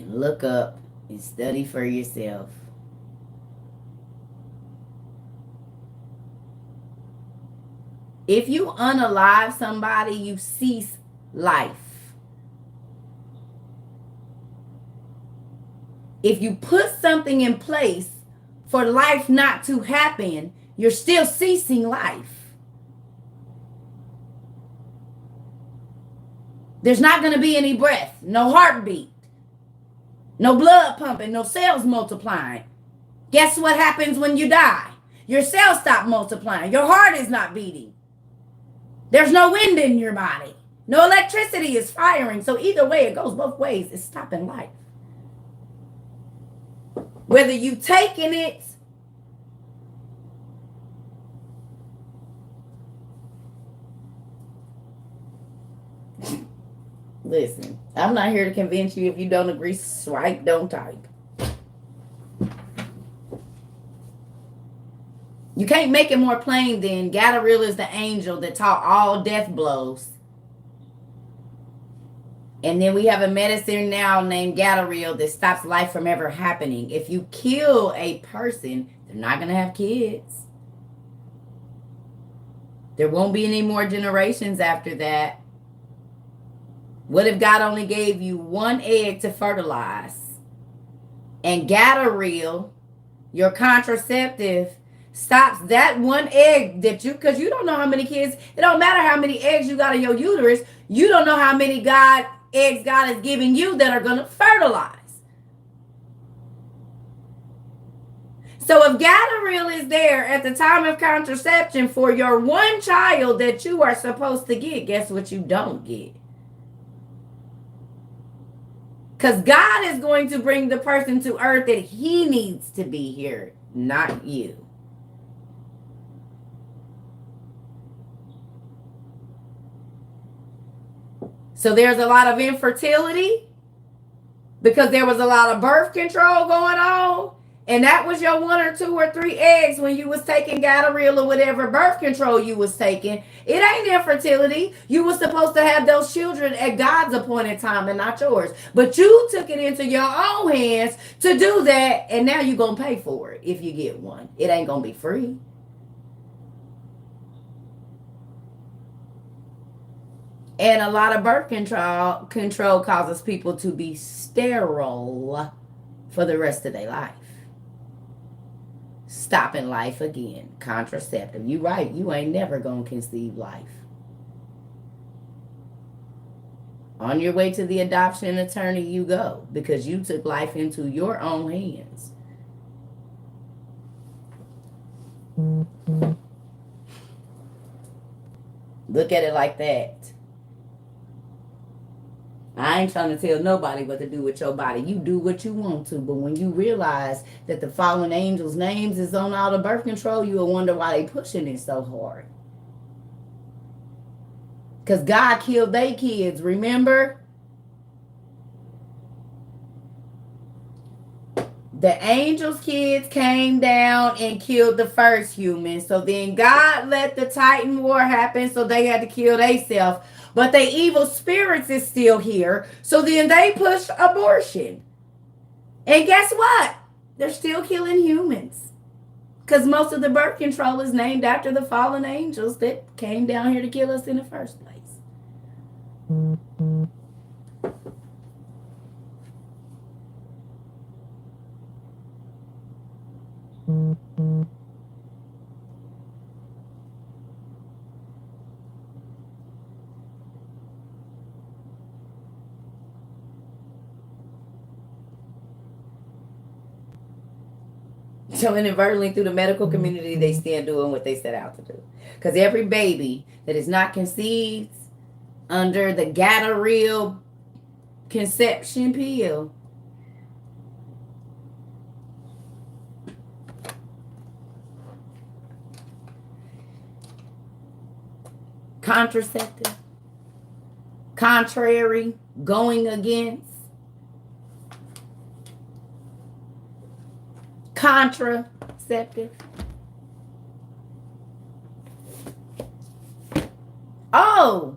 and look up and study for yourself. If you unalive somebody, you cease life. If you put something in place for life not to happen, you're still ceasing life. There's not going to be any breath, no heartbeat, no blood pumping, no cells multiplying. Guess what happens when you die? Your cells stop multiplying. Your heart is not beating. There's no wind in your body. No electricity is firing. So either way, it goes both ways. It's stopping life. Whether you taking it listen, I'm not here to convince you. If you don't agree, swipe, don't type. You can't make it more plain than Gadariel is the angel that taught all death blows. And then we have a medicine now named Gadariel that stops life from ever happening. If you kill a person, they're not going to have kids. There won't be any more generations after that. What if God only gave you one egg to fertilize? And Gadariel, your contraceptive, stops that one egg that you, because you don't know how many kids, it don't matter how many eggs you got in your uterus, you don't know how many eggs God is giving you that are going to fertilize. So if Gadariel is there at the time of contraception for your one child that you are supposed to get, guess what you don't get? Because God is going to bring the person to earth that he needs to be here, not you. So there's a lot of infertility because there was a lot of birth control going on. And that was your 1 or 2 or 3 eggs when you was taking Gadariel or whatever birth control you was taking. It ain't infertility. You were supposed to have those children at God's appointed time and not yours. But you took it into your own hands to do that. And now you're going to pay for it if you get one. It ain't going to be free. And a lot of birth control causes people to be sterile for the rest of their life. Stopping life again. Contraceptive. You right. You ain't never going to conceive life. On your way to the adoption attorney you go because you took life into your own hands. Look at it like that. I ain't trying to tell nobody what to do with your body. You do what you want to. But when you realize that the fallen angels' names is on all the birth control, you'll wonder why they pushing it so hard. Because God killed their kids, remember? The angels' kids came down and killed the first humans. So then God let the Titan War happen, so they had to kill themselves. But the evil spirits is still here. So then they push abortion. And guess what? They're still killing humans. Because most of the birth control is named after the fallen angels that came down here to kill us in the first place. So inadvertently through the medical community, they still doing what they set out to do. Because every baby that is not conceived under the Gadariel conception pill contraceptive, contrary, going against, contraceptive. Oh,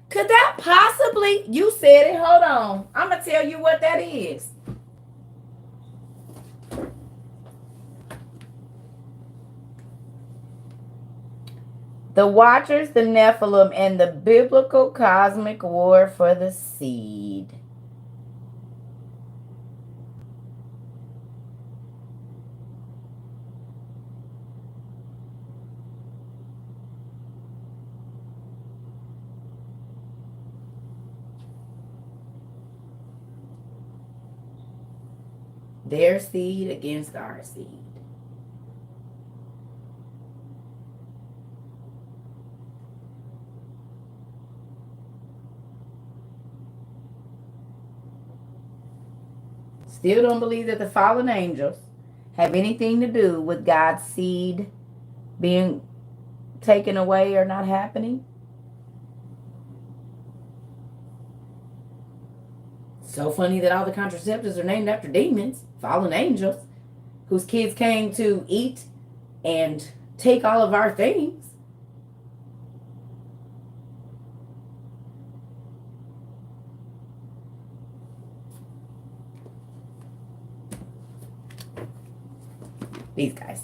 could that possibly, you said it, hold on. I'm going to tell you what that is. The Watchers, the Nephilim, and the biblical cosmic war for the seed. Their seed against our seed. Still don't believe that the fallen angels have anything to do with God's seed being taken away or not happening. So funny that all the contraceptives are named after demons, fallen angels, whose kids came to eat and take all of our things. These guys.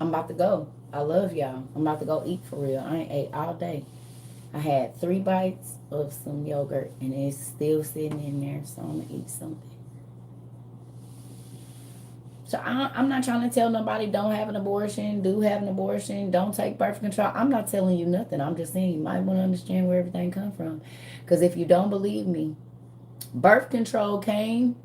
I'm about to go. I love y'all. I'm about to go eat for real. I ain't ate all day. I had 3 bites of some yogurt and it's still sitting in there, so I'm gonna eat something. So I'm not trying to tell nobody don't have an abortion, do have an abortion, don't take birth control. I'm not telling you nothing. I'm just saying you might want to understand where everything come from. Because if you don't believe me, birth control came.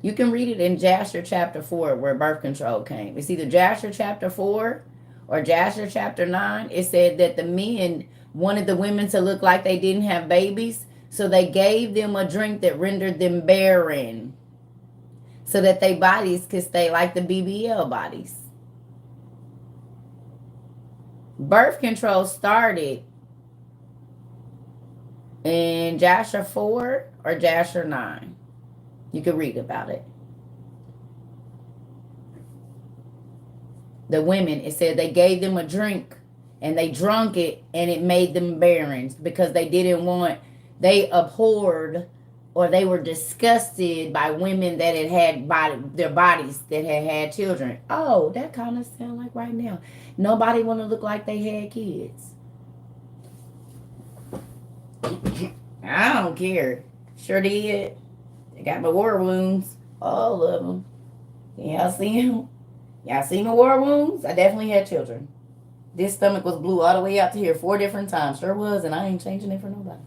You can read it in Jasher chapter 4 where birth control came. It's either Jasher chapter 4 or Jasher chapter 9. It said that the men wanted the women to look like they didn't have babies, so they gave them a drink that rendered them barren so that their bodies could stay like the BBL bodies. Birth control started in Jasher 4 or Jasher 9. You can read about it. The women, it said they gave them a drink and they drunk it and it made them barren because they didn't want, they abhorred or they were disgusted by women that had their bodies that had children. Oh, that kind of sound like right now. Nobody want to look like they had kids. I don't care. Sure did. They got my war wounds. All of them. Y'all see them? Y'all see my war wounds? I definitely had children. This stomach was blue all the way out to here 4 different times. Sure was, and I ain't changing it for nobody.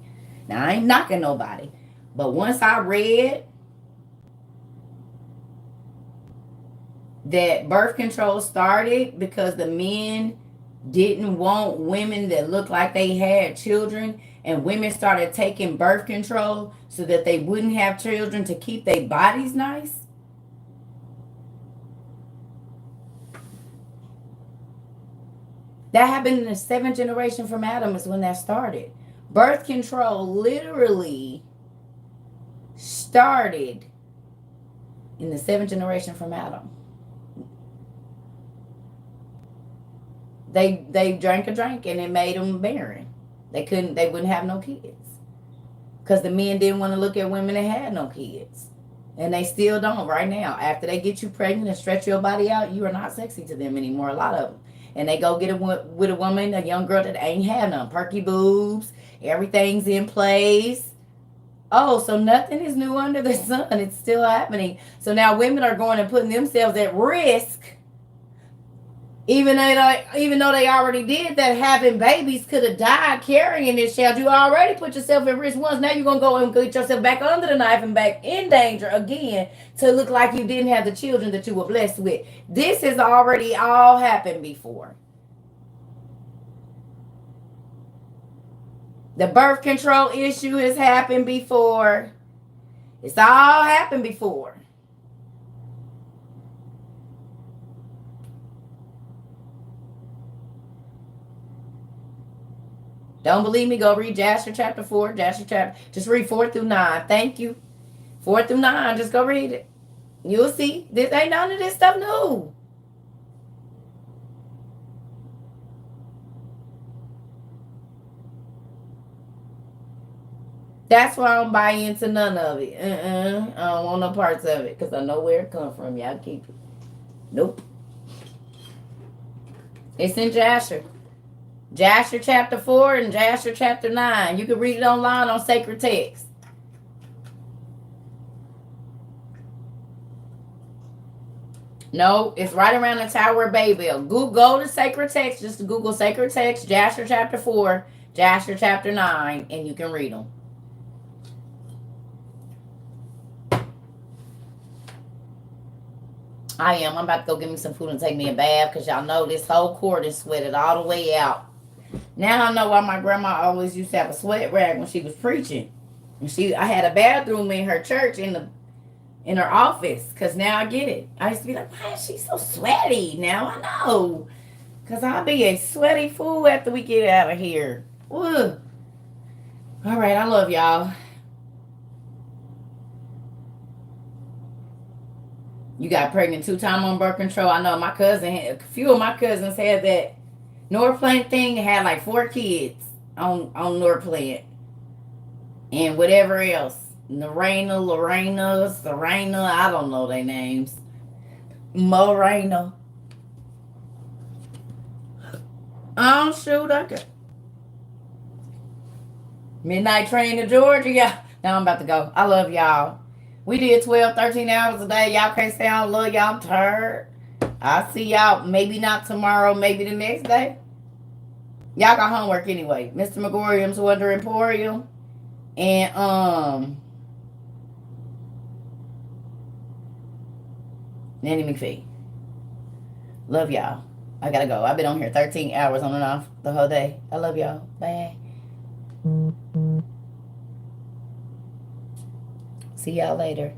Now, I ain't knocking nobody. But once I read that birth control started because the men didn't want women that looked like they had children, and women started taking birth control so that they wouldn't have children to keep their bodies nice. That happened in the 7th generation from Adam is when that started. Birth control literally started in the 7th generation from Adam. They drank a drink and it made them barren. They wouldn't have no kids. Because the men didn't want to look at women that had no kids. And they still don't right now. After they get you pregnant and stretch your body out, you are not sexy to them anymore, a lot of them. And they go get with a woman, a young girl that ain't had none. Perky boobs, everything's in place. Oh, so nothing is new under the sun. It's still happening. So now women are going and putting themselves at risk. Even though they already did that, having babies could have died carrying this child. You already put yourself at risk once. Now you're going to go and get yourself back under the knife and back in danger again to look like you didn't have the children that you were blessed with. This has already all happened before. The birth control issue has happened before. It's all happened before. Don't believe me? Go read Jasher chapter 4. Jasher chapter. Just read 4 through 9. Thank you. 4 through 9. Just go read it. You'll see. This ain't none of this stuff new. That's why I don't buy into none of it. I don't want no parts of it because I know where it come from. Y'all keep it. Nope. It's in Jasher. Jasher chapter 4 and Jasher chapter 9. You can read it online on Sacred Text. No, it's right around the Tower of Babel. Go to Sacred Text. Just Google Sacred Text, Jasher chapter 4, Jasher chapter 9, and you can read them. I am. I'm about to go get me some food and take me a bath because y'all know this whole cord is sweated all the way out. Now I know why my grandma always used to have a sweat rag when she was preaching. And I had a bathroom in her church in her office, because now I get it. I used to be like, why is she so sweaty? Now I know. Because I'll be a sweaty fool after we get out of here. Woo. All right, I love y'all. You got pregnant 2 times on birth control. I know a few of my cousins had that Norplant thing, had like 4 kids on Norplant. And whatever else. Lorena, Serena, I don't know their names. Morena. Oh, shoot, okay. Midnight train to Georgia. Yeah. Now I'm about to go. I love y'all. We did 12, 13 hours a day. Y'all can't say I don't love y'all. I'm tired. I'll see y'all maybe not tomorrow, maybe the next day. Y'all got homework anyway. Mr. McGorium's Wonder Emporium. And Nanny McPhee. Love y'all. I gotta go. I've been on here 13 hours on and off the whole day. I love y'all. Bye. See y'all later.